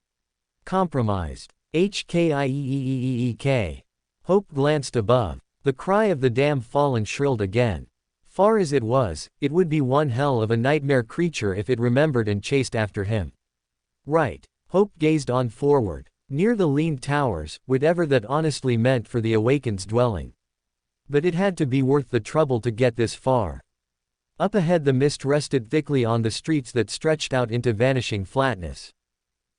compromised. HKIEEEEK. Hope glanced above. The cry of the damn fallen shrilled again. Far as it was, it would be one hell of a nightmare creature if it remembered and chased after him. Right. Hope gazed on forward. Near the lean towers, whatever that honestly meant for the Awakened's dwelling. But it had to be worth the trouble to get this far. Up ahead the mist rested thickly on the streets that stretched out into vanishing flatness.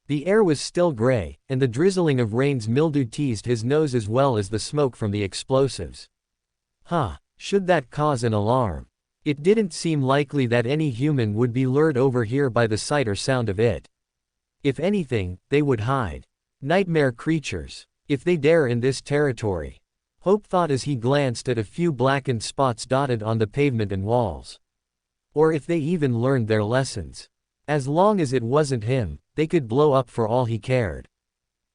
The air was still gray, and the drizzling of rain's mildew teased his nose as well as the smoke from the explosives. Should that cause an alarm? It didn't seem likely that any human would be lured over here by the sight or sound of it. If anything, they would hide. Nightmare creatures. If they dare in this territory. Hope thought as he glanced at a few blackened spots dotted on the pavement and walls. Or if they even learned their lessons. As long as it wasn't him, they could blow up for all he cared.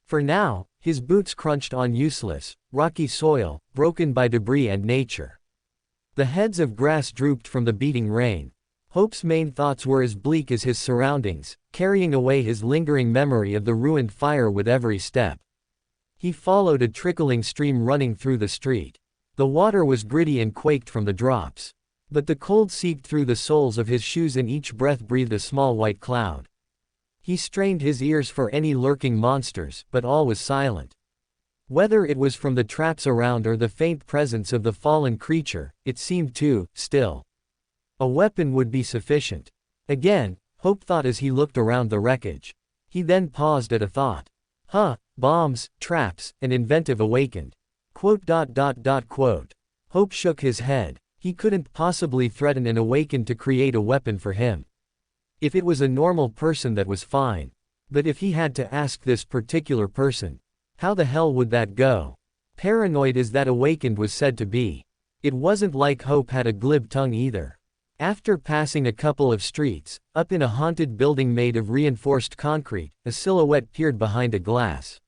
For now, his boots crunched on useless, rocky soil, broken by debris and nature. The heads of grass drooped from the beating rain. Hope's main thoughts were as bleak as his surroundings, carrying away his lingering memory of the ruined fire with every step. He followed a trickling stream running through the street. The water was gritty and quaked from the drops. But the cold seeped through the soles of his shoes and each breath breathed a small white cloud. He strained his ears for any lurking monsters, but all was silent. Whether it was from the traps around or the faint presence of the fallen creature, it seemed too still. A weapon would be sufficient. Again, Hope thought as he looked around the wreckage. He then paused at a thought. Bombs, traps, an inventive awakened. Quote. Hope shook his head. He couldn't possibly threaten an awakened to create a weapon for him. If it was a normal person, that was fine. But if he had to ask this particular person, how the hell would that go? Paranoid as that awakened was said to be. It wasn't like Hope had a glib tongue either. After passing a couple of streets, up in a haunted building made of reinforced concrete, a silhouette peered behind a glass.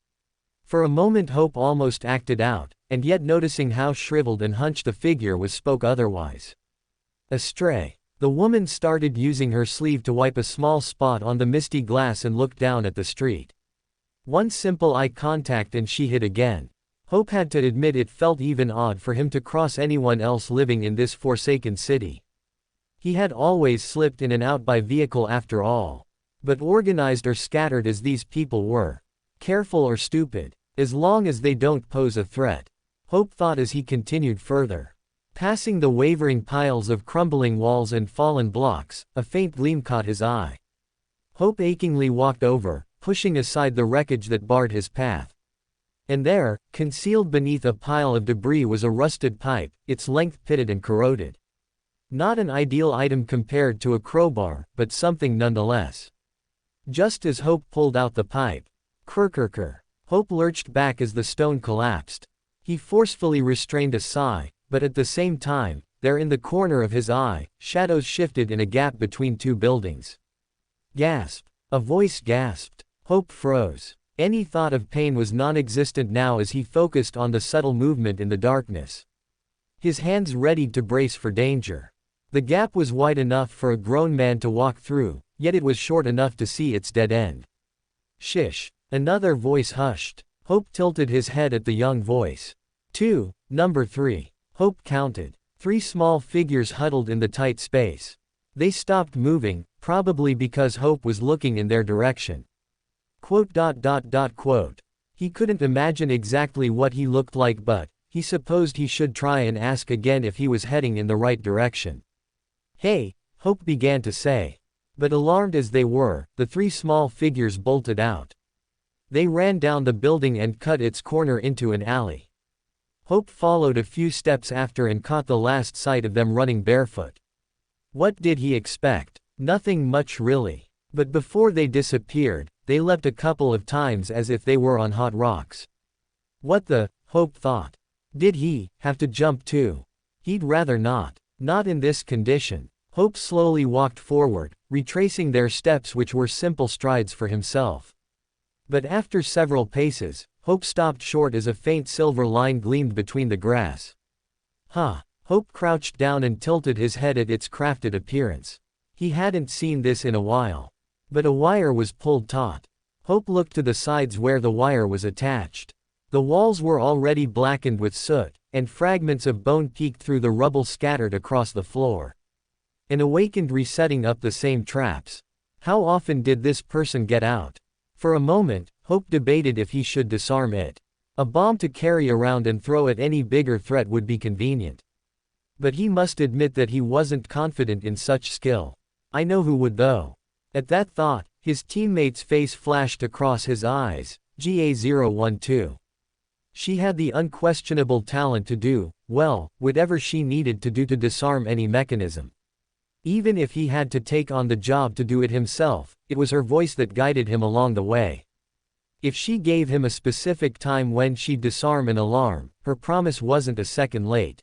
For a moment Hope almost acted out, and yet noticing how shriveled and hunched the figure was spoke otherwise. A stray. The woman started using her sleeve to wipe a small spot on the misty glass and looked down at the street. One simple eye contact and she hid again. Hope had to admit it felt even odd for him to cross anyone else living in this forsaken city. He had always slipped in and out by vehicle after all. But organized or scattered as these people were, careful or stupid, as long as they don't pose a threat, Hope thought as he continued further. Passing the wavering piles of crumbling walls and fallen blocks, a faint gleam caught his eye. Hope achingly walked over, pushing aside the wreckage that barred his path. And there, concealed beneath a pile of debris was a rusted pipe, its length pitted and corroded. Not an ideal item compared to a crowbar, but something nonetheless. Just as Hope pulled out the pipe, "Krr-krr-krr," Hope lurched back as the stone collapsed. He forcefully restrained a sigh, but at the same time, there in the corner of his eye, shadows shifted in a gap between two buildings. Gasp! A voice gasped. Hope froze. Any thought of pain was non-existent now as he focused on the subtle movement in the darkness. His hands readied to brace for danger. The gap was wide enough for a grown man to walk through, yet it was short enough to see its dead end. Shish! Another voice hushed. Hope tilted his head at the young voice. 2, number 3. Hope counted. 3 small figures huddled in the tight space. They stopped moving, probably because Hope was looking in their direction. Quote. He couldn't imagine exactly what he looked like, but he supposed he should try and ask again if he was heading in the right direction. "Hey," Hope began to say. But alarmed as they were, the 3 small figures bolted out. They ran down the building and cut its corner into an alley. Hope followed a few steps after and caught the last sight of them running barefoot. What did he expect? Nothing much really. But before they disappeared, they leapt a couple of times as if they were on hot rocks. What the, Hope thought. Did he have to jump too? He'd rather not. Not in this condition. Hope slowly walked forward, retracing their steps, which were simple strides for himself. But after several paces, Hope stopped short as a faint silver line gleamed between the grass. Hope crouched down and tilted his head at its crafted appearance. He hadn't seen this in a while. But a wire was pulled taut. Hope looked to the sides where the wire was attached. The walls were already blackened with soot, and fragments of bone peeked through the rubble scattered across the floor. An awakened resetting up the same traps. How often did this person get out? For a moment, Hope debated if he should disarm it. A bomb to carry around and throw at any bigger threat would be convenient. But he must admit that he wasn't confident in such skill. I know who would though. At that thought, his teammate's face flashed across his eyes. GA012. She had the unquestionable talent to do, well, whatever she needed to do to disarm any mechanism. Even if he had to take on the job to do it himself, it was her voice that guided him along the way. If she gave him a specific time when she'd disarm an alarm, her promise wasn't a second late.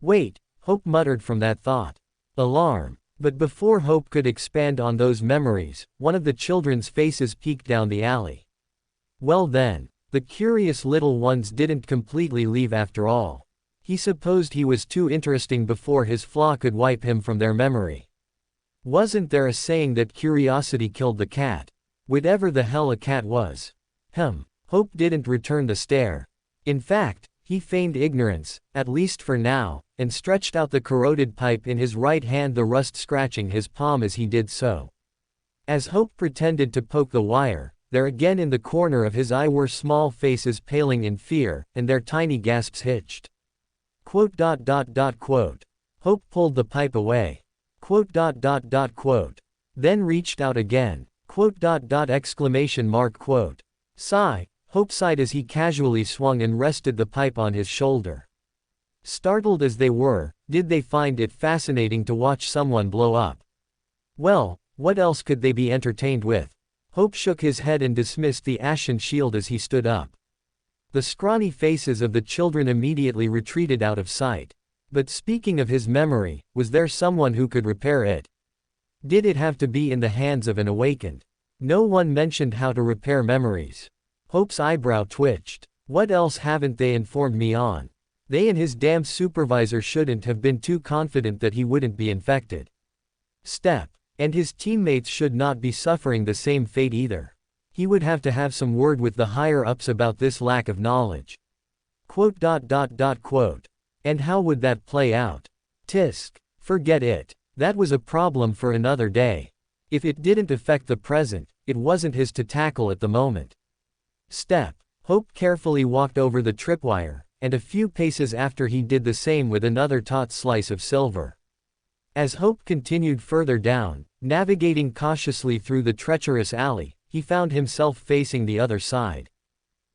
Wait, Hope muttered from that thought. Alarm. But before Hope could expand on those memories, one of the children's faces peeked down the alley. Well then, the curious little ones didn't completely leave after all. He supposed he was too interesting before his flaw could wipe him from their memory. Wasn't there a saying that curiosity killed the cat? Whatever the hell a cat was. Hope didn't return the stare. In fact, he feigned ignorance, at least for now, and stretched out the corroded pipe in his right hand, the rust scratching his palm as he did so. As Hope pretended to poke the wire, there again in the corner of his eye were small faces paling in fear, and their tiny gasps hitched. Quote. Hope pulled the pipe away. Quote. Then reached out again. Quote. Quote. Sigh. Hope sighed as he casually swung and rested the pipe on his shoulder. Startled as they were, did they find it fascinating to watch someone blow up? Well, what else could they be entertained with? Hope shook his head and dismissed the ashen shield as he stood up. The scrawny faces of the children immediately retreated out of sight. But speaking of his memory, was there someone who could repair it? Did it have to be in the hands of an awakened? No one mentioned how to repair memories. Hope's eyebrow twitched. What else haven't they informed me on? They and his damn supervisor shouldn't have been too confident that he wouldn't be infected. Step. And his teammates should not be suffering the same fate either. He would have to have some word with the higher-ups about this lack of knowledge. Quote. And how would that play out? Tisk. Forget it. That was a problem for another day. If it didn't affect the present, it wasn't his to tackle at the moment. Step. Hope carefully walked over the tripwire, and a few paces after he did the same with another taut slice of silver. As Hope continued further down, navigating cautiously through the treacherous alley, he found himself facing the other side.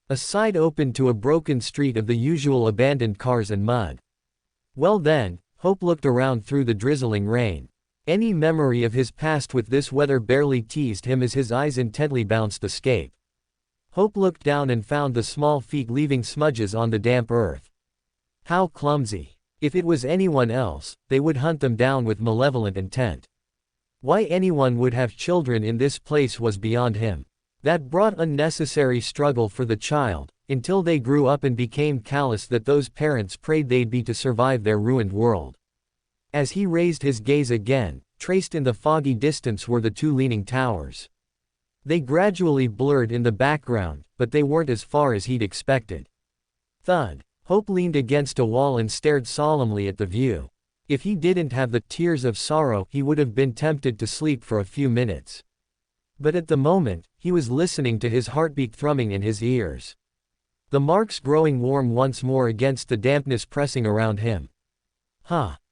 A side opened to a broken street of the usual abandoned cars and mud. Well then, Hope looked around through the drizzling rain. Any memory of his past with this weather barely teased him as his eyes intently bounced escape. Hope looked down and found the small feet leaving smudges on the damp earth. How clumsy. If it was anyone else, they would hunt them down with malevolent intent. Why anyone would have children in this place was beyond him. That brought unnecessary struggle for the child, until they grew up and became callous that those parents prayed they'd be to survive their ruined world. As he raised his gaze again, traced in the foggy distance were the two leaning towers. They gradually blurred in the background, but they weren't as far as he'd expected. Thud. Hope leaned against a wall and stared solemnly at the view. If he didn't have the tears of sorrow, he would have been tempted to sleep for a few minutes. But at the moment, he was listening to his heartbeat thrumming in his ears. The marks growing warm once more against the dampness pressing around him.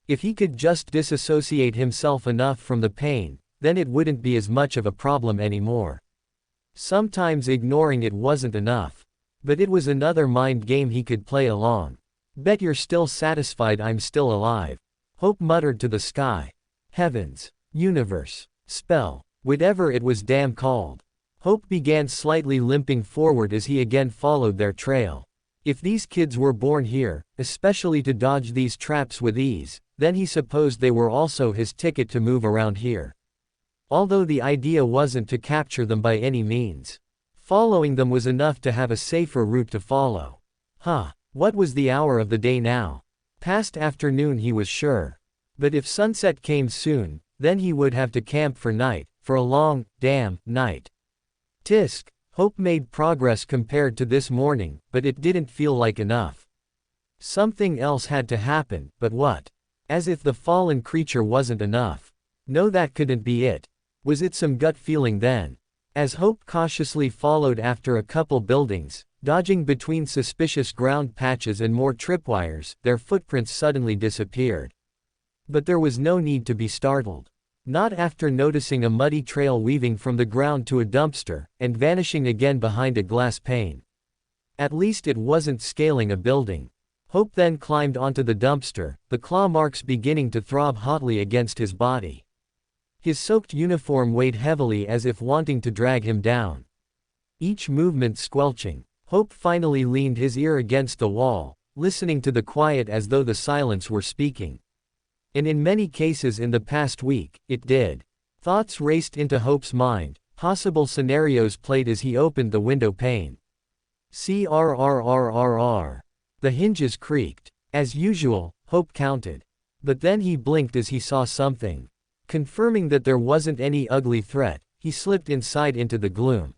If he could just disassociate himself enough from the pain, then it wouldn't be as much of a problem anymore. Sometimes ignoring it wasn't enough. But it was another mind game he could play along. Bet you're still satisfied I'm still alive. Hope muttered to the sky. Heavens. Universe. Spell. Whatever it was damn called. Hope began slightly limping forward as he again followed their trail. If these kids were born here, especially to dodge these traps with ease, then he supposed they were also his ticket to move around here. Although the idea wasn't to capture them by any means. Following them was enough to have a safer route to follow. What was the hour of the day now? Past afternoon he was sure. But if sunset came soon, then he would have to camp for night, for a long, damn, night. Tisk. Hope made progress compared to this morning, but it didn't feel like enough. Something else had to happen, but what? As if the fallen creature wasn't enough. No, that couldn't be it. Was it some gut feeling then? As Hope cautiously followed after a couple buildings, dodging between suspicious ground patches and more tripwires, their footprints suddenly disappeared. But there was no need to be startled. Not after noticing a muddy trail weaving from the ground to a dumpster, and vanishing again behind a glass pane. At least it wasn't scaling a building. Hope then climbed onto the dumpster, the claw marks beginning to throb hotly against his body. His soaked uniform weighed heavily as if wanting to drag him down. Each movement squelching, Hope finally leaned his ear against the wall, listening to the quiet as though the silence were speaking. And in many cases in the past week, it did. Thoughts raced into Hope's mind, possible scenarios played as he opened the window pane. CRRRRR. The hinges creaked. As usual, Hope counted. But then he blinked as he saw something. Confirming that there wasn't any ugly threat, he slipped inside into the gloom.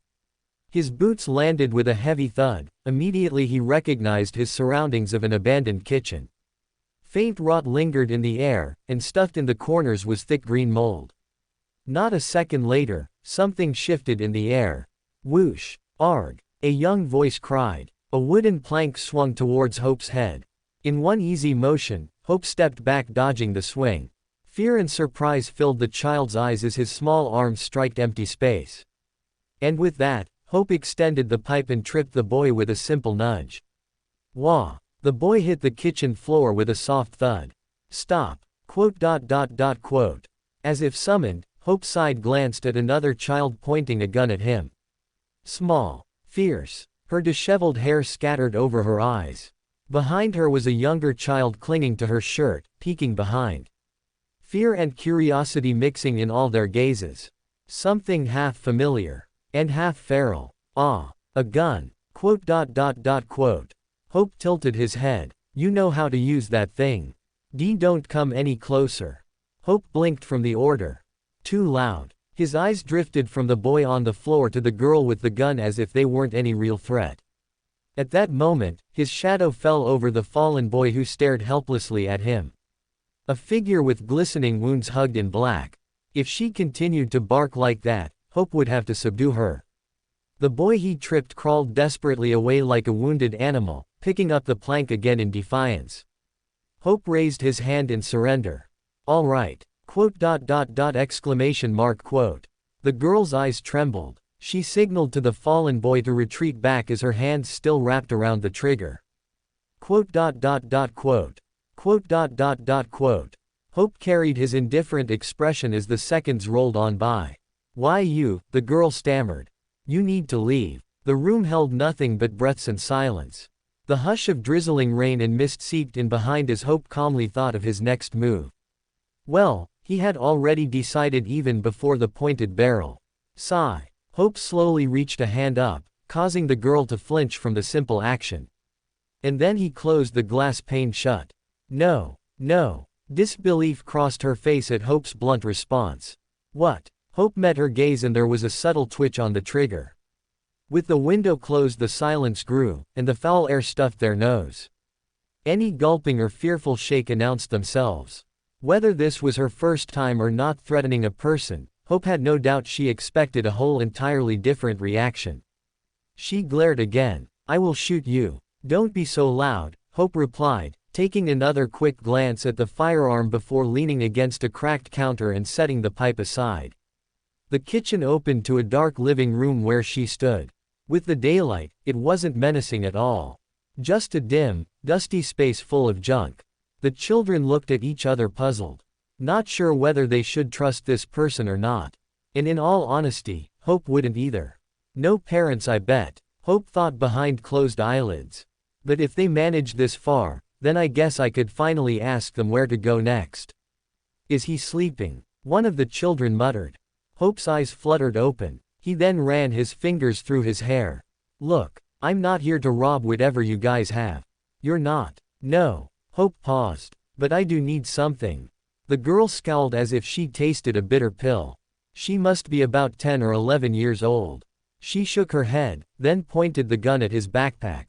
His boots landed with a heavy thud. Immediately he recognized his surroundings of an abandoned kitchen. Faint rot lingered in the air, and stuffed in the corners was thick green mold. Not a second later, something shifted in the air. Whoosh! Arg! A young voice cried. A wooden plank swung towards Hope's head. In one easy motion, Hope stepped back, dodging the swing. Fear and surprise filled the child's eyes as his small arms struck empty space. And with that, Hope extended the pipe and tripped the boy with a simple nudge. Wah! The boy hit the kitchen floor with a soft thud. Stop! As if summoned, Hope side glanced at another child pointing a gun at him. Small. Fierce. her disheveled hair scattered over her eyes. Behind her was a younger child clinging to her shirt, peeking behind. Fear and curiosity mixing in all their gazes. Something half familiar. And half feral. Ah, a gun. Quote. Hope tilted his head. You know how to use that thing. Don't come any closer. Hope blinked from the order. Too loud. His eyes drifted from the boy on the floor to the girl with the gun as if they weren't any real threat. At that moment, his shadow fell over the fallen boy who stared helplessly at him. A figure with glistening wounds hugged in black. If she continued to bark like that, Hope would have to subdue her. The boy he tripped crawled desperately away like a wounded animal, picking up the plank again in defiance. Hope raised his hand in surrender. All right. Exclamation mark. The girl's eyes trembled. She signaled to the fallen boy to retreat back as her hands still wrapped around the trigger. Hope carried his indifferent expression as the seconds rolled on by. Why you, the girl stammered. You need to leave. The room held nothing but breaths and silence. The hush of drizzling rain and mist seeped in behind as Hope calmly thought of his next move. Well, he had already decided even before the pointed barrel. Sigh. Hope slowly reached a hand up, causing the girl to flinch from the simple action. And then he closed the glass pane shut. No. Disbelief crossed her face at Hope's blunt response. What? Hope met her gaze and there was a subtle twitch on the trigger. With the window closed the silence grew, and the foul air stuffed their nose. Any gulping or fearful shake announced themselves. Whether this was her first time or not threatening a person, Hope had no doubt she expected a whole entirely different reaction. She glared again. I will shoot you. Don't be so loud, Hope replied, taking another quick glance at the firearm before leaning against a cracked counter and setting the pipe aside. The kitchen opened to a dark living room where she stood. With the daylight, it wasn't menacing at all. Just a dim, dusty space full of junk. The children looked at each other puzzled. Not sure whether they should trust this person or not. And in all honesty, Hope wouldn't either. No parents, I bet, Hope thought behind closed eyelids. But if they managed this far, then I guess I could finally ask them where to go next. Is he sleeping? One of the children muttered. Hope's eyes fluttered open. He then ran his fingers through his hair. Look, I'm not here to rob whatever you guys have. You're not. No. Hope paused. But I do need something. The girl scowled as if she tasted a bitter pill. She must be about 10 or 11 years old. She shook her head, then pointed the gun at his backpack.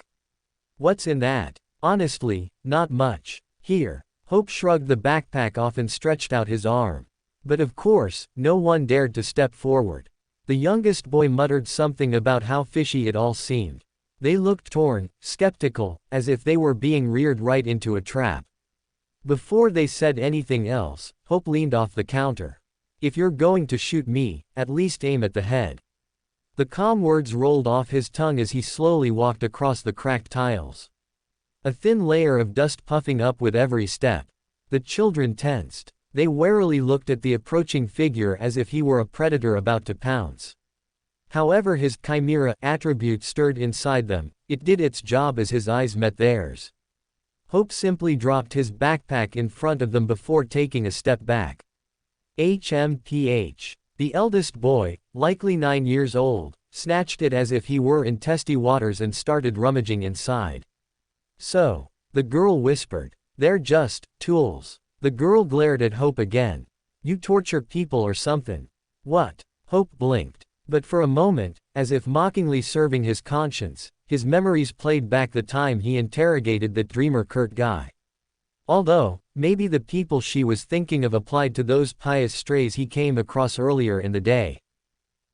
What's in that? Honestly, not much. Here. Hope shrugged the backpack off and stretched out his arm. But of course, no one dared to step forward. The youngest boy muttered something about how fishy it all seemed. They looked torn, skeptical, as if they were being reared right into a trap. Before they said anything else, Hope leaned off the counter. If you're going to shoot me, at least aim at the head. The calm words rolled off his tongue as he slowly walked across the cracked tiles. A thin layer of dust puffing up with every step. The children tensed. They warily looked at the approaching figure as if he were a predator about to pounce. However his chimera attribute stirred inside them, it did its job as his eyes met theirs. Hope simply dropped his backpack in front of them before taking a step back. HMPH. The eldest boy, likely 9 years old, snatched it as if he were in testy waters and started rummaging inside. So, the girl whispered, they're just tools. The girl glared at Hope again. You torture people or something. What? Hope blinked. But for a moment, as if mockingly serving his conscience, his memories played back the time he interrogated that dreamer Kurt guy. Although, maybe the people she was thinking of applied to those pious strays he came across earlier in the day.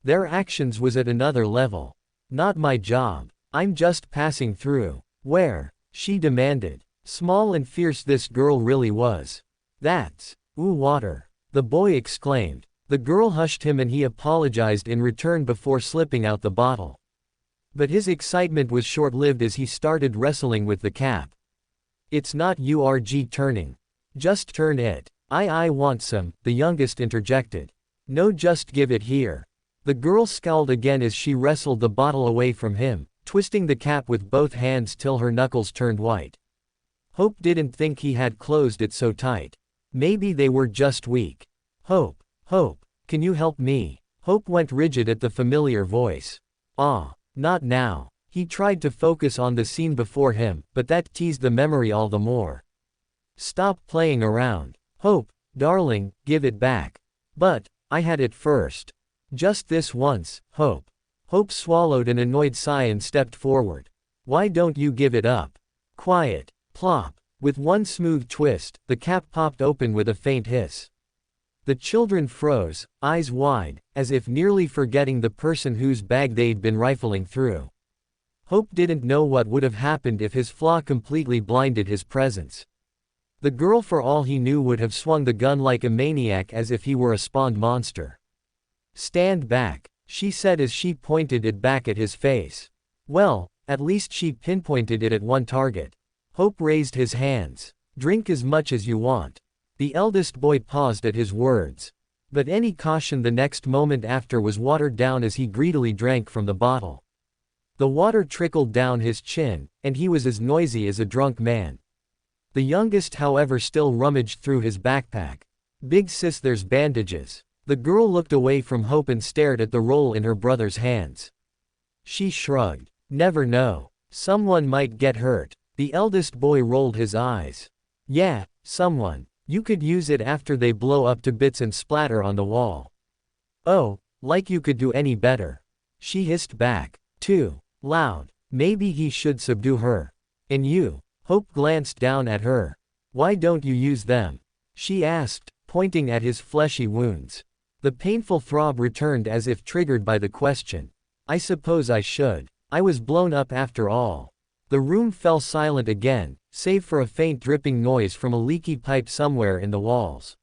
Their actions was at another level. Not my job. I'm just passing through. Where? She demanded. Small and fierce this girl really was. That's water. The boy exclaimed. The girl hushed him and he apologized in return before slipping out the bottle. But his excitement was short-lived as he started wrestling with the cap. It's not URG turning. Just turn it. I want some, the youngest interjected. No, just give it here. The girl scowled again as she wrestled the bottle away from him, twisting the cap with both hands till her knuckles turned white. Hope didn't think he had closed it so tight. Maybe they were just weak. Hope, can you help me? Hope went rigid at the familiar voice. Not now. He tried to focus on the scene before him, but that teased the memory all the more. Stop playing around. Hope, darling, give it back. But, I had it first. Just this once, Hope. Hope swallowed an annoyed sigh and stepped forward. Why don't you give it up? Quiet. Plop. With one smooth twist, the cap popped open with a faint hiss. The children froze, eyes wide, as if nearly forgetting the person whose bag they'd been rifling through. Hope didn't know what would have happened if his flaw completely blinded his presence. The girl, for all he knew, would have swung the gun like a maniac as if he were a spawned monster. Stand back, she said as she pointed it back at his face. Well, at least she pinpointed it at one target. Hope raised his hands. Drink as much as you want. The eldest boy paused at his words. But any caution the next moment after was watered down as he greedily drank from the bottle. The water trickled down his chin, and he was as noisy as a drunk man. The youngest, however, still rummaged through his backpack. Big sis, there's bandages. The girl looked away from Hope and stared at the roll in her brother's hands. She shrugged. Never know. Someone might get hurt. The eldest boy rolled his eyes. Yeah, someone. You could use it after they blow up to bits and splatter on the wall. Oh, like you could do any better. She hissed back. Too loud. Maybe he should subdue her. And you? Hope glanced down at her. Why don't you use them? She asked, pointing at his fleshy wounds. The painful throb returned as if triggered by the question. I suppose I should. I was blown up after all. The room fell silent again, save for a faint dripping noise from a leaky pipe somewhere in the walls.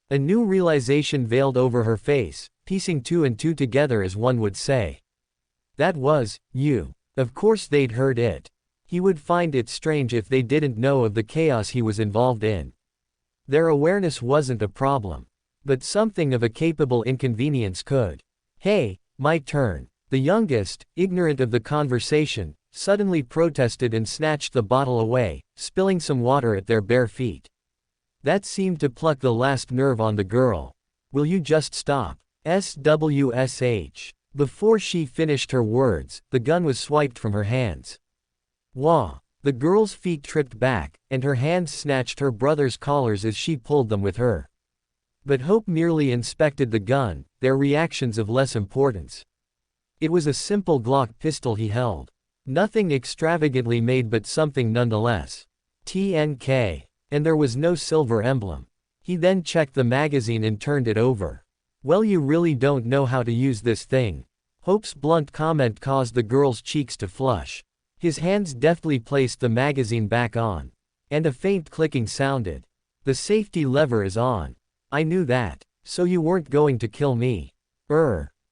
A new realization veiled over her face, piecing two and two together as one would say. That was, you. Of course they'd heard it. He would find it strange if they didn't know of the chaos he was involved in. Their awareness wasn't a problem. But something of a capable inconvenience could. Hey, my turn. The youngest, ignorant of the conversation, suddenly protested and snatched the bottle away, spilling some water at their bare feet. That seemed to pluck the last nerve on the girl. Will you just stop? SWSH. Before she finished her words, the gun was swiped from her hands. Wah! The girl's feet tripped back, and her hands snatched her brother's collars as she pulled them with her. But Hope merely inspected the gun, their reactions of less importance. It was a simple Glock pistol he held. Nothing extravagantly made, but something nonetheless. TNK. And there was no silver emblem. He then checked the magazine and turned it over. Well, you really don't know how to use this thing. Hope's blunt comment caused the girl's cheeks to flush. His hands deftly placed the magazine back on. And a faint clicking sounded. The safety lever is on. I knew that. So you weren't going to kill me.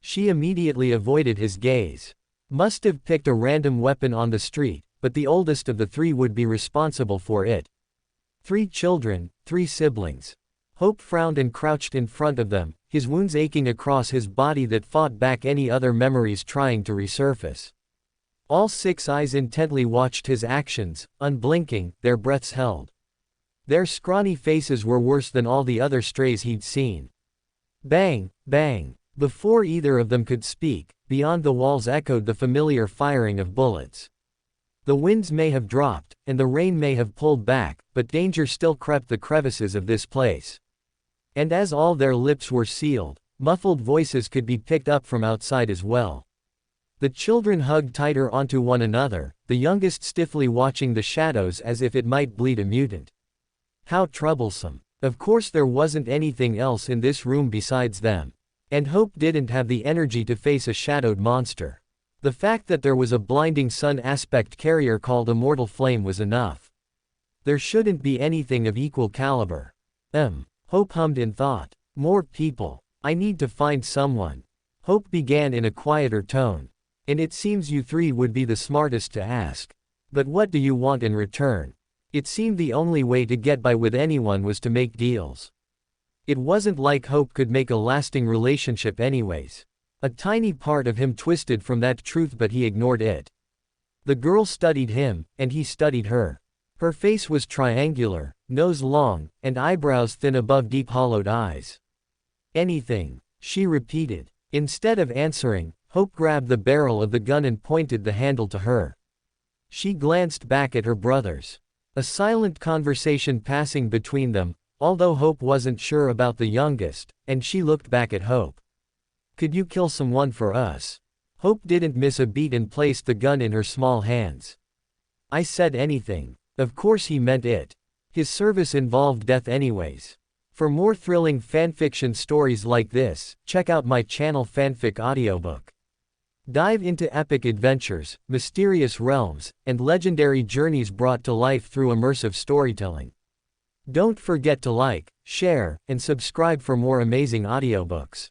She immediately avoided his gaze. Must have picked a random weapon on the street, but the oldest of the three would be responsible for it. 3 children, 3 siblings. Hope frowned and crouched in front of them, his wounds aching across his body that fought back any other memories trying to resurface. All 6 eyes intently watched his actions, unblinking, their breaths held. Their scrawny faces were worse than all the other strays he'd seen. Bang, bang. Before either of them could speak, beyond the walls echoed the familiar firing of bullets. The winds may have dropped, and the rain may have pulled back, but danger still crept the crevices of this place. And as all their lips were sealed, muffled voices could be picked up from outside as well. The children hugged tighter onto one another, the youngest stiffly watching the shadows as if it might bleed a mutant. How troublesome. Of course there wasn't anything else in this room besides them. And Hope didn't have the energy to face a shadowed monster. The fact that there was a blinding sun aspect carrier called Immortal Flame was enough. There shouldn't be anything of equal caliber. Hope hummed in thought. More people. I need to find someone. Hope began in a quieter tone. And it seems you 3 would be the smartest to ask. But what do you want in return? It seemed the only way to get by with anyone was to make deals. It wasn't like Hope could make a lasting relationship anyways. A tiny part of him twisted from that truth, but he ignored it. The girl studied him, and he studied her. Her face was triangular, nose long, and eyebrows thin above deep hollowed eyes. Anything, she repeated. Instead of answering, Hope grabbed the barrel of the gun and pointed the handle to her. She glanced back at her brothers. A silent conversation passing between them, although Hope wasn't sure about the youngest, and she looked back at Hope. Could you kill someone for us? Hope didn't miss a beat and placed the gun in her small hands. I said anything. Of course he meant it. His service involved death anyways. For more thrilling fanfiction stories like this, check out my channel Fanfic Audiobook. Dive into epic adventures, mysterious realms, and legendary journeys brought to life through immersive storytelling. Don't forget to like, share, and subscribe for more amazing audiobooks.